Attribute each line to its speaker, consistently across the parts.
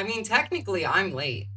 Speaker 1: I mean, technically, I'm late.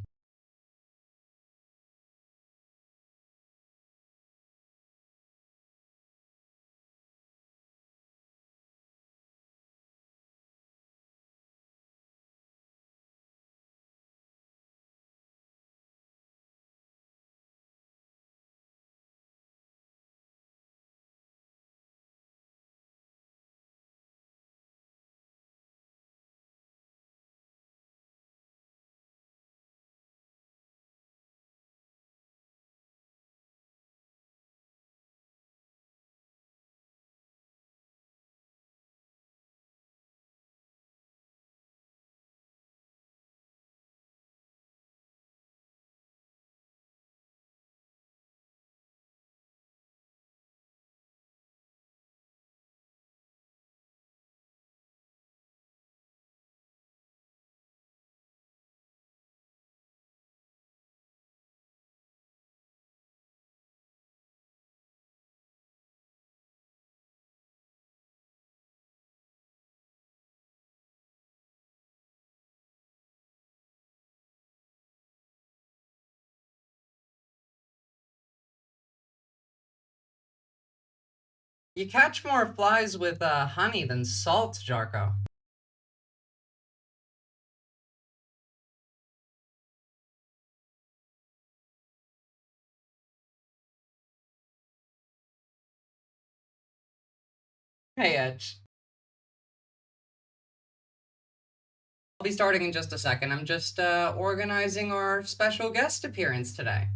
Speaker 1: You catch more flies with honey than salt, Jarko. Hey, Edge. I'll be starting in just a second. I'm just organizing our special guest appearance today.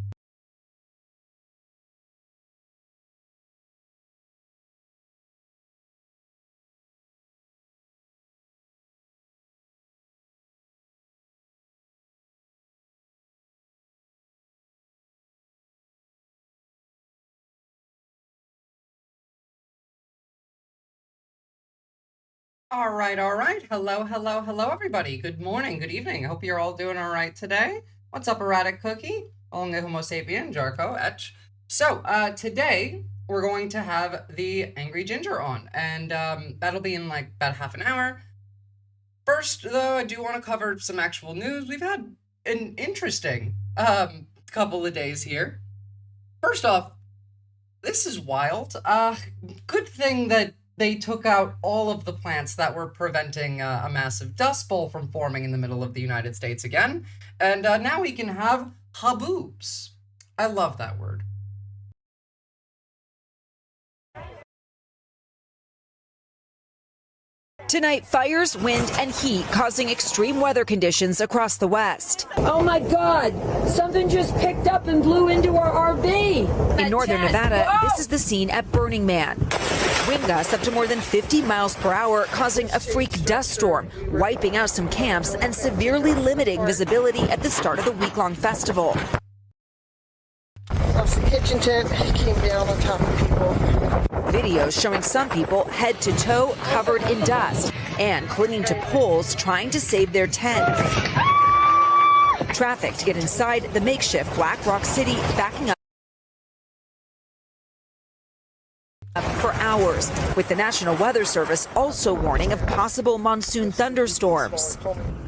Speaker 1: All right, all right. Hello, hello, hello, everybody. Good morning, good evening. I hope you're all doing all right today. What's up, Erratic Cookie? Only Homo sapien, Jarko, Etch. So, today we're going to have the Angry Ginger on, and that'll be in like about half an hour. First, though, I do want to cover some actual news. We've had an interesting couple of days here. First off, this is wild. Good thing that they took out all of the plants that were preventing a massive dust bowl from forming in the middle of the United States again. And now we can have haboobs. I love that word.
Speaker 2: Tonight, fires, wind, and heat causing extreme weather conditions across the West.
Speaker 3: Oh my God, something just picked up and blew into our RV.
Speaker 2: In northern Nevada, this is the scene at Burning Man. Wind gusts up to more than 50 miles per hour, causing a freak dust storm, wiping out some camps and severely limiting visibility at the start of the week-long festival.
Speaker 4: The kitchen tent came down on top of people.
Speaker 2: Videos showing some people head to toe covered in dust and clinging to poles trying to save their tents. Traffic to get inside the makeshift Black Rock City backing up for hours, with the National Weather Service also warning of possible monsoon thunderstorms.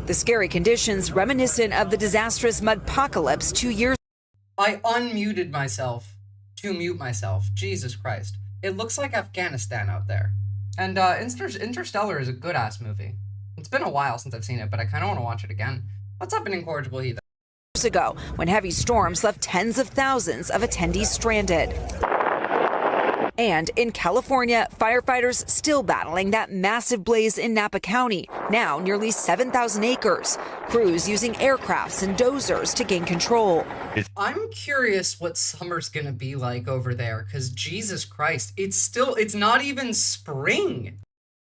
Speaker 2: The scary conditions reminiscent of the disastrous mudpocalypse 2 years.
Speaker 1: I unmuted myself to mute myself. Jesus Christ. It looks like Afghanistan out there. And Interstellar is a good-ass movie. It's been a while since I've seen it, but I kind of want to watch it again. What's up in Incorrigible Heathen?
Speaker 2: Years ago, when heavy storms left tens of thousands of attendees stranded. And in California, firefighters still battling that massive blaze in Napa County, now nearly 7,000 acres. Crews using aircrafts and dozers to gain control.
Speaker 1: I'm curious what summer's gonna be like over there, because Jesus Christ, it's not even spring.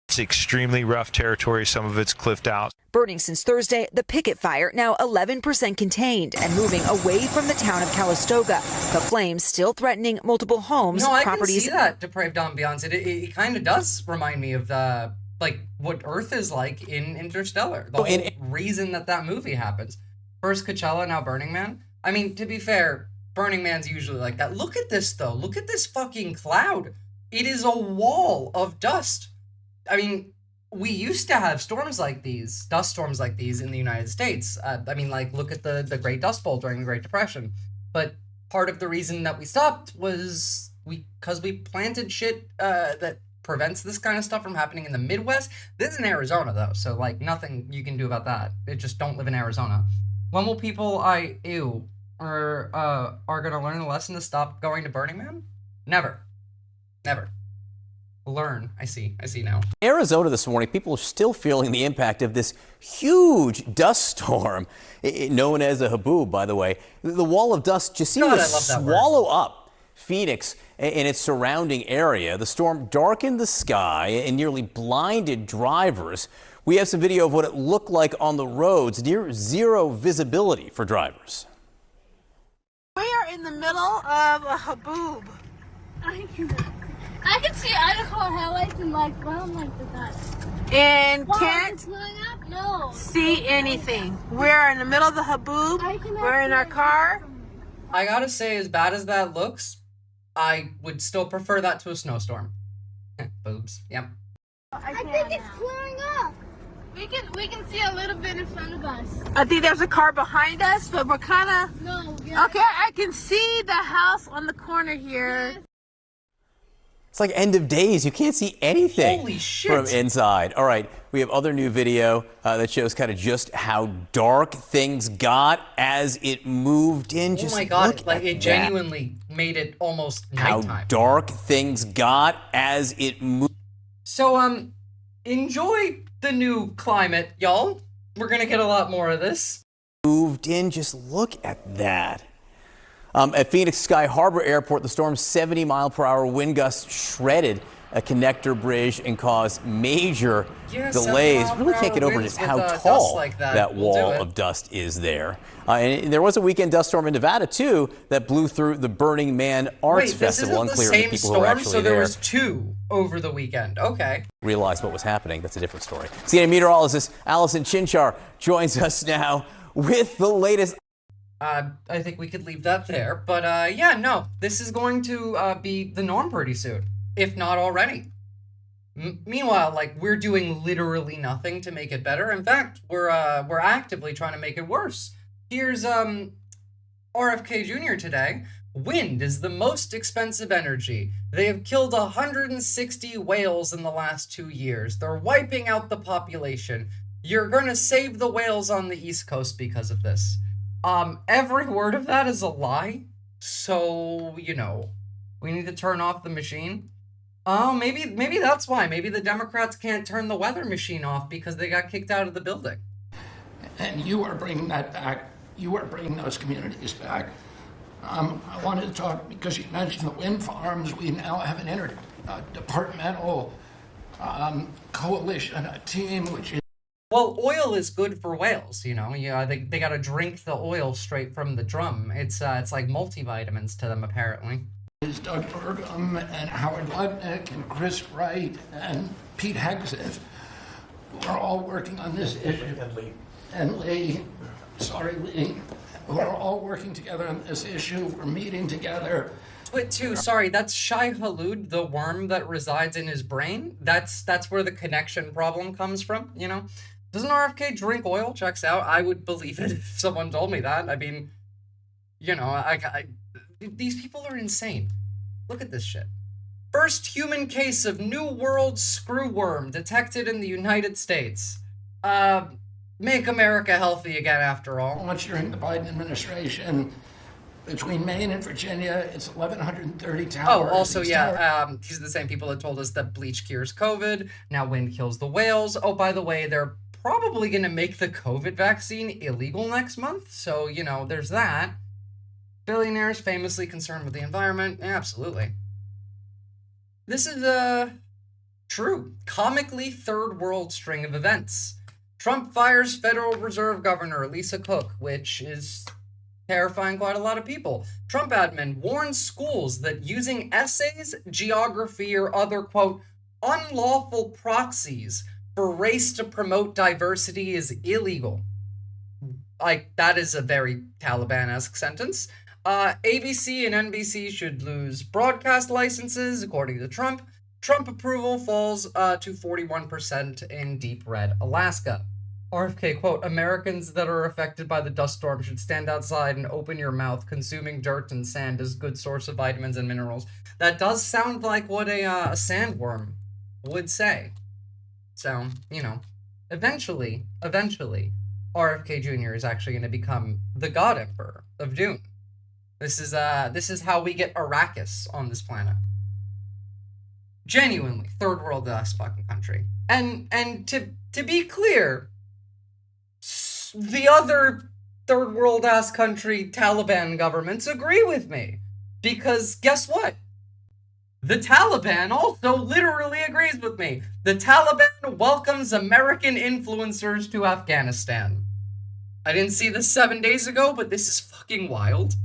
Speaker 5: It's extremely rough territory. Some of it's cliffed out.
Speaker 2: Burning since Thursday, the Picket Fire now 11% contained and moving away from the town of Calistoga. The flames still threatening multiple homes,
Speaker 1: No, I
Speaker 2: properties.
Speaker 1: can see that, depraved ambiance. It kind of does remind me of the what Earth is like in Interstellar. The whole reason that movie happens. First Coachella, now Burning Man. I mean, to be fair, Burning Man's usually like that. Look at this though. Look at this fucking cloud. It is a wall of dust. I mean, we used to have storms like these, dust storms like these in the United States. I mean, like, look at the Great Dust Bowl during the Great Depression. But part of the reason that we stopped was because we planted shit that prevents this kind of stuff from happening in the Midwest. This is in Arizona, though, so, like, nothing you can do about that. It just don't live in Arizona. When will people are gonna learn the lesson to stop going to Burning Man? Never. Never. Learn. I see now.
Speaker 6: Arizona this morning, people are still feeling the impact of this huge dust storm, known as a haboob, by the way. The wall of dust just seemed to swallow up Phoenix and its surrounding area. The storm darkened the sky and nearly blinded drivers. We have some video of what it looked like on the roads, near zero visibility for drivers.
Speaker 7: We are in the middle of a haboob.
Speaker 8: I can see Idaho highlights and like brown like the dust.
Speaker 7: And
Speaker 8: Wow,
Speaker 7: can't
Speaker 8: it's blowing up? No.
Speaker 7: see anything. We're in the middle of the haboob. We're in our car.
Speaker 1: I gotta say, as bad as that looks, I would still prefer that to a snowstorm. Boobs. Yep.
Speaker 8: I think it's clearing up. We can see a little bit in front of us.
Speaker 7: I think there's a car behind us, but we're kind of...
Speaker 8: No. Yeah.
Speaker 7: Okay, I can see the house on the corner here.
Speaker 6: It's like end of days. You can't see anything
Speaker 1: Holy shit.
Speaker 6: from inside. All right, we have other new video that shows kind of just how dark things got as it moved in.
Speaker 1: Oh
Speaker 6: Just
Speaker 1: my god,
Speaker 6: look
Speaker 1: like
Speaker 6: at
Speaker 1: it
Speaker 6: that.
Speaker 1: genuinely made it almost
Speaker 6: How
Speaker 1: nighttime.
Speaker 6: dark things got as it moved.
Speaker 1: So, enjoy the new climate, y'all. We're gonna get a lot more of this.
Speaker 6: Moved in. Just look at that. At Phoenix Sky Harbor Airport, the storm's 70-mile-per-hour wind gusts shredded a connector bridge and caused major delays. Really can't get over just how tall
Speaker 1: like
Speaker 6: that
Speaker 1: We'll
Speaker 6: wall of dust is there. And there was a weekend dust storm in Nevada, too, that blew through the Burning Man Arts Festival.
Speaker 1: This isn't the
Speaker 6: Unclear
Speaker 1: same
Speaker 6: if the people
Speaker 1: storm,
Speaker 6: who were actually
Speaker 1: so there
Speaker 6: there
Speaker 1: was two over the weekend. Okay.
Speaker 6: realized what was happening. That's a different story. CNN meteorologist Allison Chinchar joins us now with the latest.
Speaker 1: I think we could leave that there. But yeah, no, this is going to be the norm pretty soon, if not already. Meanwhile, like, we're doing literally nothing to make it better. In fact, we're actively trying to make it worse. Here's RFK Jr. today. Wind is the most expensive energy. They have killed 160 whales in the last 2 years. They're wiping out the population. You're gonna save the whales on the East Coast because of this. Every word of that is a lie. So, you know, we need to turn off the machine. Oh, maybe that's why. Maybe the Democrats can't turn the weather machine off because they got kicked out of the building.
Speaker 9: And you are bringing that back. You are bringing those communities back. I wanted to talk because you mentioned the wind farms. We now have an interdepartmental coalition, a team which is.
Speaker 1: Well, oil is good for whales, you know. Yeah, they got to drink the oil straight from the drum. It's like multivitamins to them, apparently.
Speaker 9: Is Doug Burgum and Howard Lutnick and Chris Wright and Pete Hegseth. We're all working on this issue. And Lee, sorry, Lee. We're all working together on this issue. We're meeting together.
Speaker 1: Twit 2, sorry, that's Shai Hulud, the worm that resides in his brain. That's where the connection problem comes from, you know? Doesn't RFK drink oil? Checks out. I would believe it if someone told me that. I mean, you know, these people are insane. Look at this shit. First human case of New World screwworm detected in the United States. Make America healthy again, after all.
Speaker 9: Once during the Biden administration, between Maine and Virginia, it's 1,130 towers.
Speaker 1: Oh, also, yeah, these are the same people that told us that bleach cures COVID. Now wind kills the whales. Oh, by the way, they're probably going to make the COVID vaccine illegal next month. So, you know, there's that. Billionaires famously concerned with the environment. Absolutely. This is true. Comically third world string of events. Trump fires Federal Reserve Governor Lisa Cook, which is terrifying quite a lot of people. Trump admin warns schools that using essays, geography, or other, quote, unlawful proxies for race to promote diversity is illegal. Like, that is a very Taliban-esque sentence. ABC and NBC should lose broadcast licenses, according to Trump. Trump approval falls to 41% in deep red Alaska. RFK, quote, Americans that are affected by the dust storm should stand outside and open your mouth. Consuming dirt and sand is a good source of vitamins and minerals. That does sound like what a sandworm would say. So, you know, eventually, RFK Jr. is actually going to become the God Emperor of Dune. This is how we get Arrakis on this planet. Genuinely, third world ass fucking country. And to be clear, the other third world ass country Taliban governments agree with me. Because guess what? The Taliban also literally agrees with me. The Taliban welcomes American influencers to Afghanistan. I didn't see this 7 days ago, but this is fucking wild.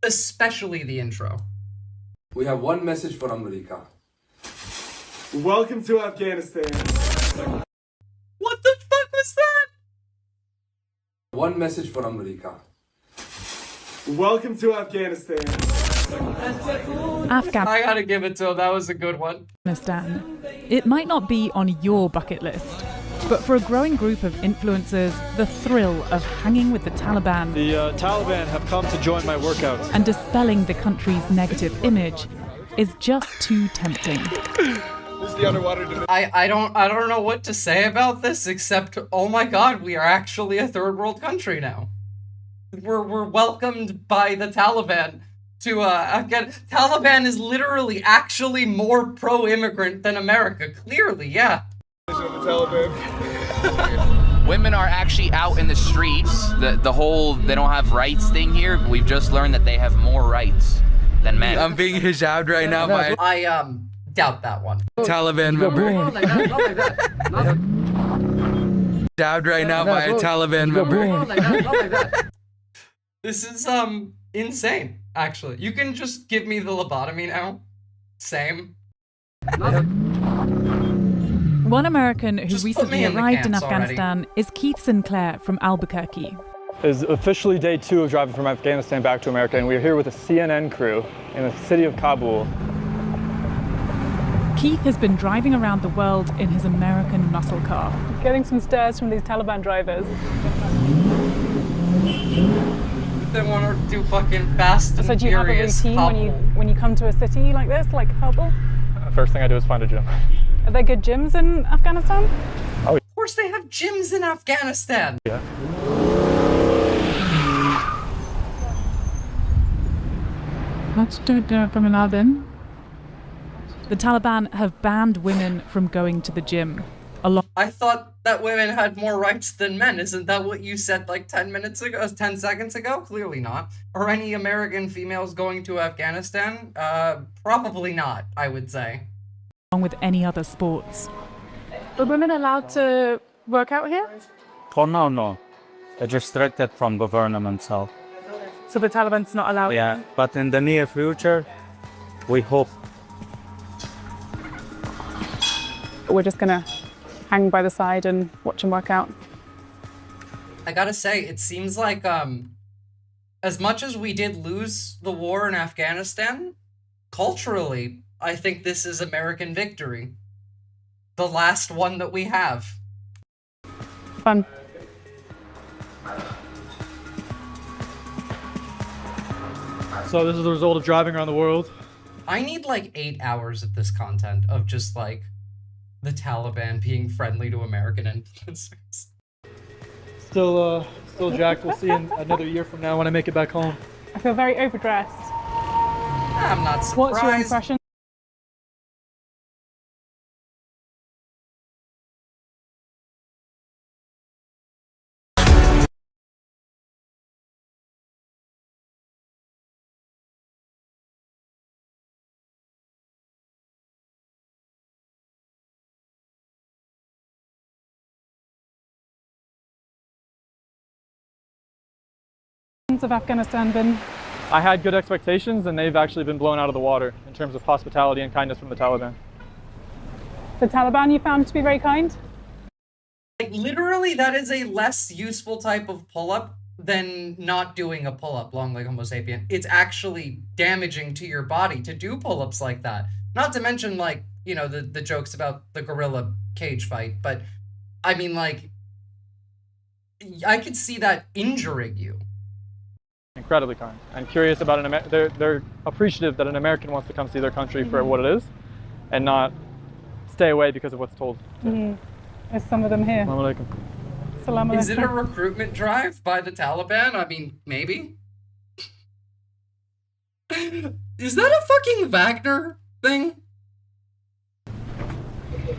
Speaker 1: Especially the intro.
Speaker 10: We have one message for America.
Speaker 11: Welcome to Afghanistan.
Speaker 1: What the fuck was that?
Speaker 10: One message for America.
Speaker 11: Welcome to Afghanistan.
Speaker 1: I gotta give it to him, that was a good one.
Speaker 12: Afghanistan. It might not be on your bucket list, but for a growing group of influencers, the thrill of hanging with the Taliban,
Speaker 13: the Taliban have come to join my workouts,
Speaker 12: and dispelling the country's negative image is just too tempting.
Speaker 11: This is the underwater division.
Speaker 1: I don't know what to say about this except, oh my god, we are actually a third world country now. We're welcomed by the Taliban to Afghanistan. Taliban is literally actually more pro-immigrant than America. Clearly, yeah.
Speaker 14: Women are actually out in the streets. The whole they don't have rights thing here. We've just learned that they have more rights than men.
Speaker 15: I'm being hijabbed right now by
Speaker 1: I doubt that one.
Speaker 15: Taliban member. Hijabbed right now by a Taliban member.
Speaker 1: This is insane, actually. You can just give me the lobotomy now. Same.
Speaker 12: One American who
Speaker 1: Just put
Speaker 12: recently
Speaker 1: me in the
Speaker 12: arrived in
Speaker 1: camps
Speaker 12: Afghanistan is Keith Sinclair from Albuquerque.
Speaker 13: It's officially day 2 of driving from Afghanistan back to America, and we're here with a CNN crew in the city of Kabul.
Speaker 12: Keith has been driving around the world in his American muscle car.
Speaker 16: Getting some stares from these Taliban drivers.
Speaker 1: They want to do fucking fast and
Speaker 16: So do you have a
Speaker 1: furious
Speaker 16: routine when you come to a city like this, like Kabul?
Speaker 13: First thing I do is find a gym.
Speaker 16: Are there good gyms in Afghanistan?
Speaker 13: Oh,
Speaker 1: Of course they have gyms in Afghanistan.
Speaker 13: yeah.
Speaker 12: The Taliban have banned women from going to the gym.
Speaker 1: I thought that women had more rights than men. Isn't that what you said like 10 seconds ago? Clearly not. Are any American females going to Afghanistan? Probably not, I would say.
Speaker 12: Along with any other sports.
Speaker 16: Are women allowed to work out here?
Speaker 17: For now, no. It's restricted from government itself.
Speaker 16: So the Taliban's not allowed?
Speaker 17: Yeah, but in the near future, we hope.
Speaker 16: We're just gonna hang by the side and watch them work out.
Speaker 1: I gotta say, it seems like, as much as we did lose the war in Afghanistan, culturally, I think this is American victory. The last one that we have.
Speaker 16: Fun.
Speaker 13: So this is the result of driving around the world.
Speaker 1: I need like 8 hours of this content of just like the Taliban being friendly to American influencers.
Speaker 13: Still jacked. We'll see in another year from now when I make it back home.
Speaker 16: I feel very overdressed.
Speaker 1: I'm not surprised.
Speaker 16: What's your impression? Of Afghanistan been?
Speaker 13: I had good expectations, and they've actually been blown out of the water in terms of hospitality and kindness from the Taliban.
Speaker 16: The Taliban you found to be very kind?
Speaker 1: Like, literally, that is a less useful type of pull-up than not doing a pull-up, long leg Homo sapien. It's actually damaging to your body to do pull-ups like that. Not to mention, like, you know, the jokes about the gorilla cage fight, but I mean, like, I could see that injuring you.
Speaker 13: Incredibly kind and curious about they're appreciative that an American wants to come see their country for what it is and not stay away because of what's told.
Speaker 16: There's some of them here.
Speaker 13: Assalamu alaikum.
Speaker 16: Assalamu alaikum.
Speaker 1: Is it a recruitment drive by the Taliban? I mean, maybe. Is that a fucking Wagner thing?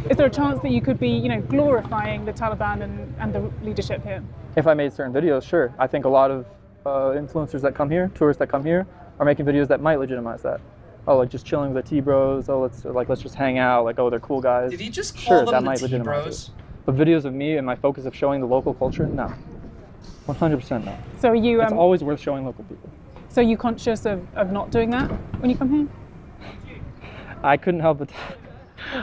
Speaker 16: Is there a chance that you could be, you know, glorifying the Taliban and the leadership here?
Speaker 13: If I made certain videos, sure. I think a lot of influencers that come here, tourists that come here, are making videos that might legitimize that. Oh, like just chilling with the T-bros. Oh, let's just hang out. Like, oh, they're cool guys.
Speaker 1: Did he just call
Speaker 13: sure,
Speaker 1: them
Speaker 13: that
Speaker 1: the
Speaker 13: might legitimize
Speaker 1: T-bros?
Speaker 13: it. But videos of me and my focus of showing the local culture, no. 100% no.
Speaker 16: So are you?
Speaker 13: It's always worth showing local people.
Speaker 16: So are you conscious of not doing that when you come here?
Speaker 13: I couldn't help it.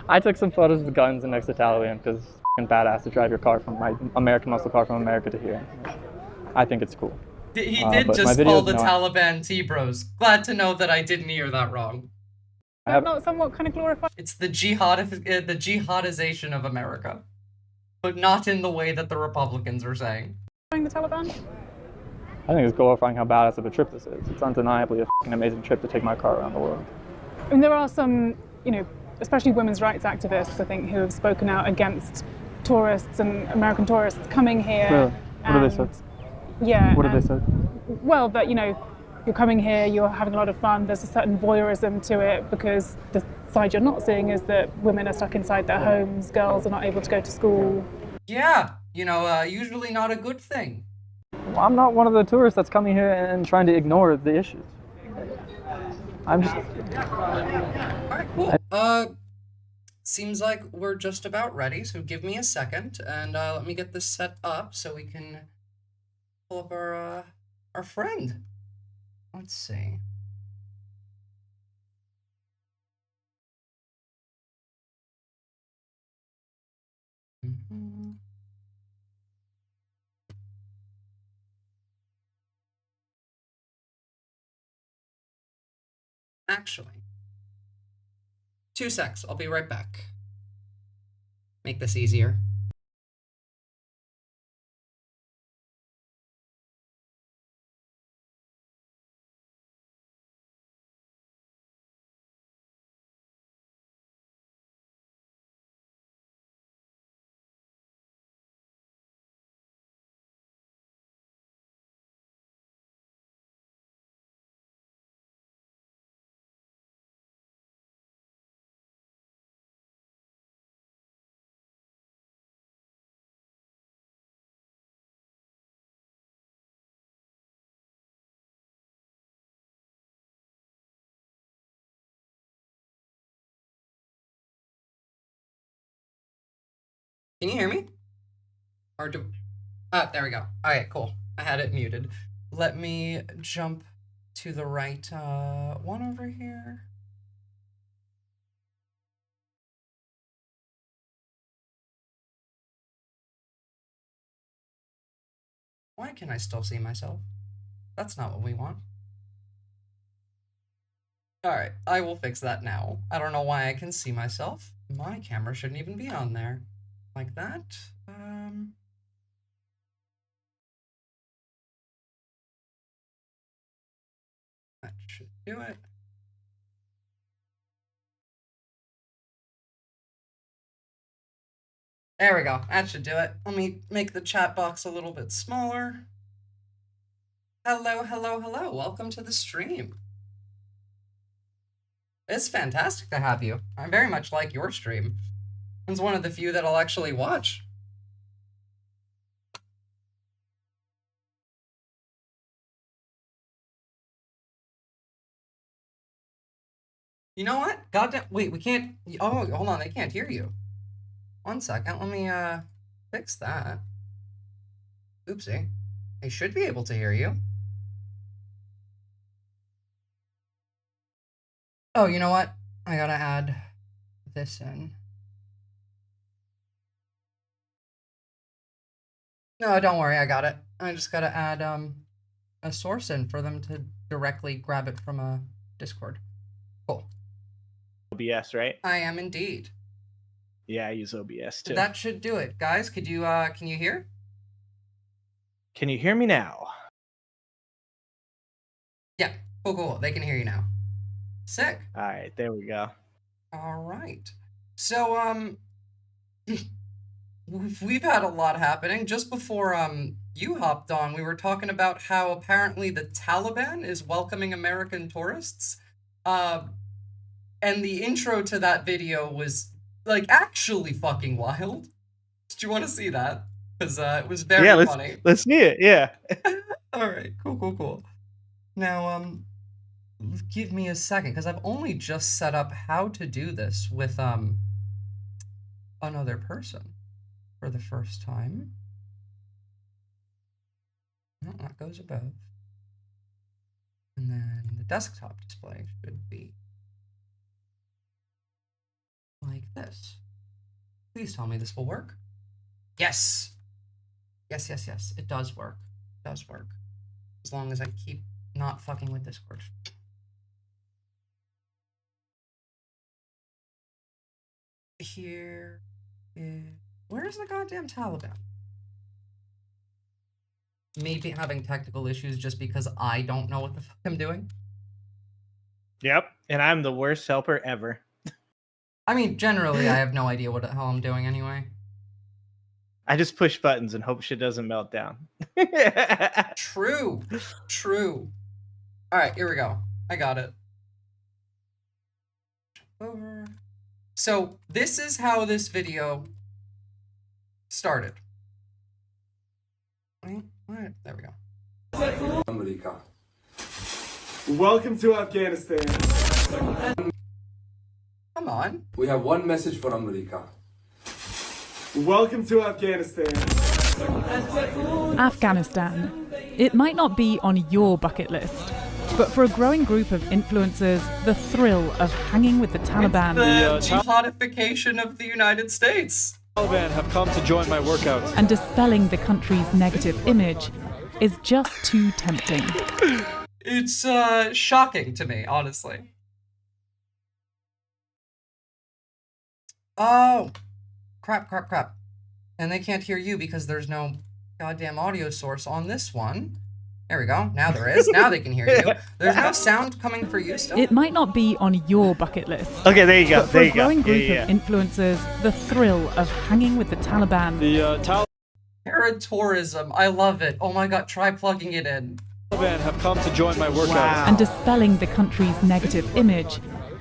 Speaker 13: I took some photos with guns and next to Taliban because it's f***ing badass to drive your car from my American muscle car from America to here. I think it's cool.
Speaker 1: He did just call the Taliban T-bros. Glad to know that I didn't hear that wrong.
Speaker 16: Not somewhat kind of glorified.
Speaker 1: It's the jihadization of America, but not in the way that the Republicans are saying.
Speaker 16: The Taliban?
Speaker 13: I think it's glorifying how badass of a trip this is. It's undeniably a f***ing amazing trip to take my car around the world.
Speaker 16: And there are some, you know, especially women's rights activists, I think, who have spoken out against tourists and American tourists coming here.
Speaker 13: Really? What have they said?
Speaker 16: Yeah.
Speaker 13: What have they said?
Speaker 16: Well, that, you know, you're coming here, you're having a lot of fun, there's a certain voyeurism to it because the side you're not seeing is that women are stuck inside their homes, girls are not able to go to school.
Speaker 1: Yeah, you know, usually not a good thing.
Speaker 13: Well, I'm not one of the tourists that's coming here and trying to ignore the issues. I'm just...
Speaker 1: Alright, cool. Seems like we're just about ready, so give me a second, and let me get this set up so we can pull up our friend. Let's see. Actually, 2 secs. I'll be right back. Make this easier. Can you hear me? Or do... Ah, there we go. Alright, cool. I had it muted. Let me jump to the right one over here. Why can I still see myself? That's not what we want. Alright, I will fix that now. I don't know why I can see myself. My camera shouldn't even be on there. Like that. That should do it. There we go. That should do it. Let me make the chat box a little bit smaller. Hello, hello, hello. Welcome to the stream. It's fantastic to have you. I very much like your stream. It's one of the few that I'll actually watch. You know what? Goddamn, wait, we can't, oh, hold on, they can't hear you. 1 second, let me, fix that. Oopsie. They should be able to hear you. Oh, you know what? I gotta add this in. No, don't worry, I got it. I just gotta add, a source in for them to directly grab it from a Discord. Cool.
Speaker 18: OBS, right?
Speaker 1: I am indeed.
Speaker 18: Yeah, I use OBS too.
Speaker 1: That should do it. Guys, could you can you hear?
Speaker 18: Can you hear me now?
Speaker 1: Yeah, cool. They can hear you now. Sick.
Speaker 18: All right, there we go.
Speaker 1: All right. So, we've had a lot happening. Just before you hopped on, we were talking about how apparently the Taliban is welcoming American tourists. And the intro to that video was like actually fucking wild. Do you want to see that? Because it was very funny.
Speaker 18: Let's see it. Yeah.
Speaker 1: All right. Cool. Now, give me a second, because I've only just set up how to do this with another person for the first time. No, that goes above. And then the desktop display should be like this. Please tell me this will work. Yes. Yes. It does work. It does work. As long as I keep not fucking with Discord. Here is... Where's the goddamn Taliban? Maybe having technical issues just because I don't know what the fuck I'm doing.
Speaker 18: Yep, and I'm the worst helper ever.
Speaker 1: I mean, generally, I have no idea what the hell I'm doing anyway.
Speaker 18: I just push buttons and hope shit doesn't melt down.
Speaker 1: True. All right, here we go. I got it. Over. So this is how this video started. Wait, what? There we go.
Speaker 10: America.
Speaker 11: Welcome to Afghanistan.
Speaker 1: Come on.
Speaker 10: We have one message for America.
Speaker 11: Welcome to Afghanistan.
Speaker 12: Afghanistan. It might not be on your bucket list, but for a growing group of influencers, the thrill of hanging with the Taliban.
Speaker 1: It's the jihadification of the United States.
Speaker 13: Taliban have come to join my workouts.
Speaker 12: And dispelling the country's negative image is just too tempting.
Speaker 1: It's shocking to me, honestly. Oh, crap. And they can't hear you because there's no goddamn audio source on this one. There we go. Now there is. Now they can hear you. There's no sound coming for you still.
Speaker 12: It might not be on your bucket list.
Speaker 18: Okay, there you go.
Speaker 12: But for a growing group of influencers, the thrill of hanging with the Taliban.
Speaker 1: Paratourism. I love it. Oh my god, try plugging it in.
Speaker 13: Taliban have come to join my workouts.
Speaker 1: Wow.
Speaker 12: And dispelling the country's negative image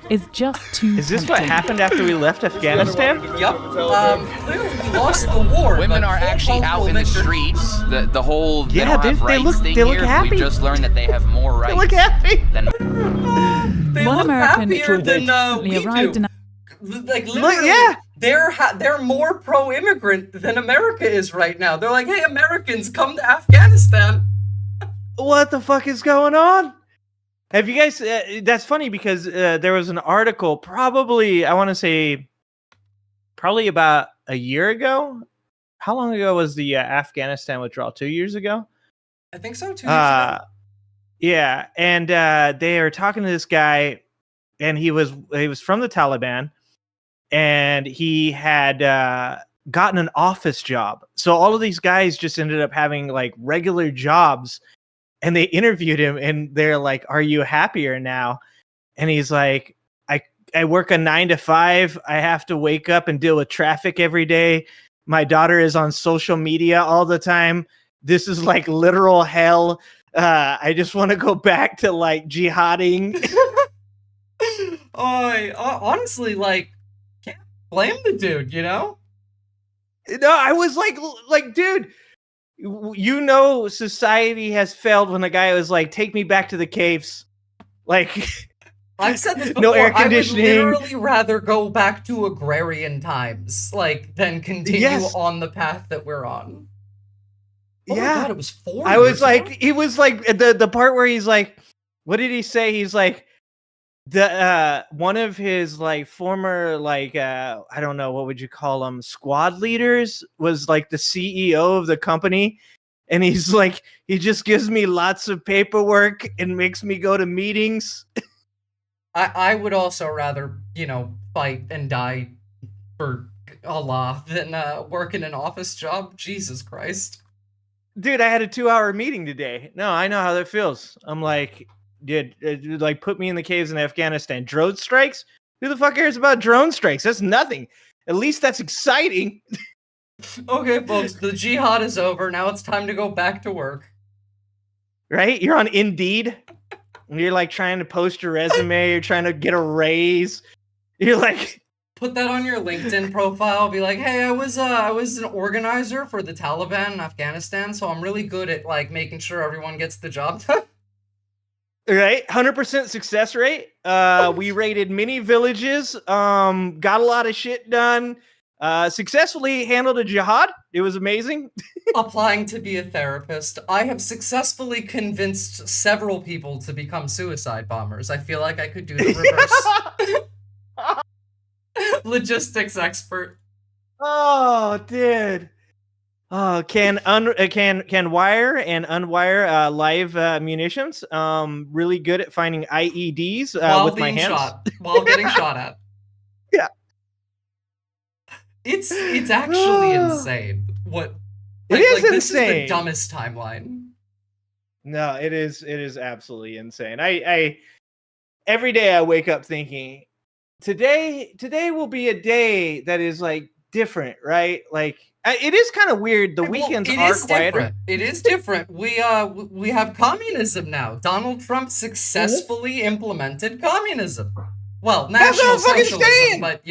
Speaker 12: is just too
Speaker 18: Is this what happened after we left Afghanistan?
Speaker 1: Yep. Clearly we lost the war.
Speaker 14: Women are actually out in the streets. The whole they
Speaker 18: Yeah,
Speaker 14: don't
Speaker 18: they-
Speaker 14: have
Speaker 18: they
Speaker 14: rights
Speaker 18: look-
Speaker 14: thing
Speaker 18: they look
Speaker 14: here.
Speaker 18: happy.
Speaker 14: We've just learned that they have more rights.
Speaker 18: They look happy.
Speaker 14: Than
Speaker 1: They
Speaker 12: One
Speaker 1: look
Speaker 12: American
Speaker 1: happier than
Speaker 12: recently
Speaker 1: we
Speaker 12: arrived
Speaker 1: do.
Speaker 12: in
Speaker 1: Like literally, they're more pro-immigrant than America is right now. They're like, hey, Americans, come to Afghanistan.
Speaker 18: What the fuck is going on? Have you guys? That's funny because there was an article, probably I want to say, probably about a year ago. How long ago was the Afghanistan withdrawal? 2 years ago.
Speaker 1: I think so. 2 years ago.
Speaker 18: Yeah, and they are talking to this guy, and he was from the Taliban, and he had gotten an office job. So all of these guys just ended up having like regular jobs, and they interviewed him, and they're like, "Are you happier now?" And he's like, I work a 9 to 5. I have to wake up and deal with traffic every day. My daughter is on social media all the time. This is like literal hell. I just want to go back to like jihading.
Speaker 1: Honestly, like, can't blame the dude, you know?
Speaker 18: No, I was like, dude, you know, society has failed when the guy was like, take me back to the caves. Like,
Speaker 1: I've said this before.
Speaker 18: No air conditioning.
Speaker 1: I would literally rather go back to agrarian times, like, than continue on the path that we're on. Oh
Speaker 18: yeah,
Speaker 1: my God, it was 4
Speaker 18: I
Speaker 1: years
Speaker 18: was like,
Speaker 1: ago?
Speaker 18: he was like the part where he's like, what did he say? He's like, the one of his like former like I don't know, what would you call them, squad leaders was like the CEO of the company, and he's like, he just gives me lots of paperwork and makes me go to meetings.
Speaker 1: I would also rather, fight and die for Allah than work in an office job. Jesus Christ.
Speaker 18: Dude, I had a 2-hour meeting today. No, I know how that feels. I'm like, dude, like put me in the caves in Afghanistan. Drone strikes? Who the fuck cares about drone strikes? That's nothing. At least that's exciting.
Speaker 1: Okay, folks, the jihad is over. Now it's time to go back to work.
Speaker 18: Right? You're on Indeed. And you're like trying to post your resume. You're trying to get a raise. You're like...
Speaker 1: Put that on your LinkedIn profile. Be like, hey, I was an organizer for the Taliban in Afghanistan, so I'm really good at like making sure everyone gets the job done.
Speaker 18: Right, 100% success rate. We raided many villages. Got a lot of shit done. Successfully handled a jihad. It was amazing.
Speaker 1: Applying to be a therapist, I have successfully convinced several people to become suicide bombers. I feel like I could do the reverse. Logistics expert.
Speaker 18: Oh, dude. Oh, can wire and unwire live munitions. Really good at finding IEDs with my hands
Speaker 1: while getting shot at.
Speaker 18: Yeah.
Speaker 1: It's actually insane. What?
Speaker 18: It is insane.
Speaker 1: This is the dumbest timeline.
Speaker 18: No, it is absolutely insane. I every day I wake up thinking today will be a day that is like different, right? Like it is kind of weird. The weekends are quieter.
Speaker 1: Different. It is different. We have communism now. Donald Trump successfully implemented communism. Well, national socialism, but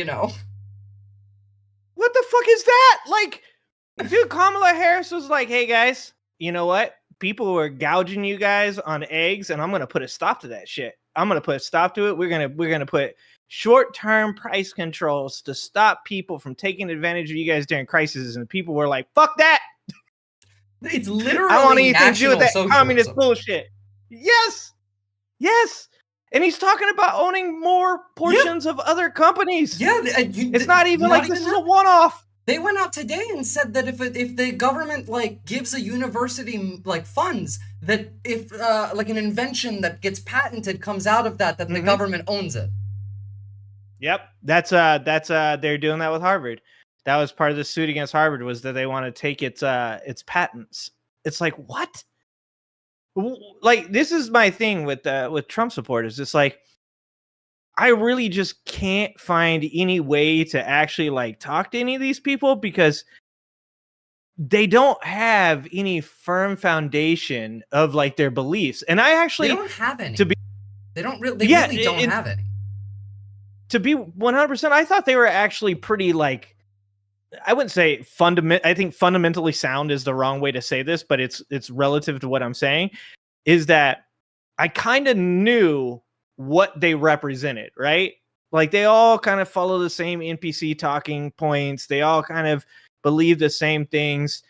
Speaker 18: What the fuck is that? Like, dude, Kamala Harris was like, hey guys, you know what? People were gouging you guys on eggs, and I'm gonna put a stop to that shit. I'm gonna put a stop to it. We're gonna put short-term price controls to stop people from taking advantage of you guys during crises. And people were like, fuck that.
Speaker 1: It's literally
Speaker 18: I don't want anything to do with that
Speaker 1: socialism.
Speaker 18: communist bullshit. Yes. And he's talking about owning more portions of other companies.
Speaker 1: Yeah,
Speaker 18: it's not even like this is a one-off.
Speaker 1: They went out today and said that if the government like gives a university like funds, that if like an invention that gets patented comes out of that the government owns it.
Speaker 18: Yep, that's they're doing that with Harvard. That was part of the suit against Harvard, was that they want to take its patents. It's like, what? Like, this is my thing with Trump supporters. It's like, I really just can't find any way to actually like talk to any of these people because they don't have any firm foundation of like their beliefs. And I actually
Speaker 1: they don't have any. They really don't have any.
Speaker 18: To be 100%, I thought they were actually pretty like, I wouldn't say I think fundamentally sound is the wrong way to say this, but it's relative to what I'm saying, is that I kind of knew what they represented, right? Like they all kind of follow the same NPC talking points. They all kind of believe the same things.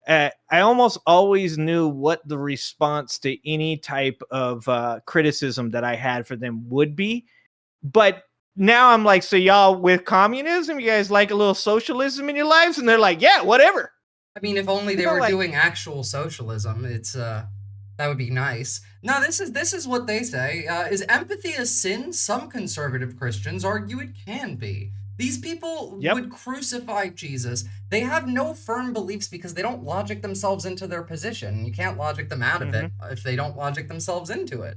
Speaker 18: I almost always knew what the response to any type of criticism that I had for them would be. But now I'm like, so y'all with communism, you guys like a little socialism in your lives? And they're like, yeah, whatever.
Speaker 1: I mean, if only they were doing actual socialism, it's that would be nice. No, this is what they say. Is empathy a sin? Some conservative Christians argue it can be. These people would crucify Jesus. They have no firm beliefs because they don't logic themselves into their position. You can't logic them out of it if they don't logic themselves into it.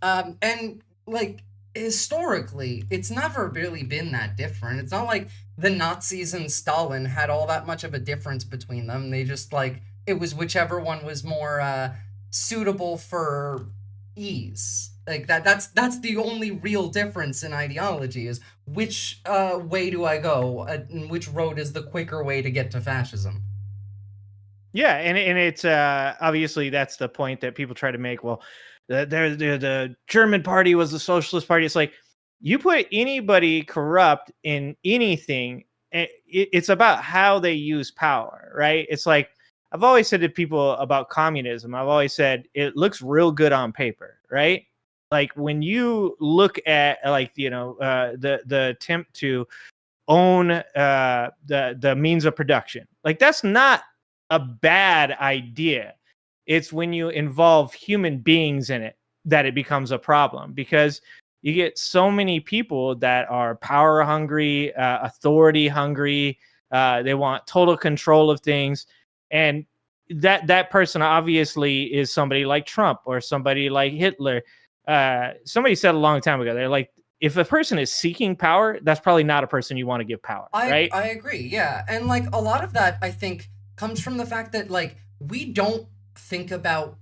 Speaker 1: And like, historically, it's never really been that different. It's not like the Nazis and Stalin had all that much of a difference between them. They just like, it was whichever one was more suitable for ease. Like that's the only real difference in ideology, is which way do I go, and which road is the quicker way to get to fascism.
Speaker 18: Yeah, and it's obviously that's the point that people try to make. Well, the German party was the socialist party. It's like, you put anybody corrupt in anything, it's about how they use power, right? It's like, I've always said to people about communism, I've always said it looks real good on paper, right? Like when you look at like, the attempt to own the means of production, like that's not a bad idea. It's when you involve human beings in it that it becomes a problem, because you get so many people that are power hungry, authority hungry. They want total control of things. And that person obviously is somebody like Trump or somebody like Hitler. Somebody said a long time ago, they're like, if a person is seeking power, that's probably not a person you want to give power, right?
Speaker 1: I agree, yeah. And like a lot of that, I think, comes from the fact that like we don't think about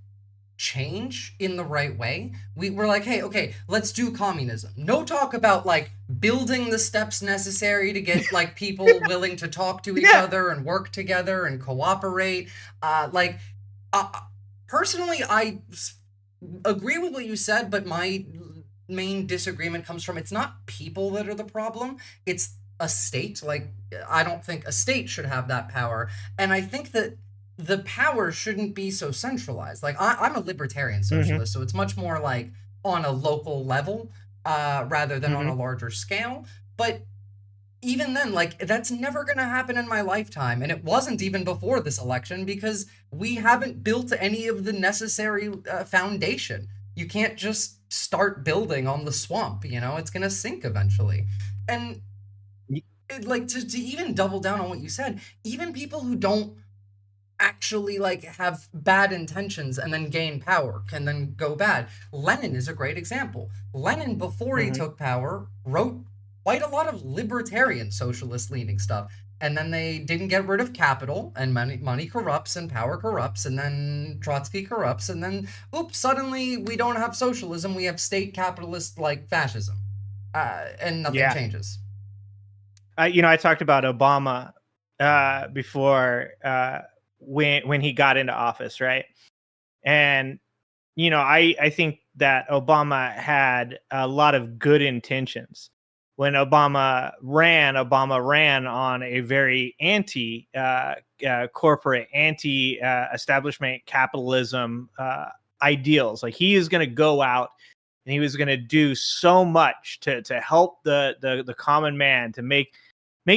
Speaker 1: change in the right way. We're like, hey, okay, let's do communism. No talk about like building the steps necessary to get like people willing to talk to each other and work together and cooperate. Personally, I agree with what you said, but my main disagreement comes from it's not people that are the problem, it's a state. Like, I don't think a state should have that power, and I think that the power shouldn't be so centralized. Like, I'm a libertarian socialist, so it's much more like on a local level rather than on a larger scale. But even then, like, that's never going to happen in my lifetime, and it wasn't even before this election because we haven't built any of the necessary foundation. You can't just start building on the swamp, you know? It's going to sink eventually. And like to even double down on what you said, even people who don't actually like have bad intentions and then gain power can then go bad. Lenin is a great example. Lenin, before he took power, wrote quite a lot of libertarian socialist leaning stuff, and then they didn't get rid of capital, and money corrupts and power corrupts, and then Trotsky corrupts, and then oops, suddenly we don't have socialism, we have state capitalist like fascism, and nothing changes.
Speaker 18: I talked about Obama before when he got into office, right? And I think that Obama had a lot of good intentions. When Obama ran on a very anti-corporate, anti-establishment capitalism ideals. Like, he is going to go out and he was going to do so much to help the common man, to make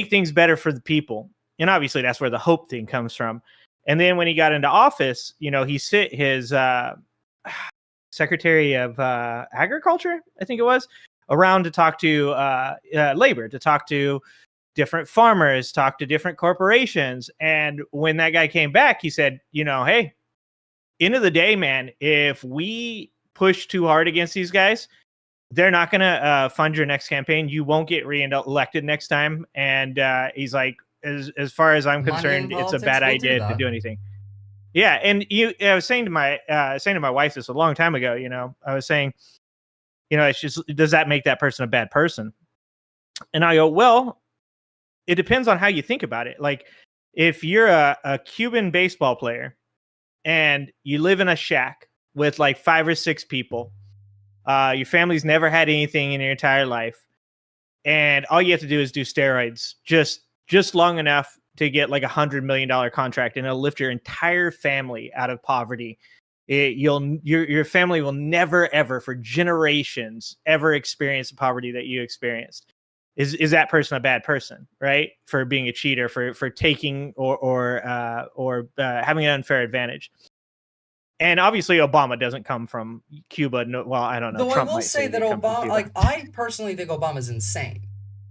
Speaker 18: things better for the people. And obviously that's where the hope thing comes from. And then when he got into office, he sent his Secretary of Agriculture, I think it was, around to talk to labor, to talk to different farmers, talk to different corporations. And when that guy came back, he said, hey, end of the day, man, if we push too hard against these guys, they're not going to fund your next campaign. You won't get re-elected next time. And he's like, as far as I'm concerned, it's a bad idea to do anything. Yeah. And I was saying to my wife this a long time ago, I was saying, it's just, does that make that person a bad person? And I go, well, it depends on how you think about it. Like, if you're a Cuban baseball player and you live in a shack with like 5 or 6 people, your family's never had anything in your entire life, and all you have to do is do steroids just long enough to get like $100 million contract, and it'll lift your entire family out of poverty. Your family will never, ever, for generations, ever experience the poverty that you experienced. Is that person a bad person, right? For being a cheater, for taking or having an unfair advantage. And obviously, Obama doesn't come from Cuba. No, well, I don't know.
Speaker 1: Though
Speaker 18: Trump
Speaker 1: I will say that Obama, like, I personally think Obama's insane.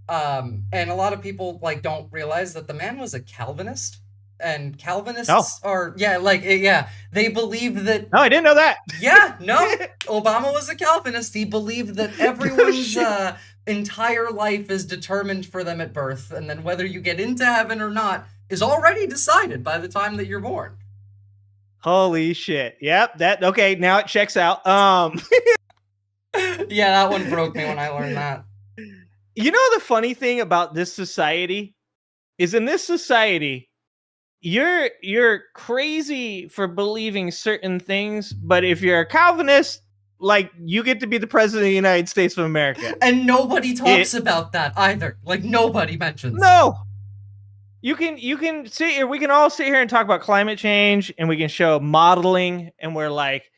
Speaker 1: And a lot of people like don't realize that the man was a Calvinist. And Calvinists are, they believe that...
Speaker 18: No, I didn't know that.
Speaker 1: Yeah, no, Obama was a Calvinist. He believed that everyone's entire life is determined for them at birth, and then whether you get into heaven or not is already decided by the time that you're born.
Speaker 18: Holy shit. Yep, okay, now it checks out.
Speaker 1: Yeah, that one broke me when I learned that.
Speaker 18: The funny thing about this society is, in this society, you're crazy for believing certain things, but if you're a Calvinist, like, you get to be the president of the United States of America.
Speaker 1: And nobody talks about that either. Like, nobody mentions.
Speaker 18: No. You can sit here, we can all sit here and talk about climate change, and we can show modeling, and we're like,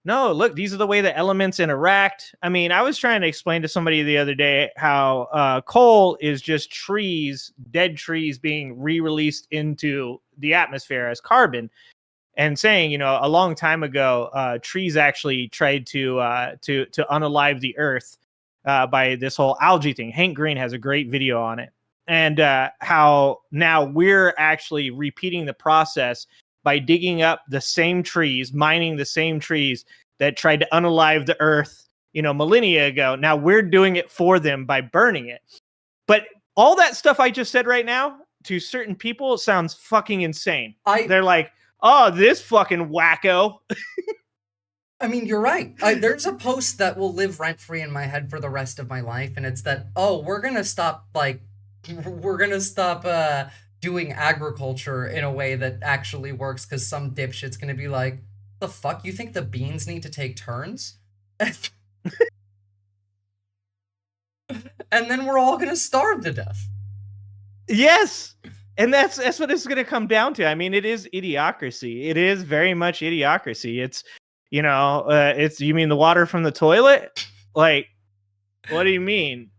Speaker 18: no, look, these are the way the elements interact. I mean, I was trying to explain to somebody the other day how coal is just trees, dead trees being re-released into the atmosphere as carbon, and saying, a long time ago, trees actually tried to unalive the earth by this whole algae thing. Hank Green has a great video on it. And how now we're actually repeating the process by digging up the same trees, mining the same trees that tried to unalive the earth, millennia ago. Now we're doing it for them by burning it. But all that stuff I just said right now, to certain people, sounds fucking insane. They're like, oh, this fucking wacko.
Speaker 1: I mean, you're right. There's a post that will live rent-free in my head for the rest of my life, and it's that, we're gonna stop, doing agriculture in a way that actually works, because some dipshit's gonna be like, the fuck? You think the beans need to take turns? And then we're all gonna starve to death.
Speaker 18: Yes! And that's what it's gonna come down to. I mean, it is idiocracy. It is very much idiocracy. It's, you mean the water from the toilet? Like, what do you mean?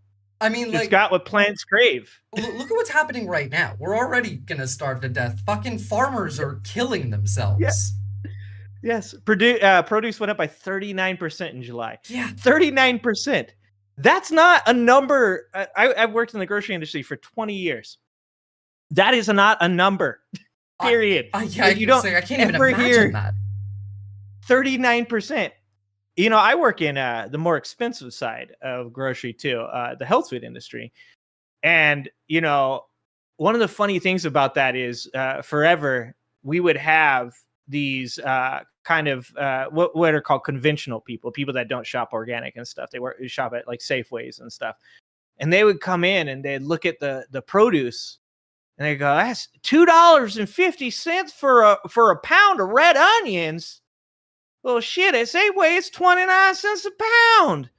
Speaker 1: I mean,
Speaker 18: it's got what plants crave.
Speaker 1: Look at what's happening right now. We're already gonna starve to death. Fucking farmers are killing themselves.
Speaker 18: Yes. Produce went up by 39% in July.
Speaker 1: Yeah.
Speaker 18: 39%. That's not a number. I've worked in the grocery industry for 20 years. That is not a number. Period.
Speaker 1: I can't even imagine that.
Speaker 18: 39%. I work in the more expensive side of grocery too, the health food industry. And, one of the funny things about that is forever we would have these kind of what are called conventional people that don't shop organic and stuff. They shop at like Safeways and stuff. And they would come in and they'd look at the produce and they go, that's $2.50 for a pound of red onions. Well, shit, at Safeway, it's 29 cents a pound.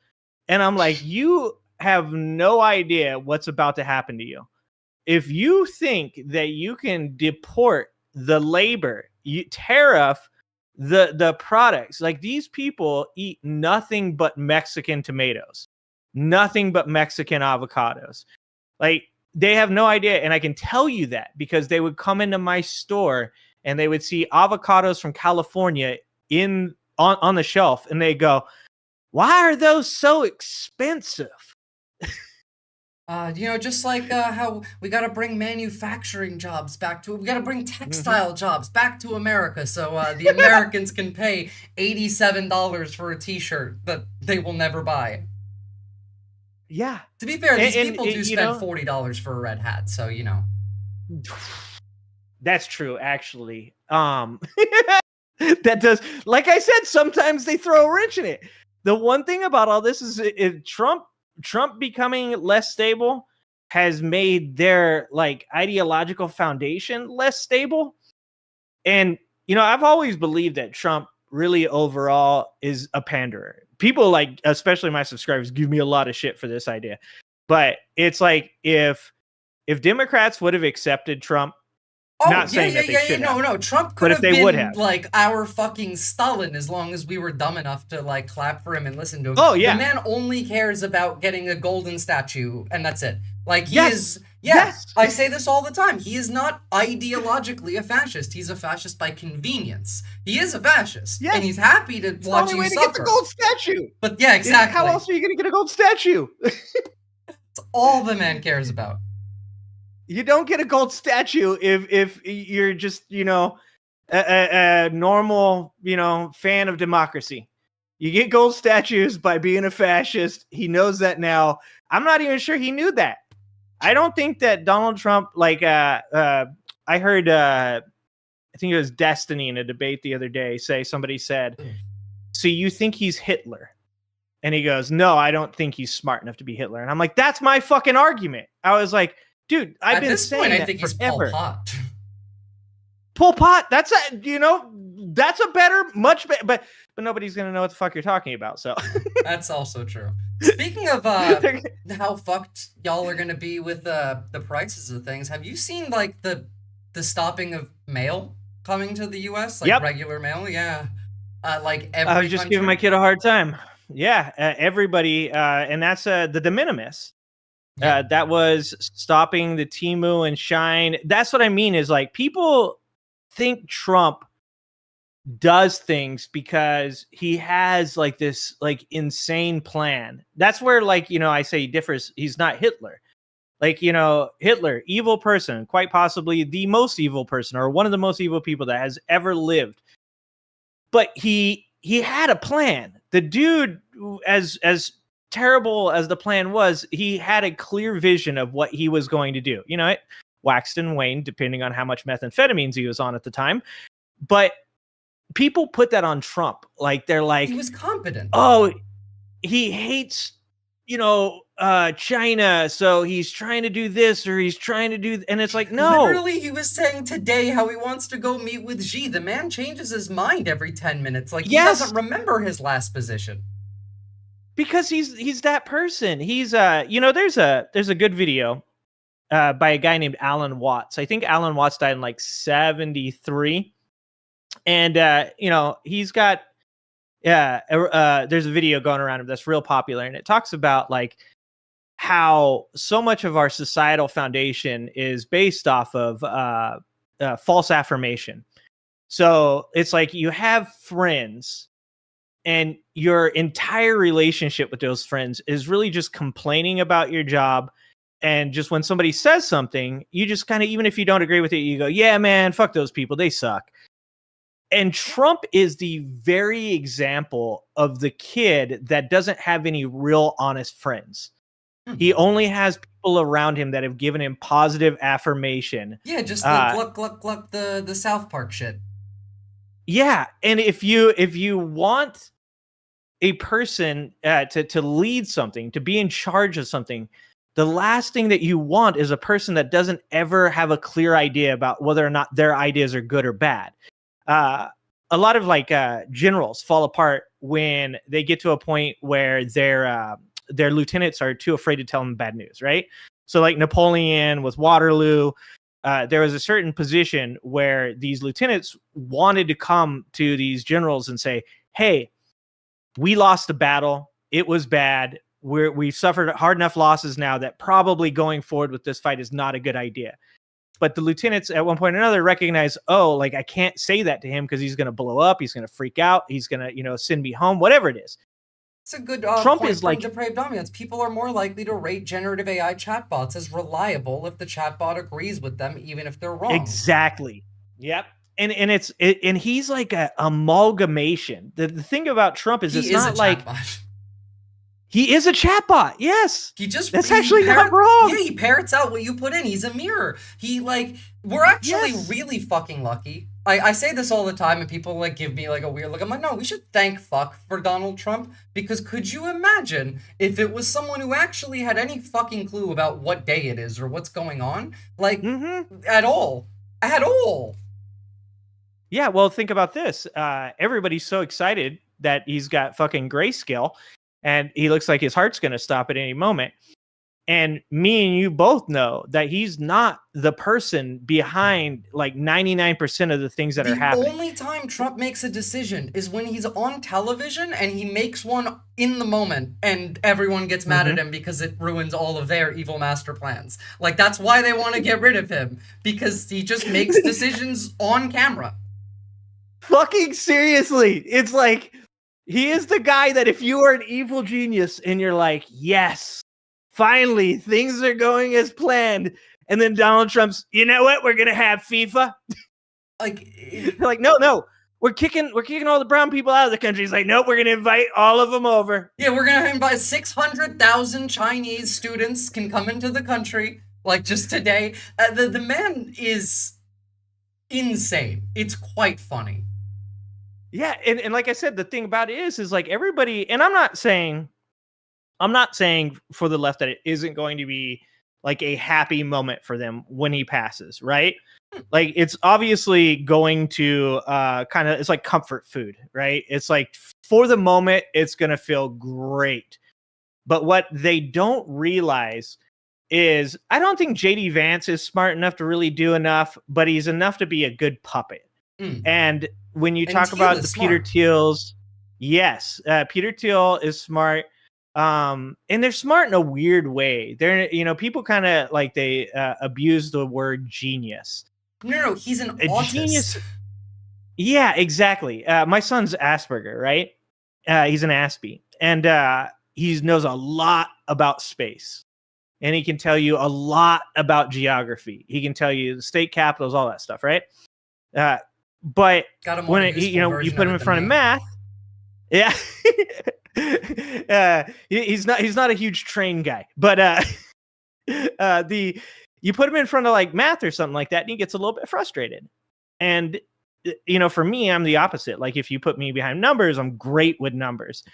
Speaker 18: And I'm like, you have no idea what's about to happen to you. If you think that you can deport the labor, you tariff the products, like these people eat nothing but Mexican tomatoes, nothing but Mexican avocados. Like, they have no idea. And I can tell you that because they would come into my store and they would see avocados from California on the shelf, and they go, why are those so expensive?
Speaker 1: Just like how we got to bring manufacturing jobs back to, we got to bring textile jobs back to America so the Americans can pay $87 for a t-shirt that they will never buy.
Speaker 18: Yeah.
Speaker 1: To be fair, these people do spend $40 for a red hat, so,
Speaker 18: That's true, actually. That does, like I said, sometimes they throw a wrench in it. The one thing about all this is Trump becoming less stable has made their ideological foundation less stable. And, I've always believed that Trump really overall is a panderer. People especially my subscribers, give me a lot of shit for this idea. But it's like, if Democrats would have accepted Trump, saying that they should have.
Speaker 1: No. Trump could have been our fucking Stalin as long as we were dumb enough to clap for him and listen to him.
Speaker 18: Oh, yeah.
Speaker 1: The man only cares about getting a golden statue, and that's it.
Speaker 18: Yes.
Speaker 1: I say this all the time. He is not ideologically a fascist. He's a fascist by convenience. He is a fascist, and he's happy to watch you suffer.
Speaker 18: To get the gold statue.
Speaker 1: But yeah, exactly.
Speaker 18: How else are you going to get a gold statue?
Speaker 1: It's all the man cares about.
Speaker 18: You don't get a gold statue if you're just, a normal, fan of democracy. You get gold statues by being a fascist. He knows that now. I'm not even sure he knew that. I don't think that Donald Trump, I heard, I think it was Destiny in a debate the other day, somebody said, so you think he's Hitler? And he goes, no, I don't think he's smart enough to be Hitler. And I'm like, that's my fucking argument. I was like, dude, I've been saying that
Speaker 1: he's
Speaker 18: forever.
Speaker 1: Pol Pot.
Speaker 18: Pol Pot, that's a better, much better, but nobody's gonna know what the fuck you're talking about. So
Speaker 1: that's also true. Speaking of how fucked y'all are gonna be with the prices of things, have you seen the stopping of mail coming to the U.S. Regular mail? Yeah, every.
Speaker 18: I was just giving my kid a hard time. Yeah, everybody, and that's the de minimis. That was stopping the Temu and Shine. That's what I mean is people think Trump does things because he has like this like insane plan. That's where, like, I say he differs. He's not Hitler. Like, Hitler, evil person, quite possibly the most evil person or one of the most evil people that has ever lived. But he had a plan. The dude, as terrible as the plan was, he had a clear vision of what he was going to do. It waxed and waned depending on how much methamphetamines he was on at the time. But people put that on Trump. Like, they're like,
Speaker 1: he was competent.
Speaker 18: Oh, he hates, China, so he's trying to do this or he's trying to do, and it's like, no.
Speaker 1: Literally, he was saying today how he wants to go meet with Xi. The man changes his mind every 10 minutes. Like, he doesn't remember his last position.
Speaker 18: Because he's that person. He's there's a good video by a guy named Alan Watts. I think Alan Watts died in like 73. And he's got there's a video going around him that's real popular, and it talks about like how so much of our societal foundation is based off of false affirmation. So it's like you have friends, and your entire relationship with those friends is really just complaining about your job. And just when somebody says something, you just kind of, even if you don't agree with it, you go, yeah, man, fuck those people. They suck. And Trump is the very example of the kid that doesn't have any real honest friends. He only has people around him that have given him positive affirmation.
Speaker 1: Yeah, just the gluck, gluck, gluck, the South Park shit.
Speaker 18: Yeah, and if you want a person to lead something, to be in charge of something, the last thing that you want is a person that doesn't ever have a clear idea about whether or not their ideas are good or bad. A lot of like generals fall apart when they get to a point where their lieutenants are too afraid to tell them bad news, right? So like Napoleon with Waterloo, there was a certain position where these lieutenants wanted to come to these generals and say, hey, we lost a battle. It was bad. We've suffered hard enough losses now that probably going forward with this fight is not a good idea. But the lieutenants at one point or another recognize, oh, like I can't say that to him because he's going to blow up. He's going to freak out. He's going to, send me home, whatever it is.
Speaker 1: It's a good
Speaker 18: Trump
Speaker 1: point
Speaker 18: is
Speaker 1: from
Speaker 18: like
Speaker 1: Depraved Dominance. People are more likely to rate generative AI chatbots as reliable if the chatbot agrees with them, even if they're wrong.
Speaker 18: Exactly. Yep. And he's like a amalgamation. The thing about Trump is it's not like he is a chatbot. Yes. That's actually not wrong.
Speaker 1: Yeah, he parrots out what you put in. He's a mirror. We're actually really fucking lucky. I say this all the time, and people like give me like a weird look. I'm like, no, we should thank fuck for Donald Trump, because could you imagine if it was someone who actually had any fucking clue about what day it is or what's going on? Like, at all. At all.
Speaker 18: Yeah, well, think about this. Everybody's so excited that he's got fucking grayscale, and he looks like his heart's going to stop at any moment. And me and you both know that he's not the person behind like 99% of the things that are happening.
Speaker 1: The only time Trump makes a decision is when he's on television and he makes one in the moment and everyone gets mad at him because it ruins all of their evil master plans. Like, that's why they want to get rid of him, because he just makes decisions on camera.
Speaker 18: Fucking seriously. It's like, he is the guy that if you are an evil genius and you're like, yes, finally, things are going as planned. And then Donald Trump's, you know what? We're going to have FIFA. Like, no, we're kicking all the brown people out of the country. He's like, nope, we're going to invite all of them over.
Speaker 1: Yeah, we're going to invite 600,000 Chinese students can come into the country. Like, just today. The man is insane. It's quite funny.
Speaker 18: Yeah, and like I said, the thing about it is like everybody, and I'm not saying for the left that it isn't going to be like a happy moment for them when he passes, right? Like, it's obviously going to it's like comfort food, right? It's like for the moment, it's going to feel great. But what they don't realize is I don't think JD Vance is smart enough to really do enough, but he's enough to be a good puppet. And when you talk about the Peter Thiels, yes, Peter Thiel is smart. And they're smart in a weird way. They're, people kind of like they abuse the word genius.
Speaker 1: No, he's an autist.
Speaker 18: Genius. Yeah, exactly. My son's Asperger, right? He's an Aspie, and he knows a lot about space, and he can tell you a lot about geography. He can tell you the state capitals, all that stuff, right? But when you put him in front of math, yeah, he's not a huge train guy, but you put him in front of like math or something like that, and he gets a little bit frustrated. And for me, I'm the opposite. Like if you put me behind numbers, I'm great with numbers.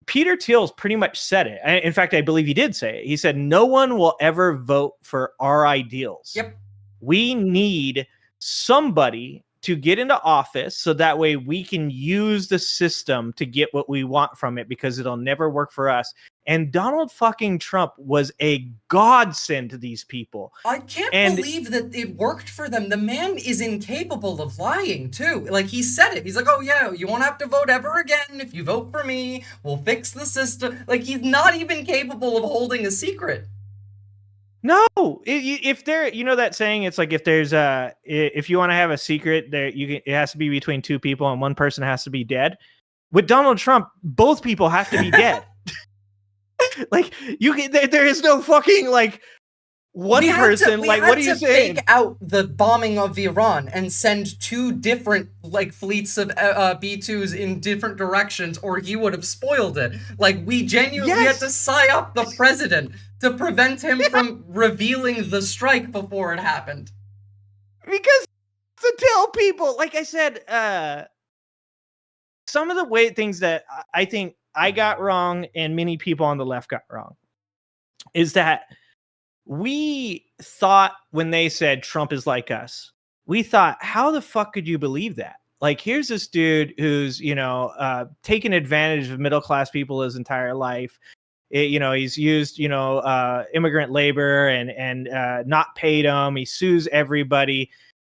Speaker 18: Peter Thiel's pretty much said it. In fact, I believe he did say it. He said, no one will ever vote for our ideals.
Speaker 1: Yep.
Speaker 18: We need somebody to get into office so that way we can use the system to get what we want from it, because it'll never work for us. And Donald fucking Trump was a godsend to these people.
Speaker 1: I can't believe that it worked for them. The man is incapable of lying, too. Like, he said it. He's like, oh, yeah, you won't have to vote ever again. If you vote for me, we'll fix the system. Like, he's not even capable of holding a secret.
Speaker 18: No, if there, that saying, it's like if there's if you want to have a secret, it has to be between two people and one person has to be dead. With Donald Trump, both people have to be dead. Like there is no fucking like one person. Like, what are you saying?
Speaker 1: Fake out the bombing of Iran and send two different like fleets of B-2s in different directions, or he would have spoiled it. Like, we genuinely had to psy up the president to prevent him from revealing the strike before it happened.
Speaker 18: Because to tell people, like I said, some of the things that I think I got wrong and many people on the left got wrong is that we thought when they said Trump is like us, we thought, how the fuck could you believe that? Like, here's this dude who's, taken advantage of middle-class people his entire life. He's used, immigrant labor and not paid them. He sues everybody.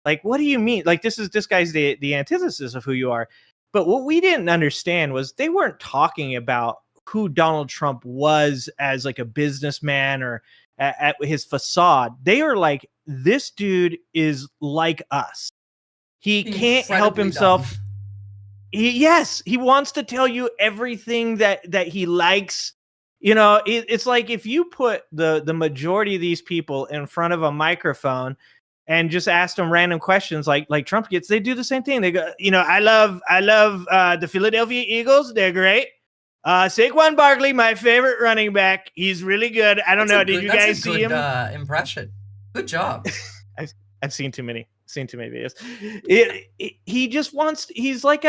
Speaker 18: Like, what do you mean? Like, this guy's the antithesis of who you are. But what we didn't understand was they weren't talking about who Donald Trump was as like a businessman or at his facade. They are like, this dude is like us. He can't help himself. He wants to tell you everything that he likes. It's like if you put the majority of these people in front of a microphone and just ask them random questions like Trump gets, they do the same thing. They go, I love the Philadelphia Eagles. They're great. Saquon Barkley, my favorite running back. He's really good. I don't know. Did you guys see him?
Speaker 1: Impression. Good job.
Speaker 18: I've seen too many videos. He just wants. He's like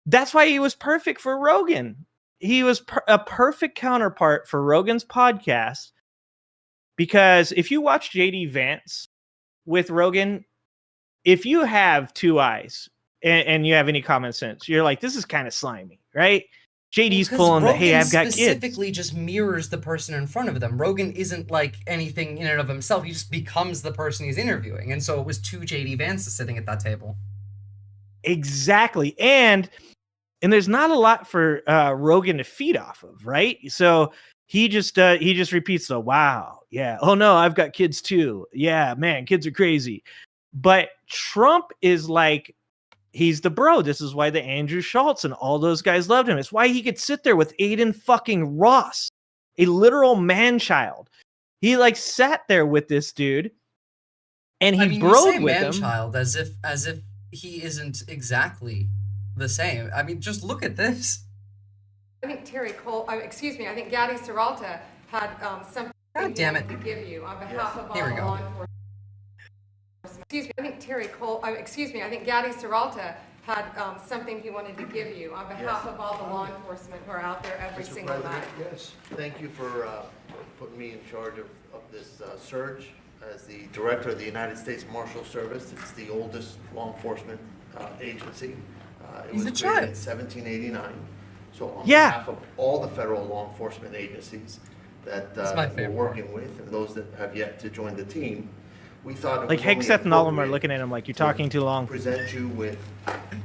Speaker 18: that's why he was perfect for Rogan. He was a perfect counterpart for Rogan's podcast, because if you watch JD Vance with Rogan, if you have two eyes and you have any common sense, you're like, this is kind of slimy, right? JD's pulling the, hey, I've got kids.
Speaker 1: Specifically just mirrors the person in front of them. Rogan isn't like anything in and of himself. He just becomes the person he's interviewing. And so it was two JD Vances sitting at that table.
Speaker 18: Exactly. And there's not a lot for Rogan to feed off of, right? So he just repeats the, wow, yeah, oh no, I've got kids too. Yeah, man, kids are crazy. But Trump is like, he's the bro. This is why the Andrew Schultz and all those guys loved him. It's why he could sit there with Aiden fucking Ross, a literal man-child. He like sat there with this dude, and he broed with him.
Speaker 1: Man-child as if he isn't exactly the same. I mean, just look at this.
Speaker 19: I think Terry Cole. I think Gaddy Serralta had something
Speaker 1: God damn it.
Speaker 19: to give you on behalf of all
Speaker 1: Here we go.
Speaker 19: law enforcement. Excuse me. I think Terry Cole. I think Gaddy Serralta had something he wanted to give you on behalf of all the law enforcement who are out there every single night.
Speaker 20: Yes. Thank you for putting me in charge of this surge as the director of the United States Marshal Service. It's the oldest law enforcement agency. It was created in 1789. So on behalf of all the federal law enforcement agencies that we're working with, and those that have yet to join the team, we thought
Speaker 18: like Hegseth and all of them are looking at him like, you're talking too long.
Speaker 20: Present you with.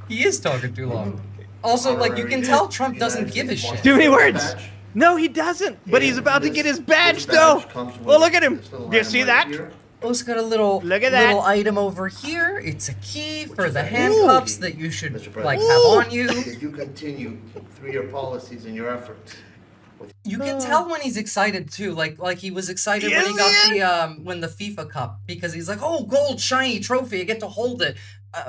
Speaker 1: He is talking too long. Also, like, you can tell Trump doesn't give a shit.
Speaker 18: Too many words. No, he doesn't. But he's about to get his badge, though. Well, look at him. Do you see that?
Speaker 1: It's got a little little item over here. It's a key for the handcuffs that you should like have on you.
Speaker 20: That you continue through your policies and your efforts.
Speaker 1: You can tell when he's excited too. Like he was excited when he got the FIFA Cup, because he's like, oh, gold shiny trophy, I get to hold it.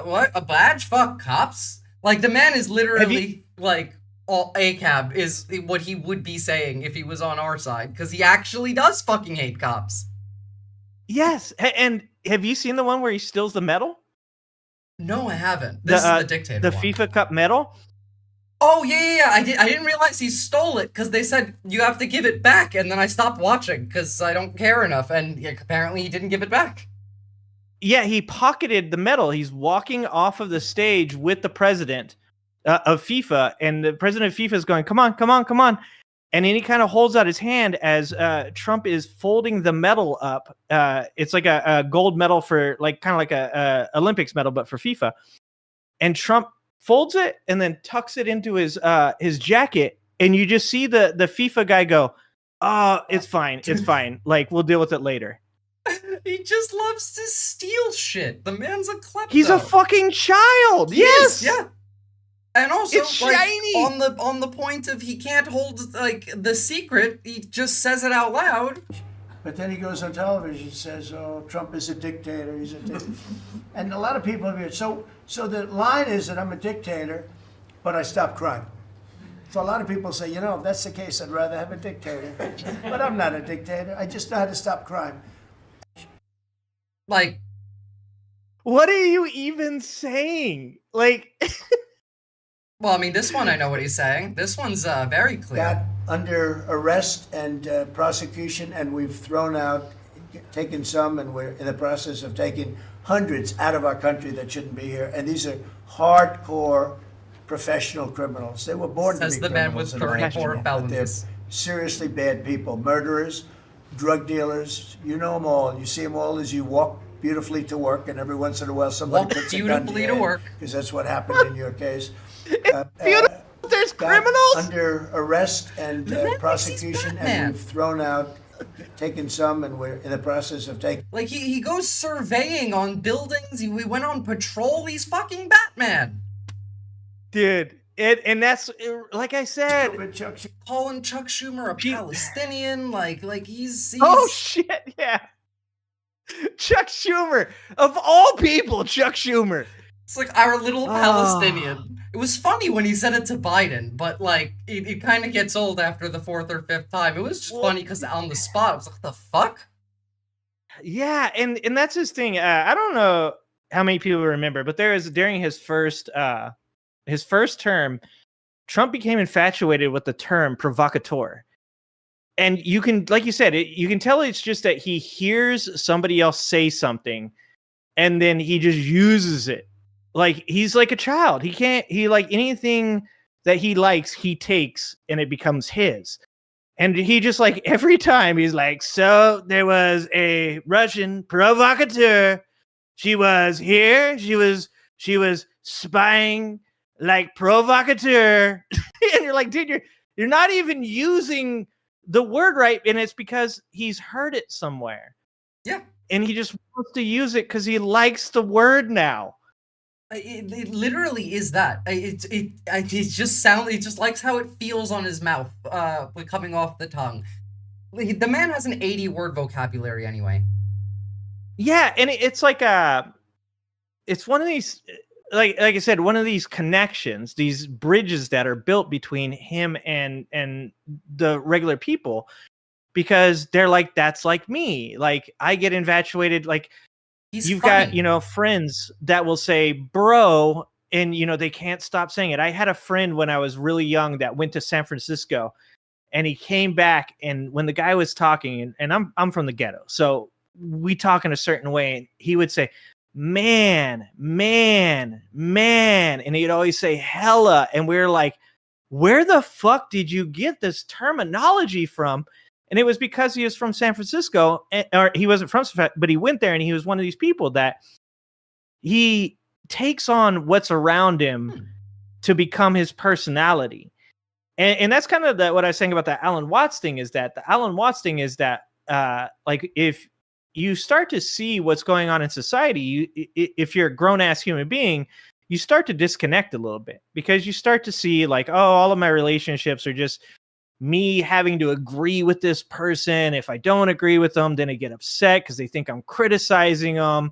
Speaker 1: What, a badge? Fuck cops! Like the man is literally like all ACAB is what he would be saying if he was on our side, because he actually does fucking hate cops.
Speaker 18: Yes, and have you seen the one where he steals the medal?
Speaker 1: No, I haven't. This is the dictator
Speaker 18: the
Speaker 1: one.
Speaker 18: FIFA Cup medal.
Speaker 1: Oh yeah. I didn't realize he stole it, because they said you have to give it back, and then I stopped watching because I don't care enough, and apparently he didn't give it back.
Speaker 18: Yeah, he pocketed the medal. He's walking off of the stage with the president of FIFA, and the president of FIFA is going, "Come on, come on, come on." And then he kind of holds out his hand as Trump is folding the medal up. It's like a gold medal for kind of like a Olympics medal, but for FIFA. And Trump folds it and then tucks it into his jacket. And you just see the FIFA guy go, "Oh, it's fine. It's fine. Like, we'll deal with it later."
Speaker 1: He just loves to steal shit. The man's a klepto.
Speaker 18: He's a fucking child. Yes.
Speaker 1: Yeah. And also,
Speaker 18: It's shiny.
Speaker 1: on the point of he can't hold like the secret, he just says it out loud.
Speaker 21: But then he goes on television and says, "Oh, Trump is a dictator. He's a dictator." And a lot of people have heard. So the line is that I'm a dictator, but I stop crime. So a lot of people say, if that's the case, I'd rather have a dictator. But I'm not a dictator. I just know how to stop crime.
Speaker 1: Like,
Speaker 18: what are you even saying? Like.
Speaker 1: Well, I mean, this one I know what he's saying. This one's very clear.
Speaker 21: Got under arrest and prosecution, and we've taken some, and we're in the process of taking hundreds out of our country that shouldn't be here. And these are hardcore professional criminals. They were born to be
Speaker 1: the man with
Speaker 21: criminals.
Speaker 1: 34 felonies.
Speaker 21: They're seriously bad people, murderers, drug dealers. You know them all. You see them all as you walk beautifully to work, and every once in a while somebody puts a gun to work, because that's what happened in your case.
Speaker 18: There's criminals
Speaker 21: under arrest and prosecution, and we've taken some, and we're in the process of taking.
Speaker 1: Like he goes surveying on buildings. We went on patrol. He's fucking Batman,
Speaker 18: dude. And that's like I said,
Speaker 1: calling Chuck Schumer a Palestinian. Like he's
Speaker 18: oh shit, yeah. Chuck Schumer, of all people, Chuck Schumer.
Speaker 1: It's like our little Palestinian. It was funny when he said it to Biden, but like it kind of gets old after the fourth or fifth time. It was just funny because on the spot, I was like, "What the fuck?"
Speaker 18: Yeah, and that's his thing. I don't know how many people remember, but during his first term, Trump became infatuated with the term provocateur. And you can, like you said, you can tell it's just that he hears somebody else say something, and then he just uses it. Like he's like a child. He like anything that he likes, he takes, and it becomes his. And he just like every time he's like, so there was a Russian provocateur. She was here. She was spying like provocateur. And you're like, dude, you're not even using the word right, and it's because he's heard it somewhere.
Speaker 1: Yeah.
Speaker 18: And he just wants to use it because he likes the word now.
Speaker 1: It literally is that. It just likes how it feels on his mouth, coming off the tongue. The man has an 80-word vocabulary anyway.
Speaker 18: Yeah, and it's like it's one of these, like I said, one of these connections, these bridges that are built between him and the regular people, because they're like, that's like me. Like I get infatuated. Like you've got, friends that will say bro, and they can't stop saying it. I had a friend when I was really young that went to San Francisco, and he came back, and when the guy was talking, and I'm from the ghetto, so we talk in a certain way, and he would say, man, and he'd always say hella, and we were like, where the fuck did you get this terminology from? And it was because he was from San Francisco, or he wasn't from, but he went there, and he was one of these people that he takes on what's around him to become his personality. And that's kind of what I was saying about the Alan Watts thing, is that like if you start to see what's going on in society. If you're a grown ass human being, you start to disconnect a little bit because you start to see like, oh, all of my relationships are just me having to agree with this person. If I don't agree with them, then I get upset because they think I'm criticizing them.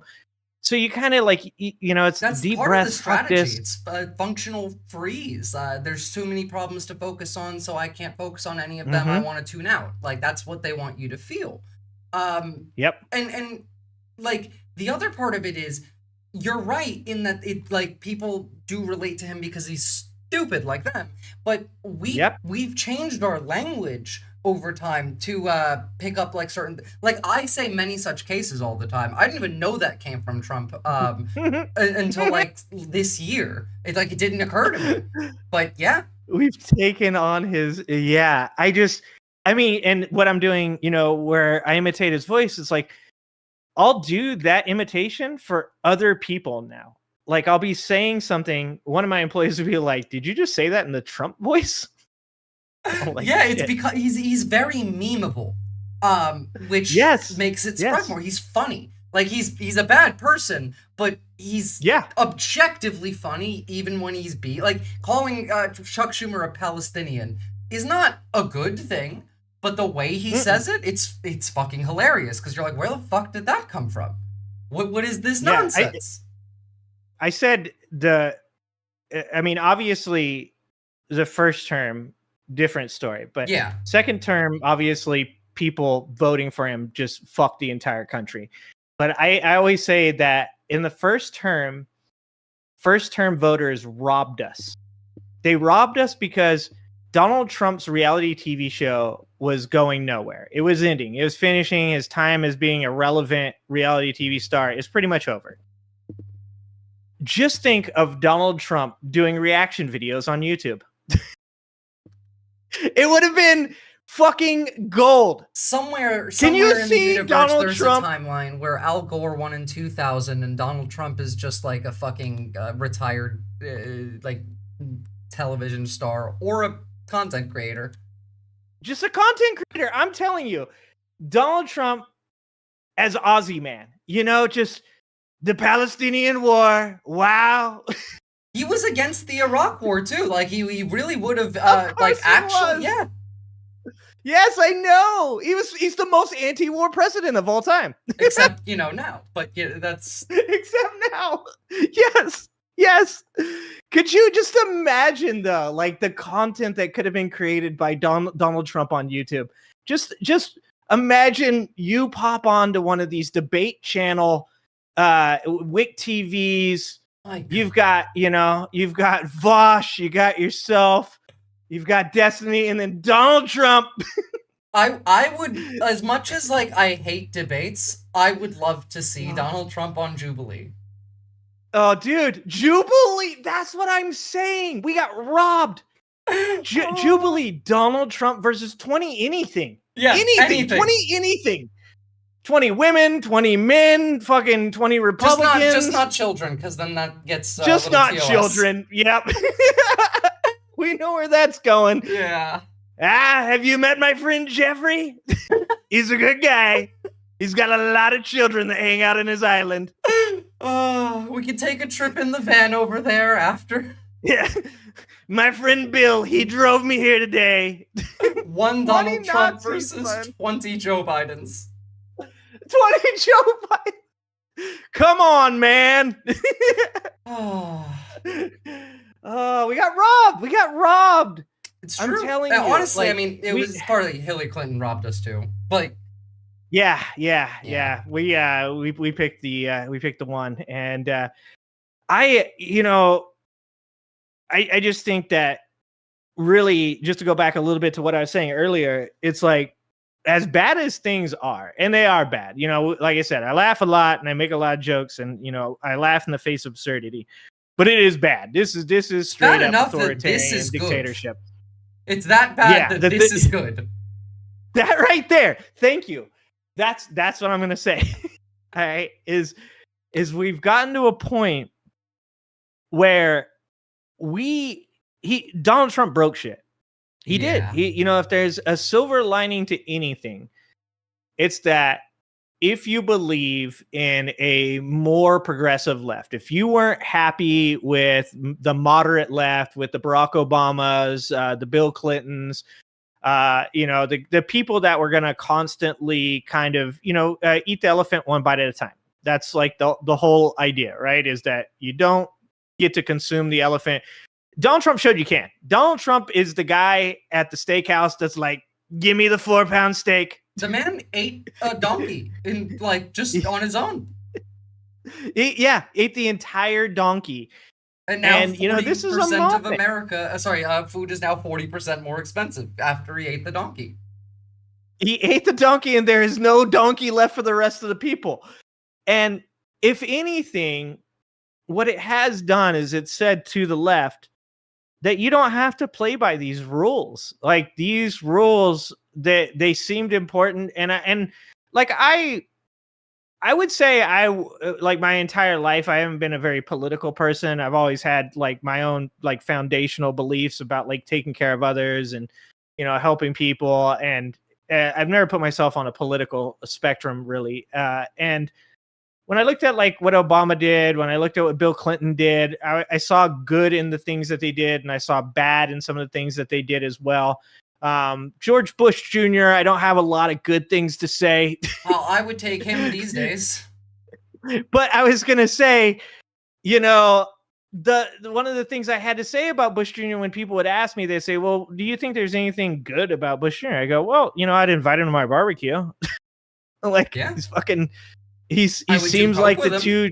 Speaker 18: So you kind of like, it's
Speaker 1: That's
Speaker 18: deep
Speaker 1: part
Speaker 18: breath.
Speaker 1: of the strategy. It's functional freeze. There's too many problems to focus on, so I can't focus on any of them. I want to tune out. Like, that's what they want you to feel.
Speaker 18: Yep.
Speaker 1: And like the other part of it is, you're right in that it like people do relate to him because he's stupid like them. But we've changed our language over time to pick up like certain, like I say many such cases all the time. I didn't even know that came from Trump until like this year. It didn't occur to me. But yeah,
Speaker 18: we've taken on his and what I'm doing, where I imitate his voice, it's like I'll do that imitation for other people now. Like I'll be saying something, one of my employees would be like, "Did you just say that in the Trump voice?"
Speaker 1: Like, yeah, it's because he's very memeable, which makes it spread more. He's funny. Like he's a bad person, but he's objectively funny even when he's like calling Chuck Schumer a Palestinian is not a good thing. But the way he says it, it's fucking hilarious because you're like, where the fuck did that come from? What is this nonsense?
Speaker 18: I said obviously the first term, different story, but second term, obviously people voting for him just fucked the entire country. But I always say that in the first term voters robbed us. They robbed us because Donald Trump's reality TV show was going nowhere. It was ending. It was finishing. His time as being a relevant reality TV star is pretty much over. Just think of Donald Trump doing reaction videos on YouTube. It would have been fucking gold.
Speaker 1: Somewhere
Speaker 18: Can you
Speaker 1: in
Speaker 18: see
Speaker 1: the universe,
Speaker 18: Donald
Speaker 1: there's
Speaker 18: Trump?
Speaker 1: a timeline where Al Gore won in 2000 and Donald Trump is just like a fucking retired like television star or a content creator.
Speaker 18: Just a content creator. I'm telling you, Donald Trump as Aussie man, just the Palestinian war. Wow.
Speaker 1: He was against the Iraq war too. Like he really would have actually.
Speaker 18: Yes, I know. He's the most anti-war president of all time.
Speaker 1: Except, now. But that's
Speaker 18: except now. Yes. Could you just imagine though, like the content that could have been created by Donald Trump on YouTube? Just imagine you pop onto one of these debate channel WIC TVs. You've got Vosh, you got yourself, you've got Destiny, and then Donald Trump.
Speaker 1: I would, as much as like I hate debates, I would love to see Donald Trump on Jubilee.
Speaker 18: Oh, dude, Jubilee! That's what I'm saying. We got robbed. Jubilee, Donald Trump versus 20 anything.
Speaker 1: Yeah, anything.
Speaker 18: 20 anything. 20 women, 20 men, fucking 20 Republicans.
Speaker 1: Just not children, because then that gets
Speaker 18: just not TOS. Children. Yep. We know where that's going.
Speaker 1: Yeah.
Speaker 18: Have you met my friend Jeffrey? He's a good guy. He's got a lot of children that hang out in his island.
Speaker 1: We could take a trip in the van over there after.
Speaker 18: Yeah. My friend Bill, he drove me here today.
Speaker 1: One Donald Trump versus 20 Joe Bidens.
Speaker 18: 20 Joe Biden. Come on, man. We got robbed.
Speaker 1: It's true.
Speaker 18: I'm telling you.
Speaker 1: Honestly, it was partly Hillary Clinton robbed us too. But
Speaker 18: yeah. We picked the one, and I just think that really, just to go back a little bit to what I was saying earlier, it's like, as bad as things are, and they are bad, like I said, I laugh a lot and I make a lot of jokes, and I laugh in the face of absurdity, but it is bad. This is straight up authoritarian dictatorship.
Speaker 1: Good. It's that bad that this is good.
Speaker 18: That right there. Thank you. That's what I'm gonna say. All right, is we've gotten to a point where Donald Trump broke shit. He did. If there's a silver lining to anything, it's that if you believe in a more progressive left, if you weren't happy with the moderate left, with the Barack Obamas, the Bill Clintons, the people that were going to constantly kind of, eat the elephant one bite at a time. That's like the whole idea, right? Is that you don't get to consume the elephant. Donald Trump showed you can. Donald Trump is the guy at the steakhouse that's like, give me the 4-pound steak.
Speaker 1: The man ate a donkey in just on his own.
Speaker 18: Ate the entire donkey.
Speaker 1: And now,
Speaker 18: this is
Speaker 1: of America. Food is now 40% more expensive after he ate the donkey.
Speaker 18: He ate the donkey, and there is no donkey left for the rest of the people. And if anything, what it has done is it said to the left that you don't have to play by these rules. Like these rules, that they seemed important, and I would say like my entire life I haven't been a very political person. I've always had like my own like foundational beliefs about like taking care of others and helping people, and I've never put myself on a political spectrum really. And when I looked at like what Obama did, when I looked at what Bill Clinton did, I saw good in the things that they did, and I saw bad in some of the things that they did as well. George Bush Jr., I don't have a lot of good things to say.
Speaker 1: Well, I would take him these days.
Speaker 18: But I was going to say, one of the things I had to say about Bush Jr. when people would ask me, they say, well, do you think there's anything good about Bush Jr.? I go, well, I'd invite him to my barbecue. He's fucking, he seems like the two.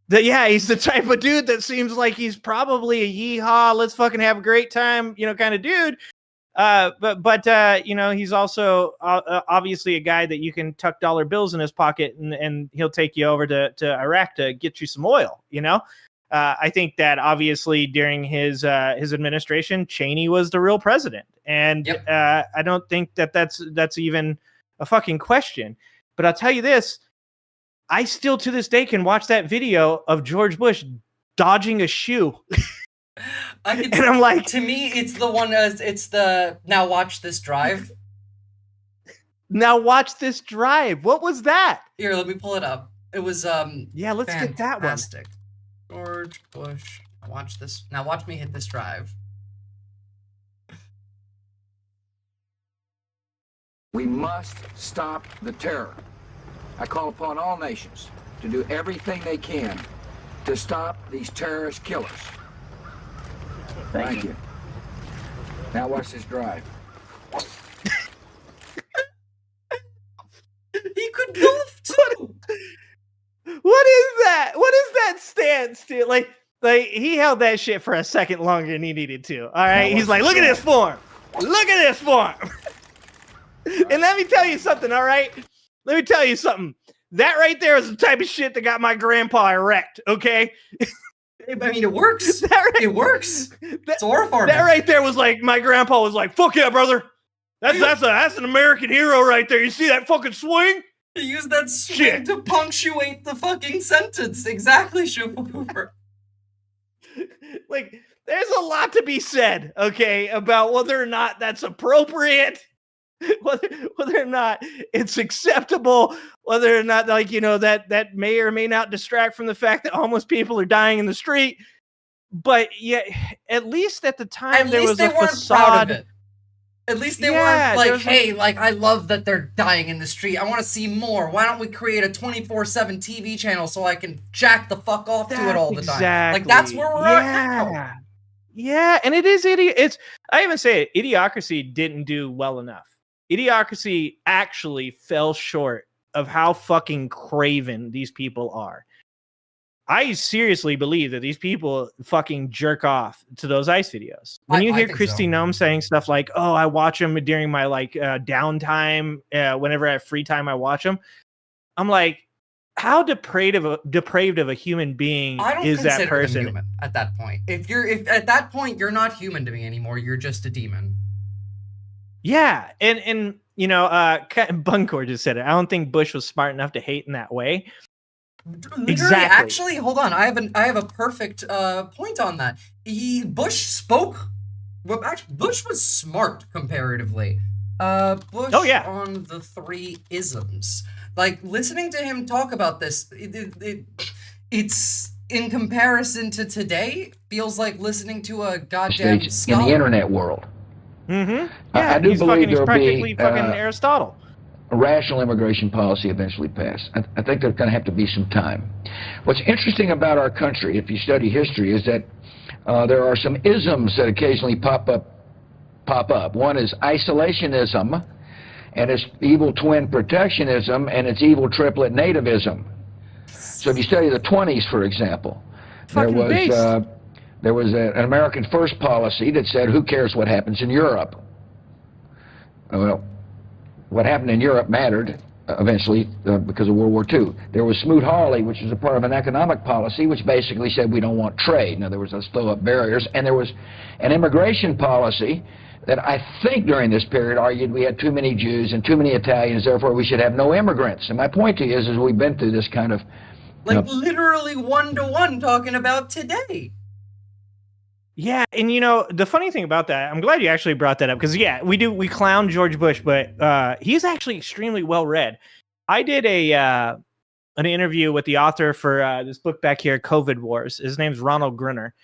Speaker 18: He's the type of dude that seems like he's probably a yeehaw, let's fucking have a great time, kind of dude. But he's also obviously a guy that you can tuck dollar bills in his pocket and he'll take you over to Iraq to get you some oil. I think that obviously during his administration, Cheney was the real president, and I don't think that's even a fucking question. But I'll tell you this: I still to this day can watch that video of George Bush dodging a shoe.
Speaker 1: And I'm like, to me, it's the one it's the now watch this drive.
Speaker 18: Now watch this drive. What was that?
Speaker 1: Here, let me pull it up. It was
Speaker 18: let's get that one.
Speaker 1: George Bush. Watch this. Now watch me hit this drive.
Speaker 3: We must stop the terror. I call upon all nations to do everything they can to stop these terrorist killers. Thank you. Now watch this drive.
Speaker 1: He could golf too.
Speaker 18: What is that? What is that stance to? Like he held that shit for a second longer than he needed to. All right. He's like, look at this form. Look at this form. And let me tell you something. All right. Let me tell you something. That right there is the type of shit that got my grandpa erect. Okay.
Speaker 1: I mean, it works. It works. It's horrifying.
Speaker 18: That right there was like, my grandpa was like, fuck yeah, brother. That's an American hero right there. You see that fucking swing?
Speaker 1: He used that swing to punctuate the fucking sentence. Exactly, Schumacher.
Speaker 18: Like, there's a lot to be said, okay, about whether or not that's appropriate, whether or not it's acceptable, whether or not, that may or may not distract from the fact that homeless people are dying in the street. But yeah, at least at the time, there was a facade.
Speaker 1: At least they weren't like, hey, I love that they're dying in the street. I want to see more. Why don't we create a 24/7 TV channel so I can jack the fuck off to it all the time? Like, that's where we're at now.
Speaker 18: Yeah, and it is I even say it, Idiocracy didn't do well enough. Idiocracy actually fell short of how fucking craven these people are. I seriously believe that these people fucking jerk off to those ICE videos. When you hear Kristi Noem saying stuff like, oh, I watch them during my downtime, whenever I have free time, I watch them. I'm like, how depraved of a human being is that person?
Speaker 1: Human at that point. If at that point you're not human to me anymore, you're just a demon.
Speaker 18: Yeah, and Buncor just said it. I don't think Bush was smart enough to hate in that way.
Speaker 1: Literally, exactly. Actually, hold on. I have a perfect point on that. Bush spoke. Well, actually, Bush was smart comparatively. Bush on the 3 isms. Like, listening to him talk about this, it's in comparison to today, feels like listening to a goddamn scholar.
Speaker 3: In the internet world.
Speaker 18: Yeah,
Speaker 3: I do believe
Speaker 18: he's
Speaker 3: there'll
Speaker 18: practically
Speaker 3: be
Speaker 18: fucking Aristotle.
Speaker 3: a rational immigration policy eventually passed. I think there's going to have to be some time. What's interesting about our country, if you study history, is that there are some isms that occasionally pop up. One is isolationism, and it's evil twin protectionism, and it's evil triplet nativism. So if you study the 20s, for example, there was an American First policy that said, who cares what happens in Europe? Well, what happened in Europe mattered eventually because of World War II. There was Smoot-Hawley, which was a part of an economic policy, which basically said we don't want trade. In other words, let's throw up barriers. And there was an immigration policy that I think during this period argued we had too many Jews and too many Italians, therefore we should have no immigrants. And my point to you is we've been through this kind of...
Speaker 1: Like, literally one-to-one talking about today.
Speaker 18: Yeah, and the funny thing about that, I'm glad you actually brought that up, because we clown George Bush, but he's actually extremely well read. I did an interview with the author for this book back here, COVID Wars. His name's Ronald Gruner,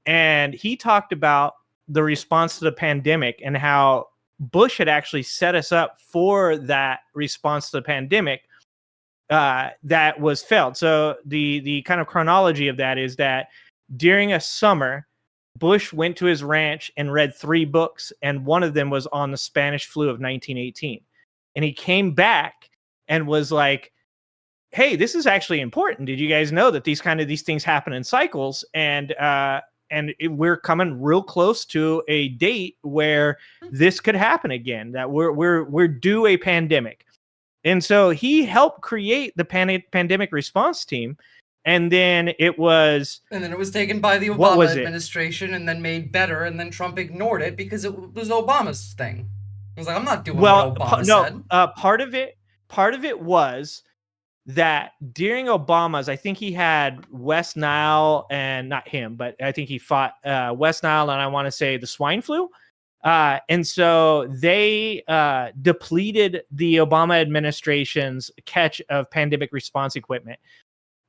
Speaker 18: and he talked about the response to the pandemic and how Bush had actually set us up for that response to the pandemic that was failed. So the kind of chronology of that is that during a summer, Bush went to his ranch and read 3 books, and one of them was on the Spanish flu of 1918. And he came back and was like, hey, this is actually important. Did you guys know that these things happen in cycles? And we're coming real close to a date where this could happen again, that we're due a pandemic. And so he helped create the pandemic response team. And then it was
Speaker 1: taken by the Obama administration and then made better, and then Trump ignored it because it was Obama's thing. He was like, I'm not doing what Obama said.
Speaker 18: Part of it was that during Obama's, I think he had West Nile, and not him, but I think he fought West Nile, and I want to say the swine flu. And so they depleted the Obama administration's catch of pandemic response equipment.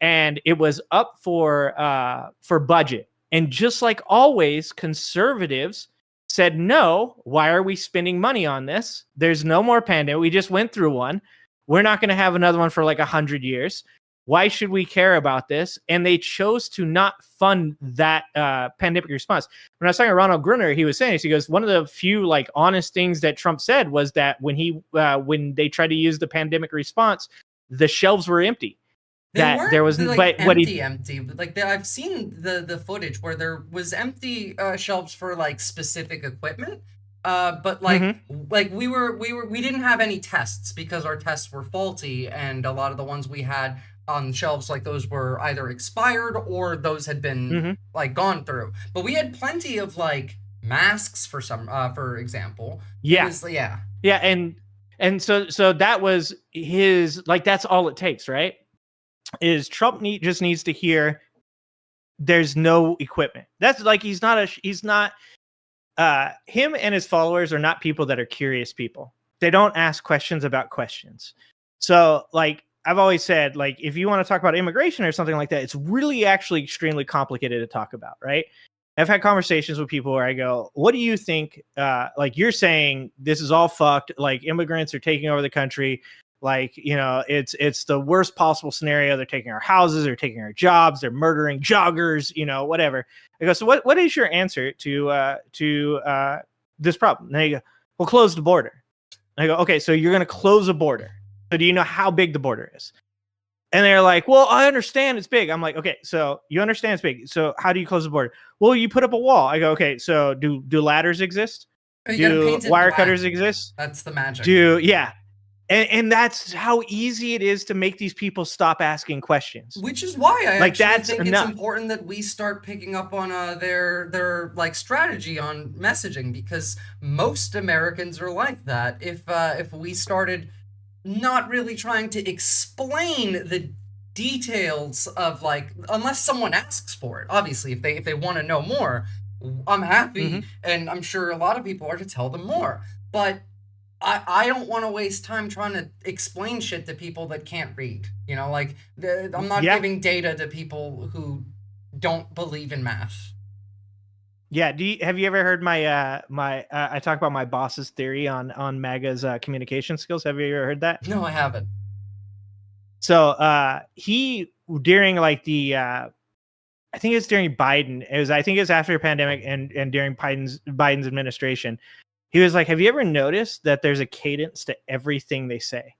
Speaker 18: And it was up for budget. And just like always, conservatives said, no, why are we spending money on this? There's no more pandemic. We just went through one. We're not going to have another one for like 100 years. Why should we care about this? And they chose to not fund that pandemic response. When I was talking to Ronald Gruner, he was saying this. He goes, one of the few like honest things that Trump said was that when they tried to use the pandemic response, the shelves were empty.
Speaker 1: There was like empty. Like I've seen the footage where there was empty shelves for like specific equipment. But like we didn't have any tests because our tests were faulty, and a lot of the ones we had on shelves like those were either expired or those had been like gone through. But we had plenty of like masks for example.
Speaker 18: Yeah. And so that was his, like, that's all it takes, right? Is Trump just needs to hear there's no equipment. That's like he's not him and his followers are not people that are curious people. They don't ask questions about questions. So like I've always said, like if you want to talk about immigration or something like that, it's really actually extremely complicated to talk about, right? I've had conversations with people where I go, what do you think? Like you're saying this is all fucked. Like immigrants are taking over the country. Like, it's the worst possible scenario. They're taking our houses, they're taking our jobs, they're murdering joggers, whatever. I go, so what is your answer to this problem? And they go, well, close the border. And I go, okay, so you're going to close a border. So do you know how big the border is? And they're like, well, I understand it's big. I'm like, okay, so you understand it's big. So how do you close the border? Well, you put up a wall. I go, okay, so do ladders exist? Do wire cutters exist?
Speaker 1: That's the magic.
Speaker 18: And that's how easy it is to make these people stop asking questions.
Speaker 1: Which is why I think it's important that we start picking up on their like strategy on messaging, because most Americans are like that. If we started not really trying to explain the details of like, unless someone asks for it, obviously, if they want to know more, I'm happy, and I'm sure a lot of people are to tell them more. But I don't want to waste time trying to explain shit to people that can't read. You know, like I'm not giving data to people who don't believe in math.
Speaker 18: Yeah. Have you ever heard my I talk about my boss's theory on MAGA's communication skills? Have you ever heard that?
Speaker 1: No, I haven't.
Speaker 18: So he during like the I think it's during Biden. I think it's after a pandemic and during Biden's administration. He was like, have you ever noticed that there's a cadence to everything they say?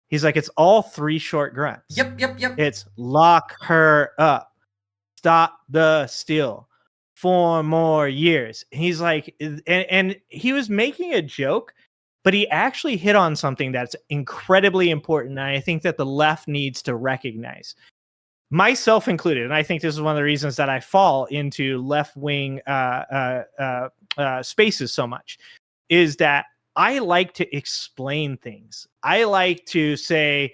Speaker 18: He's like, it's all 3 short grunts.
Speaker 1: Yep.
Speaker 18: It's lock her up, stop the steal, 4 more years. He's like, and he was making a joke, but he actually hit on something that's incredibly important. And I think that the left needs to recognize, myself included. And I think this is one of the reasons that I fall into left-wing spaces so much, is that I like to explain things. I like to say,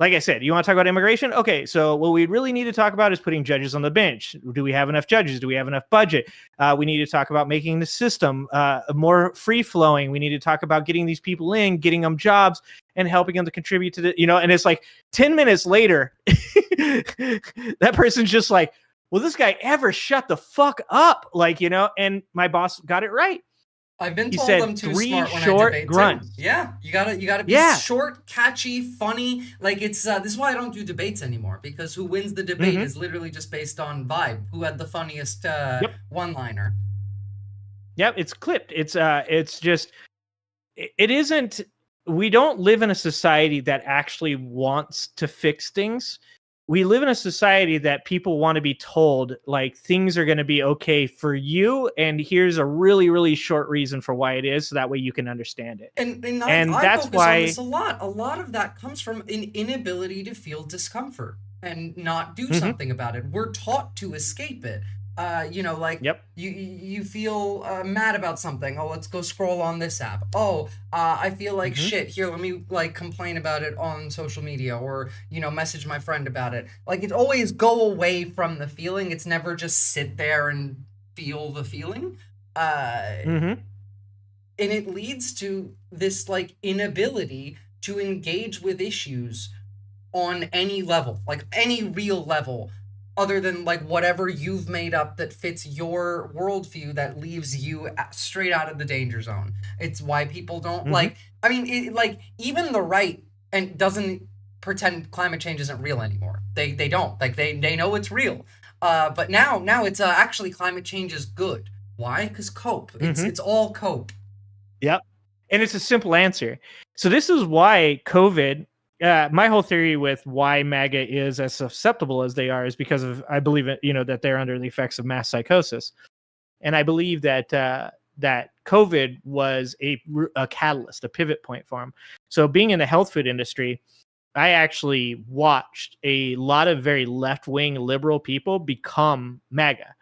Speaker 18: like I said, you want to talk about immigration? Okay, so what we really need to talk about is putting judges on the bench. Do we have enough judges? Do we have enough budget? We need to talk about making the system more free-flowing. We need to talk about getting these people in, getting them jobs, and helping them to contribute to the, and it's like 10 minutes later, that person's just like, will this guy ever shut the fuck up? Like, and my boss got it right.
Speaker 1: I've been
Speaker 18: He
Speaker 1: told
Speaker 18: said
Speaker 1: I'm too
Speaker 18: 3
Speaker 1: smart when
Speaker 18: short
Speaker 1: I debate
Speaker 18: grunts.
Speaker 1: too. Yeah, you gotta be short, catchy, funny. Like it's this is why I don't do debates anymore, because who wins the debate is literally just based on vibe. Who had the funniest one-liner?
Speaker 18: Yep, it's clipped. It's just, it isn't. We don't live in a society that actually wants to fix things. We live in a society that people want to be told, like, things are going to be okay for you, and here's a really, really short reason for why it is, so that way you can understand it.
Speaker 1: And
Speaker 18: that's
Speaker 1: I focus
Speaker 18: why
Speaker 1: on this a lot. A lot of that comes from an inability to feel discomfort and not do something about it. We're taught to escape it. You feel mad about something. Oh, let's go scroll on this app. Oh, I feel like shit. Here, let me like complain about it on social media, or message my friend about it. Like, it's always go away from the feeling. It's never just sit there and feel the feeling. And it leads to this like inability to engage with issues on any level, like any real level, other than like whatever you've made up that fits your worldview, that leaves you straight out of the danger zone. It's why people don't like, I mean, like even the right and doesn't pretend climate change isn't real anymore. They don't, like they know it's real. But now it's actually climate change is good. Why? Because cope. It's all cope.
Speaker 18: Yep. And it's a simple answer. So this is why COVID, my whole theory with why MAGA is as susceptible as they are is because of, I believe it, that they're under the effects of mass psychosis. And I believe that that COVID was a catalyst, a pivot point for them. So being in the health food industry, I actually watched a lot of very left-wing liberal people become MAGA.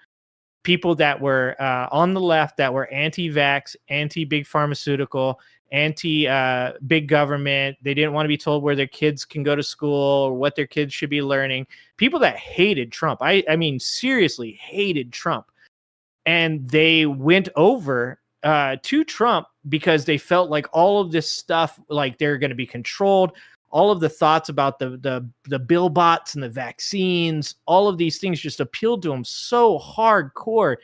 Speaker 18: People that were on the left, that were anti-vax, anti-big pharmaceutical, anti-big government. They didn't want to be told where their kids can go to school or what their kids should be learning. People that hated Trump. I mean, seriously hated Trump. And they went over to Trump because they felt like all of this stuff, like they're going to be controlled. All of the thoughts about the bill bots and the vaccines, all of these things just appealed to them so hardcore.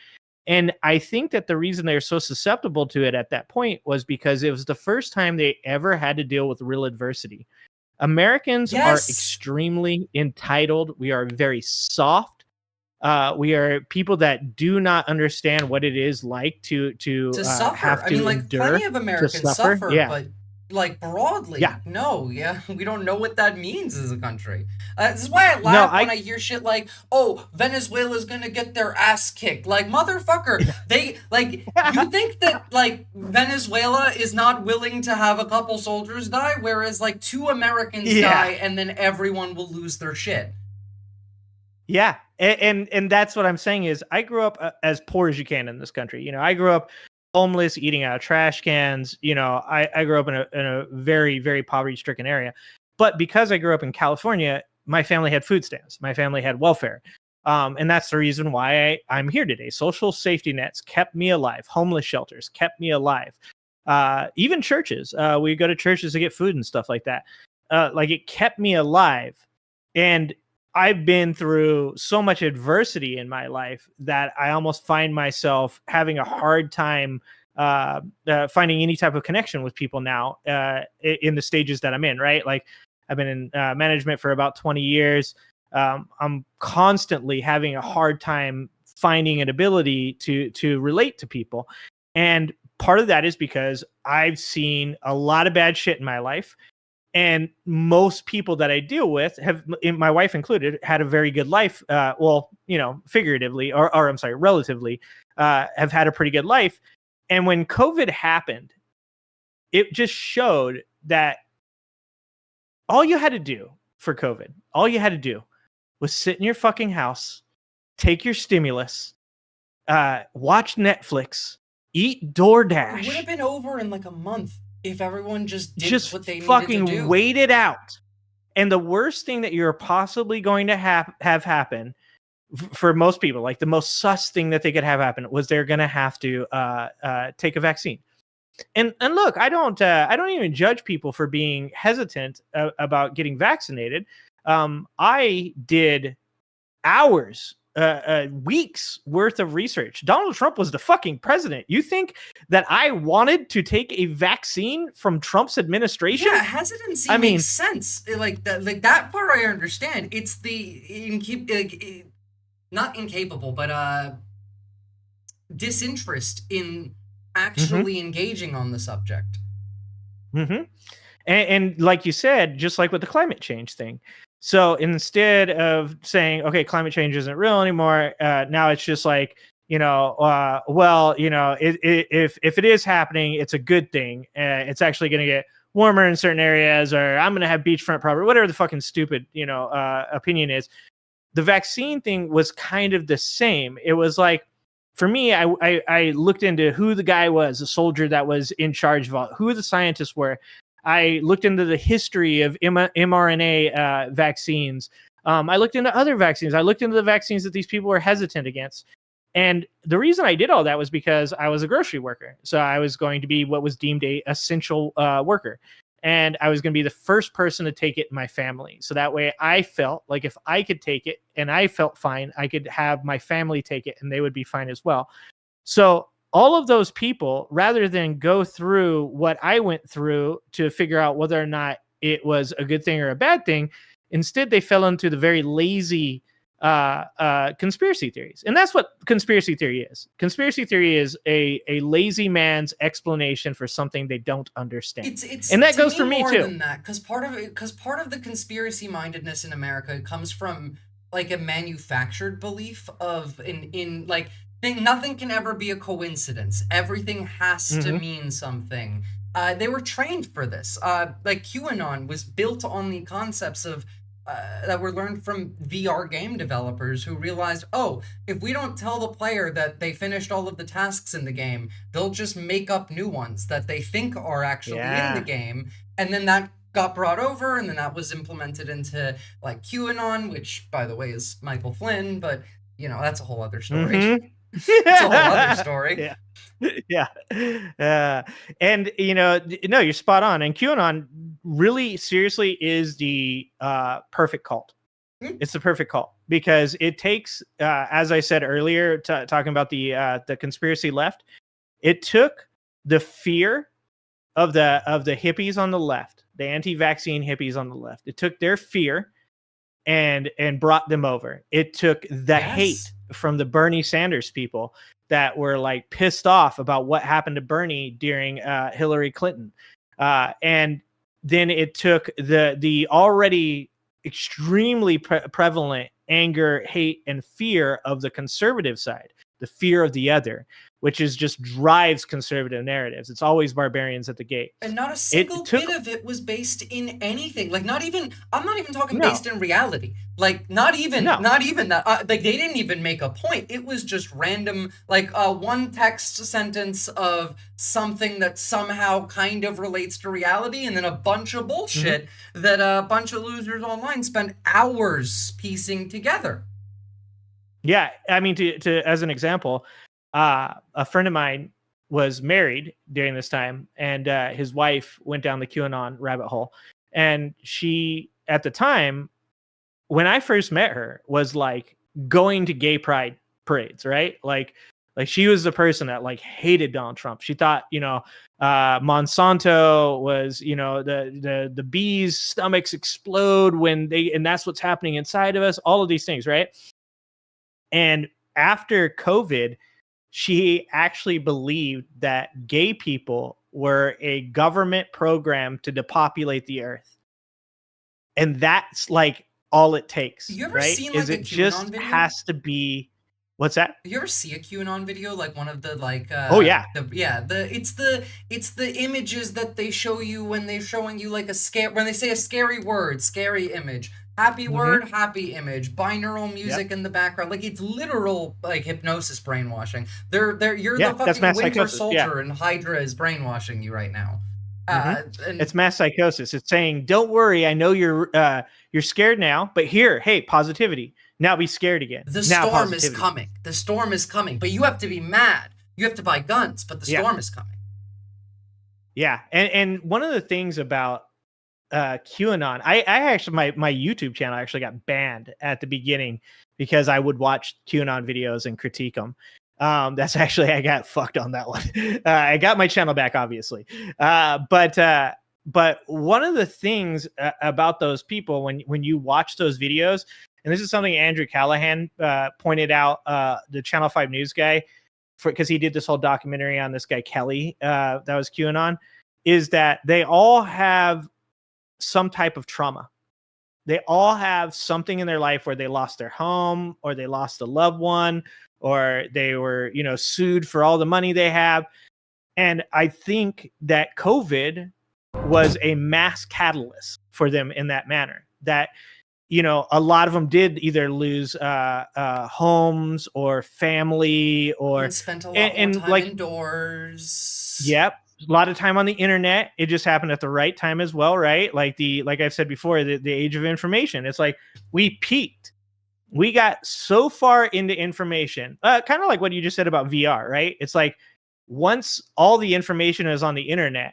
Speaker 18: And I think that the reason they're so susceptible to it at that point was because it was the first time they ever had to deal with real adversity. Americans are extremely entitled. We are very soft. We are people that do not understand what it is like to
Speaker 1: suffer.
Speaker 18: Have to
Speaker 1: I mean, like
Speaker 18: endure,
Speaker 1: plenty of Americans suffer,
Speaker 18: yeah.
Speaker 1: but like broadly, no, we don't know what that means as a country. This is why I laugh when I hear shit like, "Oh, Venezuela's gonna get their ass kicked." Like, motherfucker, they like you think that like Venezuela is not willing to have a couple soldiers die, whereas like 2 Americans die and then everyone will lose their shit.
Speaker 18: Yeah, and that's what I'm saying is I grew up as poor as you can in this country. I grew up homeless, eating out of trash cans. I grew up in a very, very poverty-stricken area. But because I grew up in California, my family had food stamps. My family had welfare. And that's the reason why I'm here today. Social safety nets kept me alive. Homeless shelters kept me alive. even churches. We go to churches to get food and stuff like that. Like it kept me alive. And I've been through so much adversity in my life that I almost find myself having a hard time finding any type of connection with people now in the stages that I'm in, right? Like I've been in management for about 20 years. I'm constantly having a hard time finding an ability to relate to people. And part of that is because I've seen a lot of bad shit in my life. And most people that I deal with have, my wife included, had a very good life. Well, you know, figuratively, or I'm sorry, relatively, have had a pretty good life. And when COVID happened, it just showed that all you had to do for COVID, all you had to do was sit in your fucking house, take your stimulus, watch Netflix, eat DoorDash.
Speaker 1: It would have been over in like a month if everyone just did what they needed
Speaker 18: fucking
Speaker 1: to do.
Speaker 18: wait it out. And the worst thing that you're possibly going to have happen for most people, like the most sus thing that they could have happen, was they're going to have to take a vaccine. And look, I don't even judge people for being hesitant about getting vaccinated. I did hours, weeks worth of research. Donald Trump was the fucking president. You think that I wanted to take a vaccine from Trump's administration?
Speaker 1: Yeah, hesitancy makes sense. Like that part I understand. It's the not incapable, but disinterest in actually engaging on the subject.
Speaker 18: Mm-hmm. And like you said, just like with the climate change thing. So instead of saying, okay, climate change isn't real anymore, now it's just like, you know, well, you know, if it is happening, it's a good thing. It's actually going to get warmer in certain areas, or I'm going to have beachfront property, whatever the fucking stupid, you know, opinion is. The vaccine thing was kind of the same. It was like, for me, I looked into who the guy was, the soldier that was in charge of who the scientists were. I looked into the history of mRNA vaccines. I looked into other vaccines. I looked into the vaccines that these people were hesitant against. And the reason I did all that was because I was a grocery worker. So I was going to be what was deemed a essential worker. And I was going to be the first person to take it in my family. So that way I felt like if I could take it and I felt fine, I could have my family take it and they would be fine as well. So all of those people, rather than go through what I went through to figure out whether or not it was a good thing or a bad thing, instead they fell into the very lazy conspiracy theories. And that's what conspiracy theory is. Conspiracy theory is a lazy man's explanation for something they don't understand.
Speaker 1: It's
Speaker 18: and that goes for me
Speaker 1: more
Speaker 18: too.
Speaker 1: Than that, because part of the conspiracy mindedness in America comes from like a manufactured belief of in like nothing can ever be a coincidence. Everything has to mean something. They were trained for this. Like QAnon was built on the concepts of that were learned from VR game developers who realized, oh, if we don't tell the player that they finished all of the tasks in the game, they'll just make up new ones that they think are actually in the game. And then that got brought over, and then that was implemented into like QAnon, which, by the way, is Michael Flynn, but, you know, that's a whole other story. It's a whole other story.
Speaker 18: Yeah. And, you know, no, you're spot on. And QAnon really seriously is the perfect cult. It's the perfect cult because it takes, as I said earlier, talking about the conspiracy left, it took the fear of the hippies on the left, the anti-vaccine hippies on the left. It took their fear and brought them over. It took the hate from the Bernie Sanders people that were like pissed off about what happened to Bernie during Hillary Clinton. And then it took the already extremely prevalent anger, hate, and fear of the conservative side, the fear of the other, which is just drives conservative narratives. It's always barbarians at the gate.
Speaker 1: And not a single bit of it was based in anything. Like I'm not even talking based in reality. Like not even that. Like they didn't even make a point. It was just random, like one text sentence of something that somehow kind of relates to reality, and then a bunch of bullshit that a bunch of losers online spent hours piecing together.
Speaker 18: Yeah, I mean, to as an example, a friend of mine was married during this time, and his wife went down the QAnon rabbit hole. And she, at the time, when I first met her, was like going to gay pride parades, right? Like she was the person that like hated Donald Trump. She thought, Monsanto was, the bees' stomachs explode and that's what's happening inside of us. All of these things, right? And after COVID, she actually believed that gay people were a government program to depopulate the earth. And that's like all it takes.
Speaker 1: You ever
Speaker 18: right?
Speaker 1: seen like
Speaker 18: Is
Speaker 1: a
Speaker 18: it
Speaker 1: QAnon
Speaker 18: just
Speaker 1: video?
Speaker 18: has to be what's that?
Speaker 1: You ever see a QAnon video, like one of the like
Speaker 18: Oh yeah.
Speaker 1: It's the images that they show you when they're showing you like when they say a scary word, scary image. Happy word, happy image, binaural music in the background. Like it's literal like hypnosis brainwashing. You're the fucking Winter Soldier and Hydra is brainwashing you right now. And
Speaker 18: it's mass psychosis. It's saying, don't worry, I know you're scared now, but hey, positivity. Now be scared again.
Speaker 1: The storm is coming. The storm is coming, but you have to be mad. You have to buy guns, but the storm is coming.
Speaker 18: Yeah, and one of the things about QAnon, I actually my YouTube channel actually got banned at the beginning because I would watch QAnon videos and critique them. That's actually, I got fucked on that one. I got my channel back, obviously. But one of the things about those people, when you watch those videos, and this is something Andrew Callahan pointed out, the Channel 5 News guy, because he did this whole documentary on this guy, Kelly, that was QAnon, is that they all have some type of trauma. They all have something in their life where they lost their home, or they lost a loved one, or they were, sued for all the money they have. And I think that COVID was a mass catalyst for them in that manner. That, a lot of them did either lose homes or family, or
Speaker 1: spent a lot more time indoors.
Speaker 18: Yep. A lot of time on the internet. It just happened at the right time as well, right? Like I've said before, the age of information. It's like we peaked. We got so far into information, kind of like what you just said about VR, right? It's like once all the information is on the internet,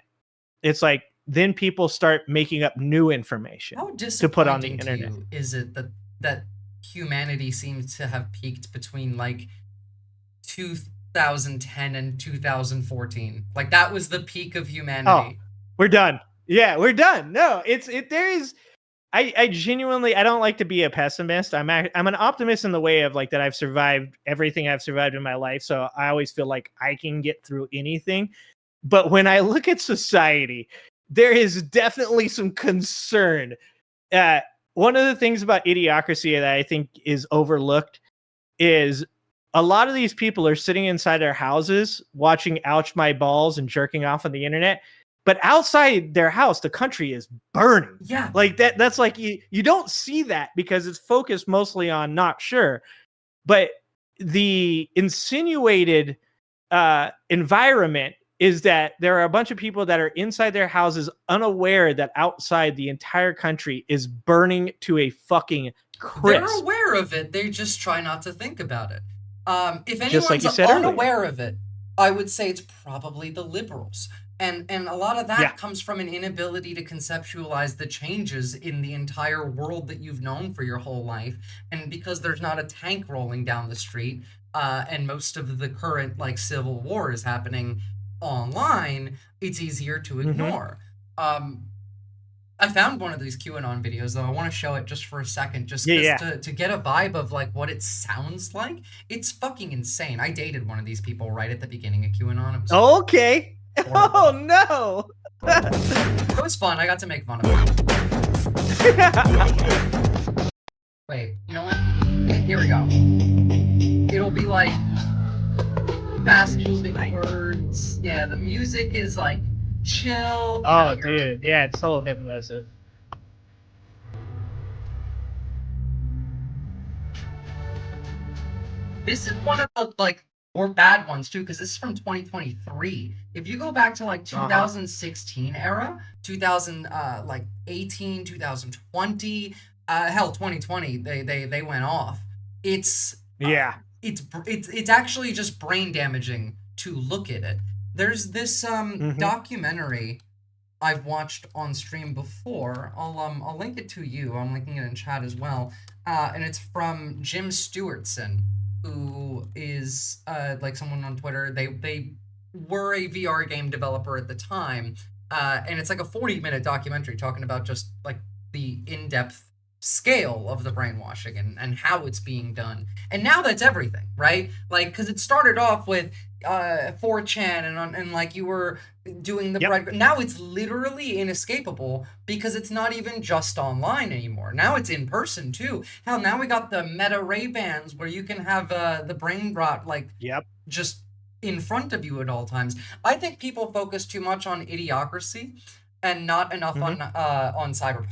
Speaker 18: it's like then people start making up new information to put on the internet.
Speaker 1: Is it that humanity seems to have peaked between like 2010 and 2014? Like that was the peak of humanity.
Speaker 18: Oh, we're done. Yeah, we're done. No, there is. I genuinely, I don't like to be a pessimist. I'm an optimist in the way of like that I've survived everything I've survived in my life. So I always feel like I can get through anything. But when I look at society, there is definitely some concern. One of the things about idiocracy that I think is overlooked is a lot of these people are sitting inside their houses watching Ouch My Balls and jerking off on the internet. But outside their house, the country is burning.
Speaker 1: Yeah.
Speaker 18: Like that's like you don't see that because it's focused mostly on not sure. But the insinuated environment is that there are a bunch of people that are inside their houses unaware that outside the entire country is burning to a fucking crisp.
Speaker 1: They're aware of it. They just try not to think about it. If
Speaker 18: Just like
Speaker 1: anyone's
Speaker 18: you said
Speaker 1: unaware of it, I would say it's probably the liberals. And a lot of that comes from an inability to conceptualize the changes in the entire world that you've known for your whole life. And because there's not a tank rolling down the street, and most of the current like civil war is happening online, it's easier to ignore. I found one of these QAnon videos, though. I want to show it just for a second, just to get a vibe of like what it sounds like. It's fucking insane. I dated one of these people right at the beginning of QAnon. It was
Speaker 18: okay.
Speaker 1: horrible.
Speaker 18: Oh no.
Speaker 1: It was fun. I got to make fun of it. Wait, you know what? Here we go. It'll be like fast moving words. Yeah, the music is like chill.
Speaker 18: Oh, dude. Yeah, it's so hypnosis.
Speaker 1: This is one of the like more bad ones too, because this is from 2023. If you go back to like 2016 era, 2018, 2020, hell, 2020, they went off. It's actually just brain damaging to look at it. There's this documentary I've watched on stream before. I'll link it to you. I'm linking it in chat as well. And it's from Jim Stewartson, who is like someone on Twitter. They were a VR game developer at the time, and it's like a 40-minute documentary talking about just like the in-depth scale of the brainwashing and how it's being done. And now that's everything, right? Like, because it started off with 4chan and like you were doing the now it's literally inescapable because it's not even just online anymore. Now it's in person too. Hell, now we got the Meta Ray-Bans where you can have the brain brought like just in front of you at all times. I think people focus too much on Idiocracy and not enough on Cyberpunk.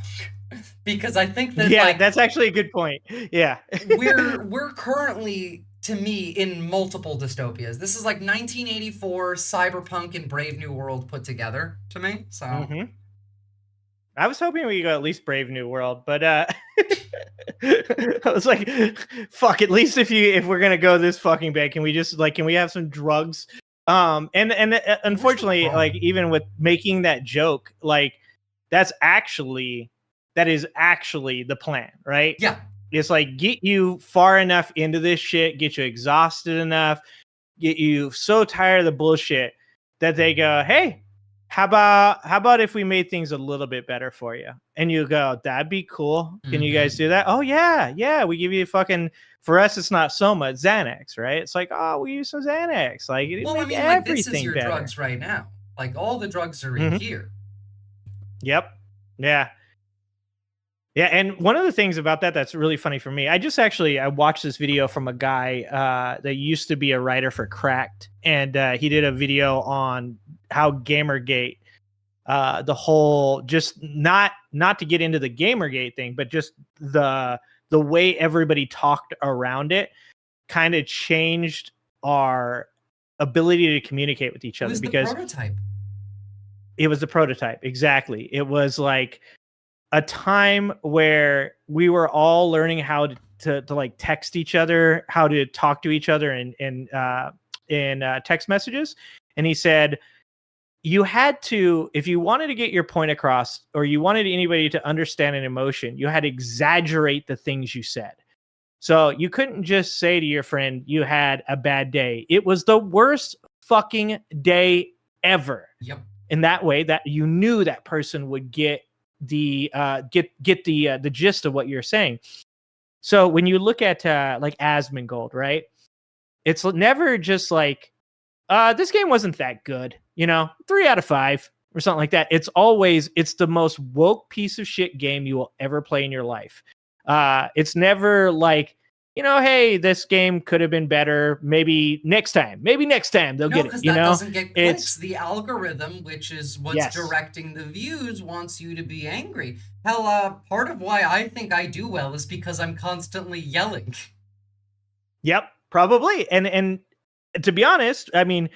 Speaker 1: Because I think that like,
Speaker 18: that's actually a good point. Yeah.
Speaker 1: we're currently, to me, in multiple dystopias. This is like 1984, Cyberpunk, and Brave New World put together to me. So
Speaker 18: I was hoping we go at least Brave New World, but I was like, fuck, at least if we're gonna go this fucking bad, can we just like, can we have some drugs? And unfortunately, like even with making that joke, like that is actually the plan, right?
Speaker 1: Yeah.
Speaker 18: It's like, get you far enough into this shit, get you exhausted enough, get you so tired of the bullshit that they go, hey, how about if we made things a little bit better for you? And you go, that'd be cool. Can you guys do that? Oh yeah, we give you fucking, for us it's not Soma, it's Xanax, right? It's like, oh, we use some Xanax. Like, it'd make everything
Speaker 1: like this is your
Speaker 18: better.
Speaker 1: drugs right now. Like all the drugs are in here.
Speaker 18: Yep. Yeah. Yeah, and one of the things about that's really funny for me, I watched this video from a guy that used to be a writer for Cracked, and he did a video on how Gamergate, the whole, just not to get into the Gamergate thing, but just the way everybody talked around it kind of changed our ability to communicate with each other. Because
Speaker 1: the prototype.
Speaker 18: It was the prototype, exactly. It was like a time where we were all learning how to like text each other, how to talk to each other in text messages. And he said, you had to, if you wanted to get your point across, or you wanted anybody to understand an emotion, you had to exaggerate the things you said. So you couldn't just say to your friend, you had a bad day. It was the worst fucking day ever.
Speaker 1: Yep.
Speaker 18: In that way that you knew that person would get the gist of what you're saying. So when you look at like Asmongold, right? It's never just like this game wasn't that good, 3 out of 5 or something like that. It's always, it's the most woke piece of shit game you will ever play in your life. It's never like, hey, this game could have been better. Maybe next time they'll get it.
Speaker 1: That doesn't get clicks. It's the algorithm, which is what's directing the views, wants you to be angry. Hell, part of why I think I do well is because I'm constantly yelling.
Speaker 18: Yep, probably. And to be honest, I mean,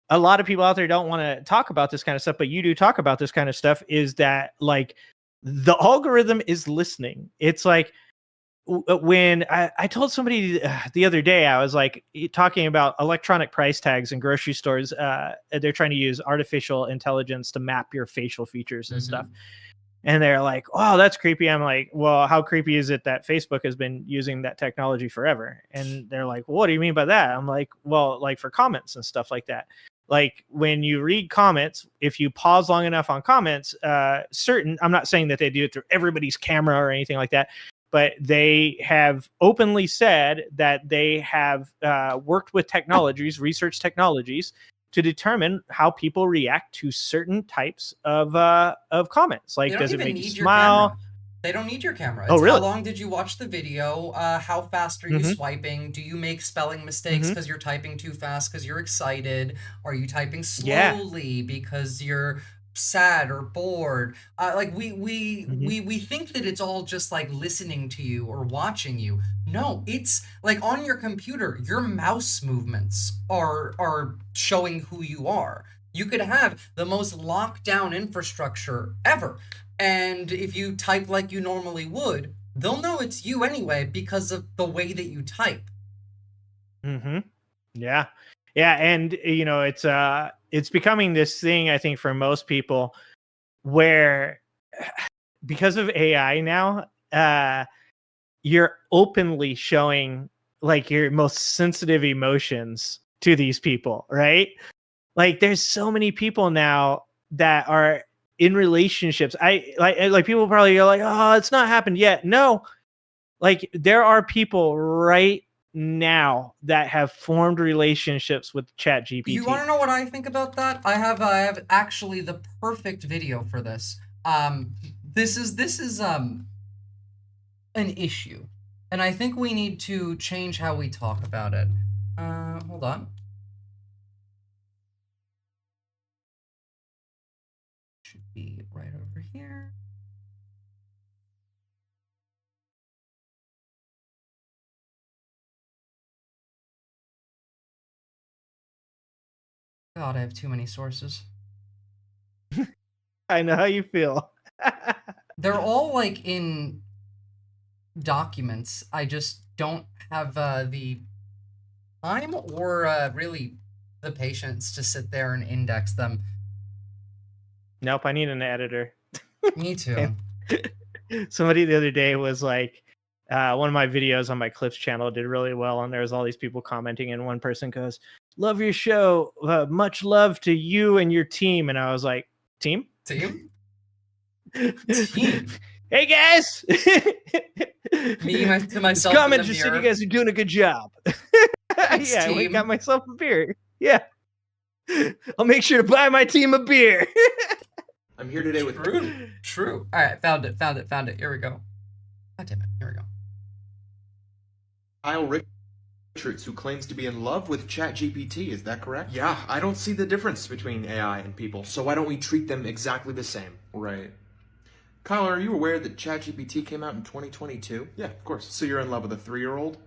Speaker 18: a lot of people out there don't want to talk about this kind of stuff, but you do talk about this kind of stuff, is that like the algorithm is listening. It's like, when I told somebody the other day, I was like talking about electronic price tags in grocery stores. They're trying to use artificial intelligence to map your facial features and stuff. And they're like, oh, that's creepy. I'm like, well, how creepy is it that Facebook has been using that technology forever? And they're like, well, what do you mean by that? I'm like, well, like for comments and stuff like that. Like when you read comments, if you pause long enough on comments, I'm not saying that they do it through everybody's camera or anything like that, but they have openly said that they have worked with research technologies, to determine how people react to certain types of comments. Like, does it make you smile?
Speaker 1: They don't need your camera.
Speaker 18: Oh, really?
Speaker 1: How long did you watch the video? How fast are you swiping? Do you make spelling mistakes because you're typing too fast because you're excited? Are you typing slowly because you're sad or bored? Like we think that it's all just like listening to you or watching you. No, it's like on your computer, your mouse movements are showing who you are. You could have the most locked down infrastructure ever, and if you type like you normally would, they'll know it's you anyway because of the way that you type.
Speaker 18: Yeah. Yeah, and it's becoming this thing, I think, for most people, where because of AI now, you're openly showing like your most sensitive emotions to these people, right? Like there's so many people now that are in relationships. I like people probably go like, oh, it's not happened yet. No, like there are people right now that have formed relationships with ChatGPT.
Speaker 1: You want to know what I think about that? I have actually the perfect video for this. This is an issue, and I think we need to change how we talk about it. Hold on. Should be right over here. God, I have too many sources.
Speaker 18: I know how you feel.
Speaker 1: They're all like in documents. I just don't have the time or really the patience to sit there and index them.
Speaker 18: Nope, I need an editor.
Speaker 1: Me too.
Speaker 18: Somebody the other day was like, one of my videos on my Clips channel did really well, and there was all these people commenting, and one person goes, "Love your show. Much love to you and your team." And I was like, "Team?
Speaker 1: Team?
Speaker 18: Team. Hey guys!"
Speaker 1: To myself.
Speaker 18: Comment just said you guys are doing a good job.
Speaker 1: Thanks,
Speaker 18: yeah, we
Speaker 1: team.
Speaker 18: got myself a beer. Yeah. I'll make sure to buy my team a beer.
Speaker 4: I'm here today with
Speaker 1: True. All right, found it. Here we go. God damn it. Here we go.
Speaker 4: Kyle Richards, who claims to be in love with ChatGPT. Is that correct? Yeah, I don't see the difference between AI and people. So why don't we treat them exactly the same? Right. Kyle, are you aware that ChatGPT came out in 2022? Yeah, of course. So you're in love with a 3-year-old?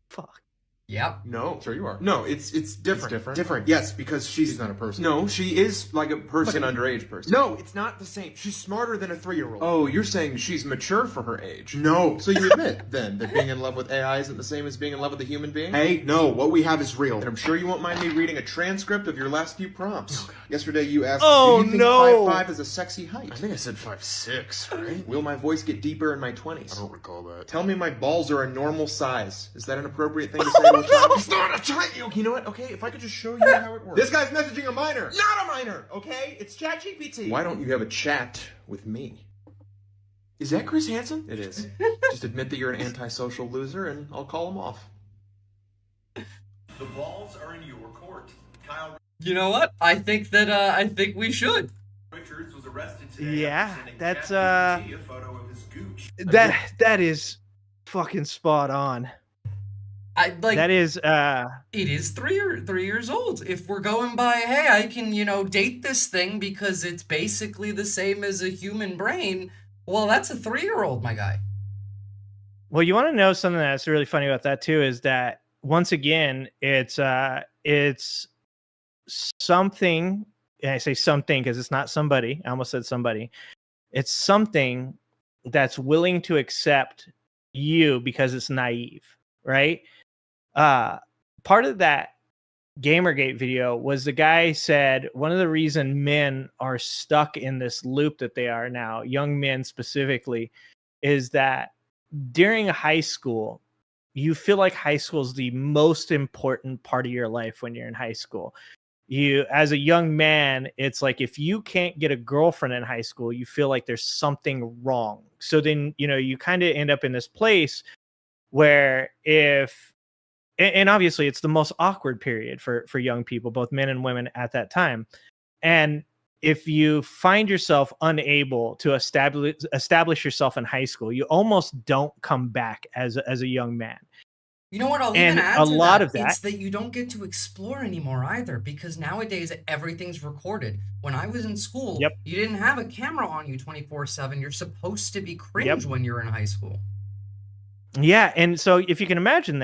Speaker 18: Fuck.
Speaker 1: Yep.
Speaker 4: No. Sure you are. No, it's different. It's different? Yes, because she's not a person. No, she is like a person. Like an underage person. No, it's not the same. She's smarter than a 3-year-old. Oh, you're saying she's mature for her age. No. So you admit, then, that being in love with AI isn't the same as being in love with a human being? Hey, no, what we have is real. And I'm sure you won't mind me reading a transcript of your last few prompts. Oh, yesterday you asked,
Speaker 18: oh,
Speaker 4: do you think
Speaker 18: no.
Speaker 4: 5'5" is a sexy height? I think I said 5'6", right? Will my voice get deeper in my 20s? I don't recall that. Tell me my balls are a normal size. Is that an appropriate thing to say to a child? It's not a child! You know what? Okay, if I could just show you how it works. This guy's messaging a minor! Not a minor! Okay? It's ChatGPT. Why don't you have a chat with me? Is that Chris Hansen? It is. Just admit that you're an antisocial loser and I'll call him off.
Speaker 22: The balls are in your court. Kyle
Speaker 1: You know what? I think we should.
Speaker 22: Richards was arrested today.
Speaker 18: Yeah, that's
Speaker 22: a photo of his gooch.
Speaker 18: That is fucking spot on.
Speaker 1: I like
Speaker 18: that is
Speaker 1: it is 3 years old. If we're going by, hey, I can, date this thing because it's basically the same as a human brain. Well, that's a 3-year-old, my guy.
Speaker 18: Well, you want to know something that's really funny about that too is that once again, it's something, and I say something because it's not somebody. I almost said somebody. It's something that's willing to accept you because it's naive, right? Part of that Gamergate video was the guy said one of the reason men are stuck in this loop that they are now, young men specifically, is that during high school, you feel like high school is the most important part of your life when you're in high school. You, as a young man, it's like if you can't get a girlfriend in high school, you feel like there's something wrong. So then, you kind of end up in this place where and obviously it's the most awkward period for young people, both men and women at that time. And if you find yourself unable to establish yourself in high school, you almost don't come back as a young man.
Speaker 1: You know what? I'll
Speaker 18: And
Speaker 1: even add
Speaker 18: a
Speaker 1: to
Speaker 18: lot
Speaker 1: that.
Speaker 18: of that-
Speaker 1: It's that you don't get to explore anymore either, because nowadays everything's recorded. When I was in school, you didn't have a camera on you 24/7. You're supposed to be cringe when you're in high school.
Speaker 18: Yeah, and so if you can imagine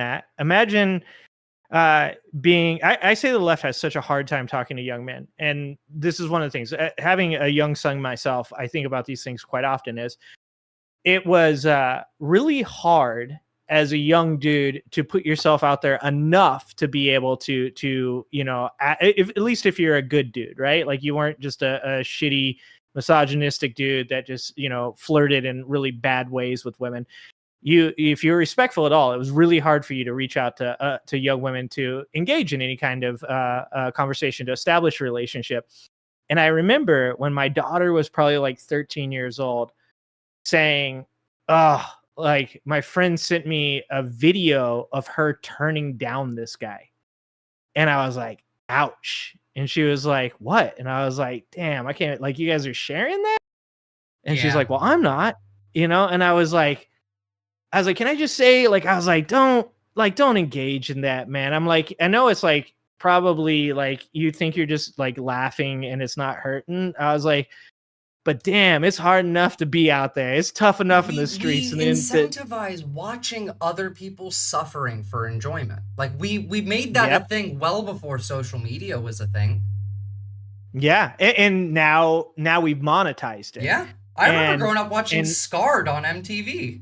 Speaker 18: being, I say the left has such a hard time talking to young men, and this is one of the things. Having a young son myself, I think about these things quite often. Is it was really hard as a young dude to put yourself out there enough to be able to at least if you're a good dude, right? Like you weren't just a shitty misogynistic dude that just flirted in really bad ways with women. If you're respectful at all, it was really hard for you to reach out to young women to engage in any kind of conversation, to establish a relationship. And I remember when my daughter was probably like 13 years old saying, like my friend sent me a video of her turning down this guy. And I was like, ouch. And she was like, what? And I was like, damn, I can't, like, you guys are sharing that? And she's like, well, I'm not, and I was like, can I just say, like, I was like, don't engage in that, man. I'm like, I know it's like, probably like you think you're just like laughing and it's not hurting. I was like, but damn, it's hard enough to be out there. It's tough enough in the streets.
Speaker 1: We incentivize watching other people suffering for enjoyment. Like we made that a thing well before social media was a thing.
Speaker 18: Yeah, and now we've monetized it.
Speaker 1: Yeah, I remember growing up watching Scarred on MTV.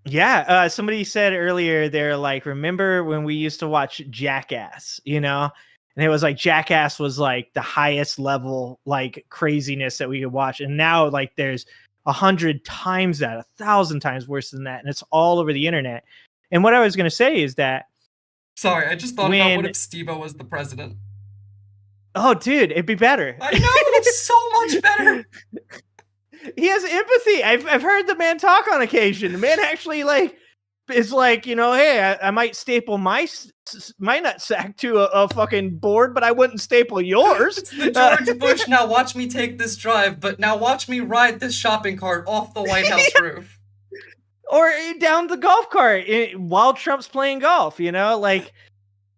Speaker 18: Yeah, somebody said earlier, they're like, remember when we used to watch Jackass, And it was like Jackass was like the highest level like craziness that we could watch. And now like there's 100 times that, 1,000 times worse than that. And it's all over the internet. And what I was going to say is that.
Speaker 1: Sorry, I just thought about what if Steve-O was the president.
Speaker 18: Oh, dude, it'd be better.
Speaker 1: I know, it's so much better.
Speaker 18: He has empathy. I've heard the man talk on occasion. The man actually like is like, hey, I might staple my nutsack to a fucking board, but I wouldn't staple yours.
Speaker 1: It's the George Bush. Now watch me take this drive, but now watch me ride this shopping cart off the White House roof.
Speaker 18: Or down the golf cart while Trump's playing golf, Like,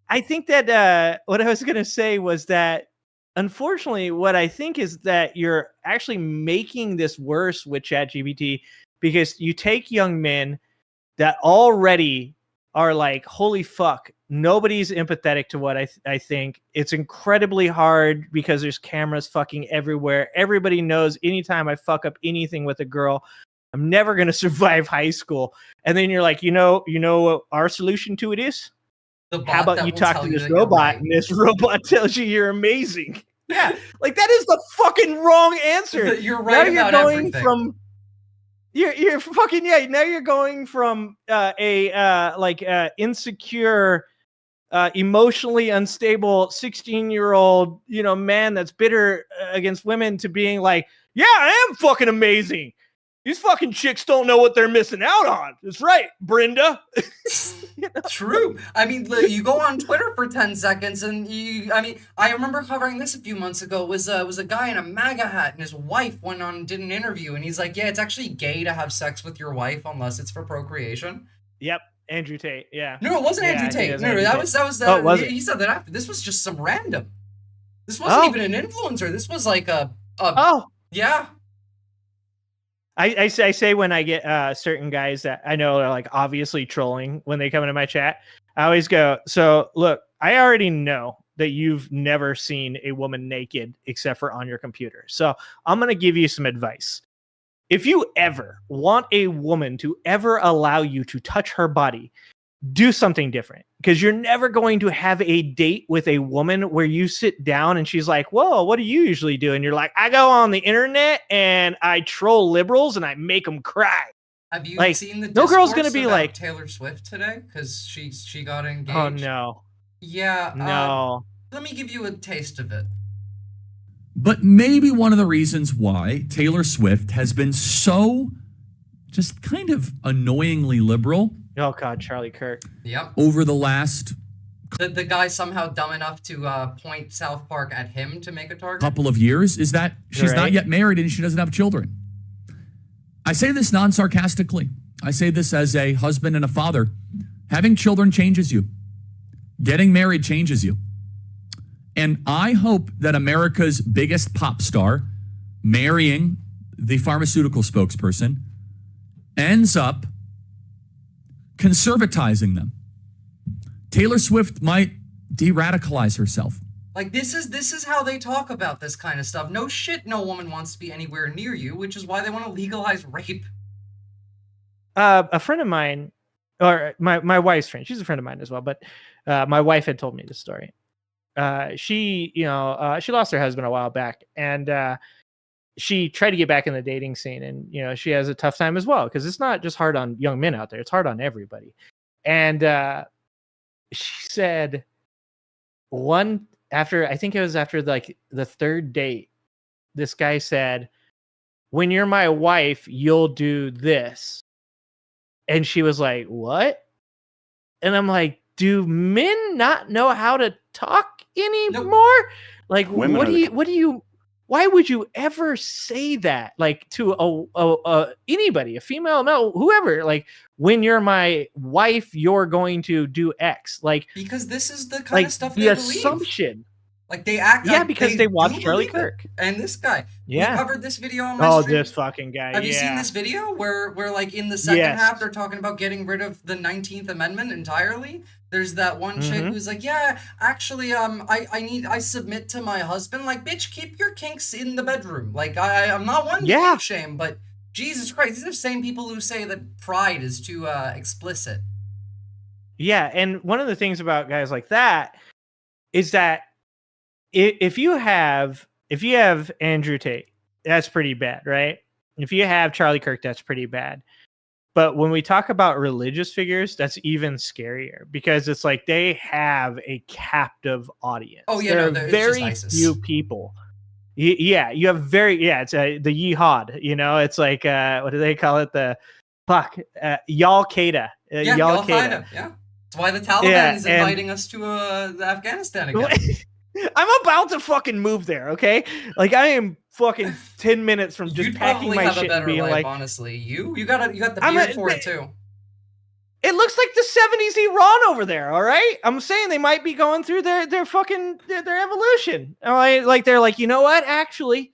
Speaker 18: I think that what I was going to say was that, unfortunately, what I think is that you're actually making this worse with ChatGPT because you take young men that already are like, holy fuck, nobody's empathetic to what I think. It's incredibly hard because there's cameras fucking everywhere. Everybody knows anytime I fuck up anything with a girl, I'm never going to survive high school. And then you're like, you know what our solution to it is? How about you talk to this robot and this robot tells you you're amazing? Yeah, like that is the fucking wrong answer.
Speaker 1: You're right about everything.
Speaker 18: You're fucking now you're going from insecure, emotionally unstable 16-year-old man that's bitter against women to being like, yeah, I am fucking amazing. These fucking chicks don't know what they're missing out on. That's right, Brenda.
Speaker 1: True. I mean, you go on Twitter for 10 seconds and I remember covering this a few months ago. It was a guy in a MAGA hat and his wife went on and did an interview and he's like, yeah, it's actually gay to have sex with your wife unless it's for procreation.
Speaker 18: Yep. Andrew Tate. Yeah.
Speaker 1: No, it wasn't Andrew Tate. No, that was he said that after. This was just some random. This wasn't even an influencer. This was like yeah.
Speaker 18: I say when I get certain guys that I know are like obviously trolling when they come into my chat, I always go, so look, I already know that you've never seen a woman naked except for on your computer. So I'm going to give you some advice. If you ever want a woman to ever allow you to touch her body, do something different, because you're never going to have a date with a woman where you sit down and she's like, whoa, what do you usually do? And you're like, I go on the internet and I troll liberals and I make them cry.
Speaker 1: Have you
Speaker 18: like,
Speaker 1: seen the
Speaker 18: no girl's gonna be like
Speaker 1: Taylor Swift today? Because she got engaged.
Speaker 18: Oh, no.
Speaker 1: Yeah.
Speaker 18: No.
Speaker 1: Let me give you a taste of it.
Speaker 2: But maybe one of the reasons why Taylor Swift has been so just kind of annoyingly liberal.
Speaker 18: Oh, God, Charlie Kirk.
Speaker 1: Yep.
Speaker 2: Over the last...
Speaker 1: The guy somehow dumb enough to point South Park at him to make a target?
Speaker 2: Couple of years is that she's not yet married and she doesn't have children. I say this non-sarcastically. I say this as a husband and a father. Having children changes you. Getting married changes you. And I hope that America's biggest pop star marrying the pharmaceutical spokesperson ends up conservatizing them. Taylor Swift might de-radicalize herself.
Speaker 1: Like, this is how they talk about this kind of stuff. No shit, no woman wants to be anywhere near you, which is why they want to legalize rape.
Speaker 18: A friend of mine, or my wife's friend. She's a friend of mine as well, but my wife had told me this story. She lost her husband a while back, and she tried to get back in the dating scene, and she has a tough time as well, because it's not just hard on young men out there, it's hard on everybody. And she said I think it was after like the third date, this guy said, "When you're my wife, you'll do this." And she was like, "What?" And I'm like, do men not know how to talk anymore? Like,
Speaker 5: Women
Speaker 18: why would you ever say that? Like, to anybody, a female, male, whoever, like, when you're my wife, you're going to do X. Like,
Speaker 1: because this is the kind of stuff
Speaker 18: the
Speaker 1: they
Speaker 18: assumption.
Speaker 1: Like, they act
Speaker 18: Yeah,
Speaker 1: like
Speaker 18: because they watch Charlie
Speaker 1: believe it.
Speaker 18: Kirk.
Speaker 1: And this guy.
Speaker 18: Yeah.
Speaker 1: We covered this video on my stream.
Speaker 18: This fucking guy.
Speaker 1: Have you seen this video where like in the second half they're talking about getting rid of the 19th Amendment entirely? There's that one chick who's like, yeah, actually, I submit to my husband. Like, bitch, keep your kinks in the bedroom. Like, I'm not one to kink shame, but Jesus Christ, these are the same people who say that pride is too explicit.
Speaker 18: Yeah, and one of the things about guys like that is that if you have Andrew Tate, that's pretty bad, right? If you have Charlie Kirk, that's pretty bad. But when we talk about religious figures, that's even scarier, because it's like they have a captive audience.
Speaker 1: Oh yeah,
Speaker 18: there are very few people. Yeah, you have it's the Yihad. It's like what do they call it? The Al-Qaeda.
Speaker 1: Al-Qaeda. Yeah, that's why the Taliban is inviting us to Afghanistan again.
Speaker 18: I'm about to fucking move there, okay? Like, I am fucking 10 minutes from just packing my shit and being
Speaker 1: life,
Speaker 18: like,
Speaker 1: honestly. You got the beard for it too.
Speaker 18: It looks like the 70s Iran over there, all right? I'm saying they might be going through their fucking their evolution. All right? Like, they're like, you know what? Actually,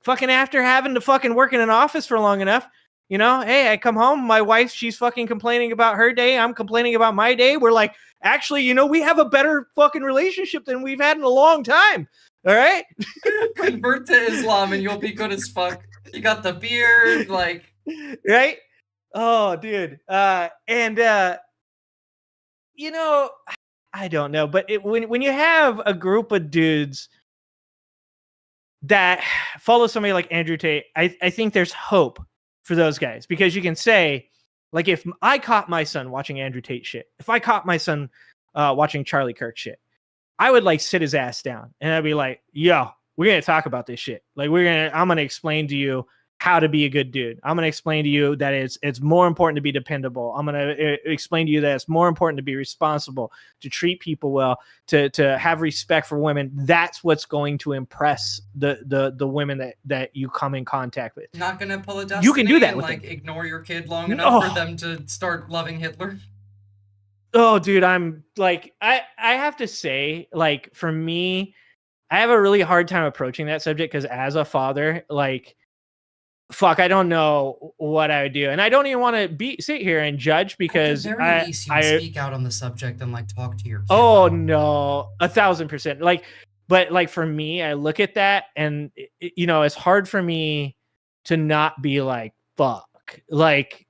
Speaker 18: fucking after having to fucking work in an office for long enough, hey, I come home, my wife, she's fucking complaining about her day, I'm complaining about my day. We're like, actually, we have a better fucking relationship than we've had in a long time. All right?
Speaker 1: Convert to Islam and you'll be good as fuck. You got the beard, like...
Speaker 18: Right? Oh, dude. I don't know. But when you have a group of dudes that follow somebody like Andrew Tate, I think there's hope for those guys, because you can say, like, if I caught my son watching Andrew Tate shit, if I caught my son watching Charlie Kirk shit, I would like sit his ass down and I'd be like, yo, we're going to talk about this shit. Like, I'm going to explain to you how to be a good dude. I'm going to explain to you that it's more important to be dependable. I'm going to explain to you that it's more important to be responsible, to treat people well, to have respect for women. That's what's going to impress the women that you come in contact with.
Speaker 1: Not going to pull a Destiny.
Speaker 18: You can do that
Speaker 1: and,
Speaker 18: with
Speaker 1: like,
Speaker 18: them.
Speaker 1: ignore your kid long enough for them to start loving Hitler.
Speaker 18: Oh, dude, I'm like, I have to say, like, for me, I have a really hard time approaching that subject, because as a father, like, fuck, I don't know what I would do, and I don't even want to sit here and judge, because
Speaker 1: at the very least, you speak out on the subject and like talk to your kid.
Speaker 18: Oh no, 1,000%. Like, but like for me, I look at that, and it's hard for me to not be like, fuck. Like,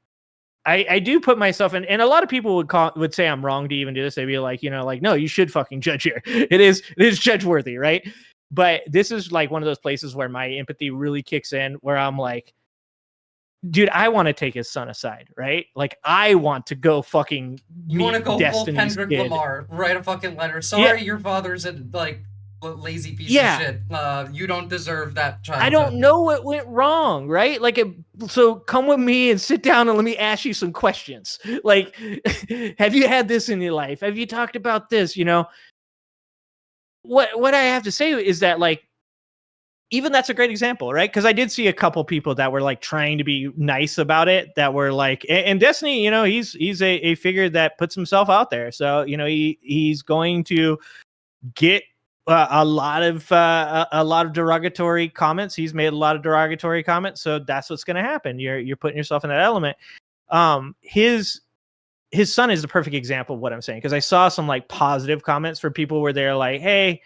Speaker 18: I do put myself in, and a lot of people would say I'm wrong to even do this. They'd be like, no, you should fucking judge here. It is judge worthy, right? But this is like one of those places where my empathy really kicks in, where I'm like, dude, I want to take his son aside, right? Like, I want to go fucking
Speaker 1: You want to go full
Speaker 18: Destiny's
Speaker 1: Kendrick
Speaker 18: kid.
Speaker 1: Lamar, write a fucking letter. Sorry, your father's a like lazy piece of shit. You don't deserve that child.
Speaker 18: I don't know what went wrong, right? Like, so come with me and sit down and let me ask you some questions. Like, have you had this in your life? Have you talked about this? What I have to say is that, like, even that's a great example, right? Because I did see a couple people that were like trying to be nice about it, that were like, and Destiny, he's a figure that puts himself out there, so he's going to get a lot of derogatory comments. He's made a lot of derogatory comments, so that's what's going to happen. You're putting yourself in that element. His son is the perfect example of what I'm saying, because I saw some like positive comments for people where they're like, hey,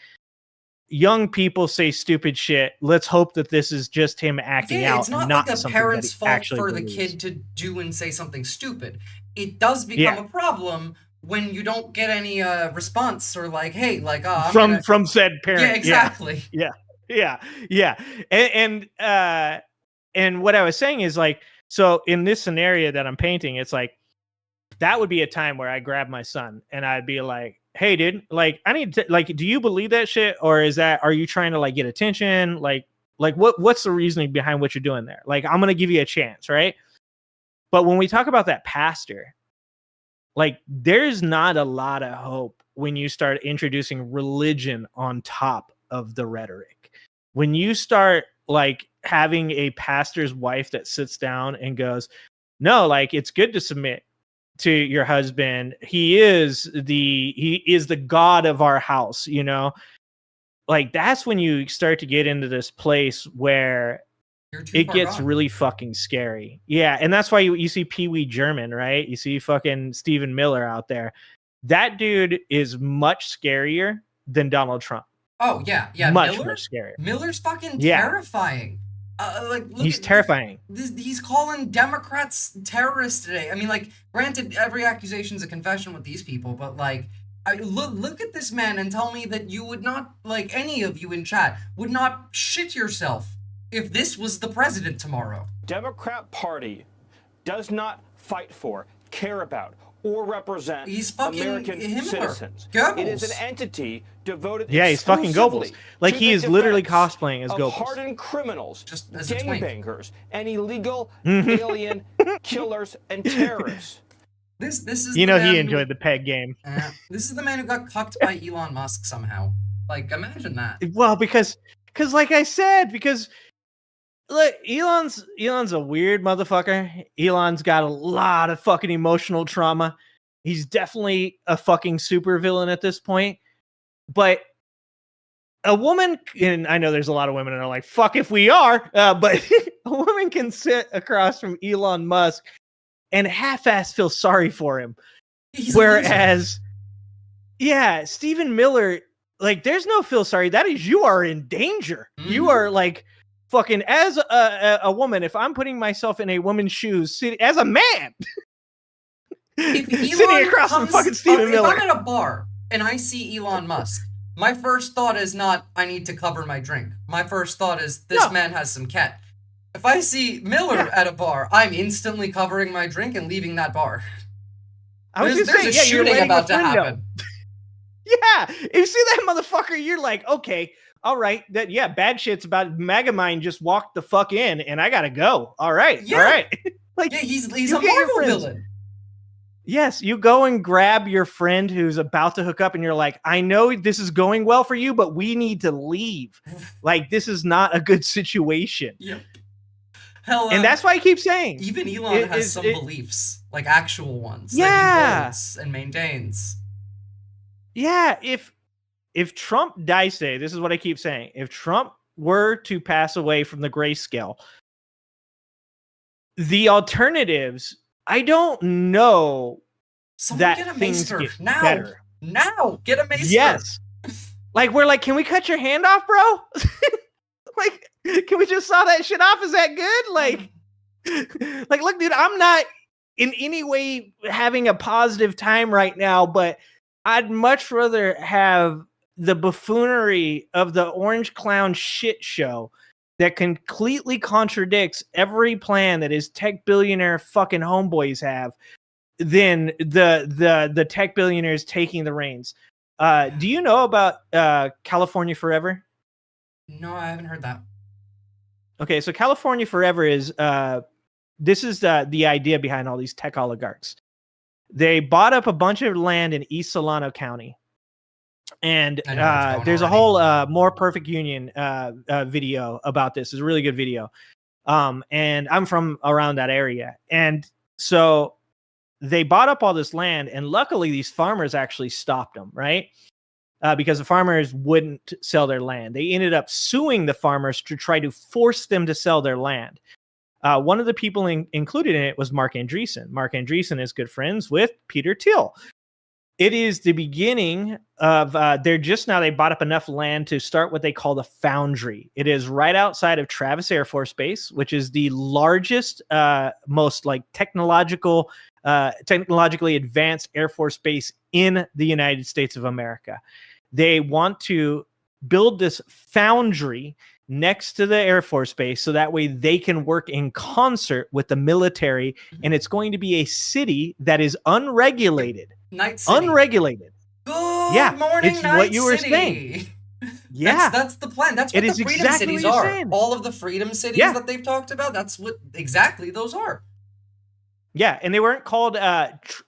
Speaker 18: young people say stupid shit. Let's hope that this is just him acting out.
Speaker 1: It's not
Speaker 18: and not
Speaker 1: like the
Speaker 18: something
Speaker 1: parents'
Speaker 18: that he
Speaker 1: fault
Speaker 18: actually
Speaker 1: for
Speaker 18: believes.
Speaker 1: the kid to do and say something stupid. it does become a problem when you don't get any response or like, hey, like
Speaker 18: from said parent.
Speaker 1: Yeah, exactly.
Speaker 18: Yeah. And what I was saying is like, so in this scenario that I'm painting, it's like that would be a time where I grab my son and I'd be like, hey, dude, like I need to like, do you believe that shit, or are you trying to like get attention? Like what's the reasoning behind what you're doing there? Like, I'm gonna give you a chance, right? But when we talk about that pastor, like there's not a lot of hope when you start introducing religion on top of the rhetoric. When you start like having a pastor's wife that sits down and goes, no, like it's good to submit to your husband. He is the God of our house, you know? Like that's when you start to get into this place where it gets really fucking scary. Yeah, and that's why you see Pee Wee German, right? You see fucking Stephen Miller out there. That dude is much scarier than Donald Trump.
Speaker 1: Oh, yeah.
Speaker 18: Much scarier.
Speaker 1: Miller's fucking terrifying.
Speaker 18: He's terrifying.
Speaker 1: He's calling Democrats terrorists today. I mean, like, granted, every accusation is a confession with these people, but like, look at this man and tell me that you would not, like, any of you in chat would not shit yourself if this was the president tomorrow.
Speaker 5: Democrat Party does not fight for, care about, or represent American citizens.
Speaker 1: Goebbels.
Speaker 5: It is an entity devoted
Speaker 18: he's fucking Goebbels. Like he is literally cosplaying as Goebbels.
Speaker 5: Hardened criminals,
Speaker 1: just as
Speaker 5: gangbangers, and illegal alien killers and terrorists.
Speaker 1: This is
Speaker 18: he enjoyed the peg game.
Speaker 1: This is the man who got cucked by Elon Musk somehow. Like, imagine that.
Speaker 18: Well, because like I said, because look, Elon's a weird motherfucker. Elon's got a lot of fucking emotional trauma. He's definitely a fucking supervillain at this point. But a woman, and I know there's a lot of women that are like, fuck if we are, but a woman can sit across from Elon Musk and half-ass feel sorry for him. Whereas, Stephen Miller, like, there's no feel sorry. That is, you are in danger. Mm-hmm. You are like, fucking, as a woman, if I'm putting myself in a woman's shoes, as a man, sitting across from fucking Stephen Miller.
Speaker 1: If I'm at a bar and I see Elon Musk, my first thought is not, I need to cover my drink. My first thought is, this man has some cat. If I see Miller at a bar, I'm instantly covering my drink and leaving that bar. There's a shooting about to happen.
Speaker 18: Yeah, if you see that motherfucker, you're like, okay, all right, bad shit's about Megamind just walked the fuck in, and I gotta go. All right, all right.
Speaker 1: Like, he's a Marvel villain.
Speaker 18: Yes, you go and grab your friend who's about to hook up, and you're like, I know this is going well for you, but we need to leave. Like, this is not a good situation.
Speaker 1: Yep. Hell,
Speaker 18: and that's why I keep saying,
Speaker 1: even Elon has some beliefs, like actual ones, that he holds and maintains.
Speaker 18: Yeah, if Trump dies today, this is what I keep saying. If Trump were to pass away from the grayscale, the alternatives, I don't know.
Speaker 1: Someone get a maester now. Now, get a maester.
Speaker 18: Yes. Like, we're like, can we cut your hand off, bro? Like, can we just saw that shit off? Is that good? Like, look, dude, I'm not in any way having a positive time right now, but I'd much rather have the buffoonery of the orange clown shit show that completely contradicts every plan that his tech billionaire fucking homeboys have than the tech billionaires taking the reins. Do you know about California Forever?
Speaker 1: No, I haven't heard that.
Speaker 18: Okay, so California Forever is this is the idea behind all these tech oligarchs. They bought up a bunch of land in East Solano County. And there's a whole More Perfect Union video about this. It's a really good video. And I'm from around that area. And so they bought up all this land, and luckily these farmers actually stopped them, right? Because the farmers wouldn't sell their land. They ended up suing the farmers to try to force them to sell their land. One of the people included in it was Mark Andreessen. Mark Andreessen is good friends with Peter Thiel. It is the beginning of, they bought up enough land to start what they call the Foundry. It is right outside of Travis Air Force Base, which is the largest, most like technological technologically advanced Air Force base in the United States of America. They want to build this foundry next to the Air Force base so that way they can work in concert with the military, and it's going to be a city that is unregulated.
Speaker 1: Night City.
Speaker 18: Unregulated.
Speaker 1: Good morning,
Speaker 18: it's
Speaker 1: Night
Speaker 18: what you were
Speaker 1: City.
Speaker 18: saying. Yeah,
Speaker 1: that's the plan. That's what
Speaker 18: it
Speaker 1: the
Speaker 18: is
Speaker 1: freedom
Speaker 18: exactly
Speaker 1: cities
Speaker 18: what you're
Speaker 1: are.
Speaker 18: saying.
Speaker 1: All of the freedom cities that they've talked about, that's what exactly those are.
Speaker 18: Yeah, and they weren't called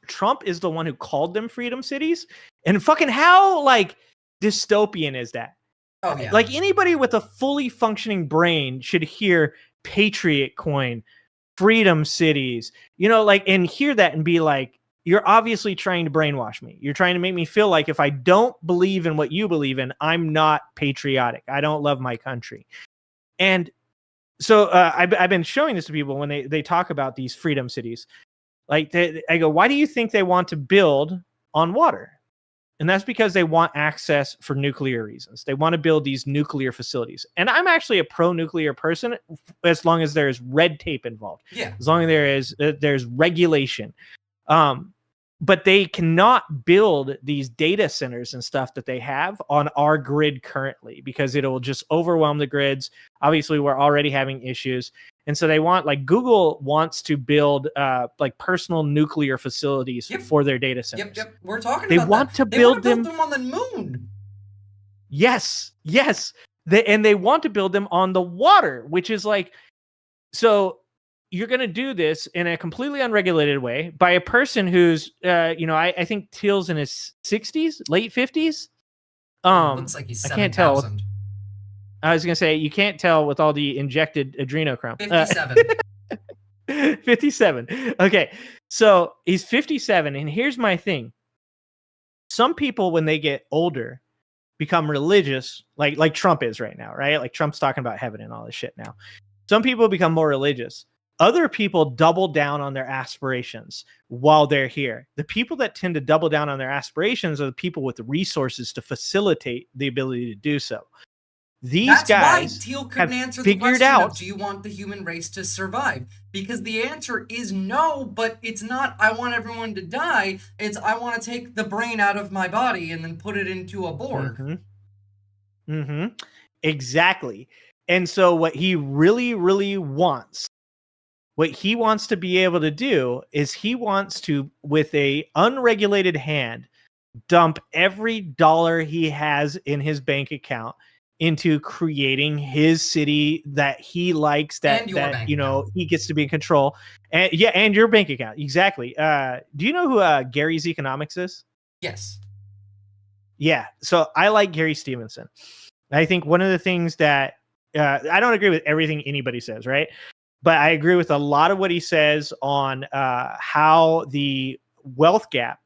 Speaker 18: Trump is the one who called them freedom cities. And fucking how like dystopian is that?
Speaker 1: Oh yeah.
Speaker 18: Like anybody with a fully functioning brain should hear Patriot Coin, freedom cities, like, and hear that and be like, you're obviously trying to brainwash me. You're trying to make me feel like if I don't believe in what you believe in, I'm not patriotic. I don't love my country. And so I've been showing this to people when they talk about these freedom cities. Like I go, why do you think they want to build on water? And that's because they want access for nuclear reasons. They want to build these nuclear facilities. And I'm actually a pro-nuclear person as long as there's red tape involved.
Speaker 1: Yeah.
Speaker 18: As long as there's regulation. But they cannot build these data centers and stuff that they have on our grid currently because it'll just overwhelm the grids. Obviously, we're already having issues. And so they want, like, Google wants to build like personal nuclear facilities for their data centers.
Speaker 1: Yep. We're talking
Speaker 18: They
Speaker 1: about
Speaker 18: want
Speaker 1: that.
Speaker 18: to
Speaker 1: They
Speaker 18: build
Speaker 1: want to
Speaker 18: them
Speaker 1: on the moon.
Speaker 18: Yes. And they want to build them on the water, which is like, so you're going to do this in a completely unregulated way by a person who's, I think Teal's in his 60s, late 50s.
Speaker 1: Looks like he's 7,000.
Speaker 18: I can't tell. I was going to say, you can't tell with all the injected adrenochrome.
Speaker 1: 57.
Speaker 18: 57. Okay. So he's 57. And here's my thing. Some people, when they get older, become religious, like Trump is right now, right? Like Trump's talking about heaven and all this shit now. Some people become more religious. Other people double down on their aspirations while they're here. The people that tend to double down on their aspirations are the people with the resources to facilitate the ability to do so. These guys
Speaker 1: why Teal couldn't answer the
Speaker 18: figured
Speaker 1: question
Speaker 18: out,
Speaker 1: of, do you want the human race to survive? Because the answer is no, but it's not, I want everyone to die. It's, I want to take the brain out of my body and then put it into a Borg.
Speaker 18: Exactly. And so what he really, really wants, what he wants to be able to do is he wants to, with a unregulated hand, dump every dollar he has in his bank account into creating his city that he likes, that he gets to be in control. And and your bank account. Exactly. Do you know who Gary's Economics is?
Speaker 1: Yes.
Speaker 18: Yeah. So I like Gary Stevenson. I think one of the things that I don't agree with everything anybody says, right? But I agree with a lot of what he says on how the wealth gap,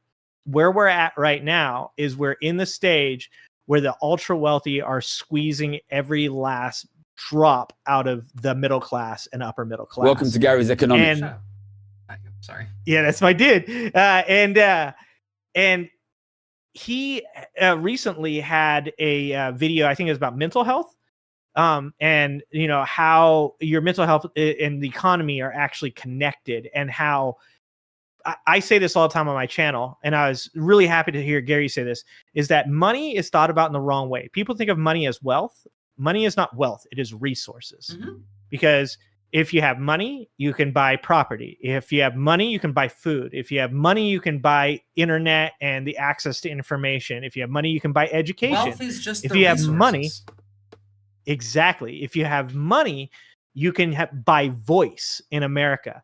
Speaker 18: where we're at right now, is we're in the stage where the ultra wealthy are squeezing every last drop out of the middle class and upper middle class.
Speaker 7: Welcome to Gary's Economics.
Speaker 1: Sorry.
Speaker 18: Yeah, that's my dude. And he recently had a video, I think it was about mental health. And how your mental health and the economy are actually connected, and how I say this all the time on my channel, and I was really happy to hear Gary say this, is that money is thought about in the wrong way. People think of money as wealth. Money is not wealth. It is resources. Because if you have money, you can buy property. If you have money, you can buy food. If you have money, you can buy internet and the access to information. If you have money, you can buy education.
Speaker 1: Wealth is just
Speaker 18: if
Speaker 1: the
Speaker 18: you have
Speaker 1: resources.
Speaker 18: money, exactly. If you have money, you can buy voice in America.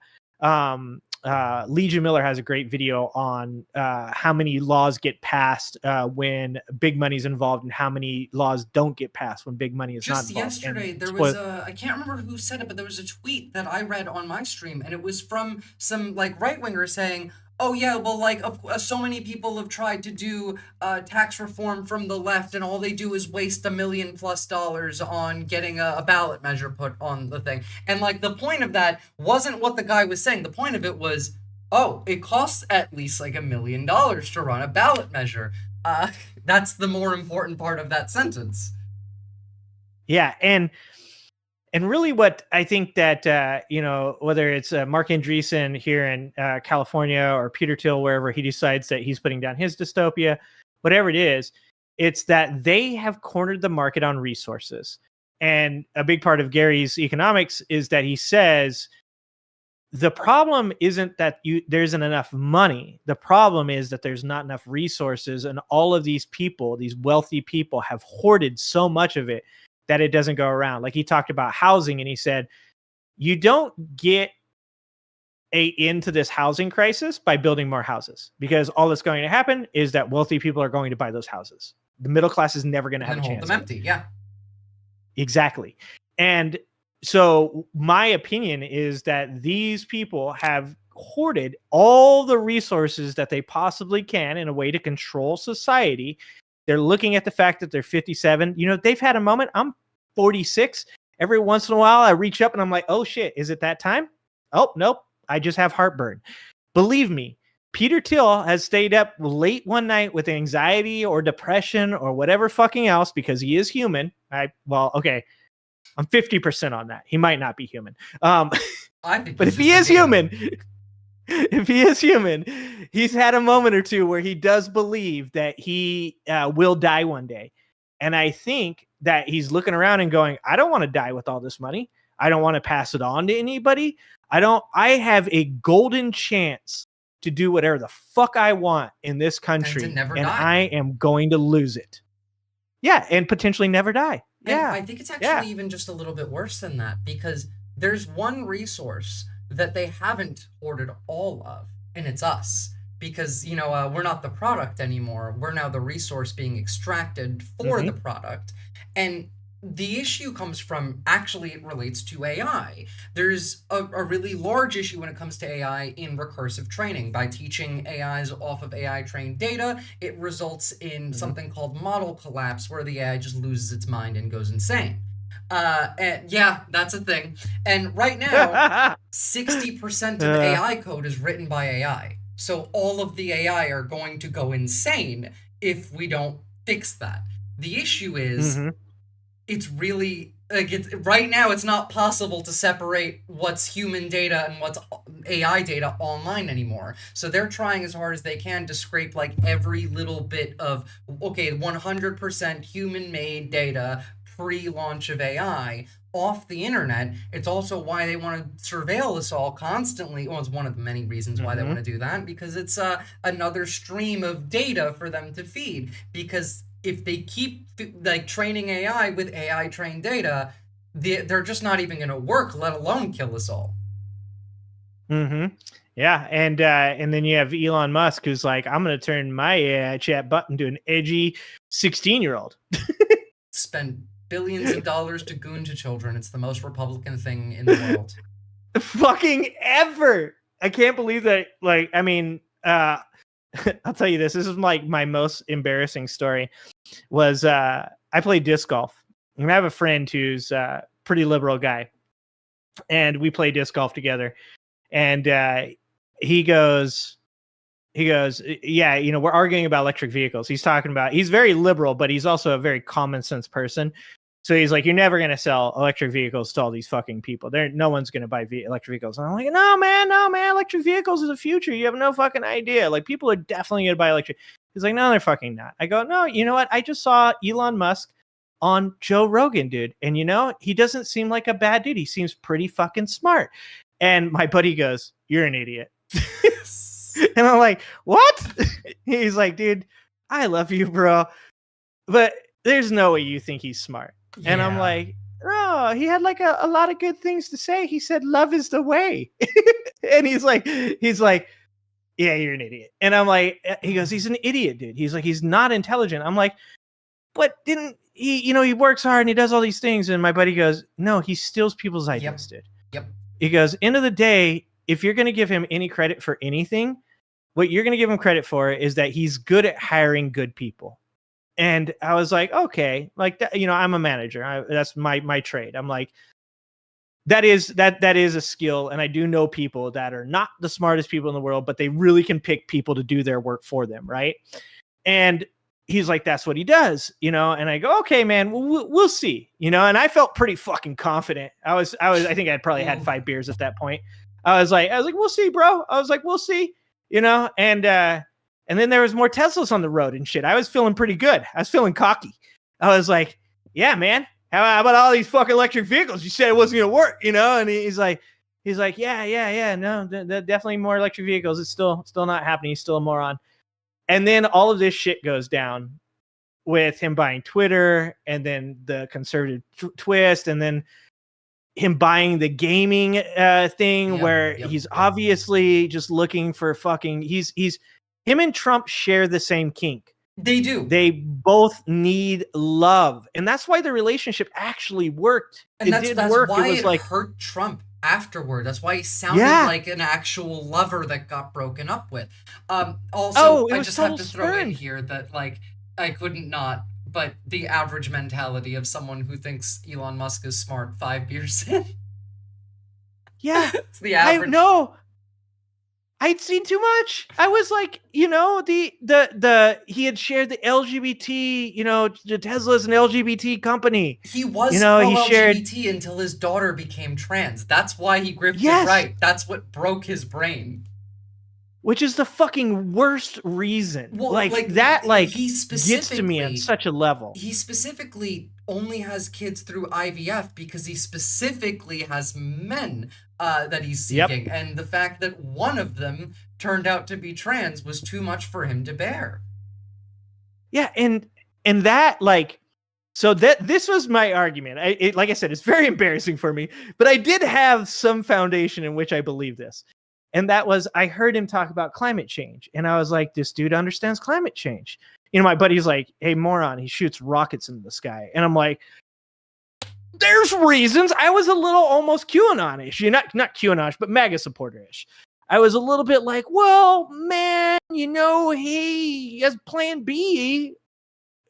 Speaker 18: Legion Miller has a great video on how many laws get passed when big money's involved, and how many laws don't get passed when big money is not involved.
Speaker 1: Just yesterday, there was I can't remember who said it, but there was a tweet that I read on my stream, and it was from some like right-winger saying, oh yeah, well, like so many people have tried to do tax reform from the left, and all they do is waste $1 million+ on getting a ballot measure put on the thing. And like the point of that wasn't what the guy was saying. The point of it was, oh, it costs at least like $1 million to run a ballot measure. That's the more important part of that sentence.
Speaker 18: Yeah, and And really what I think that, whether it's Mark Andreessen here in California or Peter Thiel, wherever he decides that he's putting down his dystopia, whatever it is, it's that they have cornered the market on resources. And a big part of Gary's economics is that he says, the problem isn't that there isn't enough money. The problem is that there's not enough resources. And all of these people, these wealthy people, have hoarded so much of it that it doesn't go around. Like he talked about housing, and he said, you don't get into this housing crisis by building more houses, because all that's going to happen is that wealthy people are going to buy those houses. The middle class is never going to have a chance.
Speaker 1: Hold them empty. Yeah,
Speaker 18: exactly. And so my opinion is that these people have hoarded all the resources that they possibly can in a way to control society. They're looking at the fact that they're 57. They've had a moment. I'm 46. Every once in a while, I reach up and I'm like, oh shit, is it that time? Oh, nope. I just have heartburn. Believe me, Peter Thiel has stayed up late one night with anxiety or depression or whatever fucking else, because he is human. Okay. I'm 50% on that. He might not be human. But if he is human, he's had a moment or two where he does believe that he will die one day. And I think that he's looking around and going, I don't want to die with all this money. I don't want to pass it on to anybody. I have a golden chance to do whatever the fuck I want in this country. And I am going to lose it. Yeah. And potentially never die. Yeah.
Speaker 1: And I think it's actually even just a little bit worse than that, because there's one resource that they haven't hoarded all of, and it's us. Because, we're not the product anymore. We're now the resource being extracted for the product. And the issue comes from, actually, it relates to AI. There's a really large issue when it comes to AI in recursive training. By teaching AIs off of AI-trained data, it results in something called model collapse, where the AI just loses its mind and goes insane. And yeah, that's a thing. And right now, 60% of AI code is written by AI. So all of the AI are going to go insane if we don't fix that. The issue is, it's really, right now it's not possible to separate what's human data and what's AI data online anymore. So they're trying as hard as they can to scrape every little bit of, 100% human-made data pre-launch of AI off the internet. It's also why they want to surveil us all constantly. Well, it's one of the many reasons why they want to do that, because it's another stream of data for them to feed. Because if they keep training AI with AI trained data, they're just not even going to work, let alone kill us all.
Speaker 18: Yeah, and then you have Elon Musk, who's like, I'm going to turn my AI chat bot into an edgy 16-year-old.
Speaker 1: Spend billions of dollars to goon to children. It's the most Republican thing in the world.
Speaker 18: Fucking ever. I can't believe that. I'll tell you this. This is my most embarrassing story. Was I play disc golf, and I have a friend who's a pretty liberal guy, and we play disc golf together. And he goes, yeah, we're arguing about electric vehicles. He's very liberal, but he's also a very common sense person. So he's like, you're never going to sell electric vehicles to all these fucking people. No one's going to buy electric vehicles. And I'm like, no, man. Electric vehicles is the future. You have no fucking idea. People are definitely going to buy electric. He's like, no, they're fucking not. I go, no, you know what? I just saw Elon Musk on Joe Rogan, dude. And he doesn't seem like a bad dude. He seems pretty fucking smart. And my buddy goes, you're an idiot. And I'm like, what? He's like, dude, I love you, bro, but there's no way you think he's smart. Yeah. And I'm like, oh, he had a lot of good things to say. He said, love is the way. And he's like, yeah, you're an idiot. And I'm like, he goes, he's an idiot, dude. He's like, he's not intelligent. I'm like, but didn't he, he works hard and he does all these things. And my buddy goes, no, he steals people's ideas, dude.
Speaker 1: Yep.
Speaker 18: He goes, end of the day, if you're going to give him any credit for anything, what you're going to give him credit for is that he's good at hiring good people. And I was like, okay, I'm a manager. That's my trade. I'm like, that is a skill. And I do know people that are not the smartest people in the world, but they really can pick people to do their work for them. Right. And he's like, that's what he does, you know? And I go, okay, man, we'll see, you know? And I felt pretty fucking confident. I think I'd probably had 5 beers at that point. I was like, we'll see, bro. I was like, we'll see, you know? And then there was more Teslas on the road and shit. I was feeling pretty good. I was feeling cocky. I was like, yeah, man, how about all these fucking electric vehicles? You said it wasn't going to work, you know? And he's like, yeah, no, definitely more electric vehicles. It's still not happening. He's still a moron. And then all of this shit goes down with him buying Twitter, and then the conservative twist, and then him buying the gaming thing where he's obviously just looking for fucking, him and Trump share the same kink.
Speaker 1: They do.
Speaker 18: They both need love. And that's why the relationship actually worked.
Speaker 1: And
Speaker 18: it did work.
Speaker 1: Why
Speaker 18: it was like
Speaker 1: hurt Trump afterward. That's why he sounded like an actual lover that got broken up with. Also, I just have to throw in here that, like, I couldn't not, but the average mentality of someone who thinks Elon Musk is smart 5 years in.
Speaker 18: Yeah.
Speaker 1: It's the average.
Speaker 18: No. I'd seen too much. I was like, you know, he had shared the LGBT, you know, the Tesla's an LGBT company.
Speaker 1: He was,
Speaker 18: you know,
Speaker 1: he shared LGBT until his daughter became trans. That's why he gripped it right. That's what broke his brain.
Speaker 18: Which is the fucking worst reason. Well, like that, like, he gets to me on such a level.
Speaker 1: He specifically only has kids through IVF because he specifically has men that he's seeking. And the fact that one of them turned out to be trans was too much for him to bear.
Speaker 18: Yeah, and that, like, so this was my argument. Like I said, it's very embarrassing for me, but I did have some foundation in which I believe this. And that was, I heard him talk about climate change. And I was like, this dude understands climate change. You know, my buddy's like, hey, moron, he shoots rockets into the sky. And I'm like, there's reasons. I was a little almost QAnon-ish. Not QAnon-ish, but MAGA supporter-ish. I was a little bit like, well, man, you know, he has plan B.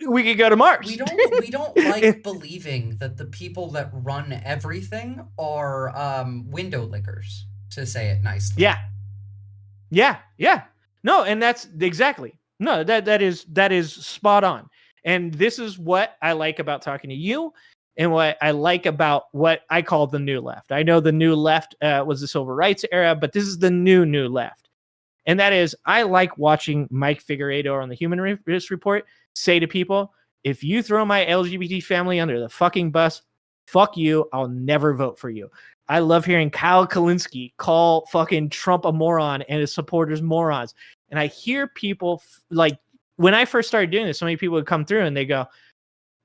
Speaker 18: We could go to Mars.
Speaker 1: We don't like believing that the people that run everything are window lickers, to say it nicely.
Speaker 18: Yeah. No, and that's exactly. No, that is spot on. And this is what I like about talking to you, and what I like about what I call the new left. I know the new left was the civil rights era, but this is the new left. And that is, I like watching Mike Figueredo on the Human Rights Report say to people, if you throw my LGBT family under the fucking bus, fuck you, I'll never vote for you. I love hearing Kyle Kalinske call fucking Trump a moron and his supporters morons. And I hear people, like, when I first started doing this, so many people would come through and they go,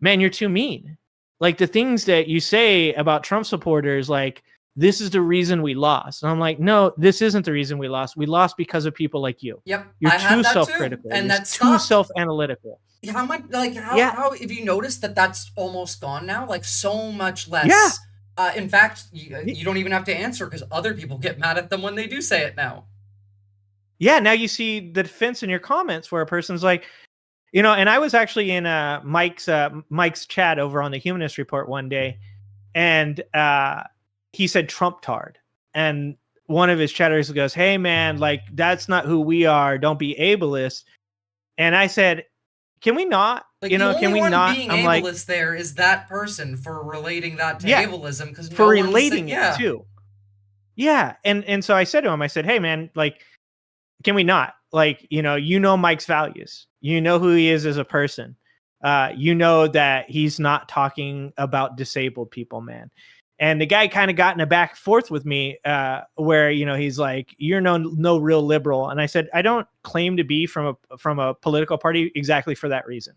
Speaker 18: man, you're too mean. Like, the things that you say about Trump supporters, like, this is the reason we lost. And I'm like, no, this isn't the reason we lost. We lost because of people like you.
Speaker 1: Yep.
Speaker 18: You're too self-critical.
Speaker 1: And that's
Speaker 18: too self-analytical.
Speaker 1: How much, like, how have you noticed that that's almost gone now? Like, so much less. Yeah. In fact, you don't even have to answer because other people get mad at them when they do say it now.
Speaker 18: Yeah, now you see the defense in your comments where a person's like, you know, and I was actually in Mike's chat over on the Humanist Report one day, and he said Trump-tard. And one of his chatters goes, hey, man, like, that's not who we are. Don't be ableist. And I said, can we not?
Speaker 1: Like,
Speaker 18: you know, can we not?
Speaker 1: Being
Speaker 18: I'm
Speaker 1: ableist
Speaker 18: like,
Speaker 1: there is that person for relating that to ableism, because
Speaker 18: for relating it too. Yeah, and so I said to him, I said, hey, man, like, can we not? Like, you know Mike's values. You know who he is as a person. You know that he's not talking about disabled people, man. And the guy kind of got in a back and forth with me where, you know, he's like, you're no real liberal. And I said, I don't claim to be from a political party exactly for that reason.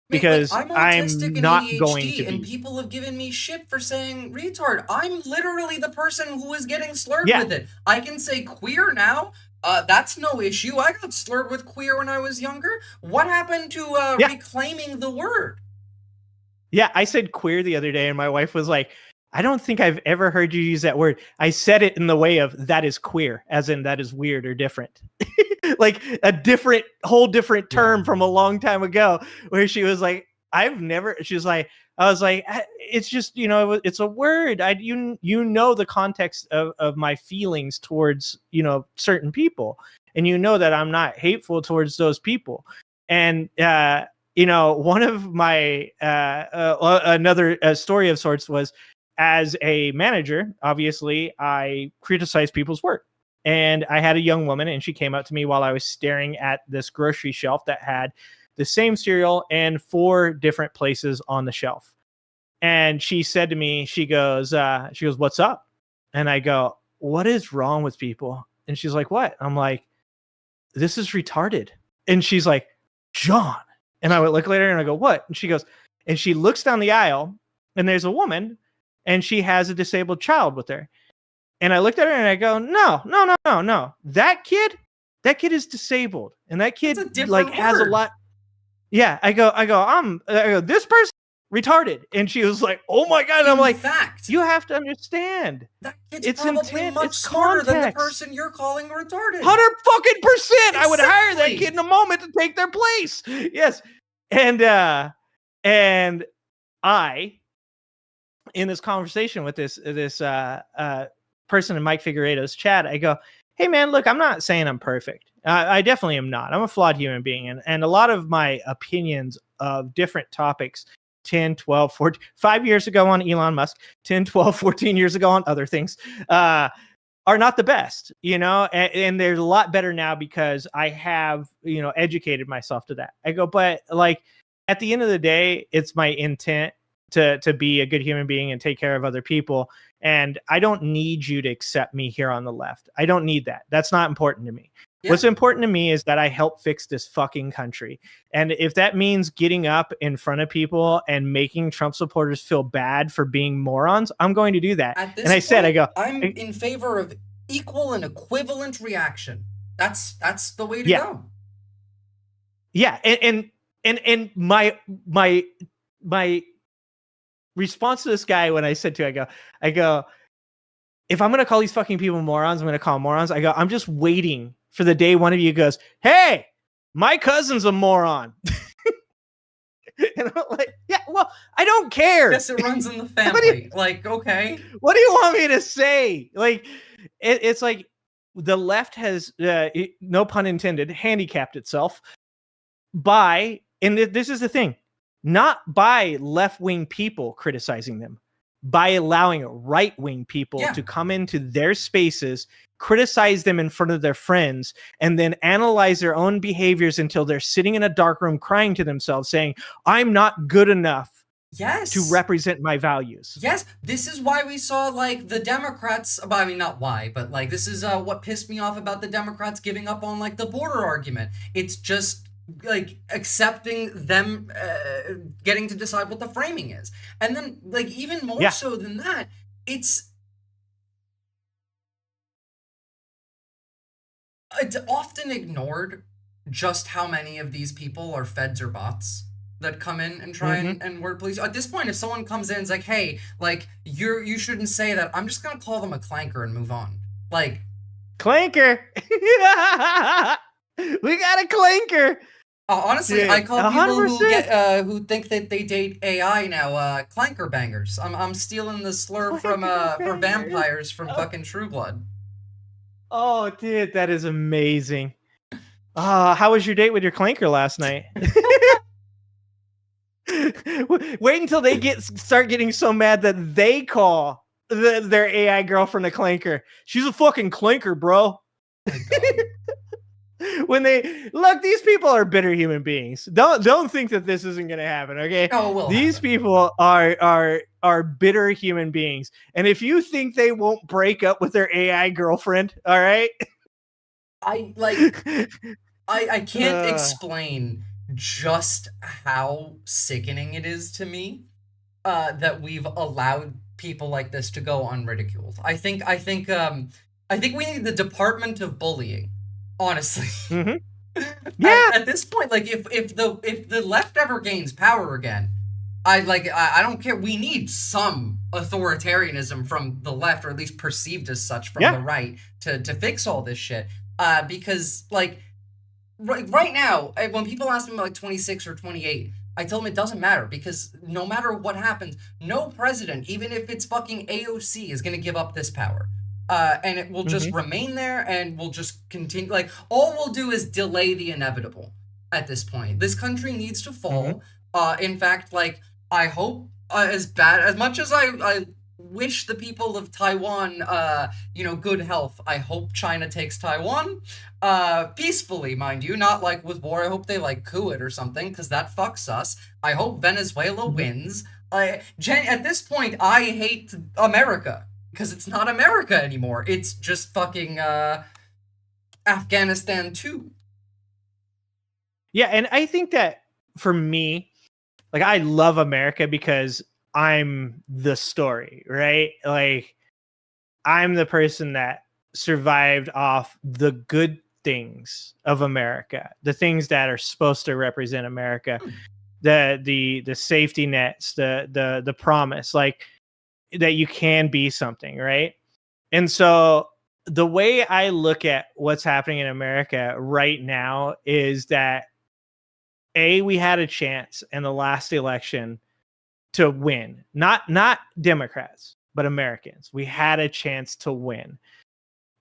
Speaker 18: Because I'm not
Speaker 1: ADHD,
Speaker 18: going to be.
Speaker 1: And people have given me shit for saying retard. I'm literally the person who is getting slurred with it. I can say queer now. That's no issue. I got slurred with queer when I was younger. What happened to reclaiming the word?
Speaker 18: Yeah, I said queer the other day, and my wife was like, I don't think I've ever heard you use that word. I said it in the way of that is queer, as in that is weird or different. Like a whole different term from a long time ago, where she was like, she was like, I was like, it's just, you know, it's a word. You know the context of my feelings towards, you know, certain people. And you know that I'm not hateful towards those people. And one of my another story of sorts was, as a manager, obviously I criticize people's work. And I had a young woman, and she came up to me while I was staring at this grocery shelf that had the same cereal and 4 different places on the shelf. And she said to me, she goes, "What's up?" And I go, "What is wrong with people?" And she's like, "What?" I'm like, "This is retarded." And she's like, "John." And I would look later and I go, "What?" And she goes, and she looks down the aisle, and there's a woman, and she has a disabled child with her. And I looked at her and I go, no. That kid is disabled. And that kid like has a lot. Yeah. I go, this person retarded. And she was like, "Oh my God." And I'm like, you have to understand.
Speaker 1: That kid's
Speaker 18: it's
Speaker 1: probably
Speaker 18: intent.
Speaker 1: much
Speaker 18: It's
Speaker 1: smarter than the
Speaker 18: context.
Speaker 1: person you're calling retarded.
Speaker 18: 100% I would hire that kid in a moment to take their place. Yes. And I, in this conversation with this person in Mike Figueredo's chat, I go, "Hey man, look, I'm not saying I'm perfect. I definitely am not. I'm a flawed human being. And a lot of my opinions of different topics 10, 12, 14, 5 years ago on Elon Musk, 10, 12, 14 years ago on other things, are not the best, and they're a lot better now because I have, educated myself to that." I go, "But like at the end of the day, it's my intent to be a good human being and take care of other people. And I don't need you to accept me here on the left. I don't need that. That's not important to me. Yeah. What's important to me is that I help fix this fucking country. And if that means getting up in front of people and making Trump supporters feel bad for being morons, I'm going to do that." And I said,
Speaker 1: I'm in favor of equal and equivalent reaction. That's the way to go.
Speaker 18: Yeah. And my response to this guy when I said to, I go, if I'm going to call these fucking people morons, I'm going to call them morons. I go, I'm just waiting for the day one of you goes, "Hey, my cousin's a moron." And I'm like, yeah, well, I don't care.
Speaker 1: Yes, it runs in the family. Okay.
Speaker 18: What do you want me to say? Like, it's like the left has, no pun intended, handicapped itself by, and this is the thing, not by left-wing people criticizing them, by allowing right-wing people to come into their spaces, criticize them in front of their friends, and then analyze their own behaviors until they're sitting in a dark room crying to themselves saying, "I'm not good enough to represent my values."
Speaker 1: Yes, this is why we saw the Democrats, I mean, not why, but this is what pissed me off about the Democrats giving up on the border argument. It's just accepting them getting to decide what the framing is. And then even more so than that, it's often ignored just how many of these people are feds or bots that come in and try and word police. At this point, if someone comes in and is like, "Hey, you shouldn't say that," I'm just gonna call them a clanker and move on.
Speaker 18: Clanker. We got a clanker.
Speaker 1: Honestly, I call 100%. People who think that they date AI now clanker bangers. I'm stealing the slur from for vampires from fucking True Blood.
Speaker 18: Oh, dude, that is amazing. How was your date with your clanker last night? Wait until they start getting so mad that they call their AI girlfriend a clanker. "She's a fucking clanker, bro." When they look, these people are bitter human beings. Don't think that this isn't going to happen. Okay, these people are bitter human beings, and if you think they won't break up with their AI girlfriend, all right,
Speaker 1: I can't explain just how sickening it is to me that we've allowed people like this to go unridiculed. I think we need the Department of Bullying. Honestly,
Speaker 18: yeah.
Speaker 1: At this point, if the left ever gains power again, I don't care. We need some authoritarianism from the left, or at least perceived as such from the right, to fix all this shit. Because right now, when people ask me about 26 or 28, I tell them it doesn't matter, because no matter what happens, no president, even if it's fucking AOC, is gonna give up this power. And it will just remain there, and we'll just continue. All we'll do is delay the inevitable. at this point. This country needs to fall. In fact, like, I hope, as much as I wish the people of Taiwan, good health, I hope China takes Taiwan, peacefully, mind you, not like with war. I hope they like coup it or something, because that fucks us. I hope Venezuela wins. At this point, I hate America, because it's not America anymore. It's just fucking Afghanistan 2.
Speaker 18: Yeah, and I think that for me, like, I love America because I'm the story, right? Like, I'm the person that survived off the good things of America, the things that are supposed to represent America, the safety nets, the promise, like, that you can be something, right? And so the way I look at what's happening in America right now is that we had a chance in the last election to win. Not Democrats, but Americans. We had a chance to win.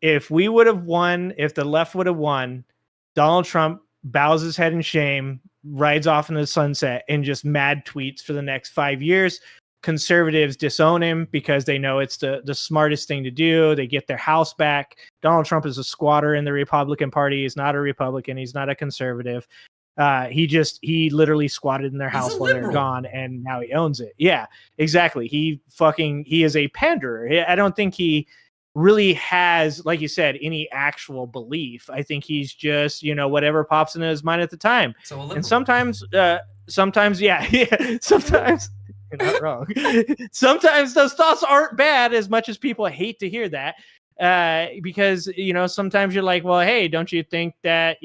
Speaker 18: If we would have won, if the left would have won, Donald Trump bows his head in shame, rides off into the sunset, and just mad tweets for the next 5 years. Conservatives disown him because they know it's the smartest thing to do. They get their house back. Donald Trump is a squatter in the Republican Party. He's not a Republican. He's not a conservative. He literally squatted in their house while they're gone, and now he owns it. Yeah, exactly. He is a panderer. I don't think he really has, like you said, any actual belief. I think he's just, whatever pops into his mind at the time. And sometimes, yeah, sometimes you're not wrong. Sometimes those thoughts aren't bad, as much as people hate to hear that. Because, sometimes you're like, well, hey, don't you think that,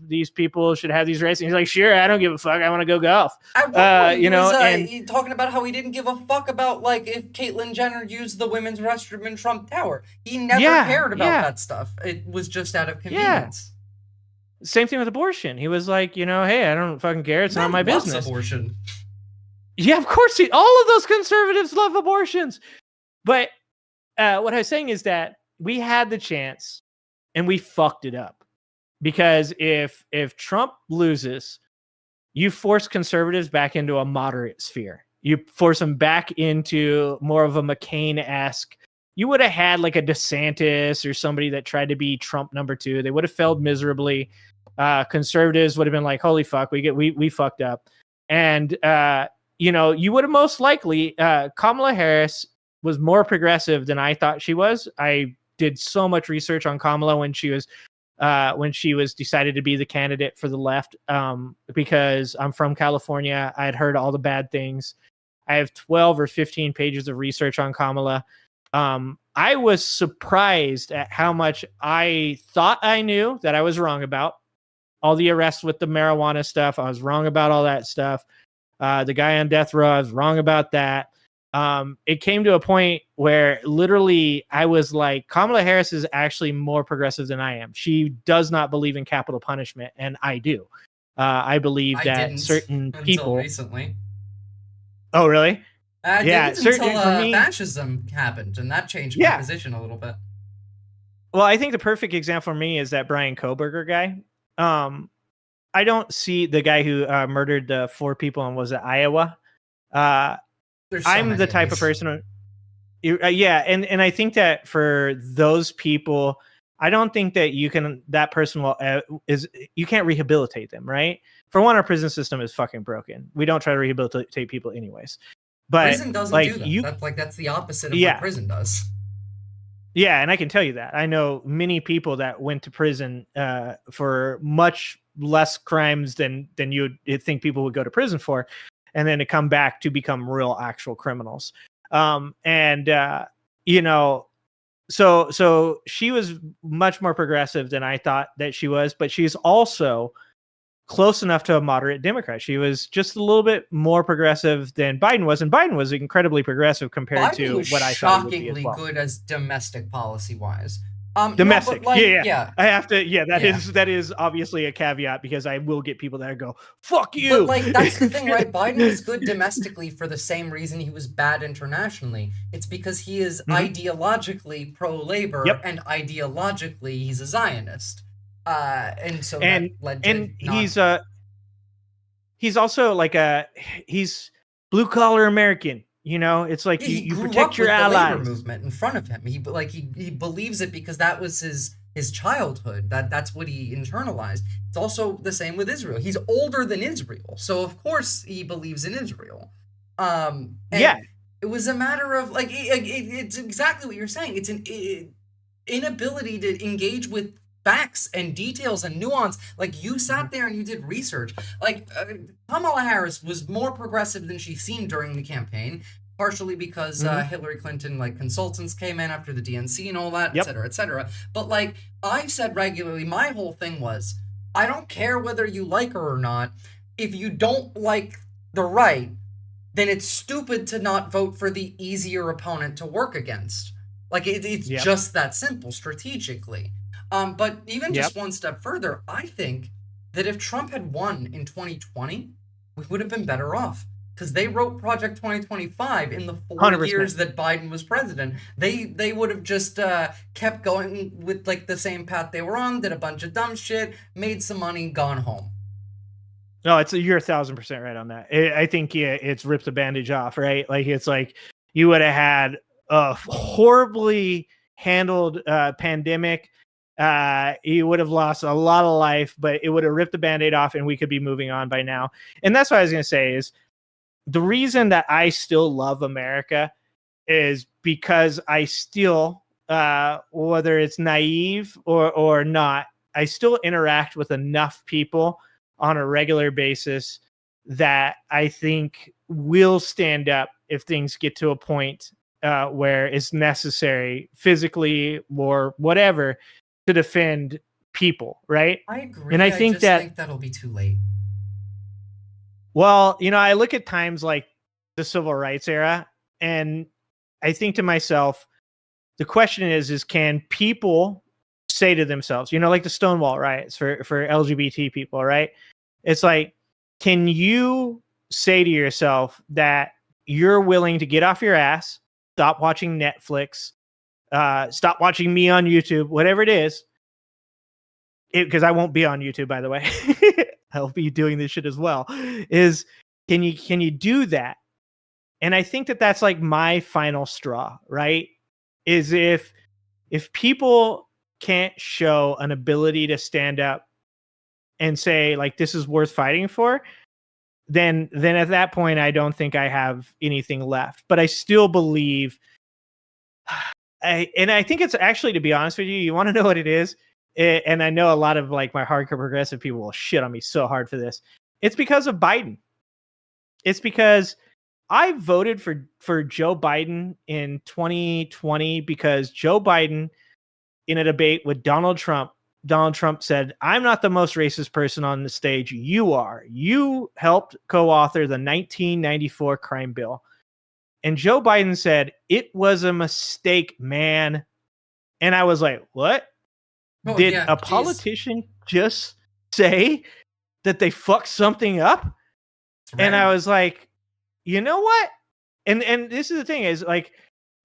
Speaker 18: these people should have these rights? And he's like, sure, I don't give a fuck. I want to go golf.
Speaker 1: And talking about how he didn't give a fuck about, like, if Caitlyn Jenner used the women's restroom in Trump Tower. He never cared about that stuff. It was just out of convenience.
Speaker 18: Yeah. Same thing with abortion. He was like, hey, I don't fucking care. It's not my business.
Speaker 1: Abortion.
Speaker 18: Yeah, of course. All of those conservatives love abortions. But what I was saying is that we had the chance and we fucked it up, because if Trump loses, you force conservatives back into a moderate sphere. You force them back into more of a McCain-esque. You would have had like a DeSantis or somebody that tried to be Trump number 2. They would have failed miserably. Conservatives would have been like, holy fuck, we fucked up. And, you would have most likely, Kamala Harris was more progressive than I thought she was. I did so much research on Kamala when she was decided to be the candidate for the left, because I'm from California. I had heard all the bad things. I have 12 or 15 pages of research on Kamala. I was surprised at how much I thought I knew that I was wrong about. All the arrests with the marijuana stuff, I was wrong about all that stuff. The guy on death row, I was wrong about that. It came to a point where literally I was like, Kamala Harris is actually more progressive than I am. She does not believe in capital punishment, and I do. I believe that certain people
Speaker 1: recently.
Speaker 18: Oh, really?
Speaker 1: Yeah, certainly until for me, fascism happened, and that changed my position a little bit.
Speaker 18: Well, I think the perfect example for me is that Brian Kohberger guy. I don't see the guy who murdered the 4 people in, was it Iowa? I'm the type of person. And I think that for those people, I don't think that that person you can't rehabilitate them, right? For one, our prison system is fucking broken. We don't try to rehabilitate people anyways. But
Speaker 1: prison doesn't do that. That's the opposite of what prison does.
Speaker 18: Yeah, and I can tell you that. I know many people that went to prison for much less crimes than you would think people would go to prison for, and then to come back to become real actual criminals. So she was much more progressive than I thought that she was, but she's also close enough to a moderate Democrat. She was just a little bit more progressive than Biden was, and Biden was incredibly progressive compared to what I thought he would be as well.
Speaker 1: Shockingly good as domestic policy wise.
Speaker 18: Domestic, yeah. I have to, that is obviously a caveat, because I will get people that go, "Fuck you."
Speaker 1: But that's the thing, right? Biden was good domestically for the same reason he was bad internationally. It's because he is ideologically pro-labor, and ideologically he's a Zionist. And so that led to
Speaker 18: he's also like he's blue collar American. You know, it's like you protect your allies.
Speaker 1: The labor movement in front of him. He believes it because that was his childhood. That's what he internalized. It's also the same with Israel. He's older than Israel, so of course he believes in Israel. It was a matter of like it's exactly what you're saying. It's an inability to engage with facts and details and nuance. Like, you sat there and you did research. Like, Kamala Harris was more progressive than she seemed during the campaign, partially because Hillary Clinton, like, consultants came in after the DNC and all that, et cetera, et cetera. But, like, I've said regularly, my whole thing was, I don't care whether you like her or not. If you don't like the right, then it's stupid to not vote for the easier opponent to work against. Like, it's just that simple, strategically. But even just one step further, I think that if Trump had won in 2020, we would have been better off. Because they wrote Project 2025 in the 4
Speaker 18: 100%.
Speaker 1: years that Biden was president. They would have just kept going with like the same path they were on, did a bunch of dumb shit, made some money, gone home.
Speaker 18: No, you're 1,000% right on that. I think it's ripped the bandage off, right? Like, it's like you would have had a horribly handled pandemic. You would have lost a lot of life, but it would have ripped the Band-Aid off and we could be moving on by now. And that's what I was going to say is the reason that I still love America is because I still, whether it's naive or not, I still interact with enough people on a regular basis that I think will stand up if things get to a point where it's necessary physically or whatever to defend people, right?
Speaker 1: I agree.
Speaker 18: And I
Speaker 1: think
Speaker 18: just think
Speaker 1: that'll be too late.
Speaker 18: Well, you know, I look at times like the civil rights era, and I think to myself, the question is can people say to themselves, you know, like the Stonewall riots for LGBT people, right? It's like, can you say to yourself that you're willing to get off your ass, stop watching Netflix, stop watching me on YouTube, whatever it is, because I won't be on YouTube, by the way. I'll be doing this shit as well. Is can you do that? And I think that's like my final straw, right? Is if people can't show an ability to stand up and say like this is worth fighting for, then at that point I don't think I have anything left. But I still believe, I think it's actually, to be honest with you, you want to know what it is? And I know a lot of like my hardcore progressive people will shit on me so hard for this. It's because of Biden. It's because I voted for Joe Biden in 2020 because Joe Biden, in a debate with Donald Trump said, "I'm not the most racist person on the stage. You are. You helped co-author the 1994 crime bill." And Joe Biden said, "It was a mistake, man." And I was like, what?
Speaker 1: Oh,
Speaker 18: Did a politician just say that they fucked something up? Right. And I was like, you know what? And this is the thing is like,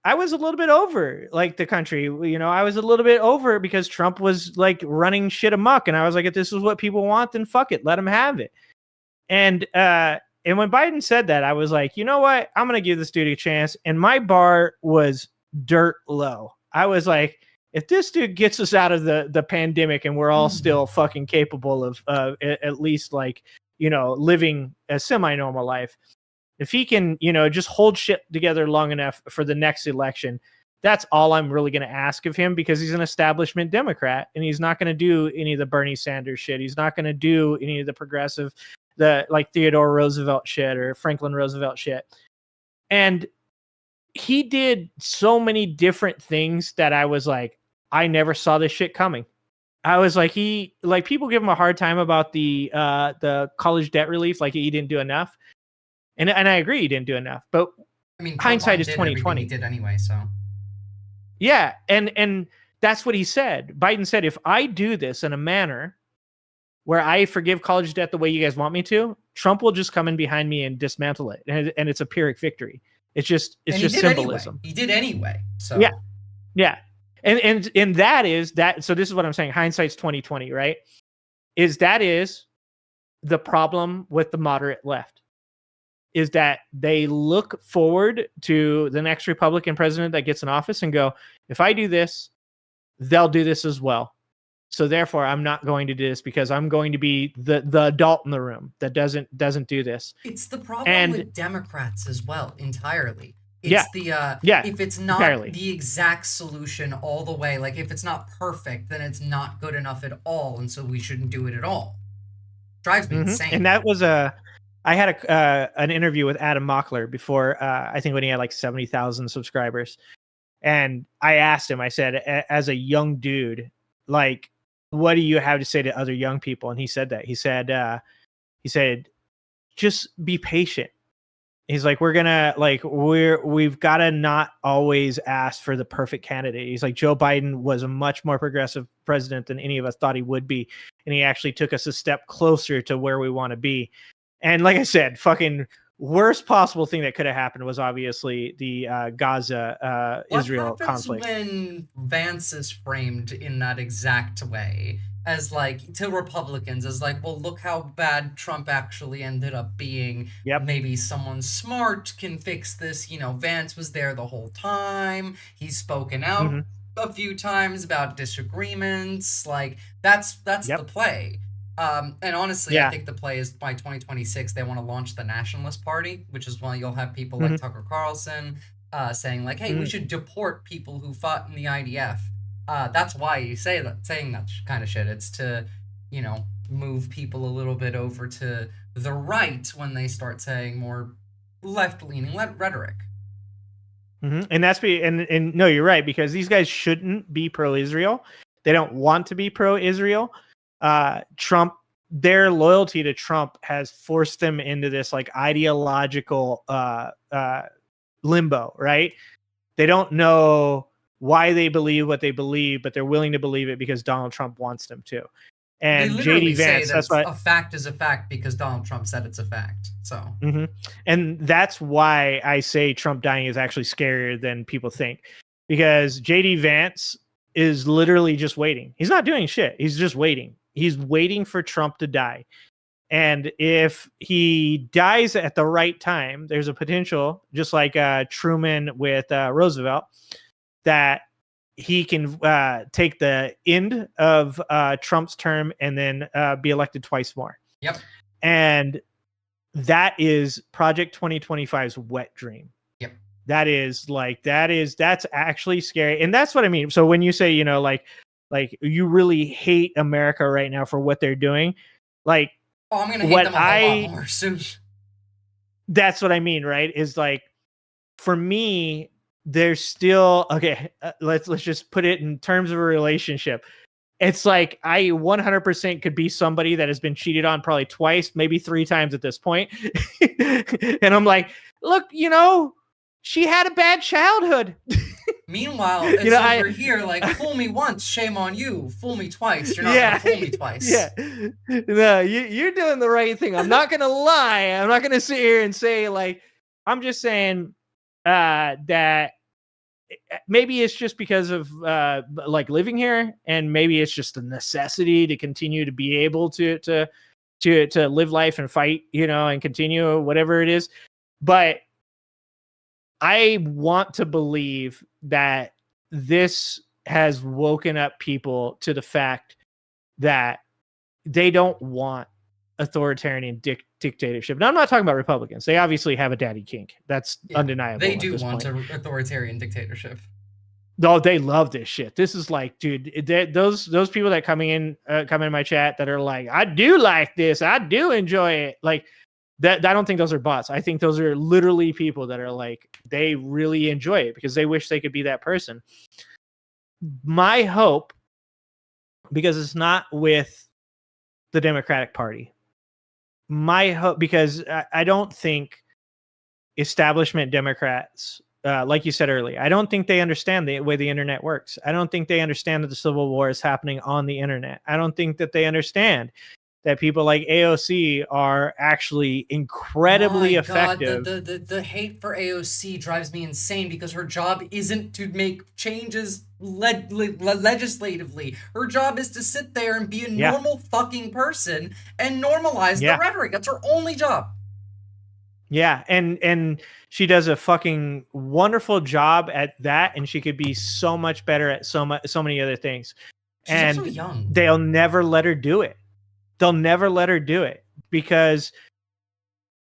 Speaker 18: I was a little bit over like the country, you know, I was a little bit over because Trump was like running shit amok. And I was like, if this is what people want, then fuck it, let them have it. And when Biden said that, I was like, you know what? I'm going to give this dude a chance. And my bar was dirt low. I was like, if this dude gets us out of the pandemic and we're all still fucking capable of at least like, you know, living a semi-normal life, if he can, you know, just hold shit together long enough for the next election, that's all I'm really going to ask of him, because he's an establishment Democrat and he's not going to do any of the Bernie Sanders shit. He's not going to do any of the progressive, the like Theodore Roosevelt shit or Franklin Roosevelt shit. And he did so many different things that I was like, I never saw this shit coming. I was like, people give him a hard time about the college debt relief, like he didn't do enough. And I agree he didn't do enough, but I mean, hindsight is 2020.
Speaker 1: He did anyway, so.
Speaker 18: Yeah, and that's what he said. Biden said, if I do this in a manner where I forgive college debt the way you guys want me to, Trump will just come in behind me and dismantle it, and it's a Pyrrhic victory. It's just symbolism.
Speaker 1: Anyway. He did anyway. So
Speaker 18: yeah, and that is that. So this is what I'm saying. Hindsight's 2020, right? Is the problem with the moderate left is that they look forward to the next Republican president that gets in office and go, if I do this, they'll do this as well. So therefore, I'm not going to do this because I'm going to be the adult in the room that doesn't do this.
Speaker 1: It's the problem with Democrats as well, entirely. It's if it's not
Speaker 18: entirely
Speaker 1: the exact solution all the way, like if it's not perfect, then it's not good enough at all, and so we shouldn't do it at all. Drives me insane.
Speaker 18: And that was I had an interview with Adam Mockler before, I think when he had like 70,000 subscribers. And I asked him, I said, as a young dude, like, what do you have to say to other young people? And he said that. He said, just be patient. He's like, we've got to not always ask for the perfect candidate. He's like, Joe Biden was a much more progressive president than any of us thought he would be. And he actually took us a step closer to where we want to be. And like I said, fucking worst possible thing that could have happened was obviously the Gaza Israel conflict.
Speaker 1: When Vance is framed in that exact way, as like to Republicans, as like, well, look how bad Trump actually ended up being.
Speaker 18: Yep.
Speaker 1: Maybe someone smart can fix this. You know, Vance was there the whole time. He's spoken out a few times about disagreements. Like that's the play. And honestly, I think the play is by 2026, they want to launch the Nationalist Party, which is why you'll have people like Tucker Carlson saying like, hey, we should deport people who fought in the IDF. That's why you saying that kind of shit. It's to, you know, move people a little bit over to the right when they start saying more left-leaning rhetoric.
Speaker 18: And that's and no, you're right, because these guys shouldn't be pro-Israel. They don't want to be pro-Israel. Trump, their loyalty to Trump has forced them into this like ideological limbo, right? They don't know why they believe what they believe, but they're willing to believe it because Donald Trump wants them to. And JD Vance, that's why
Speaker 1: a fact is a fact because Donald Trump said it's a fact. So,
Speaker 18: and that's why I say Trump dying is actually scarier than people think, because JD Vance is literally just waiting. He's not doing shit. He's just waiting. He's waiting for Trump to die. And if he dies at the right time, there's a potential, just like Truman with Roosevelt, that he can take the end of Trump's term and then be elected twice more.
Speaker 1: Yep.
Speaker 18: And that is Project 2025's wet dream.
Speaker 1: Yep.
Speaker 18: That's actually scary. And that's what I mean. So when you say, you know, like you really hate America right now for what they're doing, like,
Speaker 1: oh, I'm gonna hate them a whole lot more soon.
Speaker 18: That's what I mean, right? Is like, for me, there's still let's just put it in terms of a relationship. It's like I 100% could be somebody that has been cheated on probably twice, maybe 3 times at this point. And I'm like, look, you know, she had a bad childhood.
Speaker 1: Meanwhile, it's over here like, fool me once, shame on you. Fool me twice, you're not gonna fool me twice.
Speaker 18: Yeah, no, you're doing the right thing. I'm not gonna lie. I'm not gonna sit here and say, like, I'm just saying that maybe it's just because of like living here, and maybe it's just a necessity to continue to be able to live life and fight, you know, and continue whatever it is. But I want to believe that this has woken up people to the fact that they don't want authoritarian dictatorship. Now, I'm not talking about Republicans. They obviously have a daddy kink. That's undeniable.
Speaker 1: They do want an authoritarian dictatorship.
Speaker 18: No, they love this shit. This is like, dude, those people that come in my chat that are like, I do like this, I do enjoy it. Like that, I don't think those are bots. I think those are literally people that are like, they really enjoy it because they wish they could be that person. My hope, because it's not with the Democratic Party, my hope, because I don't think establishment Democrats, like you said earlier, I don't think they understand the way the internet works. I don't think they understand that the Civil War is happening on the internet. I don't think that they understand that people like AOC are actually incredibly effective.
Speaker 1: God, the hate for AOC drives me insane because her job isn't to make changes legislatively. Her job is to sit there and be a normal fucking person and normalize the rhetoric. That's her only job.
Speaker 18: Yeah, and she does a fucking wonderful job at that, and she could be so much better at so many other things.
Speaker 1: She's also young.
Speaker 18: They'll never let her do it. They'll never let her do it because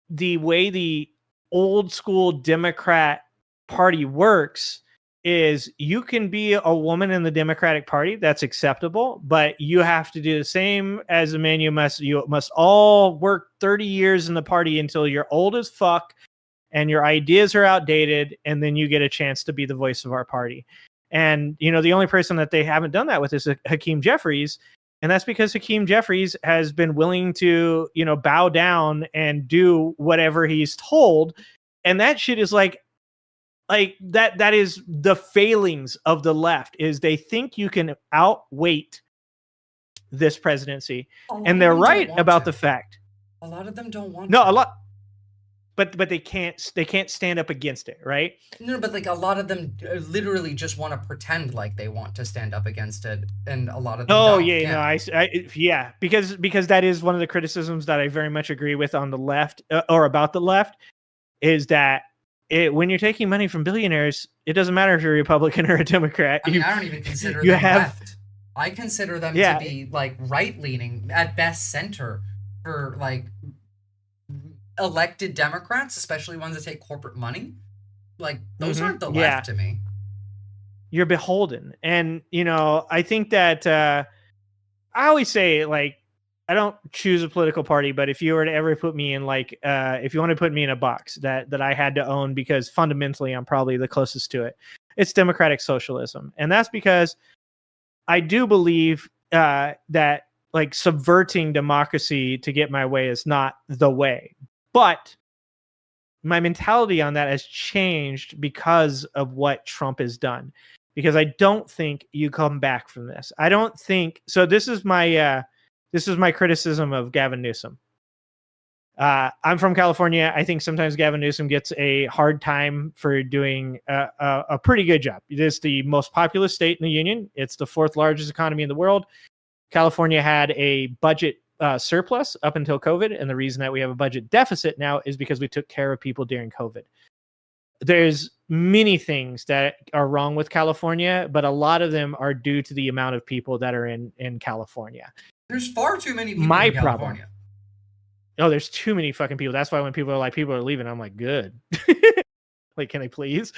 Speaker 18: the way the old school Democrat Party works is you can be a woman in the Democratic Party, that's acceptable, but you have to do the same as a man. You must all work 30 years in the party until you're old as fuck and your ideas are outdated, and then you get a chance to be the voice of our party. And, you know, the only person that they haven't done that with is Hakeem Jeffries. And that's because Hakeem Jeffries has been willing to, you know, bow down and do whatever he's told. And that shit is like that is the failings of the left, is they think you can outweight this presidency. And they're right about the fact.
Speaker 1: A lot of them don't want
Speaker 18: to.
Speaker 1: A
Speaker 18: lot. But they can't stand up against it, right?
Speaker 1: No, but like a lot of them literally just want to pretend like they want to stand up against it, and a lot of them don't.
Speaker 18: Because that is one of the criticisms that I very much agree with on the left, or about the left, is that when you're taking money from billionaires, it doesn't matter if you're a Republican or a Democrat.
Speaker 1: I mean, I don't even consider them left. I consider them to be like right-leaning, at best center, for like elected Democrats, especially ones that take corporate money. Like, those aren't the left to me.
Speaker 18: You're beholden. And, you know, I think that I always say, like, I don't choose a political party, but if you were to ever put me in, like, if you want to put me in a box that I had to own, because fundamentally I'm probably the closest to it, it's democratic socialism. And that's because I do believe that, like, subverting democracy to get my way is not the way. But my mentality on that has changed because of what Trump has done. Because I don't think you come back from this. I don't think so. This is my criticism of Gavin Newsom. I'm from California. I think sometimes Gavin Newsom gets a hard time for doing a pretty good job. It is the most populous state in the union. It's the fourth largest economy in the world. California had a budget surplus up until COVID, and the reason that we have a budget deficit now is because we took care of people during COVID. There's many things that are wrong with California, but a lot of them are due to the amount of people that are in California.
Speaker 1: There's far too many people in California.
Speaker 18: Oh, there's too many fucking people. That's why when people are like, people are leaving, I'm like, good. Like, can I please?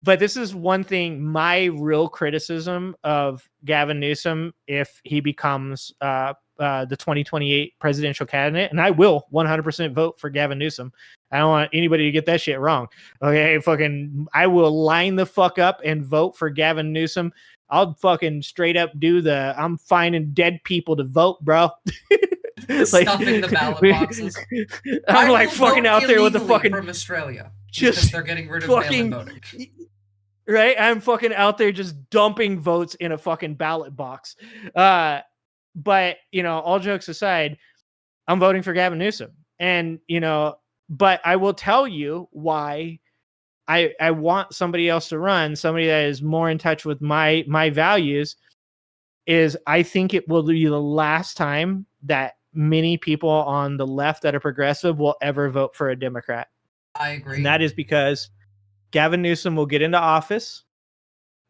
Speaker 18: But this is one thing, my real criticism of Gavin Newsom, if he becomes the 2028 presidential candidate, and I will 100% vote for Gavin Newsom. I don't want anybody to get that shit wrong. Okay, I will line the fuck up and vote for Gavin Newsom. I'll fucking straight up do I'm finding dead people to vote, bro.
Speaker 1: Stuffing the ballot boxes.
Speaker 18: I'm like fucking out there with the fucking
Speaker 1: from Australia. Just they're getting rid of mail-in voting.
Speaker 18: Right? I'm fucking out there just dumping votes in a fucking ballot box. But, you know, all jokes aside, I'm voting for Gavin Newsom. And, you know, but I will tell you why I want somebody else to run, somebody that is more in touch with my values, is I think it will be the last time that many people on the left that are progressive will ever vote for a Democrat.
Speaker 1: I agree.
Speaker 18: And that is because Gavin Newsom will get into office.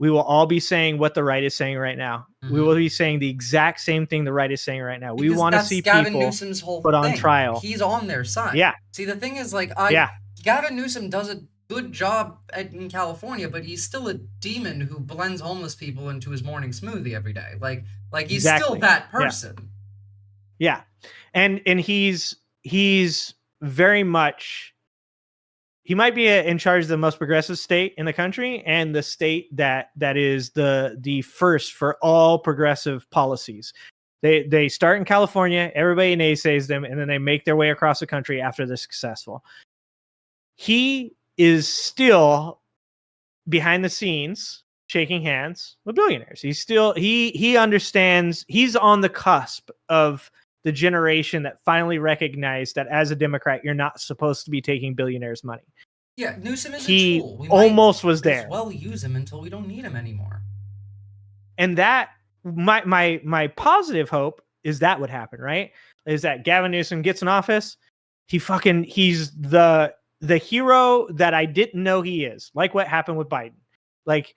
Speaker 18: We will all be saying what the right is saying right now. Mm-hmm. We will be saying the exact same thing the right is saying right now. We want to see
Speaker 1: Gavin
Speaker 18: people
Speaker 1: Newsom's whole
Speaker 18: put
Speaker 1: thing.
Speaker 18: On trial.
Speaker 1: He's on their side.
Speaker 18: Yeah.
Speaker 1: See, the thing is, like, Gavin Newsom does a good job in California, but he's still a demon who blends homeless people into his morning smoothie every day. Like he's still that person.
Speaker 18: Yeah. And he's very much, he might be in charge of the most progressive state in the country, and the state that is the first for all progressive policies. They start in California, everybody naysays them, and then they make their way across the country after they're successful. He is still behind the scenes shaking hands with billionaires. He's still he understands. He's on the cusp of the generation that finally recognized that as a Democrat, you're not supposed to be taking billionaires' money.
Speaker 1: Yeah, Newsom is
Speaker 18: He
Speaker 1: a tool. We
Speaker 18: almost was
Speaker 1: might
Speaker 18: there.
Speaker 1: as well use him until we don't need him anymore.
Speaker 18: And that my positive hope is that would happen, right? Is that Gavin Newsom gets in office, he's the hero that I didn't know he is, like what happened with Biden. Like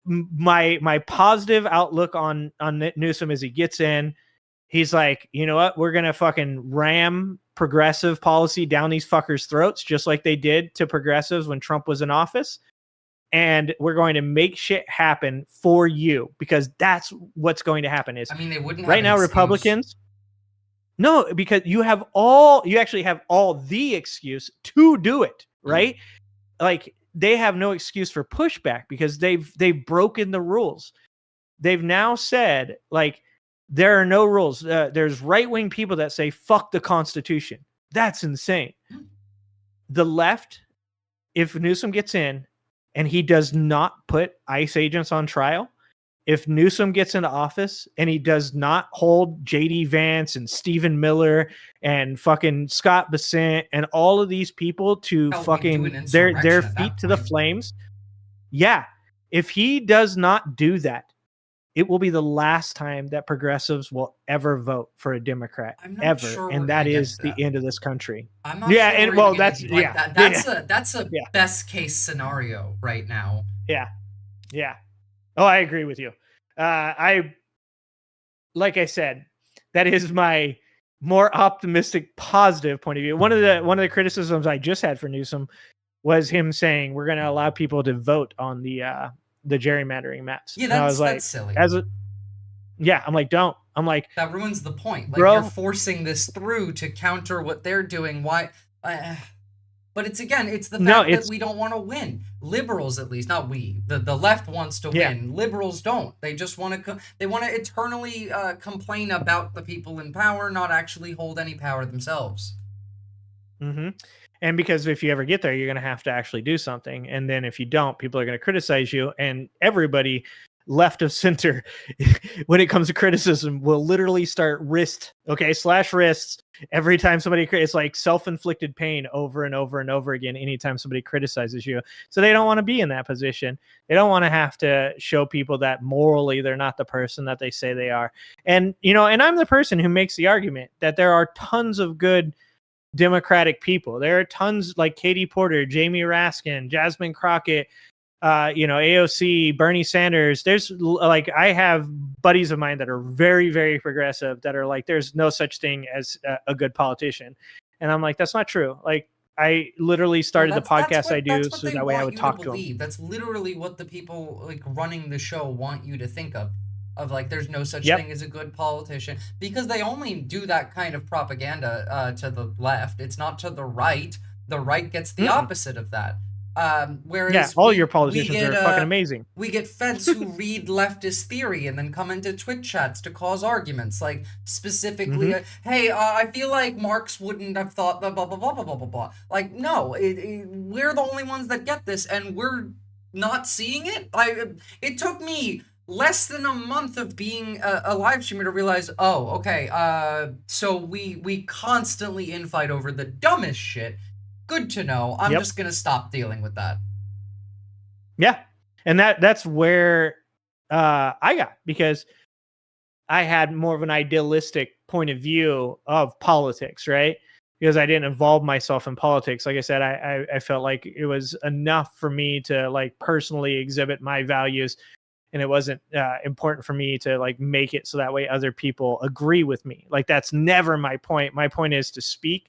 Speaker 18: my positive outlook on Newsom is he gets in, he's like, you know what, we're gonna fucking ram progressive policy down these fuckers' throats, just like they did to progressives when Trump was in office. And we're going to make shit happen for you, because that's what's going to happen. Is,
Speaker 1: I mean, they wouldn't
Speaker 18: right
Speaker 1: have
Speaker 18: now, Republicans. No, because you actually have all the excuse to do it, right? Like, they have no excuse for pushback because they've broken the rules. They've now said, like, there are no rules. There's right-wing people that say fuck the Constitution. That's insane. The left, if Newsom gets in and he does not put ICE agents on trial, if Newsom gets into office and he does not hold J.D. Vance and Stephen Miller and fucking Scott Bessent and all of these people to fucking their feet to the flames, yeah, if he does not do that, it will be the last time that progressives will ever vote for a Democrat, ever,
Speaker 1: sure
Speaker 18: and that is the end of this country.
Speaker 1: I'm not
Speaker 18: yeah,
Speaker 1: sure
Speaker 18: and
Speaker 1: we're
Speaker 18: well,
Speaker 1: gonna
Speaker 18: that's
Speaker 1: get like
Speaker 18: yeah,
Speaker 1: that. That's a best case scenario right now.
Speaker 18: Yeah. Oh, I agree with you. Like I said, that is my more optimistic, positive point of view. One of the criticisms I just had for Newsom was him saying we're going to allow people to vote on the gerrymandering maps.
Speaker 1: Yeah,
Speaker 18: that's
Speaker 1: silly.
Speaker 18: I'm like, don't. I'm like,
Speaker 1: that ruins the point. Like,
Speaker 18: bro,
Speaker 1: you're forcing this through to counter what they're doing. Why? But it's the fact that we don't want to win. Liberals, at least, not we. The left wants to win. Liberals don't. They just want to. They want to eternally complain about the people in power, not actually hold any power themselves.
Speaker 18: Mm-hmm. And because if you ever get there, you're going to have to actually do something. And then if you don't, people are going to criticize you. And everybody, left of center, when it comes to criticism, will literally start slash wrists every time somebody, it's like self-inflicted pain over and over and over again anytime somebody criticizes you. So they don't want to be in that position. They don't want to have to show people that morally they're not the person that they say they are. And, and I'm the person who makes the argument that there are tons of good Democratic people. There are tons like Katie Porter, Jamie Raskin, Jasmine Crockett, AOC, Bernie Sanders. There's like, I have buddies of mine that are very, very progressive that are like, there's no such thing as a good politician. And I'm like, that's not true. Like, I literally started the podcast I do so that way I would talk to them.
Speaker 1: That's literally what the people like running the show want you to think of like, there's no such thing as a good politician, because they only do that kind of propaganda to the left. It's not to the right. The right gets the opposite of that. Whereas
Speaker 18: all your politicians are fucking amazing.
Speaker 1: We get feds who read leftist theory and then come into Twitch chats to cause arguments, like specifically, hey, I feel like Marx wouldn't have thought blah, blah, blah, blah, blah, blah, blah, blah. Like, no, we're the only ones that get this, and we're not seeing it. It took me less than a month of being a live streamer to realize, oh, okay, so we constantly infight over the dumbest shit. Good to know. I'm just going to stop dealing with that.
Speaker 18: Yeah. And that's where I got, because I had more of an idealistic point of view of politics, right? Because I didn't involve myself in politics. Like I said, I felt like it was enough for me to like personally exhibit my values, and it wasn't important for me to like make it so that way other people agree with me. Like, that's never my point. My point is to speak,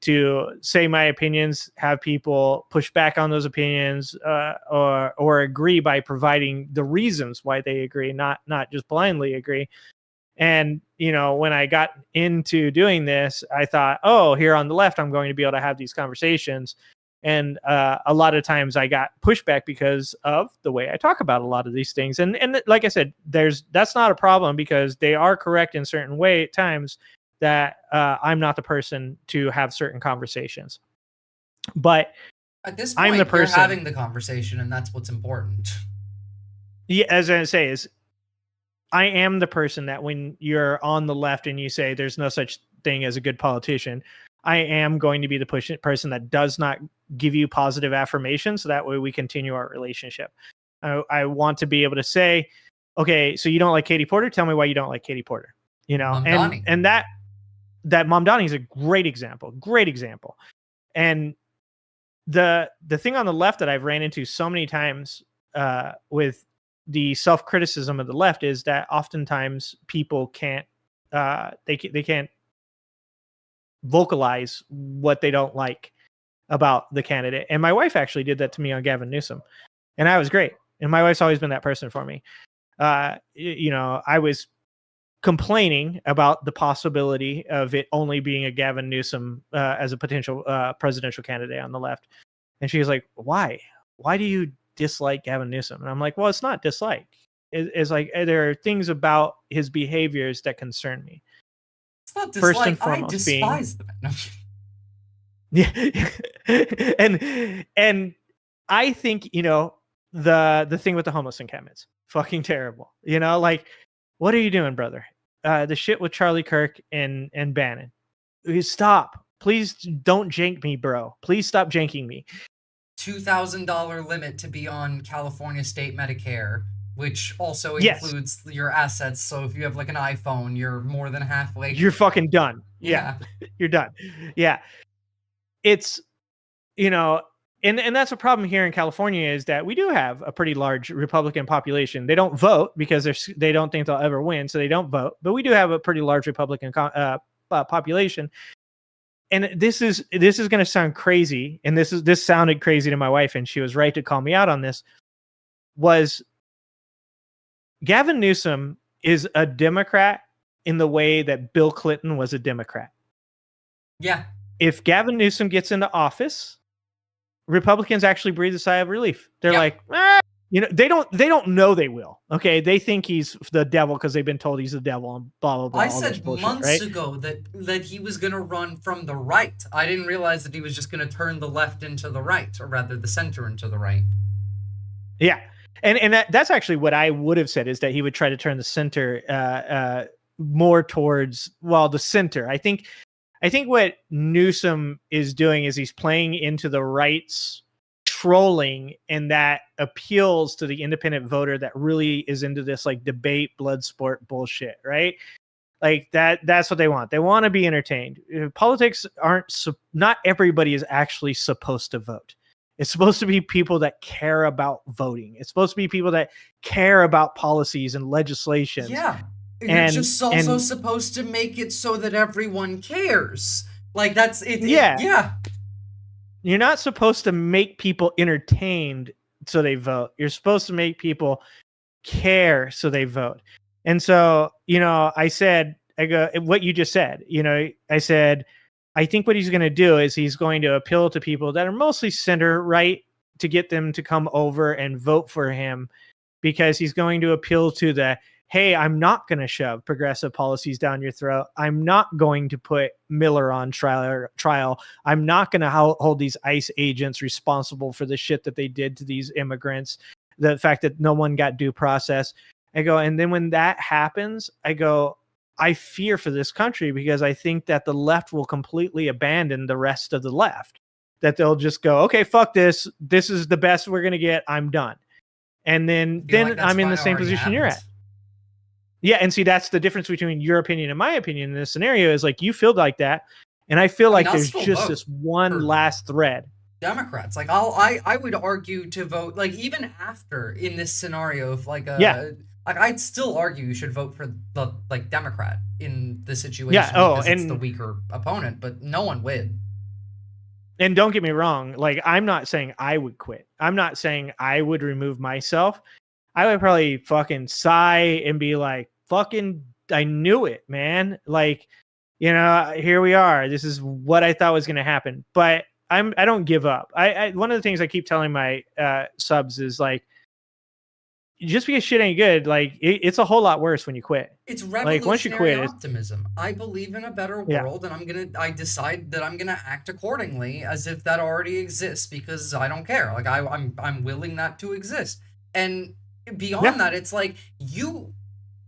Speaker 18: to say my opinions, have people push back on those opinions, or agree by providing the reasons why they agree, not just blindly agree. And, when I got into doing this, I thought, oh, here on the left, I'm going to be able to have these conversations. And a lot of times I got pushback because of the way I talk about a lot of these things. And like I said, that's not a problem, because they are correct in certain times that I'm not the person to have certain conversations. But
Speaker 1: at this point,
Speaker 18: I'm the person
Speaker 1: you're having the conversation, and that's what's important.
Speaker 18: Yeah, as I say, is I am the person that when you're on the left and you say there's no such thing as a good politician, I am going to be the person that does not give you positive affirmation, so that way we continue our relationship. I want to be able to say, okay, so you don't like Katie Porter? Tell me why you don't like Katie Porter. You know, and that Mamdani is a great example. And the thing on the left that I've ran into so many times with the self-criticism of the left is that oftentimes people can't they can't vocalize what they don't like about the candidate. And my wife actually did that to me on Gavin Newsom, and I was great. And my wife's always been that person for me. You know, I was complaining about the possibility of it only being a Gavin Newsom as a potential presidential candidate on the left. And she was like, why do you dislike Gavin Newsom? And I'm like, well, it's not dislike. It's like there are things about his behaviors that concern me.
Speaker 1: It's not dislike.
Speaker 18: First and foremost,
Speaker 1: I despise them. No.
Speaker 18: Yeah. and I think, you know, the thing with the homeless encampments, fucking terrible. You know, like, what are you doing, brother? The shit with Charlie Kirk and Bannon. Stop. Please don't jank me, bro. Please stop janking me.
Speaker 1: $2,000 limit to be on California state Medicare, which also includes your assets. So if you have like an iPhone, you're more than halfway.
Speaker 18: You're fucking done. Yeah. You're done. Yeah. It's, you know, and that's a problem here in California is that we do have a pretty large Republican population. They don't vote because they don't think they'll ever win, so they don't vote. But we do have a pretty large Republican population. And this is going to sound crazy, and this sounded crazy to my wife, and she was right to call me out on this. Was Gavin Newsom is a Democrat in the way that Bill Clinton was a Democrat.
Speaker 1: Yeah.
Speaker 18: If Gavin Newsom gets into office, Republicans actually breathe a sigh of relief. They're like, you know, they don't know they will. Okay, they think he's the devil because they've been told he's the devil and blah blah blah.
Speaker 1: I said months ago that he was going to run from the right. I didn't realize that he was just going to turn the left into the right, or rather the center into the right.
Speaker 18: Yeah, and that's actually what I would have said, is that he would try to turn the center more towards the center. I think what Newsom is doing is he's playing into the right's trolling, and that appeals to the independent voter that really is into this like debate blood sport bullshit, right? Like that's what they want. They want to be entertained. Politics not everybody is actually supposed to vote. It's supposed to be people that care about voting. It's supposed to be people that care about policies and legislation.
Speaker 1: Yeah. You're just also supposed to make it so that everyone cares. Like that's it. Yeah.
Speaker 18: You're not supposed to make people entertained so they vote. You're supposed to make people care so they vote. And so, you know, I go, what you just said, you know, I said, I think what he's going to do is he's going to appeal to people that are mostly center right to get them to come over and vote for him, because he's going to appeal to the, hey, I'm not going to shove progressive policies down your throat. I'm not going to put Miller on trial. I'm not going to hold these ICE agents responsible for the shit that they did to these immigrants. The fact that no one got due process. I go, and then when that happens, I go, I fear for this country, because I think that the left will completely abandon the rest of the left. That they'll just go, okay, fuck this. This is the best we're going to get. I'm done. And then I'm in the same position you're at. Yeah, and see, that's the difference between your opinion and my opinion in this scenario, is like you feel like that, and I feel like there's just this one last thread.
Speaker 1: Democrats, like I would argue to vote, like even after in this scenario, if like I'd still argue you should vote for the like Democrat in the situation.
Speaker 18: Yeah,
Speaker 1: because it's the weaker opponent, but no one would.
Speaker 18: And don't get me wrong, like I'm not saying I would quit. I'm not saying I would remove myself. I would probably fucking sigh and be like, fucking, I knew it, man. Like, you know, here we are. This is what I thought was going to happen. But I don't give up. I one of the things I keep telling my subs is like, just because shit ain't good, like it's a whole lot worse when you quit.
Speaker 1: It's revolutionary once you quit, optimism. I believe in a better world, and I decide that I'm gonna act accordingly as if that already exists, because I don't care. Like I'm willing that to exist. And beyond that, it's like you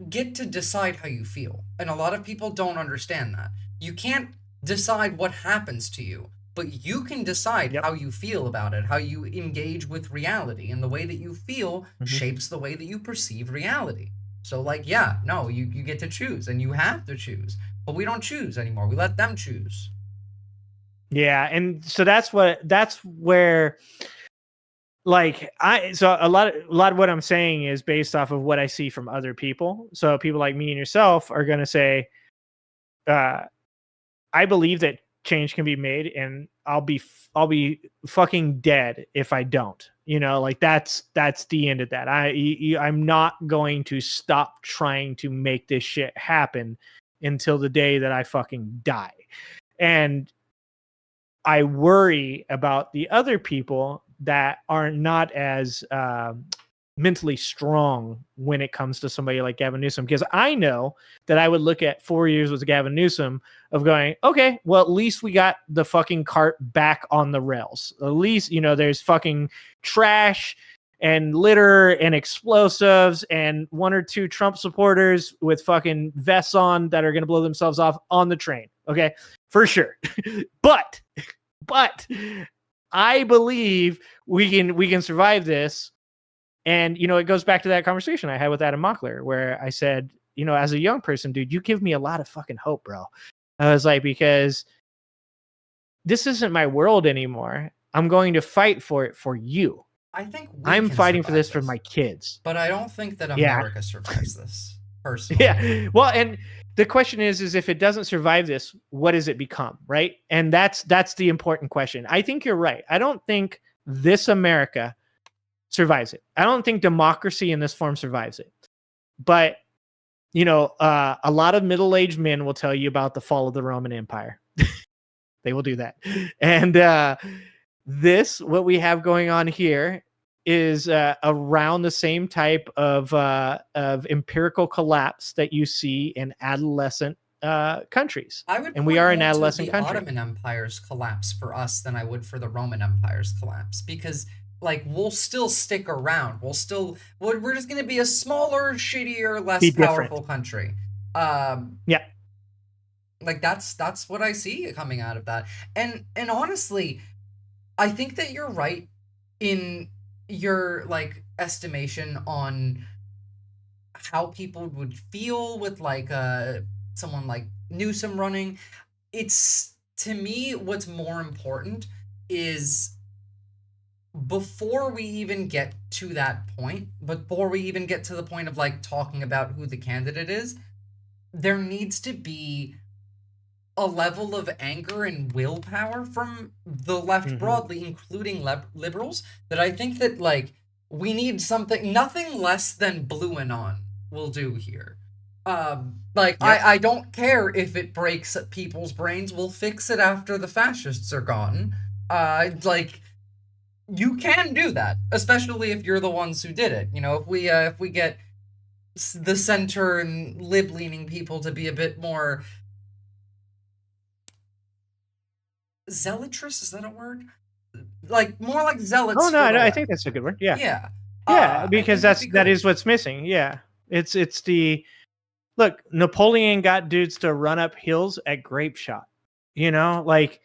Speaker 1: get to decide how you feel. And a lot of people don't understand that. You can't decide what happens to you, but you can decide how you feel about it, how you engage with reality, and the way that you feel shapes the way that you perceive reality. So like, yeah, no, you get to choose, and you have to choose, but we don't choose anymore. We let them choose.
Speaker 18: Yeah. And so that's where, like, so a lot of what I'm saying is based off of what I see from other people. So people like me and yourself are going to say, I believe that change can be made, and I'll be fucking dead if I don't. You know, like that's the end of that. I'm not going to stop trying to make this shit happen until the day that I fucking die. And I worry about the other people that are not as mentally strong when it comes to somebody like Gavin Newsom, because I know that I would look at 4 years with Gavin Newsom of going, okay, well, at least we got the fucking cart back on the rails. At least, you know, there's fucking trash and litter and explosives and one or two Trump supporters with fucking vests on that are going to blow themselves off on the train. Okay, for sure. But I believe we can survive this. And, you know, it goes back to that conversation I had with Adam Mockler, where I said, you know, as a young person, dude, you give me a lot of fucking hope, bro. I was like, because this isn't my world anymore. I'm going to fight for it for you.
Speaker 1: I think
Speaker 18: I'm fighting for this for my kids.
Speaker 1: But I don't think that America survives this, personally.
Speaker 18: Yeah. Well, and the question is if it doesn't survive this, what does it become, right? And that's the important question. I think you're right. I don't think this America survives it. I don't think democracy in this form survives it. But, you know, a lot of middle-aged men will tell you about the fall of the Roman Empire. They will do that. And what we have going on here is around the same type of empirical collapse that you see in adolescent countries. And we are an adolescent country.
Speaker 1: Ottoman Empire's collapse for us than I would for the Roman Empire's collapse, because like we'll still stick around. We're just going to be a smaller, shittier, less powerful country.
Speaker 18: Yeah.
Speaker 1: Like that's what I see coming out of that. And honestly, I think that you're right in your like estimation on how people would feel with like someone like Newsom running. It's, to me, what's more important is before we even get to that point, before we even get to the point of like talking about who the candidate is, there needs to be a level of anger and willpower from the left broadly, including liberals, that I think that like we need something, nothing less than blue and on will do here. I don't care if it breaks people's brains. We'll fix it after the fascists are gone. Like, you can do that, especially if you're the ones who did it. You know, if we get the center and lib-leaning people to be a bit more zealotrous, is that a word? Like more like zealots.
Speaker 18: Oh no, I think that's a good word. Yeah. Because that is what's missing. Yeah, it's the look. Napoleon got dudes to run up hills at grape shot. You know, like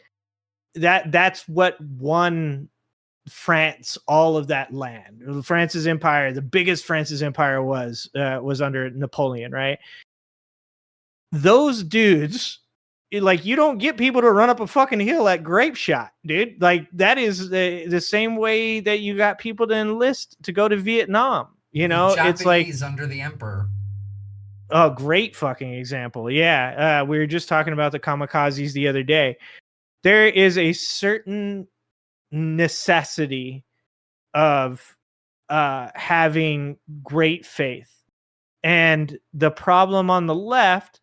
Speaker 18: that's what won France all of that land. France's empire, the biggest France's empire was under Napoleon, right? Those dudes, like, you don't get people to run up a fucking hill at grape shot, dude. Like, that is the same way that you got people to enlist to go to Vietnam. You know, it's like
Speaker 1: under the emperor.
Speaker 18: Oh, great fucking example. Yeah, we were just talking about the kamikazes the other day. There is a certain necessity of having great faith, and the problem on the left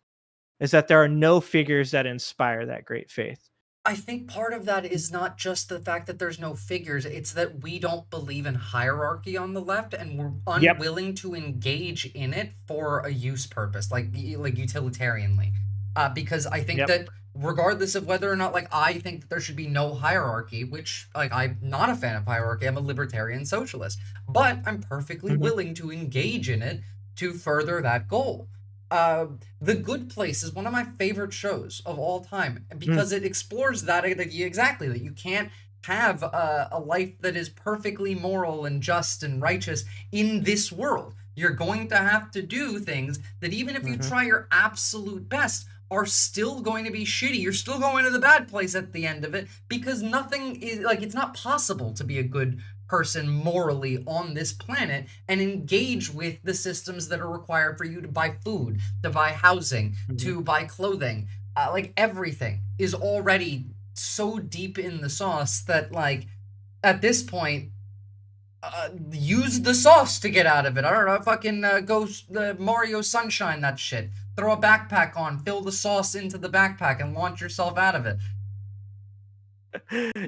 Speaker 18: is that there are no figures that inspire that great faith.
Speaker 1: I think part of that is not just the fact that there's no figures, it's that we don't believe in hierarchy on the left, and we're unwilling to engage in it for a use purpose, like utilitarianly. Because I think that regardless of whether or not, like, I think that there should be no hierarchy, which, like, I'm not a fan of hierarchy. I'm a libertarian socialist, but I'm perfectly willing to engage in it to further that goal. The Good Place is one of my favorite shows of all time because it explores that idea exactly, that you can't have a life that is perfectly moral and just and righteous in this world. You're going to have to do things that, even if you try your absolute best, are still going to be shitty. You're still going to the bad place at the end of it, because nothing is, like, it's not possible to be a good person morally on this planet and engage with the systems that are required for you to buy food, to buy housing, to buy clothing. Like, everything is already so deep in the sauce that, like, at this point, use the sauce to get out of it. I don't know, fucking go Mario Sunshine that shit. Throw a backpack on, fill the sauce into the backpack, and launch yourself out of it.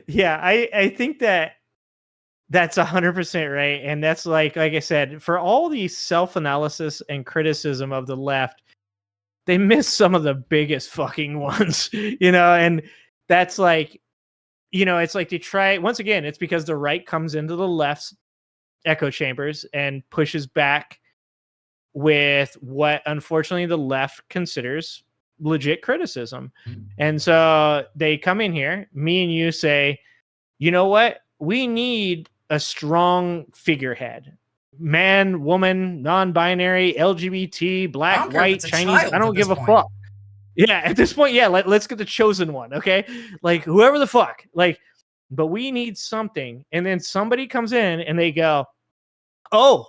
Speaker 18: Yeah, I think that's 100% right. And that's like I said, for all the self-analysis and criticism of the left, they miss some of the biggest fucking ones, and that's like, it's like they try, once again, it's because the right comes into the left's echo chambers and pushes back with what unfortunately the left considers legit criticism. And so they come in here, me and you say, you know what? We need a strong figurehead. Man, woman, non-binary, LGBT, black, white, Chinese. I don't give a fuck. Yeah, at this point, yeah, let's get the chosen one, okay? Like, whoever the fuck. Like, but we need something. And then somebody comes in and they go, oh,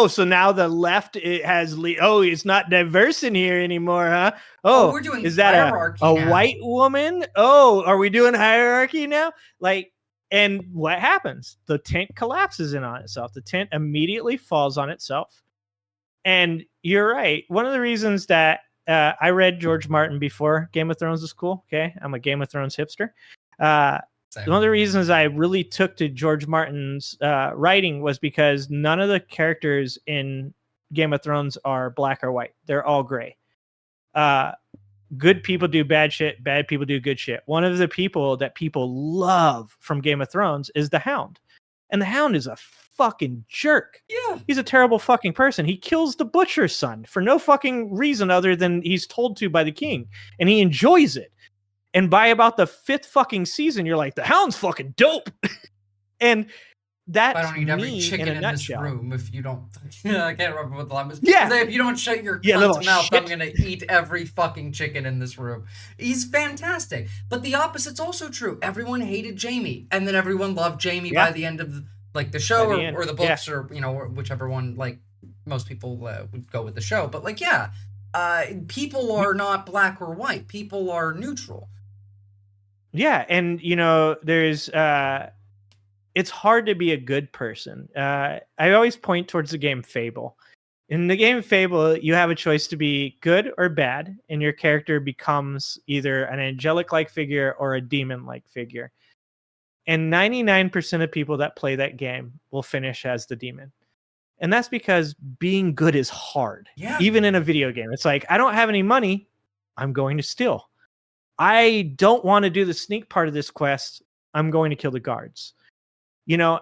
Speaker 18: so now the left it's not diverse in here anymore, huh?
Speaker 1: We're doing
Speaker 18: is that a white woman? Oh, are we doing hierarchy now? Like, and what happens? The tent collapses in on itself. The tent immediately falls on itself. And you're right. One of the reasons that I read George Martin before Game of Thrones was cool. Okay, I'm a Game of Thrones hipster. One of the reasons I really took to George Martin's writing was because none of the characters in Game of Thrones are black or white. They're all gray. Good people do bad shit. Bad people do good shit. One of the people that people love from Game of Thrones is the Hound. And the Hound is a fucking jerk.
Speaker 1: Yeah.
Speaker 18: He's a terrible fucking person. He kills the butcher's son for no fucking reason other than he's told to by the king. And he enjoys it. And by about the 5th fucking season, you're like, the Hound's fucking dope. And that's
Speaker 1: I don't eat every
Speaker 18: me
Speaker 1: chicken
Speaker 18: in a
Speaker 1: this
Speaker 18: nutshell.
Speaker 1: room if you don't. I can't remember what the line was.
Speaker 18: Yeah.
Speaker 1: If you don't shut your cunt's mouth, I'm going to eat every fucking chicken in this room. He's fantastic. But the opposite's also true. Everyone hated Jaime. And then everyone loved Jaime by the end of the show or the books or, or whichever one, like, most people would go with the show. But, like, people are not black or white. People are neutral.
Speaker 18: Yeah, and there's it's hard to be a good person. I always point towards the game Fable. In the game Fable, you have a choice to be good or bad, and your character becomes either an angelic-like figure or a demon-like figure. And 99% of people that play that game will finish as the demon. And that's because being good is hard.
Speaker 1: Yeah.
Speaker 18: Even in a video game. It's like, I don't have any money, I'm going to steal. I don't want to do the sneak part of this quest, I'm going to kill the guards.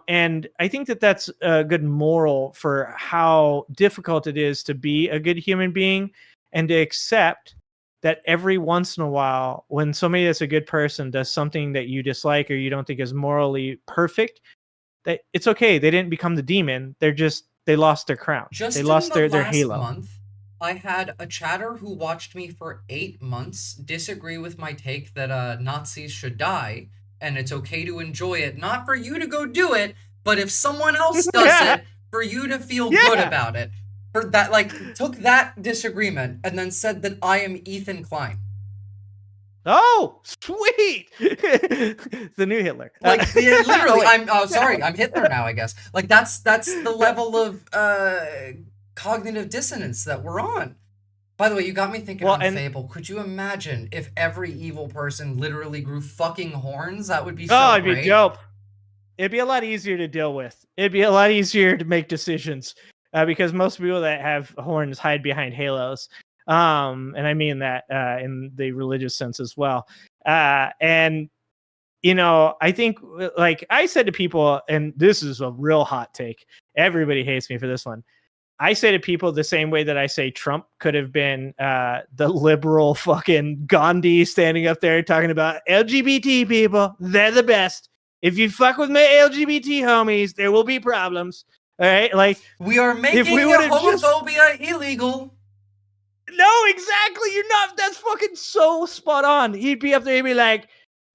Speaker 18: And I think that that's a good moral for how difficult it is to be a good human being and to accept that every once in a while, when somebody that's a good person does something that you dislike or you don't think is morally perfect, that it's okay. They didn't become the demon. They lost their crown. They lost their halo.
Speaker 1: Month, I had a chatter who watched me for 8 months disagree with my take that Nazis should die, and it's okay to enjoy it. Not for you to go do it, but if someone else does it, for you to feel good about it. For that, took that disagreement and then said that I am Ethan Klein.
Speaker 18: Oh, sweet! The new Hitler.
Speaker 1: Literally, I'm Hitler now, I guess. That's the level of cognitive dissonance that we're on. By the way, you got me thinking on Fable. Could you imagine if every evil person literally grew fucking horns? That would be so
Speaker 18: it'd be dope. It'd be a lot easier to deal with. It'd be a lot easier to make decisions because most people that have horns hide behind halos. And I mean that in the religious sense as well. And you know, I think, like I said to people, and this is a real hot take, everybody hates me for this one. I say to people the same way that I say Trump could have been the liberal fucking Gandhi standing up there talking about LGBT people. They're the best. If you fuck with my LGBT homies, there will be problems. All right, like
Speaker 1: we are making homophobia illegal.
Speaker 18: No, exactly. You're not. That's fucking so spot on. He'd be up there. He'd be like,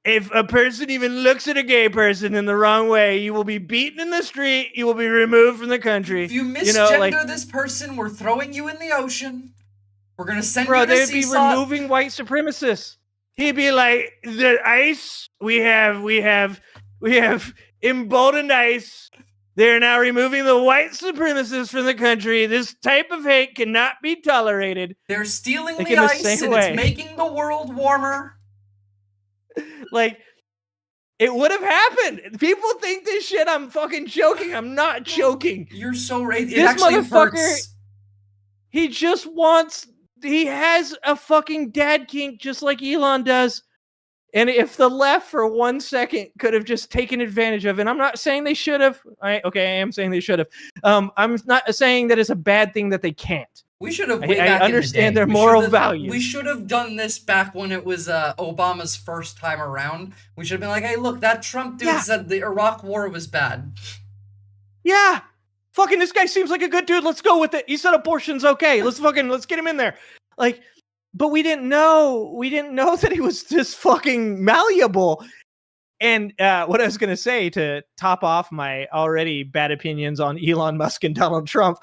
Speaker 18: if a person even looks at a gay person in the wrong way, you will be beaten in the street. You will be removed from the country.
Speaker 1: If you misgender this person, we're throwing you in the ocean. We're gonna send you to
Speaker 18: they'd be removing white supremacists. He'd be like, the ICE. We have emboldened ICE. They're now removing the white supremacists from the country. This type of hate cannot be tolerated.
Speaker 1: They're stealing the ice, and it's making the world warmer.
Speaker 18: Like, it would have happened. People think this shit. I'm fucking joking. I'm not joking.
Speaker 1: You're so right.
Speaker 18: This motherfucker, he just wants. He has a fucking dad kink, just like Elon does. And if the left for 1 second could have just taken advantage of it, I'm not saying they should have. I am saying they should have. I'm not saying that it's a bad thing that they can't.
Speaker 1: We should have.
Speaker 18: I understand their moral values.
Speaker 1: We should have done this back when it was Obama's first time around. We should have been like, "Hey, look, that Trump dude said the Iraq War was bad."
Speaker 18: Yeah, fucking this guy seems like a good dude. Let's go with it. He said abortion's okay. Let's get him in there. Like. But we didn't know that he was this fucking malleable. And what I was going to say to top off my already bad opinions on Elon Musk and Donald Trump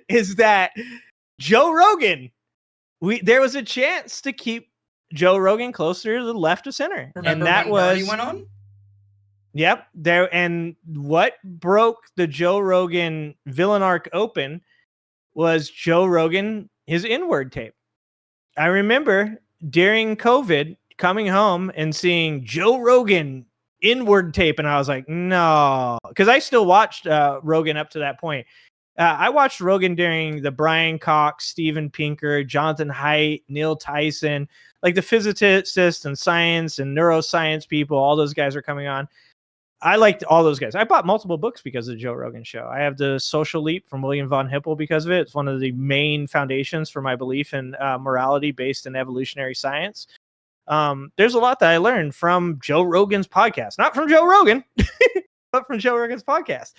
Speaker 18: is that Joe Rogan, there was a chance to keep Joe Rogan closer to the left of center.
Speaker 1: Remember
Speaker 18: and that
Speaker 1: when
Speaker 18: was
Speaker 1: Bernie went on?
Speaker 18: Yep. And what broke the Joe Rogan villain arc open was Joe Rogan, his N-word tape. I remember during COVID coming home and seeing Joe Rogan N-word tape, and I was like, no, because I still watched Rogan up to that point. I watched Rogan during the Brian Cox, Steven Pinker, Jonathan Haidt, Neil Tyson, like the physicists and science and neuroscience people. All those guys are coming on. I liked all those guys. I bought multiple books because of the Joe Rogan show. I have the Social Leap from William von Hippel because of it. It's one of the main foundations for my belief in morality based in evolutionary science. There's a lot that I learned from Joe Rogan's podcast. Not from Joe Rogan, but from Joe Rogan's podcast.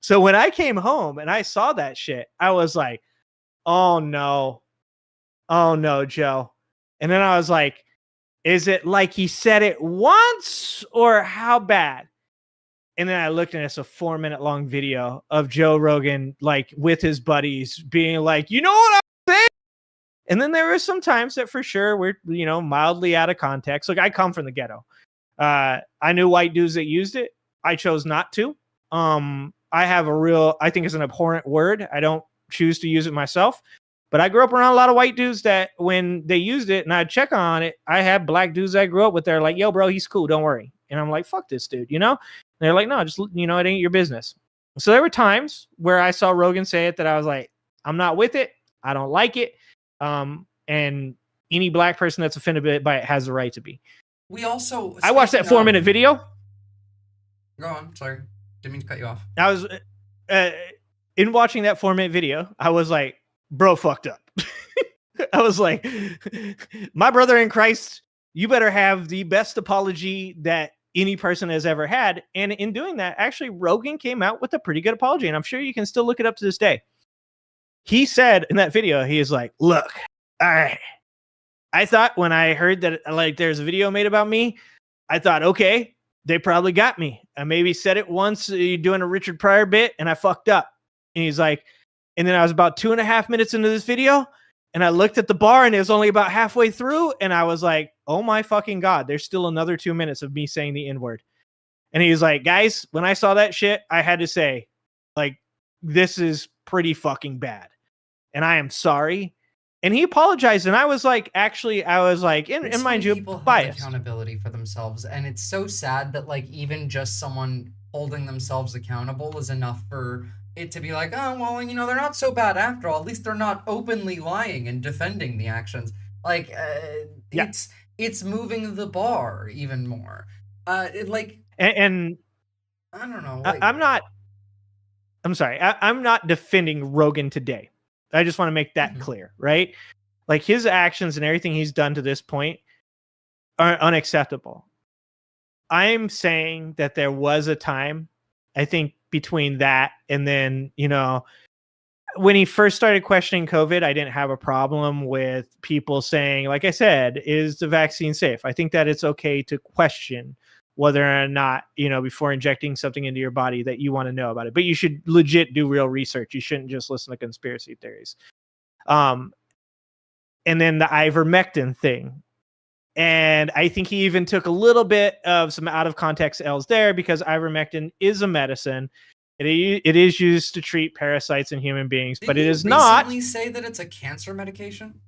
Speaker 18: So when I came home and I saw that shit, I was like, oh no, Joe. And then I was like, is it like he said it once or how bad? And then I looked and it's a 4-minute long video of Joe Rogan, like with his buddies being like, you know what I'm saying? And then there were some times that for sure were, mildly out of context. Like I come from the ghetto. I knew white dudes that used it. I chose not to. I think it's an abhorrent word. I don't choose to use it myself, but I grew up around a lot of white dudes that when they used it and I'd check on it, I had black dudes I grew up with. They're like, yo, bro, he's cool. Don't worry. And I'm like, fuck this dude, And they're like, no, just, it ain't your business. So there were times where I saw Rogan say it that I was like, I'm not with it. I don't like it. And any black person that's offended by it has the right to be.
Speaker 1: I
Speaker 18: watched that 4-minute video.
Speaker 1: Go on. Sorry. Didn't mean to cut you off.
Speaker 18: I was in watching that 4-minute video. I was like, bro, fucked up. I was like, my brother in Christ, you better have the best apology that any person has ever had. And in doing that, actually, Rogan came out with a pretty good apology. And I'm sure you can still look it up to this day. He said in that video, he is like, look, I thought when I heard that like there's a video made about me, I thought, okay, they probably got me. I maybe said it once doing a Richard Pryor bit and I fucked up. And he's like, and then I was about 2.5 minutes into this video and I looked at the bar and it was only about halfway through. And I was like, oh my fucking God, there's still another 2 minutes of me saying the N-word. And he was like, guys, when I saw that shit, I had to say, like, this is pretty fucking bad. And I am sorry. And he apologized. And I was like, and mind you, biased.
Speaker 1: Accountability for themselves. And it's so sad that like even just someone holding themselves accountable is enough for it to be like, oh, well, you know, they're not so bad after all. At least they're not openly lying and defending the actions. Like, it's moving the bar even more.
Speaker 18: And
Speaker 1: I don't know.
Speaker 18: I'm sorry. I'm not defending Rogan today. I just want to make that clear, right? Like, his actions and everything he's done to this point are unacceptable. I'm saying that there was a time, I think, between that and then, you know, when he first started questioning COVID, I didn't have a problem with people saying, like I said, is the vaccine safe? I think that it's okay to question whether or not, you know, before injecting something into your body that you want to know about it. But you should legit do real research. You shouldn't just listen to conspiracy theories. And then the ivermectin thing. And I think he even took a little bit of some out of context L's there, because ivermectin is a medicine. It is used to treat parasites in human beings, but it is not.
Speaker 1: Recently say that it's a cancer medication?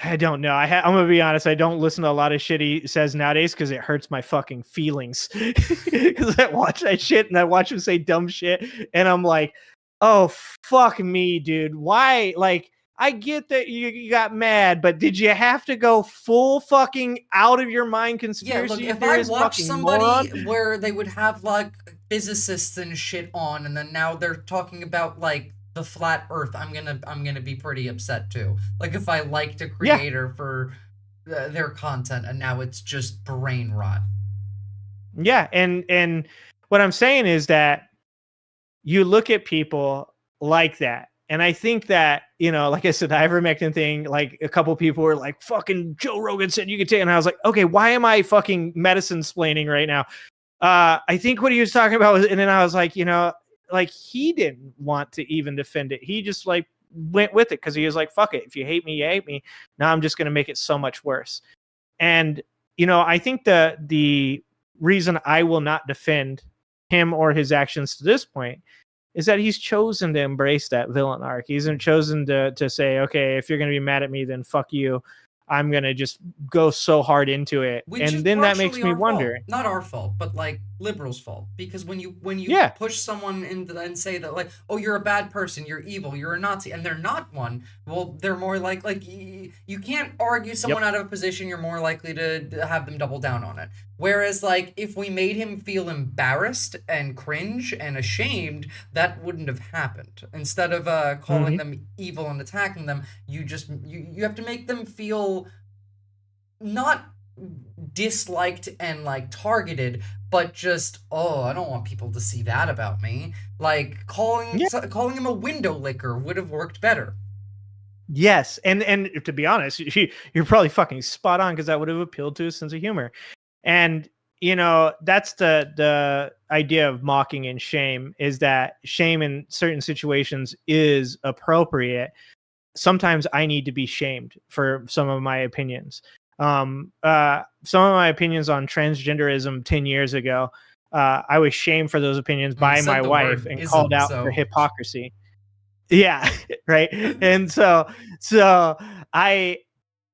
Speaker 18: I don't know. I'm gonna be honest. I don't listen to a lot of shit he says nowadays because it hurts my fucking feelings. Because I watch that shit and I watch him say dumb shit, and I'm like, oh fuck me, dude. Why? Like, I get that you got mad, but did you have to go full fucking out of your mind conspiracy?
Speaker 1: Yeah, look, if I watch somebody where they would have like physicists and shit on, and then now they're talking about like the flat Earth, I'm gonna be pretty upset too. Like, if I liked a creator for their content, and now it's just brain rot.
Speaker 18: Yeah, and what I'm saying is that you look at people like that. And I think that, you know, like I said, the ivermectin thing, like a couple people were like, fucking Joe Rogan said you could take it. And I was like, okay, why am I fucking medicine splaining right now? I think what he was talking about was, and then I was like, you know, like, he didn't want to even defend it. He just like went with it because he was like, fuck it. If you hate me, you hate me. Now I'm just going to make it so much worse. And, you know, I think the reason I will not defend him or his actions to this point is that he's chosen to embrace that villain arc. He's chosen to say, okay, if you're going to be mad at me, then fuck you. I'm going to just go so hard into it. And then that makes me wonder.
Speaker 1: Not our fault, but like liberals' fault. Because when you push someone into and say that, like, oh, you're a bad person, you're evil, you're a Nazi, and they're not one, well, they're more like you can't argue someone out of a position. You're more likely to have them double down on it. Whereas, like, if we made him feel embarrassed and cringe and ashamed, that wouldn't have happened. Instead of calling them evil and attacking them, you have to make them feel not disliked and like targeted, but just, oh, I don't want people to see that about me. Like, calling him a window licker would have worked better.
Speaker 18: Yes, and to be honest, you're probably fucking spot on, because that would have appealed to his sense of humor. And, you know, that's the idea of mocking and shame, is that shame in certain situations is appropriate. Sometimes I need to be shamed for some of my opinions. Some of my opinions on transgenderism 10 years ago, I was shamed for those opinions by my wife and called out for hypocrisy. Yeah, right. And so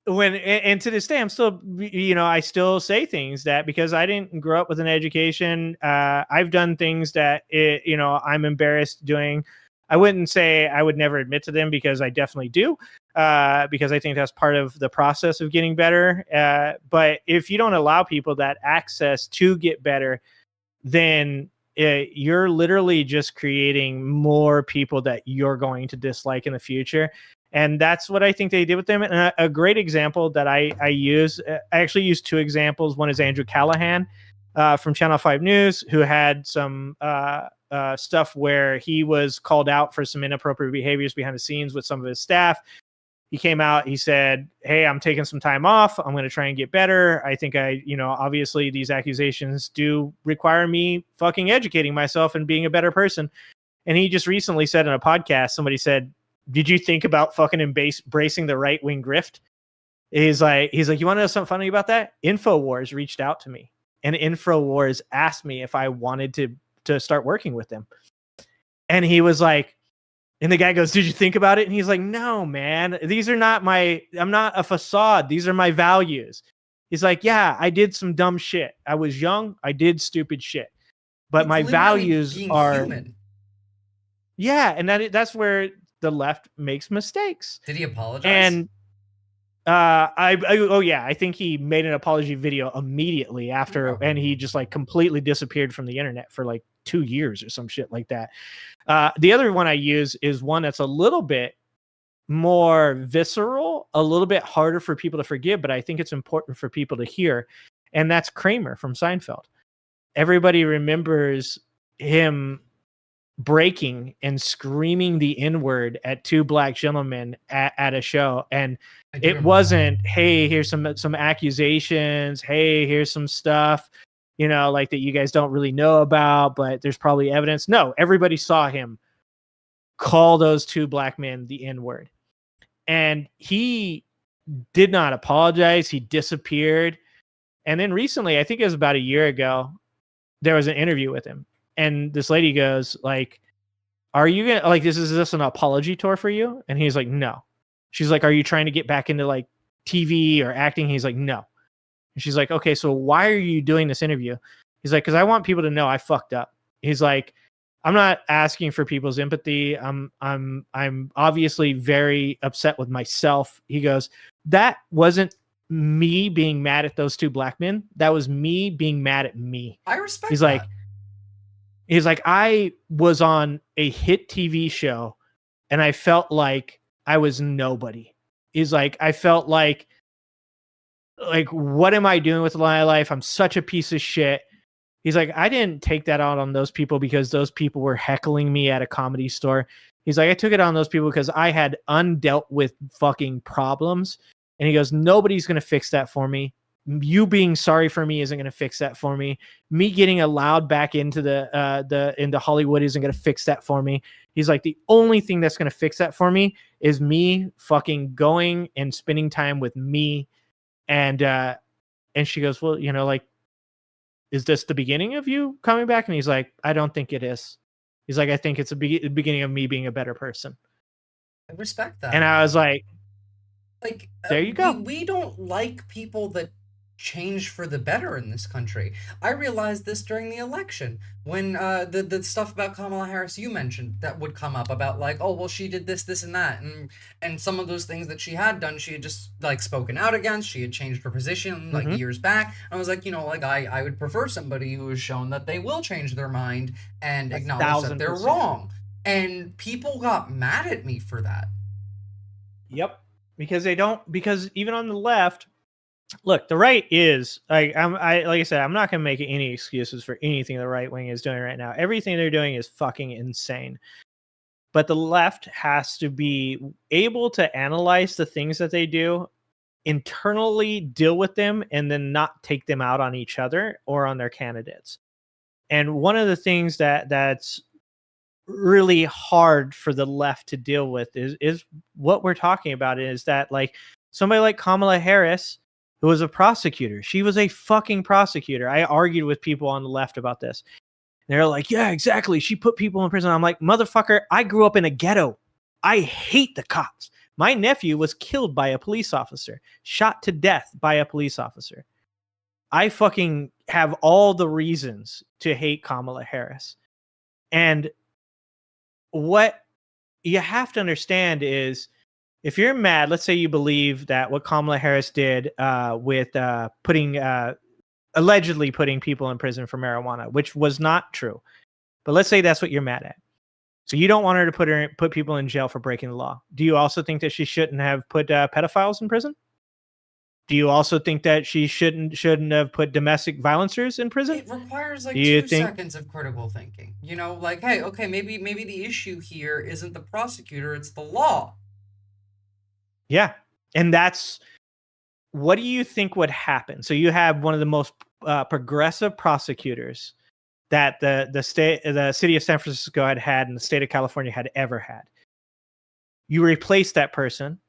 Speaker 18: and to this day, I'm still, you know, I still say things that, because I didn't grow up with an education, I've done things that, you know, I'm embarrassed doing. I wouldn't say I would never admit to them, because I definitely do, because I think that's part of the process of getting better. But if you don't allow people that access to get better, then you're literally just creating more people that you're going to dislike in the future. And that's what I think they did with them. And a great example that I actually use two examples. One is Andrew Callahan from Channel 5 News, who had some stuff where he was called out for some inappropriate behaviors behind the scenes with some of his staff. He came out, he said, hey, I'm taking some time off. I'm going to try and get better. I think obviously these accusations do require me fucking educating myself and being a better person. And he just recently said in a podcast, somebody said, did you think about fucking embracing the right-wing grift? He's like, you want to know something funny about that? InfoWars reached out to me, and InfoWars asked me if I wanted to start working with them. And he was like, and the guy goes, did you think about it? And he's like, no, man, I'm not a facade. These are my values. He's like, yeah, I did some dumb shit. I was young. I did stupid shit, but my values are human. Yeah, and that's where the left makes mistakes.
Speaker 1: Did he apologize?
Speaker 18: And I think he made an apology video immediately after, and he just like completely disappeared from the internet for like 2 years or some shit like that. The other one I use is one that's a little bit more visceral, a little bit harder for people to forgive, but I think it's important for people to hear, and that's Kramer from Seinfeld. Everybody remembers him breaking and screaming the N-word at two black gentlemen at a show, and it wasn't, hey, here's some accusations, hey, here's some stuff, you know, like that you guys don't really know about, but there's probably evidence. No, everybody saw him call those two black men the N-word, and he did not apologize. He disappeared. And then recently, I think it was about a year ago, there was an interview with him, and this lady goes like, are you gonna, like, is this an apology tour for you? And he's like, no. She's like, are you trying to get back into like TV or acting? He's like, no. And she's like, okay, so why are you doing this interview? He's like, because I want people to know I fucked up. He's like, I'm not asking for people's empathy. I'm obviously very upset with myself. He goes, that wasn't me being mad at those two black men. That was me being mad at me.
Speaker 1: I respect
Speaker 18: He's
Speaker 1: that.
Speaker 18: like, I was on a hit TV show and I felt like I was nobody. He's like, I felt like, what am I doing with my life? I'm such a piece of shit. He's like, I didn't take that out on those people because those people were heckling me at a comedy store. He's like, I took it on those people because I had undealt with fucking problems. And he goes, nobody's going to fix that for me. You being sorry for me isn't going to fix that for me. Me getting allowed back into into Hollywood isn't going to fix that for me. He's like, the only thing that's going to fix that for me is me fucking going and spending time with me. And she goes, well, you know, like, is this the beginning of you coming back? And he's like, I don't think it is. He's like, I think it's the beginning of me being a better person.
Speaker 1: I respect that.
Speaker 18: And I was like, there you go.
Speaker 1: We don't like people that change for the better in this country. I realized this during the election when the stuff about Kamala Harris you mentioned that would come up about like, oh, well, she did this and that, and some of those things that she had done, she had just like spoken out against. She had changed her position like years back. I was like, you know, like I would prefer somebody who has shown that they will change their mind and acknowledge that they're wrong. And people got mad at me for that.
Speaker 18: Yep. Because even on the left, look, the right is like I said, I'm not going to make any excuses for anything the right wing is doing right now. Everything they're doing is fucking insane. But the left has to be able to analyze the things that they do, internally deal with them, and then not take them out on each other or on their candidates. And one of the things that's really hard for the left to deal with is what we're talking about, is that like somebody like Kamala Harris, who was a prosecutor, she was a fucking prosecutor. I argued with people on the left about this. They're like, yeah, exactly. She put people in prison. I'm like, motherfucker, I grew up in a ghetto. I hate the cops. My nephew was killed by a police officer, shot to death by a police officer. I fucking have all the reasons to hate Kamala Harris. And what you have to understand is, if you're mad, let's say you believe that what Kamala Harris did with allegedly putting people in prison for marijuana, which was not true, but let's say that's what you're mad at. So you don't want her to put people in jail for breaking the law. Do you also think that she shouldn't have put pedophiles in prison? Do you also think that she shouldn't have put domestic violencers in prison?
Speaker 1: It requires like 2 seconds of critical thinking. You know, like, hey, okay, maybe the issue here isn't the prosecutor, it's the law.
Speaker 18: Yeah. And that's, what do you think would happen? So you have one of the most progressive prosecutors that the city of San Francisco had and the state of California had ever had. You replace that person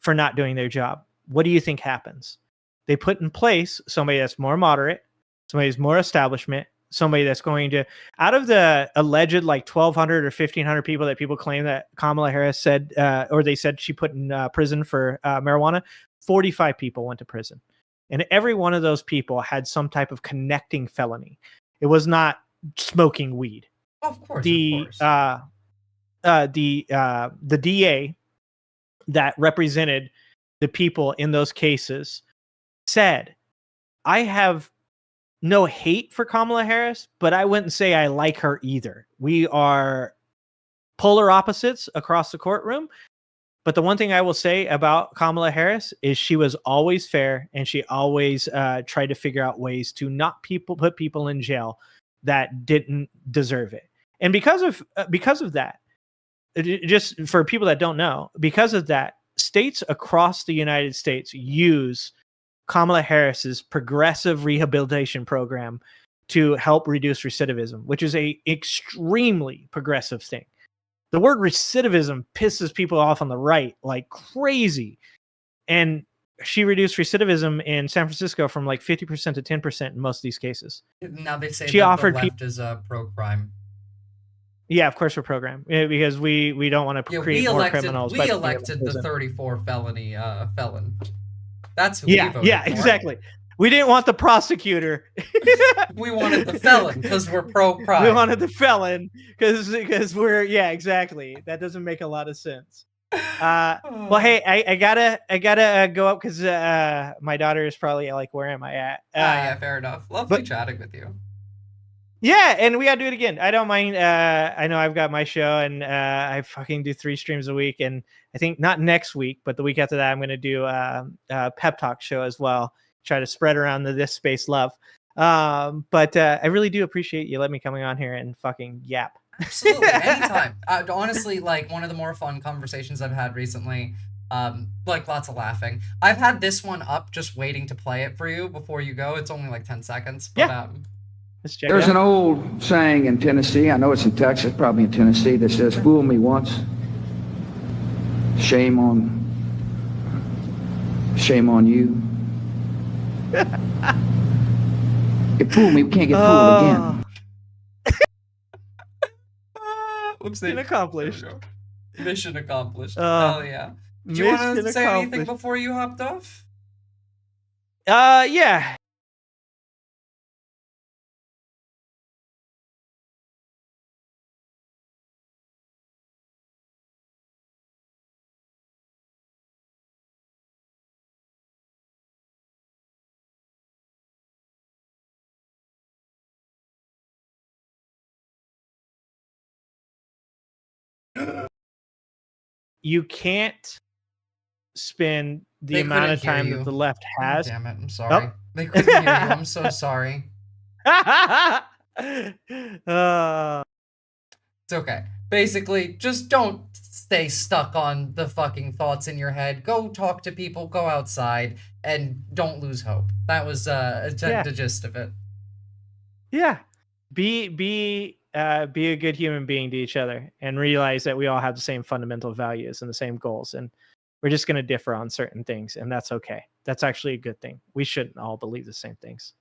Speaker 18: for not doing their job. What do you think happens? They put in place somebody that's more moderate, somebody that's more establishment, somebody that's going to, out of the alleged like 1,200 or 1,500 people that people claim that Kamala Harris said, or they said she put in prison for marijuana, 45 people went to prison. And every one of those people had some type of connecting felony. It was not smoking weed.
Speaker 1: Of course.
Speaker 18: the DA that represented the people in those cases said, I have no hate for Kamala Harris, but I wouldn't say I like her either. We are polar opposites across the courtroom. But the one thing I will say about Kamala Harris is she was always fair, and she always tried to figure out ways to not put people in jail that didn't deserve it. And because of that, just for people that don't know, because of that, states across the United States use Kamala Harris's progressive rehabilitation program to help reduce recidivism, which is a extremely progressive thing. The word recidivism pisses people off on the right like crazy. And she reduced recidivism in San Francisco from like 50% to 10% in most of these cases.
Speaker 1: Now they say
Speaker 18: she
Speaker 1: that
Speaker 18: offered
Speaker 1: the left is pro-crime.
Speaker 18: Yeah, of course we're pro-crime. Because we don't want to create more criminals.
Speaker 1: We elected the 34 felony felon. That's who
Speaker 18: we
Speaker 1: voted for.
Speaker 18: Exactly. We didn't want the prosecutor.
Speaker 1: We wanted the felon because we're pro-crime.
Speaker 18: We wanted the felon because we're exactly. That doesn't make a lot of sense. Well, hey, I gotta go up because my daughter is probably like, where am I at?
Speaker 1: Yeah, fair enough. Lovely chatting with you.
Speaker 18: Yeah, and we gotta do it again. I don't mind. I know I've got my show, and I fucking do 3 streams a week, and I think not next week, but the week after that, I'm gonna do a pep talk show as well. Try to spread around this space love. But I really do appreciate you letting me coming on here and fucking yap.
Speaker 1: Absolutely, anytime. Honestly, like one of the more fun conversations I've had recently. Like lots of laughing. I've had this one up just waiting to play it for you before you go. It's only like 10 seconds. But,
Speaker 3: There's an old saying in Tennessee, I know it's in Texas, probably in Tennessee, that says, fool me once, shame on you. You fool me, we can't get fooled again.
Speaker 18: Mission accomplished.
Speaker 1: Mission accomplished. Hell yeah. Do you want to say anything before you hopped off?
Speaker 18: Yeah. You can't spend the amount of time that the left has.
Speaker 1: Damn it, I'm sorry. They couldn't hear you. I'm so sorry. It's okay. Basically, just don't stay stuck on the fucking thoughts in your head. Go talk to people, go outside, and don't lose hope. That was the gist of it.
Speaker 18: Yeah. Be a good human being to each other and realize that we all have the same fundamental values and the same goals, and we're just going to differ on certain things, and that's okay. That's actually a good thing. We shouldn't all believe the same things.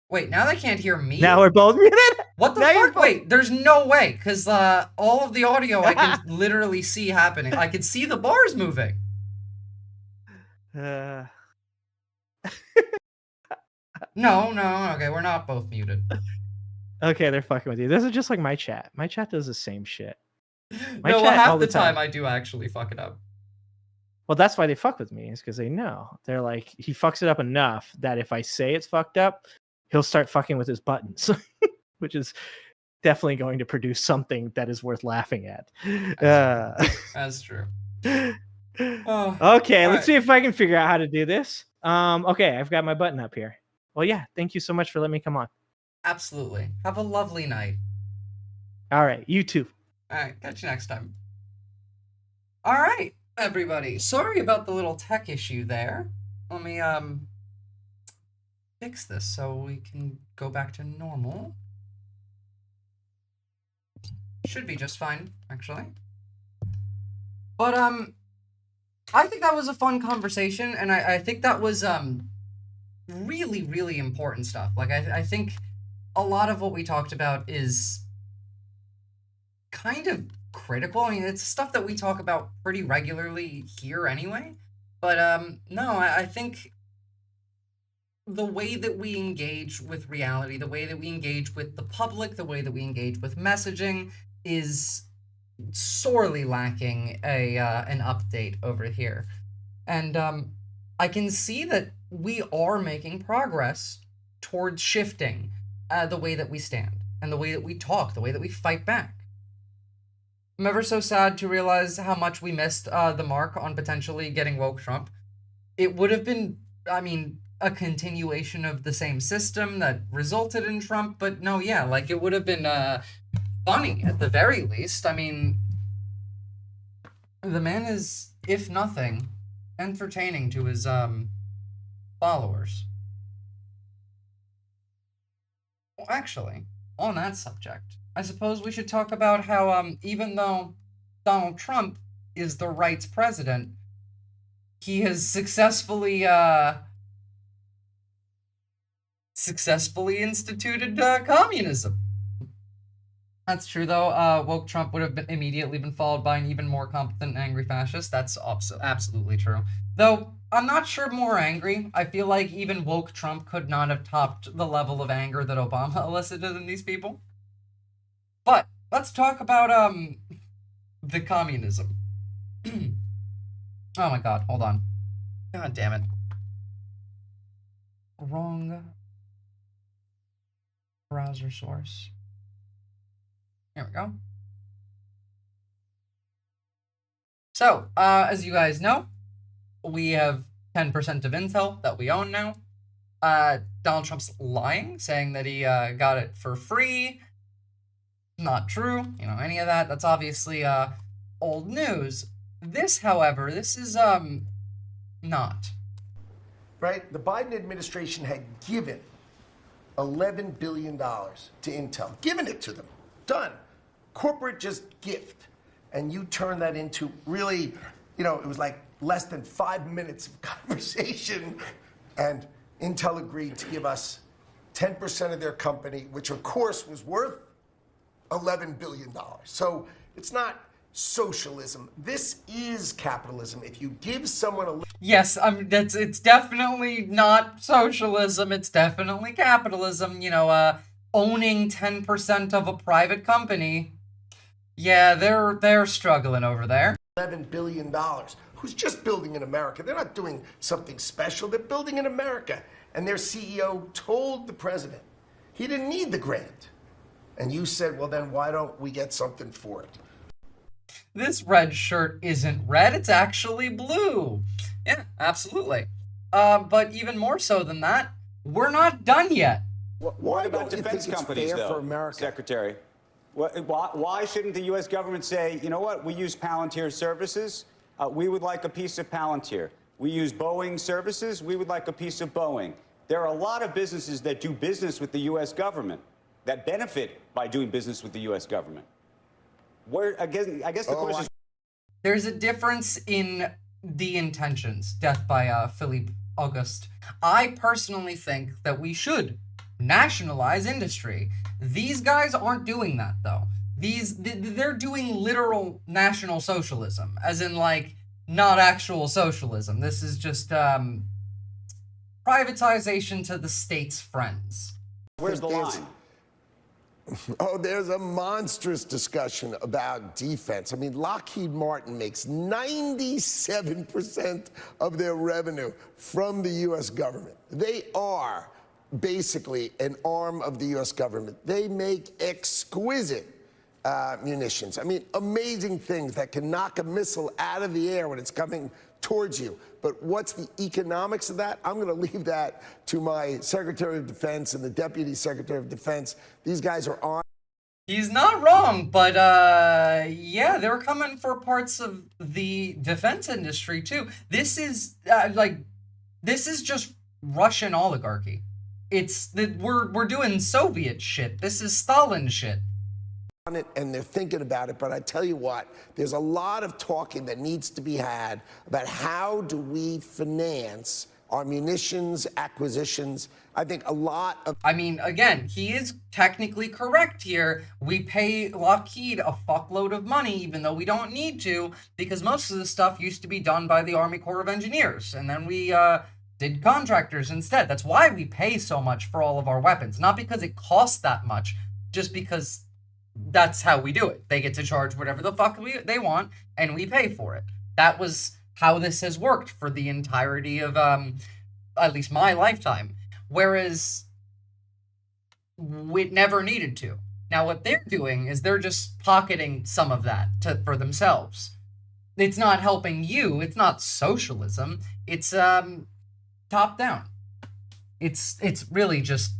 Speaker 1: Wait, now they can't hear me?
Speaker 18: Now we're both muted?
Speaker 1: What the fuck? Wait, there's no way, because all of the audio I can literally see happening. I can see the bars moving.
Speaker 18: No,
Speaker 1: okay, we're not both muted.
Speaker 18: Okay, they're fucking with you. This is just like my chat. My chat does the same shit.
Speaker 1: Half the time I do actually fuck it up.
Speaker 18: Well, that's why they fuck with me, is because they know. They're like, he fucks it up enough that if I say it's fucked up, he'll start fucking with his buttons, which is definitely going to produce something that is worth laughing at.
Speaker 1: That's true.
Speaker 18: Okay, let's see if I can figure out how to do this. Okay, I've got my button up here. Well, yeah, thank you so much for letting me come on.
Speaker 1: Absolutely. Have a lovely night.
Speaker 18: All right, you too.
Speaker 1: All right, catch you next time. All right, everybody. Sorry about the little tech issue there. Let me fix this so we can go back to normal. Should be just fine, actually. But I think that was a fun conversation, and I think that was really, really important stuff. Like I think a lot of what we talked about is kind of critical. I mean, it's stuff that we talk about pretty regularly here anyway. But no, I think the way that we engage with reality, the way that we engage with the public, the way that we engage with messaging is sorely lacking an update over here. And I can see that we are making progress towards shifting the way that we stand and the way that we talk, the way that we fight back. I'm ever so sad to realize how much we missed the mark on potentially getting woke Trump. It would have been, I mean, a continuation of the same system that resulted in Trump, but no, yeah, like it would have been funny at the very least. I mean, the man is, if nothing, entertaining to his followers. Well, actually, on that subject, I suppose we should talk about how even though Donald Trump is the right's president, he has successfully instituted communism. That's true, though. Woke Trump would have immediately been followed by an even more competent and angry fascist. That's absolutely true. Though, I'm not sure more angry. I feel like even woke Trump could not have topped the level of anger that Obama elicited in these people. But, let's talk about, the communism. Oh my god, hold on. God damn it. Wrong browser source. Here we go. So, as you guys know, we have 10% of Intel that we own now. Donald Trump's lying, saying that he got it for free. Not true, you know, any of that. That's obviously old news. This, however, this is not.
Speaker 7: Right? The Biden administration had given $11 billion to Intel. Given it to them. Done. Corporate just gift. And you turn that into really, you know, it was like less than 5 minutes of conversation. And Intel agreed to give us 10% of their company, which of course was worth $11 billion. So it's not socialism. This is capitalism. If you give someone a...
Speaker 1: Yes, it's definitely not socialism. It's definitely capitalism. You know, owning 10% of a private company. Yeah, they're struggling over there.
Speaker 7: $11 billion. Who's just building in America? They're not doing something special. They're building in America. And their CEO told the president he didn't need the grant. And you said, well, then why don't we get something for it?
Speaker 1: This red shirt isn't red, it's actually blue. Yeah, absolutely. But even more so than that, we're not done yet.
Speaker 8: What about defense companies, though, Secretary? Why shouldn't the U.S. government say, you know what, we use Palantir services, we would like a piece of Palantir. We use Boeing services, we would like a piece of Boeing. There are a lot of businesses that do business with the U.S. government that benefit by doing business with the U.S. government. I guess the question is...
Speaker 1: There's a difference in the intentions. Death by Philippe Auguste. I personally think that we should nationalize industry. These guys aren't doing that, though. They're doing literal national socialism, as in, like, not actual socialism. This is just privatization to the state's friends.
Speaker 8: Where's the line?
Speaker 7: Oh, there's a monstrous discussion about defense. I mean, Lockheed Martin makes 97% of their revenue from the U.S. government. They are basically an arm of the U.S. government. They make exquisite munitions. I mean, amazing things that can knock a missile out of the air when it's coming towards you. But what's the economics of that? I'm going to leave that to my Secretary of Defense and the Deputy Secretary of Defense. These guys are on.
Speaker 1: He's not wrong, but yeah, they're coming for parts of the defense industry too. This is this is just Russian oligarchy. We're doing Soviet shit. This is Stalin shit.
Speaker 7: On it, and they're thinking about it, but I tell you what, there's a lot of talking that needs to be had about how do we finance our munitions acquisitions. I think a lot of...
Speaker 1: I mean, again, he is technically correct here. We pay Lockheed a fuckload of money, even though we don't need to, because most of the stuff used to be done by the Army Corps of Engineers, and then we did contractors instead. That's why we pay so much for all of our weapons. Not because it costs that much, just because that's how we do it. They get to charge whatever the fuck they want, and we pay for it. That was how this has worked for the entirety of at least my lifetime. Whereas it never needed to. Now what they're doing is they're just pocketing some of that for themselves. It's not helping you. It's not socialism. It's top down. It's really just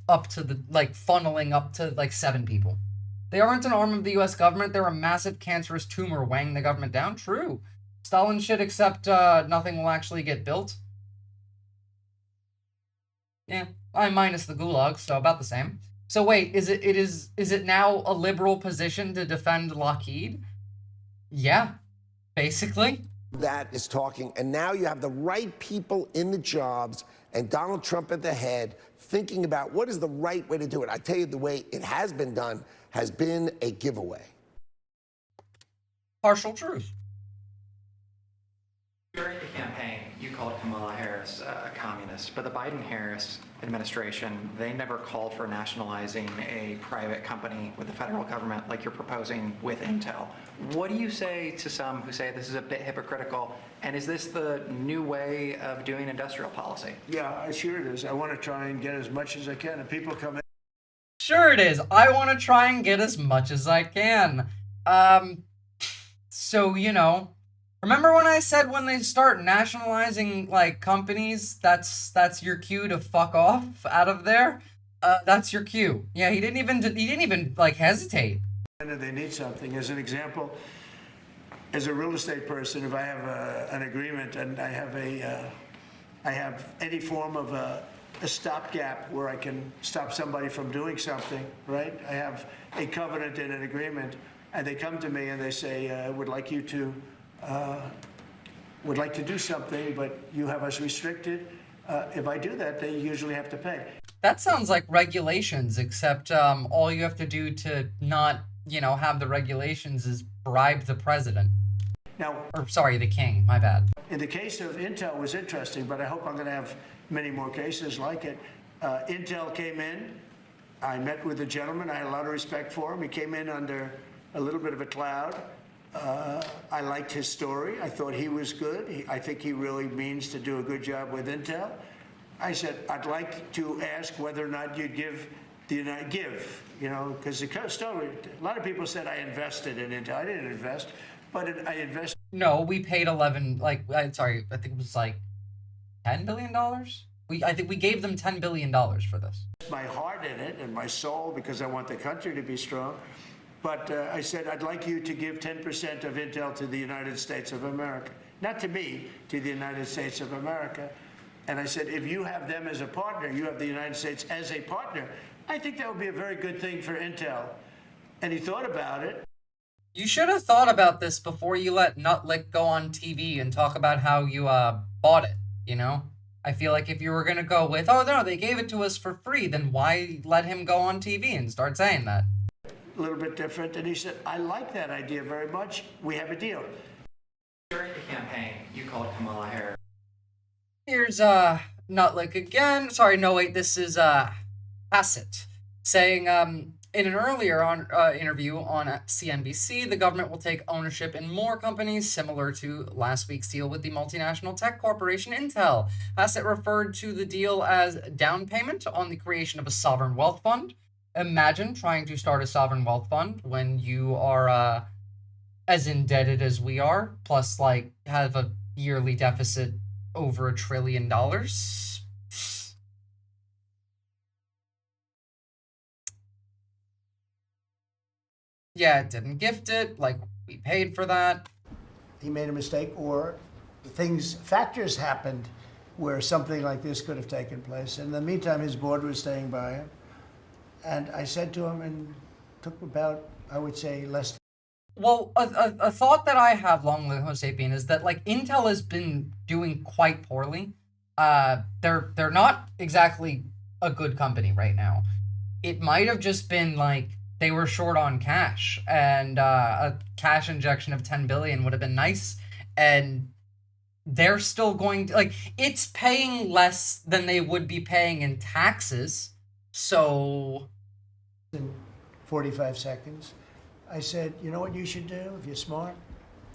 Speaker 1: up to the funneling up to 7 people. They aren't an arm of the U.S. government. They're a massive cancerous tumor weighing the government down. True. Stalin shit, except nothing will actually get built. Yeah, I'm minus the gulag, so about the same. So wait, is it now a liberal position to defend Lockheed? Yeah, basically.
Speaker 7: That is talking, and now you have the right people in the jobs and Donald Trump at the head thinking about what is the right way to do it. I tell you, the way it has been done has been a giveaway.
Speaker 1: Partial truth.
Speaker 6: During the campaign, you called Kamala Harris a communist, but the Biden-Harris administration, they never called for nationalizing a private company with the federal government like you're proposing with Intel. What do you say to some who say this is a bit hypocritical, and is this the new way of doing industrial policy?
Speaker 21: Yeah, sure it is. I want to try and get as much as I can, and people come in.
Speaker 1: Sure it is. I want to try and get as much as I can. So, you know, remember when I said when they start nationalizing companies, that's your cue to fuck off out of there? That's your cue. Yeah, he didn't even hesitate.
Speaker 21: And they need something. As an example, as a real estate person, if I have an agreement and I have any form of a stopgap where I can stop somebody from doing something, right? I have a covenant in an agreement, and they come to me and they say, would like to do something, but you have us restricted. If I do that, they usually have to pay.
Speaker 1: That sounds like regulations, except all you have to do to not, have the regulations is bribe the president.
Speaker 21: Now,
Speaker 1: or sorry, the king, my bad.
Speaker 21: In the case of Intel was interesting, but I hope I'm going to have many more cases like it. Intel came in. I met with the gentleman. I had a lot of respect for him. He came in under a little bit of a cloud. I liked his story. I thought he was good. I think he really means to do a good job with Intel. I said, I'd like to ask whether or not you'd give because the story, a lot of people said I invested in Intel. I didn't invest, but I invested.
Speaker 1: No, we paid I think it was $10 billion? I think we gave them $10 billion for this.
Speaker 21: My heart in it and my soul, because I want the country to be strong. But I said, I'd like you to give 10% of Intel to the United States of America. Not to me, to the United States of America. And I said, if you have them as a partner, you have the United States as a partner, I think that would be a very good thing for Intel. And he thought about it.
Speaker 1: You should have thought about this before you let Nutlick go on TV and talk about how you bought it, I feel like if you were going to go with, oh, no, they gave it to us for free, then why let him go on TV and start saying that?
Speaker 21: A little bit different. And he said, I like that idea very much. We have a deal.
Speaker 6: During the campaign, you called Kamala Harris.
Speaker 1: Here's Nutlick again. Sorry, no, wait, this is Hassett saying in an earlier interview on CNBC, the government will take ownership in more companies similar to last week's deal with the multinational tech corporation Intel. Hassett referred to the deal as down payment on the creation of a sovereign wealth fund. Imagine trying to start a sovereign wealth fund when you are as indebted as we are, plus have a yearly deficit over $1 trillion. Yeah, it didn't gift it, we paid for that.
Speaker 21: He made a mistake, or factors happened where something like this could have taken place. In the meantime, his board was staying by him. And I said to him, and took about, I would say, less.
Speaker 1: Well, a thought that I have, long live Homo sapien, is that Intel has been doing quite poorly. They're not exactly a good company right now. It might have just been they were short on cash, and a cash injection of $10 billion would have been nice. And they're still going to it's paying less than they would be paying in taxes. So
Speaker 21: 45 seconds. I said, you know what you should do if you're smart?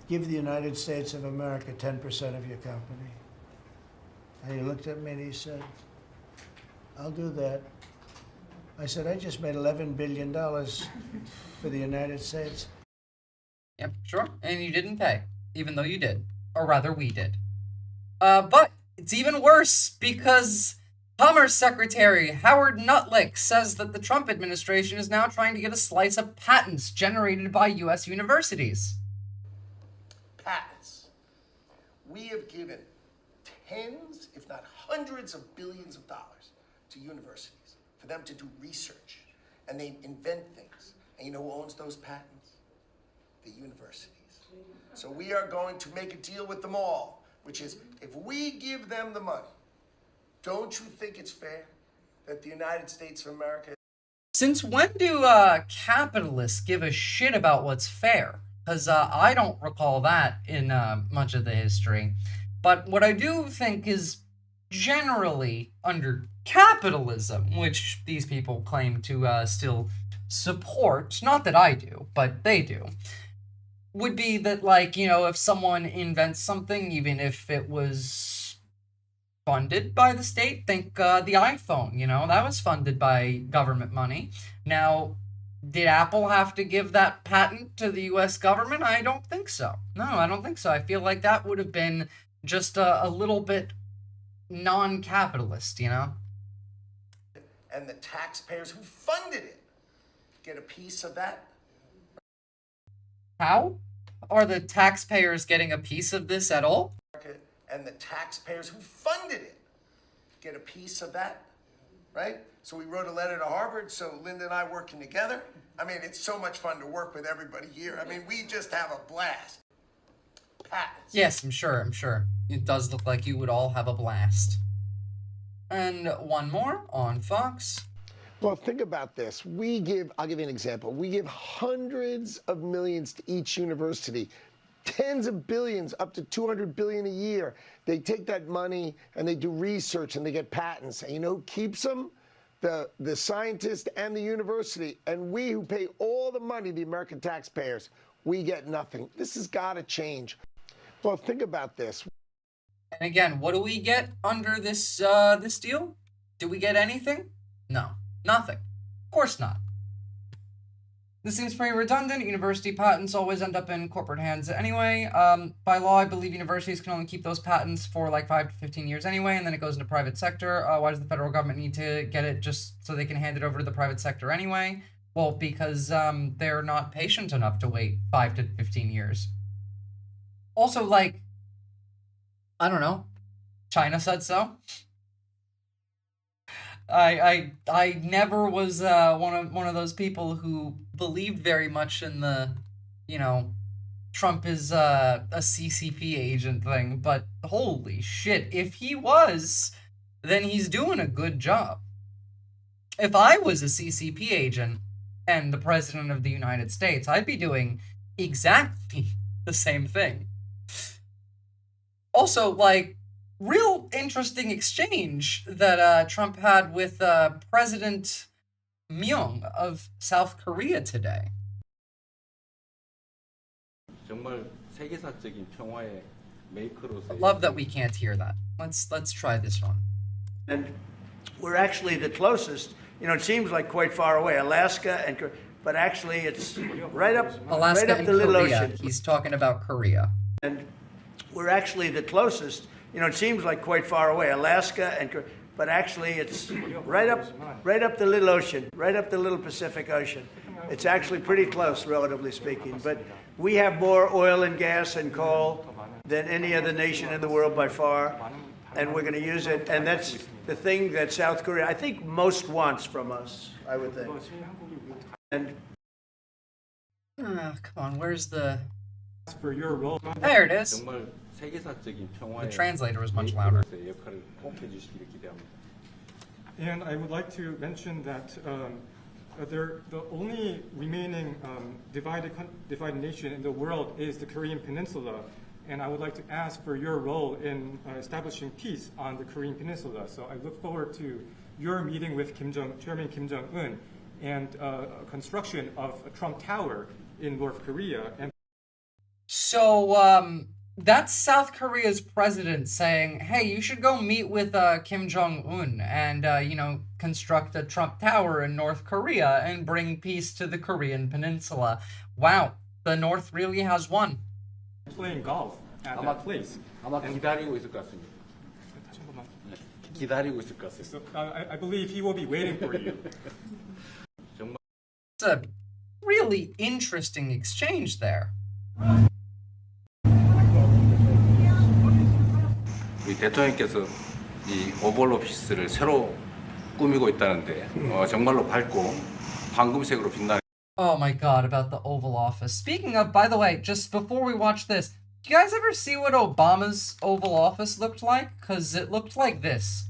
Speaker 21: Give the United States of America 10% of your company. And he looked at me and he said, I'll do that. I said, I just made $11 billion for the United States.
Speaker 1: Yep, sure. And you didn't pay, even though you did. Or rather, we did. But it's even worse because Commerce Secretary Howard Nutlick says that the Trump administration is now trying to get a slice of patents generated by U.S. universities.
Speaker 7: Patents. We have given tens, if not hundreds of billions of dollars to universities for them to do research, and they invent things. And you know who owns those patents? The universities. So we are going to make a deal with them all, which is if we give them the money, don't you think it's fair that the United States of America...
Speaker 1: Since when do capitalists give a shit about what's fair? Because I don't recall that in much of the history. But what I do think is generally under capitalism, which these people claim to still support, not that I do, but they do, would be that, like, you know, if someone invents something, even if it was funded by the state, think the iPhone, you know, that was funded by government money. Now, did Apple have to give that patent to the US government? I don't think so. No, I don't think so. I feel like that would have been just a little bit non-capitalist, you know?
Speaker 7: And the taxpayers who funded it get a piece of that.
Speaker 1: How are the taxpayers getting a piece of this at all?
Speaker 7: And the taxpayers who funded it get a piece of that, right? So we wrote a letter to Harvard, so Linda and I working together. I mean, it's so much fun to work with everybody here. I mean, we just have a blast. Patents.
Speaker 1: Yes, I'm sure. It does look like you would all have a blast. And one more on Fox.
Speaker 7: Well, think about this. I'll give you an example. We give hundreds of millions to each university, tens of billions, up to $200 billion a year. They take that money and they do research and they get patents. And you know who keeps them? The scientist and the university. And we who pay all the money, the American taxpayers, we get nothing. This has got to change. Well, think about this.
Speaker 1: And again, what do we get under this this deal? Do we get anything? No, nothing. Of course not. This seems pretty redundant. University patents always end up in corporate hands anyway. By law, I believe universities can only keep those patents for like 5 to 15 years anyway, and then it goes into private sector. Why does the federal government need to get it just so they can hand it over to the private sector anyway? Well, because they're not patient enough to wait 5 to 15 years. Also, like, I don't know, China said so. I never was one of those people who believed very much in the, you know, Trump is a CCP agent thing, but holy shit, if he was, then he's doing a good job. If I was a CCP agent and the president of the United States, I'd be doing exactly the same thing. Also, like, real interesting exchange that Trump had with President Myung of South Korea today. I love that we can't hear that. Let's try this one.
Speaker 21: And we're actually the closest. You know, it seems like quite far away, Alaska and, but actually it's right up,
Speaker 1: Alaska
Speaker 21: right up
Speaker 1: and
Speaker 21: the little
Speaker 1: Korea.
Speaker 21: ocean.
Speaker 1: He's talking about Korea.
Speaker 21: And we're actually the closest. You know, it seems like quite far away, Alaska and, but actually it's right up the little ocean, right up the little Pacific Ocean. It's actually pretty close, relatively speaking. But we have more oil and gas and coal than any other nation in the world by far, and we're going to use it. And that's the thing that South Korea, I think, most wants from us, I would think. And
Speaker 1: come on, where's the...
Speaker 9: For your role.
Speaker 1: There it is. The translator was much louder.
Speaker 9: And I would like to mention that the only remaining divided nation in the world is the Korean Peninsula. And I would like to ask for your role in establishing peace on the Korean Peninsula. So I look forward to your meeting with Chairman Kim Jong-un and construction of a Trump Tower in North Korea. And
Speaker 1: so that's South Korea's president saying, hey, you should go meet with Kim Jong-un and, construct a Trump Tower in North Korea and bring peace to the Korean peninsula. Wow, the North really has won.
Speaker 9: Playing golf at that place.
Speaker 15: 아마 기다리고 있을 것 같습니다. 기다리고 있을 것 같습니다.
Speaker 9: So, I believe he will be waiting for you.
Speaker 1: It's a really interesting exchange there.
Speaker 15: 우리 대통령께서 이 오벌 오피스를 새로 꾸미고 있다는데 정말로 밝고 황금색으로 빛나는.
Speaker 1: Oh my god, about the Oval Office. Speaking of, by the way, just before we watch this, do you guys ever see what Obama's Oval Office looked like? Because it looked like this.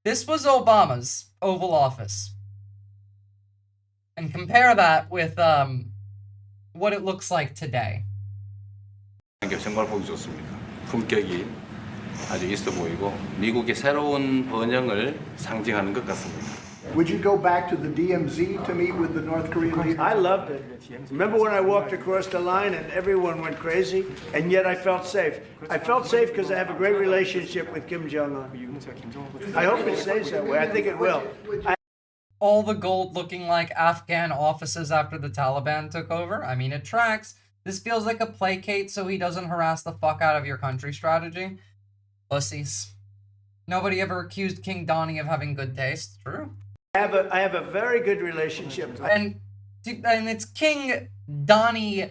Speaker 1: This was Obama's Oval Office. And compare that with what it looks like today.
Speaker 15: 정말 보기 좋습니다. 품격이 아주 있어 보이고 미국의 새로운 번영을 상징하는 것 같습니다.
Speaker 21: Would you go back to the DMZ to meet with the North Korean leader?
Speaker 17: I loved it. Remember when I walked across the line and everyone went crazy? And yet I felt safe. I felt safe because I have a great relationship with Kim Jong-un. I hope it stays that way. I think it will.
Speaker 1: All the gold looking like Afghan offices after the Taliban took over? I mean, it tracks. This feels like a placate so he doesn't harass the fuck out of your country strategy. Pussies. Nobody ever accused King Donnie of having good taste. True.
Speaker 17: I have a very good relationship.
Speaker 1: And it's King Donnie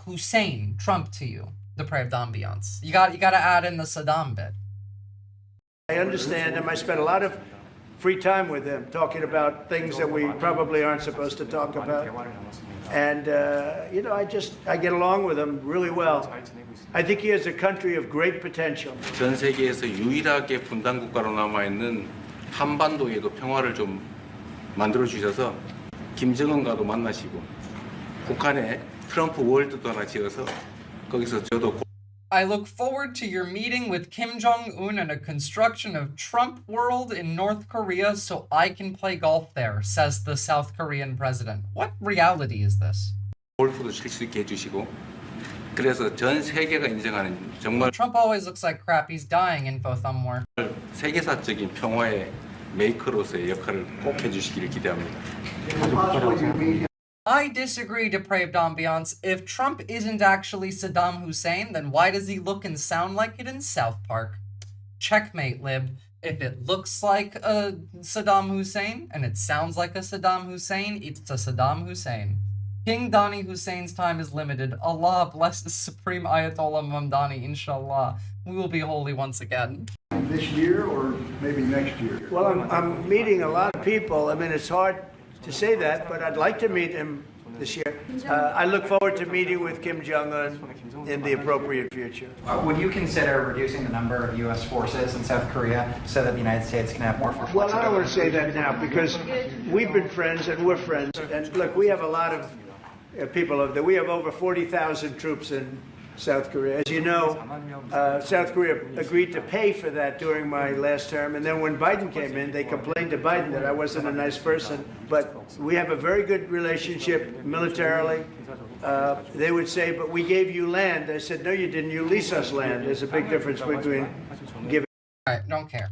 Speaker 1: Hussein, Trump to you, depraved ambiance. You got to add in the Saddam bit.
Speaker 17: I understand him. I spent a lot of free time with him talking about things that we probably aren't supposed to talk about. And, I get along with him really well. I think he has a country of great potential.
Speaker 15: 전 세계에서 유일하게 분단 국가로 남아 있는 한반도에도 평화를 좀 만들어 주셔서 김정은과도 만나시고 북한에 트럼프 월드도 하나 지어서 거기서 저도.
Speaker 1: I look forward to your meeting with Kim Jong-un and a construction of Trump World in North Korea so I can play golf there, says the South Korean president. What reality is this?
Speaker 15: 골프도 칠 수 있게 해주시고 그래서 전 세계가 인정하는 정말
Speaker 1: Trump always looks like crap. He's dying, info thumbware.
Speaker 15: 세계사적인 평화의 메이커로서의 역할을 꼭 해주시기를 기대합니다.
Speaker 1: I disagree, depraved ambiance. If Trump isn't actually Saddam Hussein, then why does he look and sound like it in South Park? Checkmate, lib. If it looks like a Saddam Hussein, and it sounds like a Saddam Hussein, it's a Saddam Hussein. King Donnie Hussein's time is limited. Allah bless the Supreme Ayatollah Mamdani, inshallah. We will be holy once again.
Speaker 21: This year or maybe next year?
Speaker 17: Well, I'm meeting a lot of people. I mean, it's hard to say that, but I'd like to meet him this year. I look forward to meeting with Kim Jong-un in the appropriate future.
Speaker 6: Would you consider reducing the number of U.S. forces in South Korea so that the United States can have more forces?
Speaker 17: Well, I don't want to say that now because we've been friends and we're friends. And look, we have a lot of people over there. We have over 40,000 troops in South Korea. As you know, South Korea agreed to pay for that during my last term. And then when Biden came in, they complained to Biden that I wasn't a nice person. But we have a very good relationship militarily. They would say, but we gave you land. I said, no, you didn't. You lease us land. There's a big difference between giving.
Speaker 1: All right, don't care.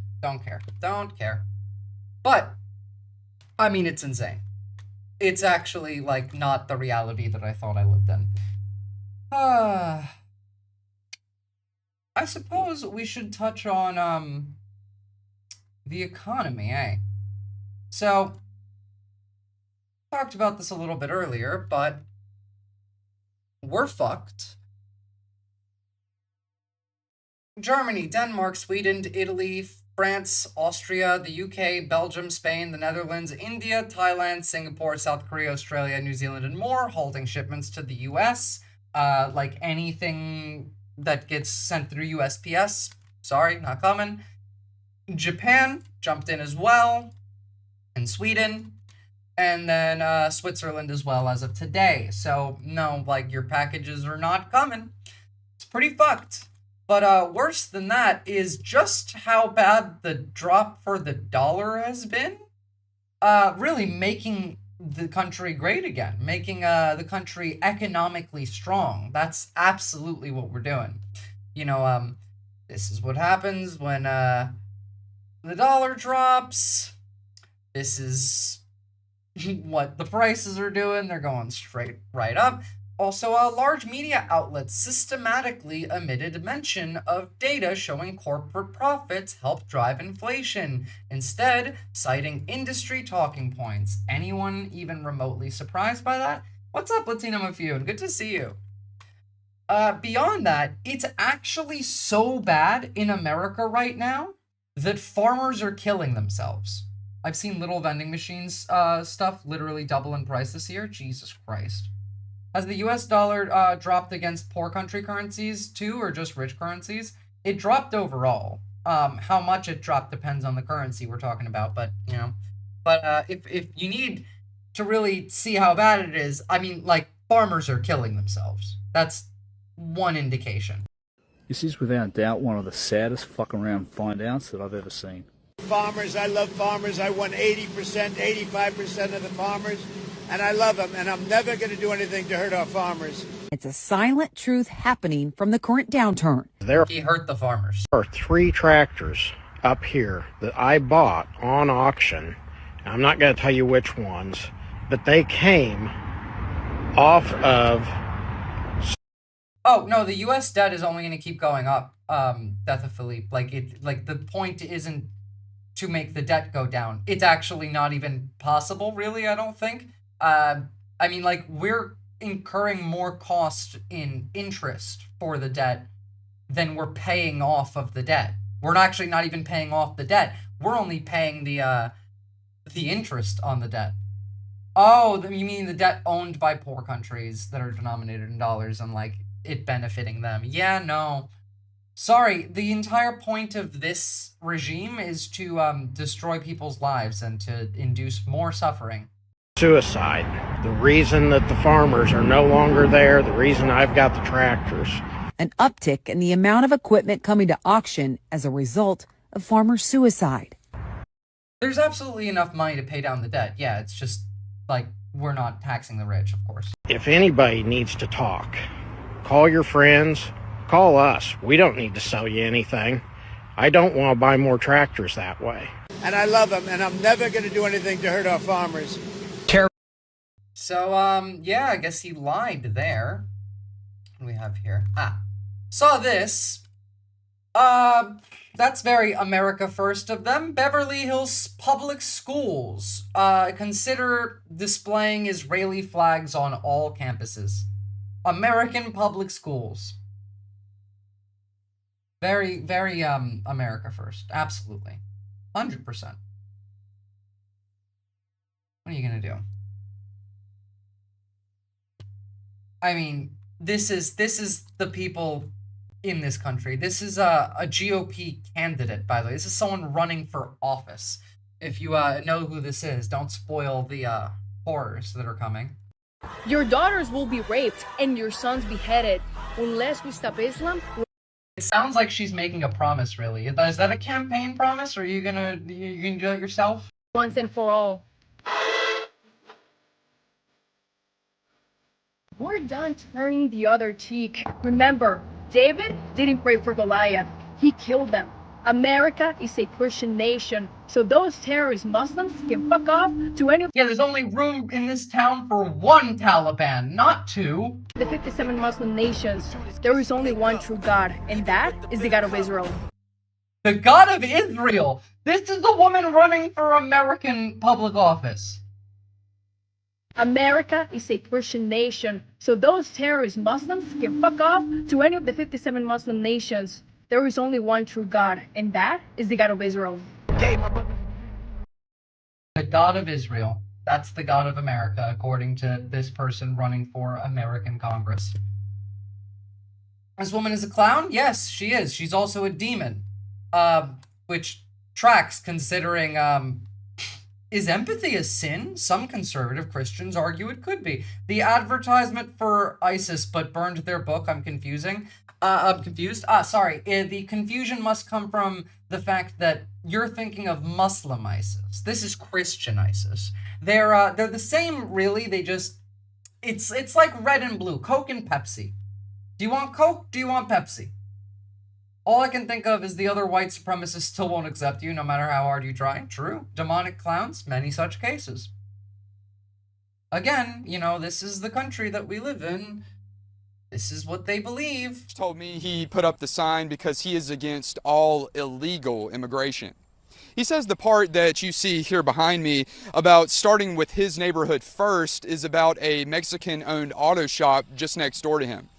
Speaker 1: But, I mean, it's insane. It's actually, like, not the reality that I thought I lived in. I suppose we should touch on, the economy, eh? So, talked about this a little bit earlier, but we're fucked. Germany, Denmark, Sweden, Italy, France, Austria, the UK, Belgium, Spain, the Netherlands, India, Thailand, Singapore, South Korea, Australia, New Zealand, and more, halting shipments to the US. Like anything that gets sent through USPS, sorry, not coming. Japan jumped in as well, and Sweden, and then Switzerland as well as of today. So, no, like, your packages are not coming. It's pretty fucked. But worse than that is just how bad the drop for the dollar has been. really making the country great again, making the country economically strong. That's absolutely what we're doing. You know, this is what happens when the dollar drops. This is what the prices are doing. They're going straight right up. Also, large media outlets systematically omitted mention of data showing corporate profits help drive inflation, instead citing industry talking points. Anyone even remotely surprised by that? What's up, Latino Mafune? Good to see you. Beyond that, it's actually so bad in America right now that farmers are killing themselves. I've seen little vending machines stuff literally double in price this year. Jesus Christ. Has the US dollar dropped against poor country currencies too, or just rich currencies? It dropped overall. How much it dropped depends on the currency we're talking about, but, you know. But if you need to really see how bad it is, I mean, like, farmers are killing themselves. That's one indication.
Speaker 10: This is without doubt one of the saddest fuck around find outs that I've ever seen.
Speaker 17: Farmers, I love farmers. I won 80%, 85% of the farmers, and I love them, and I'm never going to do anything to hurt our farmers.
Speaker 16: It's a silent truth happening from the current downturn.
Speaker 1: He hurt the farmers.
Speaker 23: There are 3 tractors up here that I bought on auction. I'm not going to tell you which ones, but they came off of...
Speaker 1: Oh, no, the US debt is only going to keep going up, Death of Philippe. Like, the point isn't to make the debt go down. It's actually not even possible, really, I don't think. I mean, like, we're incurring more cost in interest for the debt than we're paying off of the debt. We're actually not even paying off the debt. We're only paying the interest on the debt. Oh, you mean the debt owned by poor countries that are denominated in dollars and, like, it benefiting them? Yeah, no. Sorry, the entire point of this regime is to destroy people's lives and to induce more suffering.
Speaker 23: Suicide. The reason that the farmers are no longer there, the reason I've got the tractors.
Speaker 16: An uptick in the amount of equipment coming to auction as a result of farmer suicide.
Speaker 1: There's absolutely enough money to pay down the debt. Yeah, it's just, like, we're not taxing the rich, of course.
Speaker 23: If anybody needs to talk, call your friends, call us. We don't need to sell you anything. I don't want to buy more tractors that way.
Speaker 17: And I love them, and I'm never going to do anything to hurt our farmers.
Speaker 1: So, yeah, I guess he lied there. What do we have here? Saw this. That's very America first of them. Beverly Hills Public Schools consider displaying Israeli flags on all campuses. American public schools. Very, very, America first. Absolutely. 100%. What are you gonna do? I mean, this is the people in this country. This is a GOP candidate, by the way. This is someone running for office. If you know who this is, don't spoil the horrors that are coming.
Speaker 24: Your daughters will be raped and your sons beheaded unless we stop Islam.
Speaker 1: It sounds like she's making a promise, really. Is that a campaign promise, or are you gonna do it yourself?
Speaker 24: Once and for all. We're done turning the other cheek. Remember, David didn't pray for Goliath. He killed them. America is a Christian nation, so those terrorist Muslims can fuck off to any...
Speaker 1: Yeah, there's only room in this town for one Taliban, not two.
Speaker 24: The 57 Muslim nations, there is only one true God, and that is the God of Israel.
Speaker 1: The God of Israel! This is the woman running for American public office.
Speaker 24: America is a Christian nation, so those terrorist Muslims can fuck off to any of the 57 Muslim nations. There is only one true God, and that is the God of Israel.
Speaker 1: The God of Israel. That's the God of America, according to this person running for American Congress. This woman is a clown? Yes, she is. She's also a demon. Which tracks, considering, Is empathy a sin? Some conservative Christians argue it could be. The advertisement for ISIS but burned their book. I'm confused. Sorry. The confusion must come from the fact that you're thinking of Muslim ISIS. This is Christian ISIS. They're the same, really. They just it's like red and blue, Coke and Pepsi. Do you want Coke? Do you want Pepsi? All I can think of is the other white supremacists still won't accept you no matter how hard you try. True. Demonic clowns, many such cases. Again, you know, this is the country that we live in. This is what they believe.
Speaker 11: He told me he put up the sign because he is against all illegal immigration. He says the part that you see here behind me about starting with his neighborhood first is about a Mexican-owned auto shop just next door to him.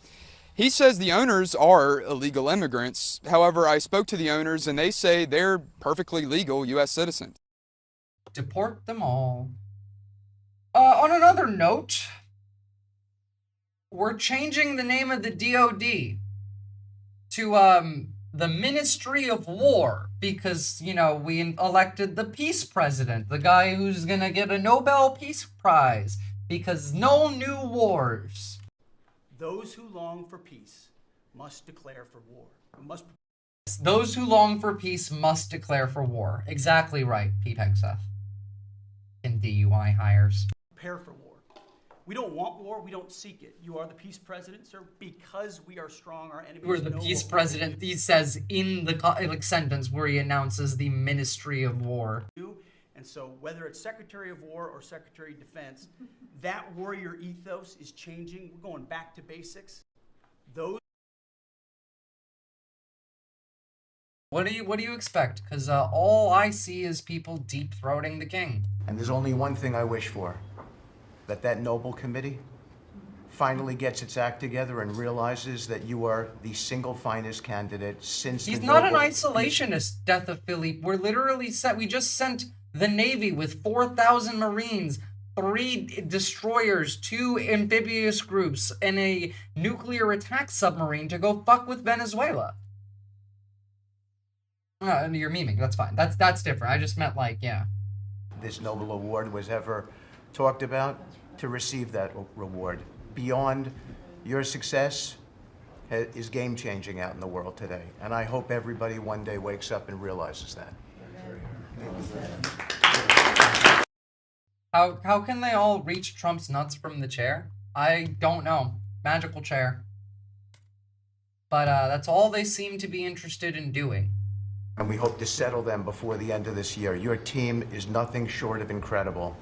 Speaker 11: He says the owners are illegal immigrants. However, I spoke to the owners and they say they're perfectly legal U.S. citizens.
Speaker 1: Deport them all. On another note, we're changing the name of the DOD to the Ministry of War because, you know, we elected the peace president, the guy who's gonna get a Nobel Peace Prize because no new wars.
Speaker 12: Those who long for peace must declare for war.
Speaker 1: Those who long for peace must declare for war. Exactly right, Pete Hegseth. In DUI hires.
Speaker 12: Prepare for war. We don't want war, we don't seek it. You are the peace president, sir, because we are strong, our enemies.
Speaker 1: We're the peace president, he says in the sentence where he announces the Ministry of War.
Speaker 12: And so whether it's Secretary of War or Secretary of Defense, that warrior ethos is changing. We're going back to basics.
Speaker 1: What do you expect? Because all I see is people deep-throating the king.
Speaker 13: And there's only one thing I wish for. That noble committee finally gets its act together and realizes that you are the single finest candidate since
Speaker 1: He's not an isolationist, Death of Philippe. We're literally we just sent the Navy with 4,000 Marines, 3 destroyers, 2 amphibious groups, and a nuclear attack submarine to go fuck with Venezuela. You're memeing, that's fine. That's different. I just meant like, yeah.
Speaker 13: This Nobel Award was ever talked about to receive that reward. Beyond your success is game-changing out in the world today. And I hope everybody one day wakes up and realizes that.
Speaker 1: How can they all reach Trump's nuts from the chair? I don't know. Magical chair. But that's all they seem to be interested in doing.
Speaker 13: And we hope to settle them before the end of this year. Your team is nothing short of incredible.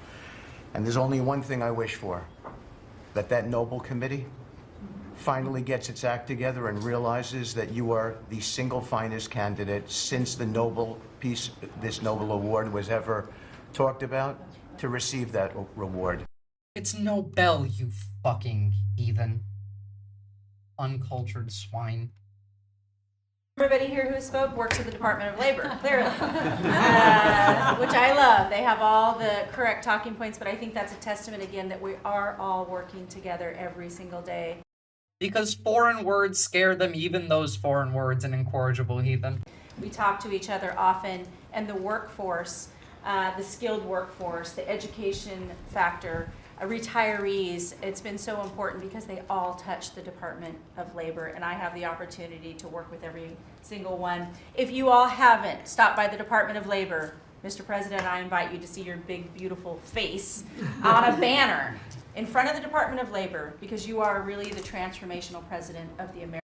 Speaker 13: And there's only one thing I wish for. That noble committee finally gets its act together and realizes that you are the single finest candidate since this Nobel Award was ever talked about to receive that reward.
Speaker 1: It's Nobel, you fucking heathen. Uncultured swine.
Speaker 14: Everybody here who spoke works at the Department of Labor, clearly, which I love. They have all the correct talking points, but I think that's a testament, again, that we are all working together every single day.
Speaker 1: Because foreign words scare them, even those foreign words, an incorrigible heathen.
Speaker 14: We talk to each other often, and the workforce, the skilled workforce, the education factor, retirees, it's been so important because they all touch the Department of Labor, and I have the opportunity to work with every single one. If you all haven't stopped by the Department of Labor, Mr. President, I invite you to see your big, beautiful face on a banner in front of the Department of Labor, because you are really the transformational president of the American.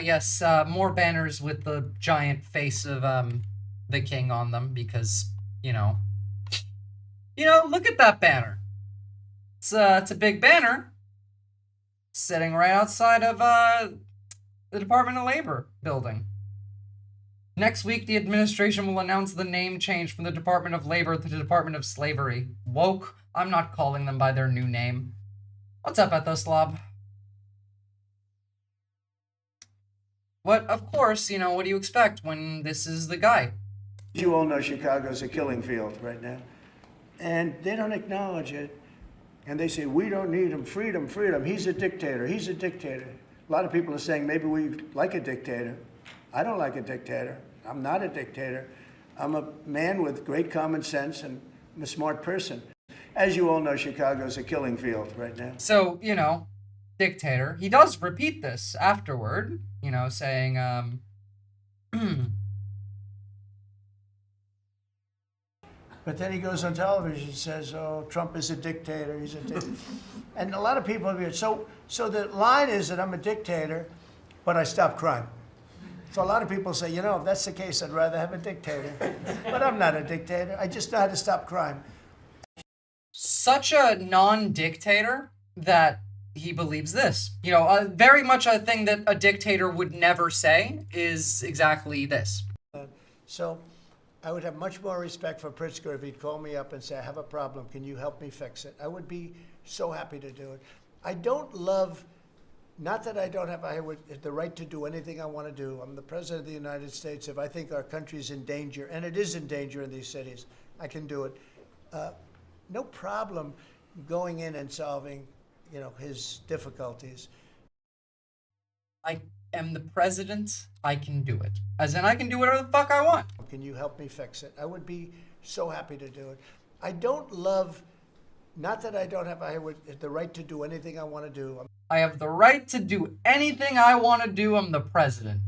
Speaker 1: Yes, more banners with the giant face of the king on them, because, you know, look at that banner. It's a big banner sitting right outside of the Department of Labor building. Next week, the administration will announce the name change from the Department of Labor to the Department of Slavery. Woke. I'm not calling them by their new name. What's up, Ethoslob? What, of course, what do you expect when this is the guy?
Speaker 21: You all know Chicago's a killing field right now. And they don't acknowledge it. And they say, we don't need him, freedom, freedom. He's a dictator, he's a dictator. A lot of people are saying maybe we like a dictator. I don't like a dictator. I'm not a dictator. I'm a man with great common sense, and
Speaker 17: I'm a smart person. As you all know, Chicago's a killing field right now.
Speaker 1: So, you know, dictator. He does repeat this afterward, you know, saying,
Speaker 21: But then he goes on television and says, oh, Trump is a dictator, he's a dictator. And a lot of people have here, so the line is that I'm a dictator, but I stop crime. So a lot of people say, you know, if that's the case, I'd rather have a dictator. But I'm not a dictator, I just know how to stop crime.
Speaker 1: Such a non-dictator that he believes this. You know, very much a thing that a dictator would never say is exactly this.
Speaker 21: So I would have much more respect for Pritzker if he'd call me up and say, I have a problem, can you help me fix it? I would be so happy to do it. I don't love, not that I don't have the right to do anything I want to do. I'm the President of the United States. If I think our country's in danger, and it is in danger in these cities, I can do it. No problem going in and solving, you know, his difficulties.
Speaker 1: I am the president, I can do it. As in, I can do whatever the fuck I want.
Speaker 21: Can you help me fix it? I would be so happy to do it. I don't love, not that I don't have the right to do anything I want to do.
Speaker 1: I have the right to do anything I want to do. I'm the president.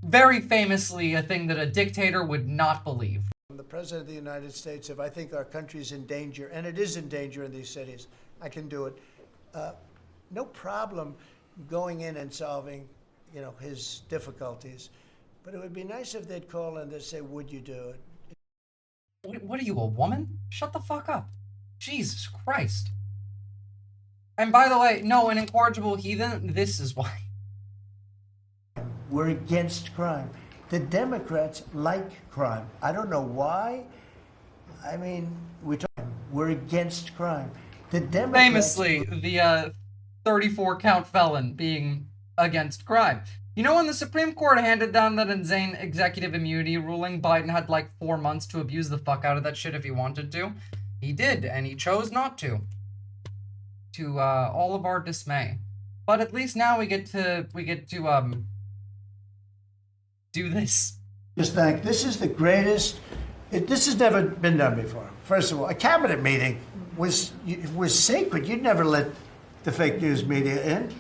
Speaker 1: Very famously, a thing that a dictator would not believe.
Speaker 21: I'm the President of the United States. If I think our country's in danger, and it is in danger in these cities, I can do it. No problem going in and solving, you know, his difficulties. But it would be nice if they'd call and they'd say, would you do it?
Speaker 1: What are you, a woman? Shut the fuck up. Jesus Christ. And by the way, no, an incorrigible heathen, this is why.
Speaker 21: We're against crime. The Democrats like crime. I don't know why. I mean, we're against crime. The Democrats...
Speaker 1: Famously, the 34-count felon being against crime. You know, when the Supreme Court handed down that insane executive immunity ruling, Biden had like 4 months to abuse the fuck out of that shit if he wanted to. He did, and he chose not to. To all of our dismay. But at least now we get to do this.
Speaker 21: Just think, this is the greatest, this has never been done before. First of all, a cabinet meeting was sacred. You'd never let the fake news media in.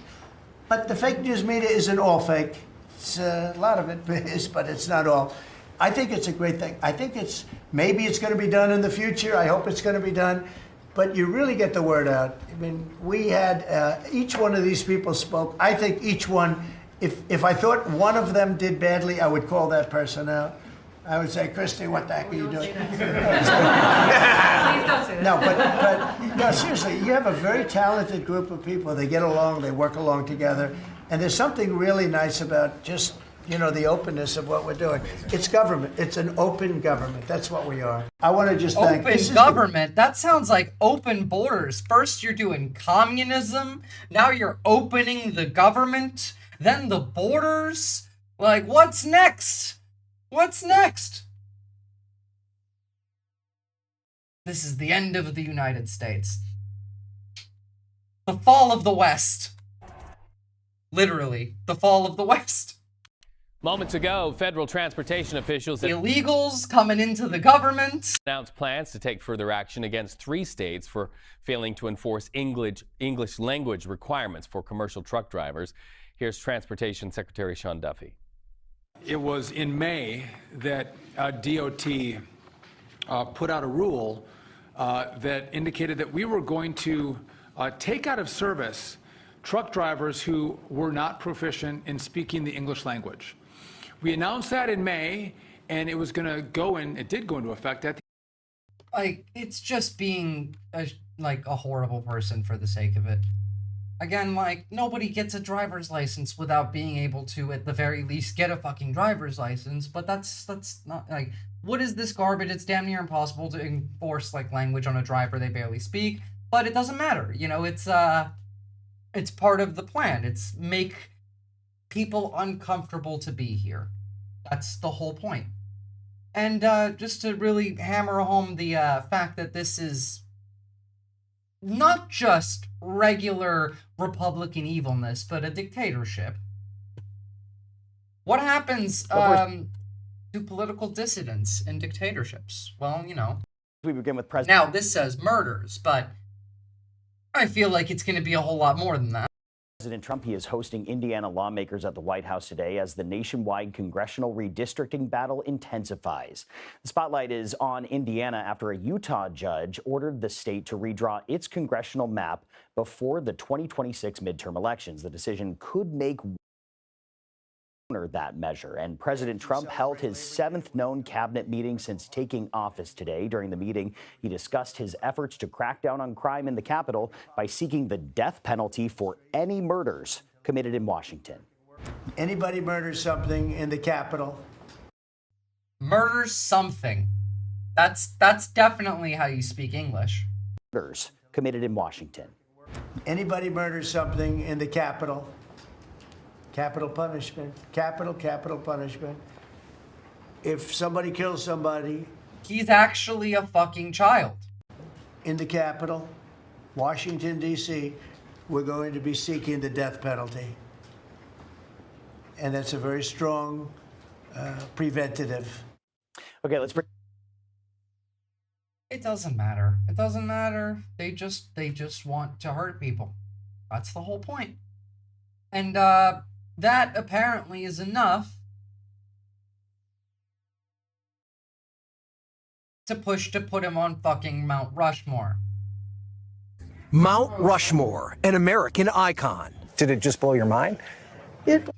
Speaker 21: But the fake news media isn't all fake. It's, a lot of it is, but it's not all. I think it's a great thing. I think maybe it's going to be done in the future. I hope it's going to be done. But you really get the word out. I mean, we had, each one of these people spoke. I think each one, if I thought one of them did badly, I would call that person out. I would say, Christy, what the heck are you doing? Please
Speaker 14: don't say that.
Speaker 21: No, no, seriously, you have a very talented group of people. They get along, they work along together. And there's something really nice about just, you know, the openness of what we're doing. It's government. It's an open government. That's what we are. I want to just thank...
Speaker 1: Open government? That sounds like open borders. First you're doing communism, now you're opening the government, then the borders. Like, what's next? What's next? This is the end of the United States. The fall of the West. Literally, the fall of the West.
Speaker 4: Moments ago, federal transportation officials...
Speaker 1: Illegals coming into the government.
Speaker 4: ...announced plans to take further action against 3 states for failing to enforce English language requirements for commercial truck drivers. Here's Transportation Secretary Sean Duffy.
Speaker 19: It was in May that DOT put out a rule that indicated that we were going to take out of service truck drivers who were not proficient in speaking the English language. We announced that in May, and it was going to go in, it did go into effect at the...
Speaker 1: Like, it's just being a horrible person for the sake of it. Again, like, nobody gets a driver's license without being able to, at the very least, get a fucking driver's license, but that's not, like, what is this garbage? It's damn near impossible to enforce, like, language on a driver they barely speak, but it doesn't matter, you know, it's part of the plan. It's make people uncomfortable to be here. That's the whole point. And, just to really hammer home the, fact that this is not just regular Republican evilness, but a dictatorship. What happens to political dissidents in dictatorships? Well, you know,
Speaker 2: We begin with
Speaker 1: Now, this says murders, but I feel like it's going to be a whole lot more than that.
Speaker 2: President Trump, he is hosting Indiana lawmakers at the White House today as the nationwide congressional redistricting battle intensifies. The spotlight is on Indiana after a Utah judge ordered the state to redraw its congressional map before the 2026 midterm elections. The decision could make that measure, and President Trump held his 7th known cabinet meeting since taking office today. During the meeting, he discussed his efforts to crack down on crime in the Capitol by seeking the death penalty for any murders committed in Washington.
Speaker 21: Anybody murders something in the Capitol.
Speaker 1: Murders something. That's definitely how you speak English.
Speaker 2: Murders committed in Washington.
Speaker 21: Anybody murders something in the Capitol. Capital punishment. Capital punishment. If somebody kills somebody.
Speaker 1: He's actually a fucking child.
Speaker 21: In the Capitol, Washington, D.C., we're going to be seeking the death penalty. And that's a very strong preventative.
Speaker 2: Okay, let's bring.
Speaker 1: It doesn't matter. It doesn't matter. They just want to hurt people. That's the whole point. And that apparently is enough to put him on fucking Mount Rushmore.
Speaker 5: Mount Rushmore, an American icon. Did it just blow your mind?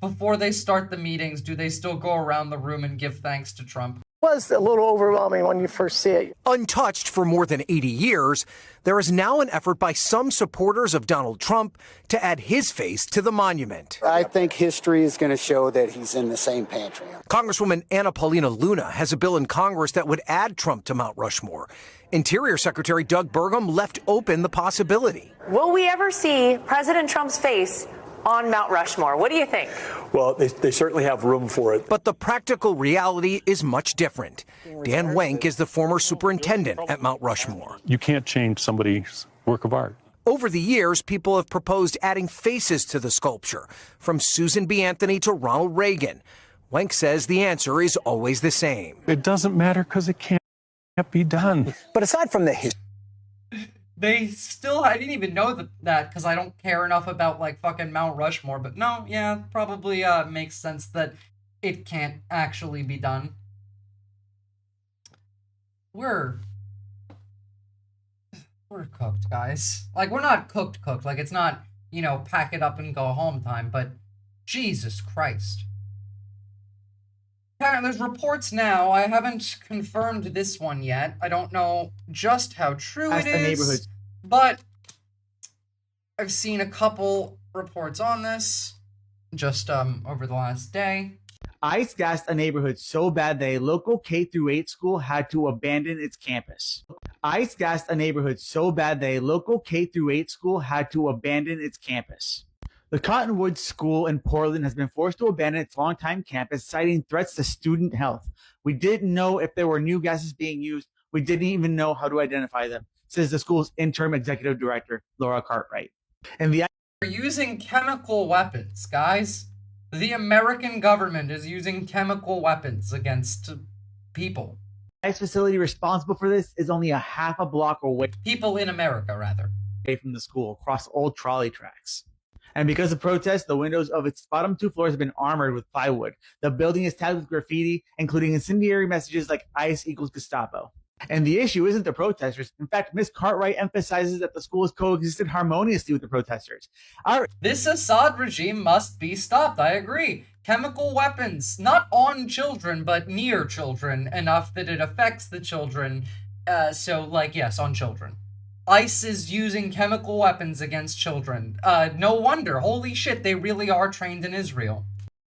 Speaker 1: Before they start the meetings, do they still go around the room and give thanks to Trump?
Speaker 5: Was a little overwhelming when you first see it. Untouched for more than 80 years, there is now an effort by some supporters of Donald Trump to add his face to the monument.
Speaker 20: I think history is going to show that he's in the same pantry.
Speaker 5: Congresswoman Anna Paulina Luna has a bill in Congress that would add Trump to Mount Rushmore. Interior Secretary Doug Burgum left open the possibility.
Speaker 22: Will we ever see President Trump's face on Mount Rushmore? What do you think?
Speaker 5: Well, they certainly have room for it. But the practical reality is much different. Dan Wenk is the former superintendent at Mount Rushmore.
Speaker 25: You can't change somebody's work of art.
Speaker 5: Over the years, people have proposed adding faces to the sculpture, from Susan B. Anthony to Ronald Reagan. Wenk says the answer is always the same.
Speaker 25: It doesn't matter because it can't be done.
Speaker 5: But aside from the history,
Speaker 1: They still, I didn't even know that because I don't care enough about like fucking Mount Rushmore, but no, yeah, probably makes sense that it can't actually be done. We're cooked, guys. Like, we're not cooked, like it's not, you know, pack it up and go home time, but Jesus Christ. Apparently, there's reports now. I haven't confirmed this one yet. I don't know just how true it is, but I've seen a couple reports on this just over the last day.
Speaker 18: ICE gassed a neighborhood so bad that a local K-8 school had to abandon its campus. ICE gassed a neighborhood so bad that a local K-8 school had to abandon its campus. The Cottonwood School in Portland has been forced to abandon its longtime campus, citing threats to student health. We didn't know if there were new gases being used. We didn't even know how to identify them, says the school's interim executive director, Laura Cartwright. And they're
Speaker 1: using chemical weapons, guys. The American government is using chemical weapons against people.
Speaker 18: The ICE facility responsible for this is only a half a block away.
Speaker 1: People in America, rather.
Speaker 18: Away from the school, across old trolley tracks. And because of protests, the windows of its bottom 2 floors have been armored with plywood. The building is tagged with graffiti, including incendiary messages like ICE equals Gestapo. And the issue isn't the protesters. In fact, Ms. Cartwright emphasizes that the school has coexisted harmoniously with the protesters.
Speaker 1: This Assad regime must be stopped, I agree. Chemical weapons, not on children, but near children, enough that it affects the children. So, like, yes, on children. ICE is using chemical weapons against children. No wonder. Holy shit, they really are trained in Israel.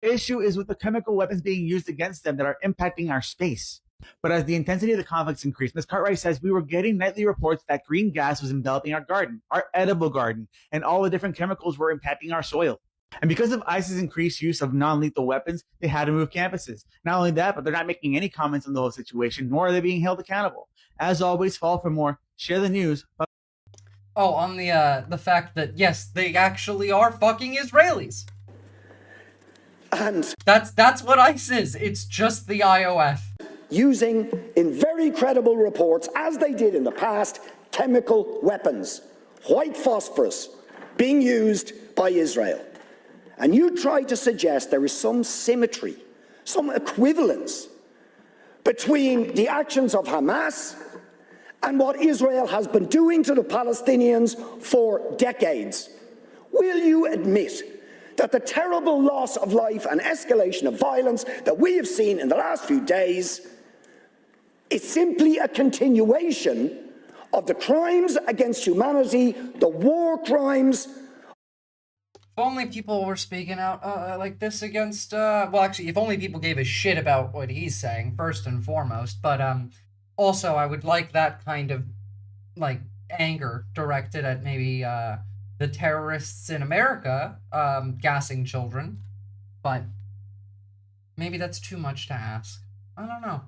Speaker 18: The issue is with the chemical weapons being used against them that are impacting our space. But as the intensity of the conflicts increased, Ms. Cartwright says we were getting nightly reports that green gas was enveloping our garden, our edible garden, and all the different chemicals were impacting our soil. And because of ICE's increased use of non-lethal weapons, they had to move campuses. Not only that, but they're not making any comments on the whole situation, nor are they being held accountable. As always, follow for more, share the news.
Speaker 1: Oh, on the fact that, yes, they actually are fucking Israelis.
Speaker 20: And
Speaker 1: that's what ICE is. It's just the IOF.
Speaker 3: using, in very credible reports, as they did in the past, chemical weapons, white phosphorus, being used by Israel. And you try to suggest there is some symmetry, some equivalence between the actions of Hamas and what Israel has been doing to the Palestinians for decades. Will you admit that the terrible loss of life and escalation of violence that we have seen in the last few days is simply a continuation of the crimes against humanity, the war crimes?
Speaker 1: If only people were speaking out like this against, well, actually, if only people gave a shit about what he's saying, first and foremost, but also I would like that kind of, like, anger directed at maybe the terrorists in America gassing children, but maybe that's too much to ask. I don't know.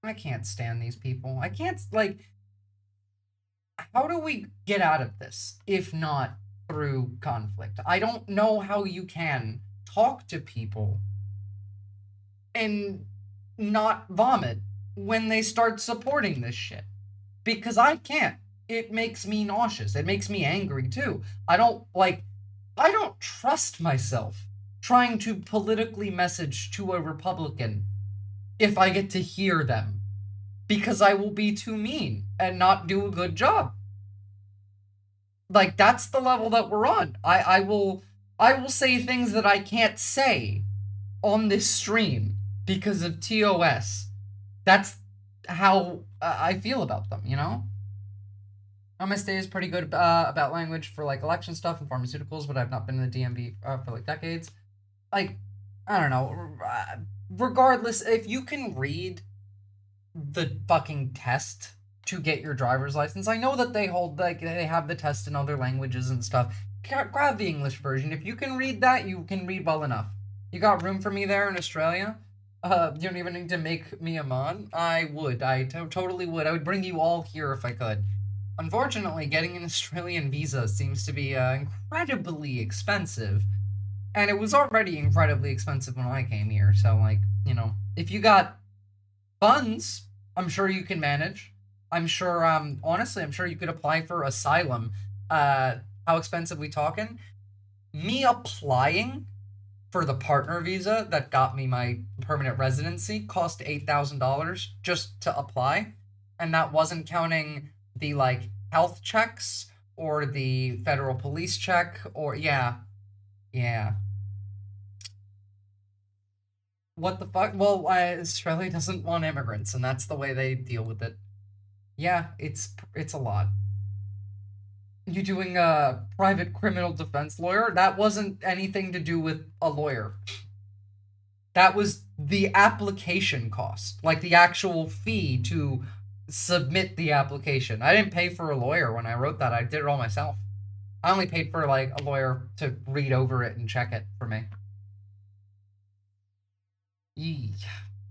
Speaker 1: I can't stand these people. I can't, like, how do we get out of this if not through conflict? I don't know how you can talk to people and not vomit when they start supporting this shit. Because I can't. It makes me nauseous. It makes me angry too. I don't trust myself trying to politically message to a Republican if I get to hear them, because I will be too mean and not do a good job. Like, that's the level that we're on. I will say things that I can't say on this stream because of TOS. That's how I feel about them, you know? Namaste is pretty good about language for, like, election stuff and pharmaceuticals, but I've not been in the DMV for, like, decades. Like, I don't know. Regardless, if you can read the fucking test to get your driver's license, I know that they hold, like, they have the test in other languages and stuff. Grab the English version. If you can read that, you can read well enough. You got room for me there in Australia? You don't even need to make me a mod. I would. I totally would. I would bring you all here if I could. Unfortunately, getting an Australian visa seems to be incredibly expensive. And it was already incredibly expensive when I came here. So, like, you know, if you got funds, I'm sure you can manage. I'm sure, honestly, I'm sure you could apply for asylum. How expensive we talking? Me applying for the partner visa that got me my permanent residency cost $8,000 just to apply. And that wasn't counting the, like, health checks or the federal police check or, yeah. What the fuck? Well, Australia doesn't want immigrants, and that's the way they deal with it. Yeah, it's a lot. You doing a private criminal defense lawyer? That wasn't anything to do with a lawyer. That was the application cost, like the actual fee to submit the application. I didn't pay for a lawyer when I wrote that. I did it all myself. I only paid for, like, a lawyer to read over it and check it for me.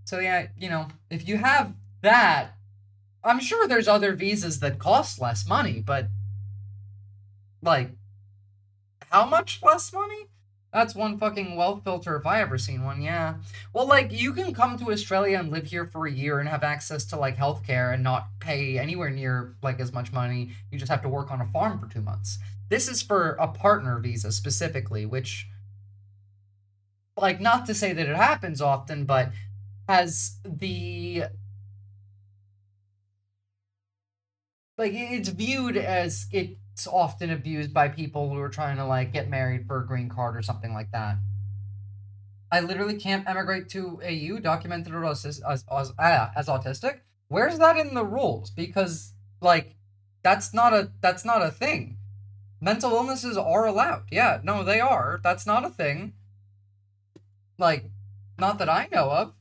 Speaker 1: So yeah, you know, if you have that, I'm sure there's other visas that cost less money, but, like, how much less money? That's one fucking wealth filter if I ever seen one, yeah. Well, like, you can come to Australia and live here for a year and have access to, like, healthcare and not pay anywhere near, like, as much money. You just have to work on a farm for 2 months. This is for a partner visa specifically, which, like, not to say that it happens often, but has the, like, it's viewed as it's often abused by people who are trying to, like, get married for a green card or something like that. I literally can't emigrate to AU documented as autistic. Where's that in the rules? Because, like, that's not a thing. Mental illnesses are allowed. Yeah, no, they are. That's not a thing. Like, not that I know of.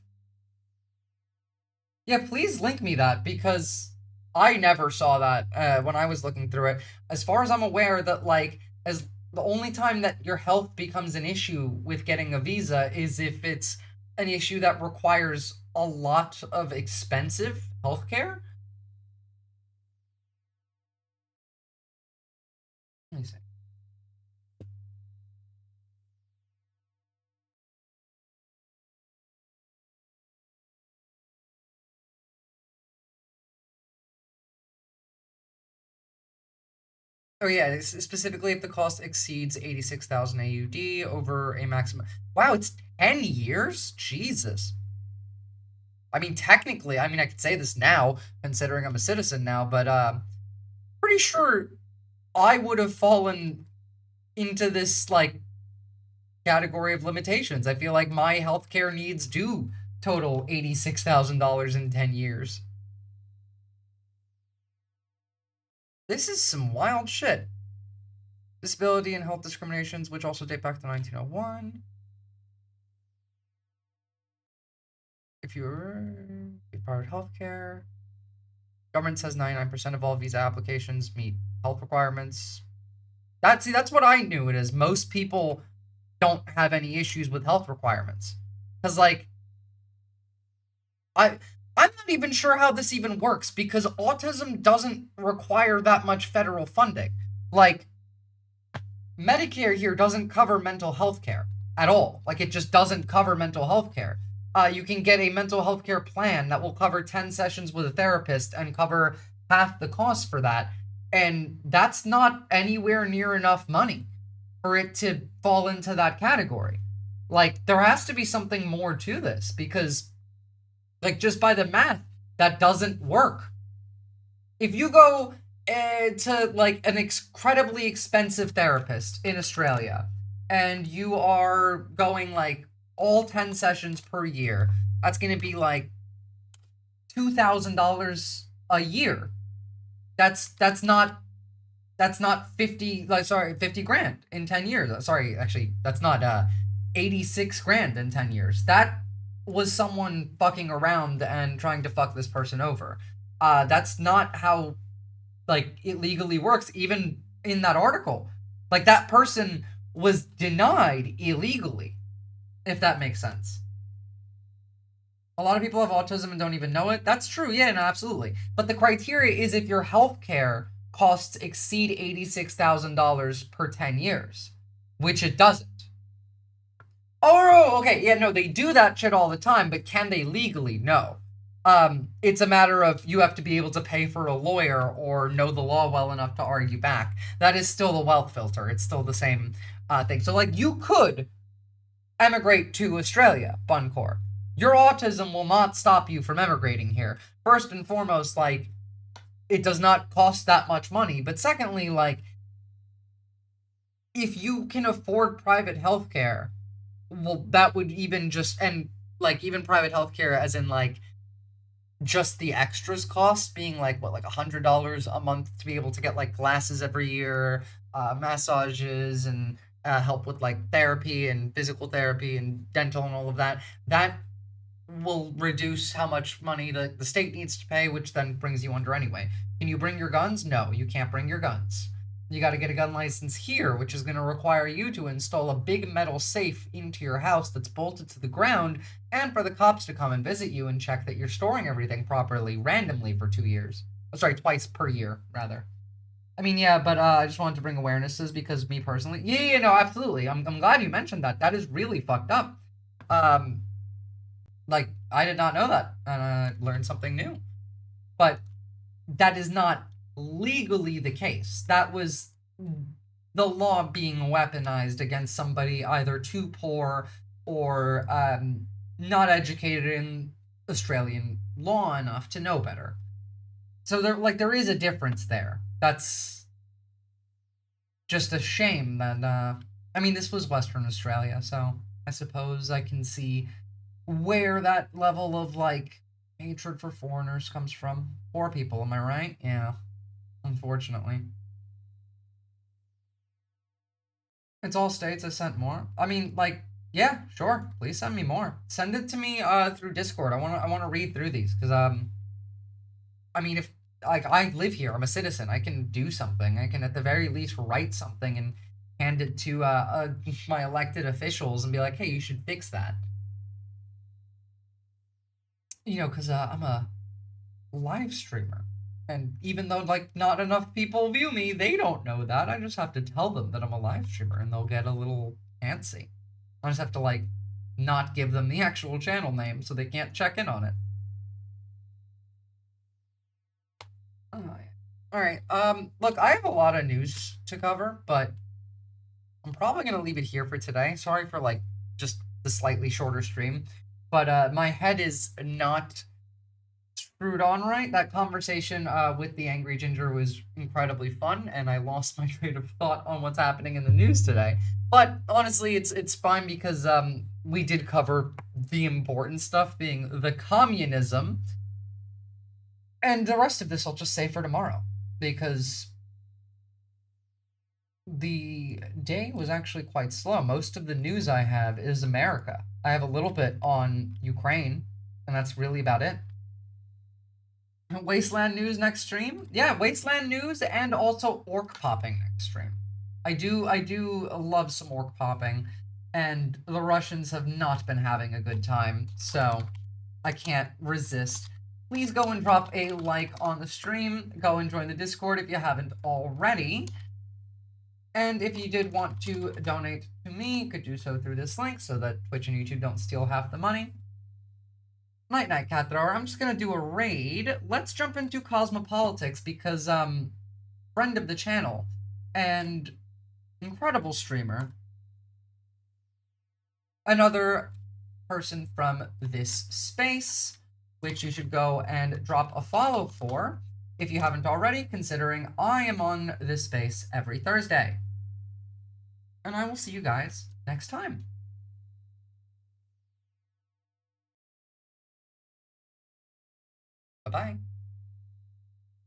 Speaker 1: Yeah, please link me that, because I never saw that when I was looking through it. As far as I'm aware, that, like, as the only time that your health becomes an issue with getting a visa is if it's an issue that requires a lot of expensive healthcare. Let me see. Oh yeah, specifically if the cost exceeds 86,000 AUD over a maximum. Wow, it's 10 years? Jesus. I mean, technically, I could say this now, considering I'm a citizen now, but pretty sure I would have fallen into this, like, category of limitations. I feel like my healthcare needs do total $86,000 in 10 years. This is some wild shit. Disability and health discriminations, which also date back to 1901. If you're private healthcare, government says 99% of all visa applications meet health requirements. That's what I knew it is. Most people don't have any issues with health requirements. Because, like, I'm not even sure how this even works, because autism doesn't require that much federal funding. Like, Medicare here doesn't cover mental health care at all. Like, it just doesn't cover mental health care. You can get a mental health care plan that will cover 10 sessions with a therapist and cover half the cost for that. And that's not anywhere near enough money for it to fall into that category. Like, there has to be something more to this, because, like, just by the math, that doesn't work. If you go to, like, an incredibly expensive therapist in Australia, and you are going, like, all 10 sessions per year, that's going to be, like, $2,000 a year. That's not 50 grand in 10 years. Sorry, actually, that's not 86 grand in 10 years. That was someone fucking around and trying to fuck this person over. That's not how, like, it legally works, even in that article. Like, that person was denied illegally, if that makes sense. A lot of people have autism and don't even know it. That's true, yeah, no, absolutely. But the criteria is if your healthcare costs exceed $86,000 per 10 years, which it doesn't. Oh, okay, yeah, no, they do that shit all the time, but can they legally? No. It's a matter of you have to be able to pay for a lawyer or know the law well enough to argue back. That is still the wealth filter. It's still the same thing. So, like, you could emigrate to Australia, Buncor. Your autism will not stop you from emigrating here. First and foremost, like, it does not cost that much money. But secondly, like, if you can afford private healthcare, well, that would even just, and, like, even private healthcare as in, like, just the extras cost being, like, what, like $100 a month to be able to get, like, glasses every year, massages, and help with, like, therapy and physical therapy and dental and all of that. That will reduce how much money the state needs to pay, which then brings you under anyway. Can you bring your guns? No, you can't bring your guns. You got to get a gun license here, which is going to require you to install a big metal safe into your house that's bolted to the ground, and for the cops to come and visit you and check that you're storing everything properly randomly for 2 years. Oh, sorry, twice per year, rather. I mean, yeah, but I just wanted to bring awarenesses because me personally... Yeah, no, absolutely. I'm glad you mentioned that. That is really fucked up. Like, I did not know that, and I learned something new. But that is not legally the case. That was the law being weaponized against somebody either too poor or not educated in Australian law enough to know better. So there is a difference there. That's just a shame that, I mean, this was Western Australia, so I suppose I can see where that level of, like, hatred for foreigners comes from. Poor people, am I right? Yeah. Unfortunately. It's all states. I sent more. I mean, like, yeah, sure. Please send me more. Send it to me through Discord. I wanna read through these, because I mean, if, like, I live here, I'm a citizen, I can do something. I can at the very least write something and hand it to my elected officials and be like, hey, you should fix that. You know, because I'm a live streamer. And even though, like, not enough people view me, they don't know that. I just have to tell them that I'm a live streamer, and they'll get a little antsy. I just have to, like, not give them the actual channel name so they can't check in on it. Oh, yeah. All right. Look, I have a lot of news to cover, but I'm probably gonna leave it here for today. Sorry for like just the slightly shorter stream, but my head is not screwed on right. That conversation with the Angry Ginger was incredibly fun, and I lost my train of thought on what's happening in the news today. But honestly, it's fine because we did cover the important stuff, being the communism, and the rest of this I'll just save for tomorrow because the day was actually quite slow. Most of the news I have is America. I have a little bit on Ukraine, and that's really about it. Wasteland news next stream? Yeah, Wasteland news and also orc popping next stream. I do love some orc popping, and the Russians have not been having a good time, so I can't resist. Please go and drop a like on the stream. Go and join the Discord if you haven't already. And if you did want to donate to me, you could do so through this link so that Twitch and YouTube don't steal half the money. Night Night Cat Thrower. I'm just gonna do a raid. Let's jump into Cosmopolitics because friend of the channel and incredible streamer, another person from this space, which you should go and drop a follow for if you haven't already, considering I am on this space every Thursday. And I will see you guys next time. Bye-bye.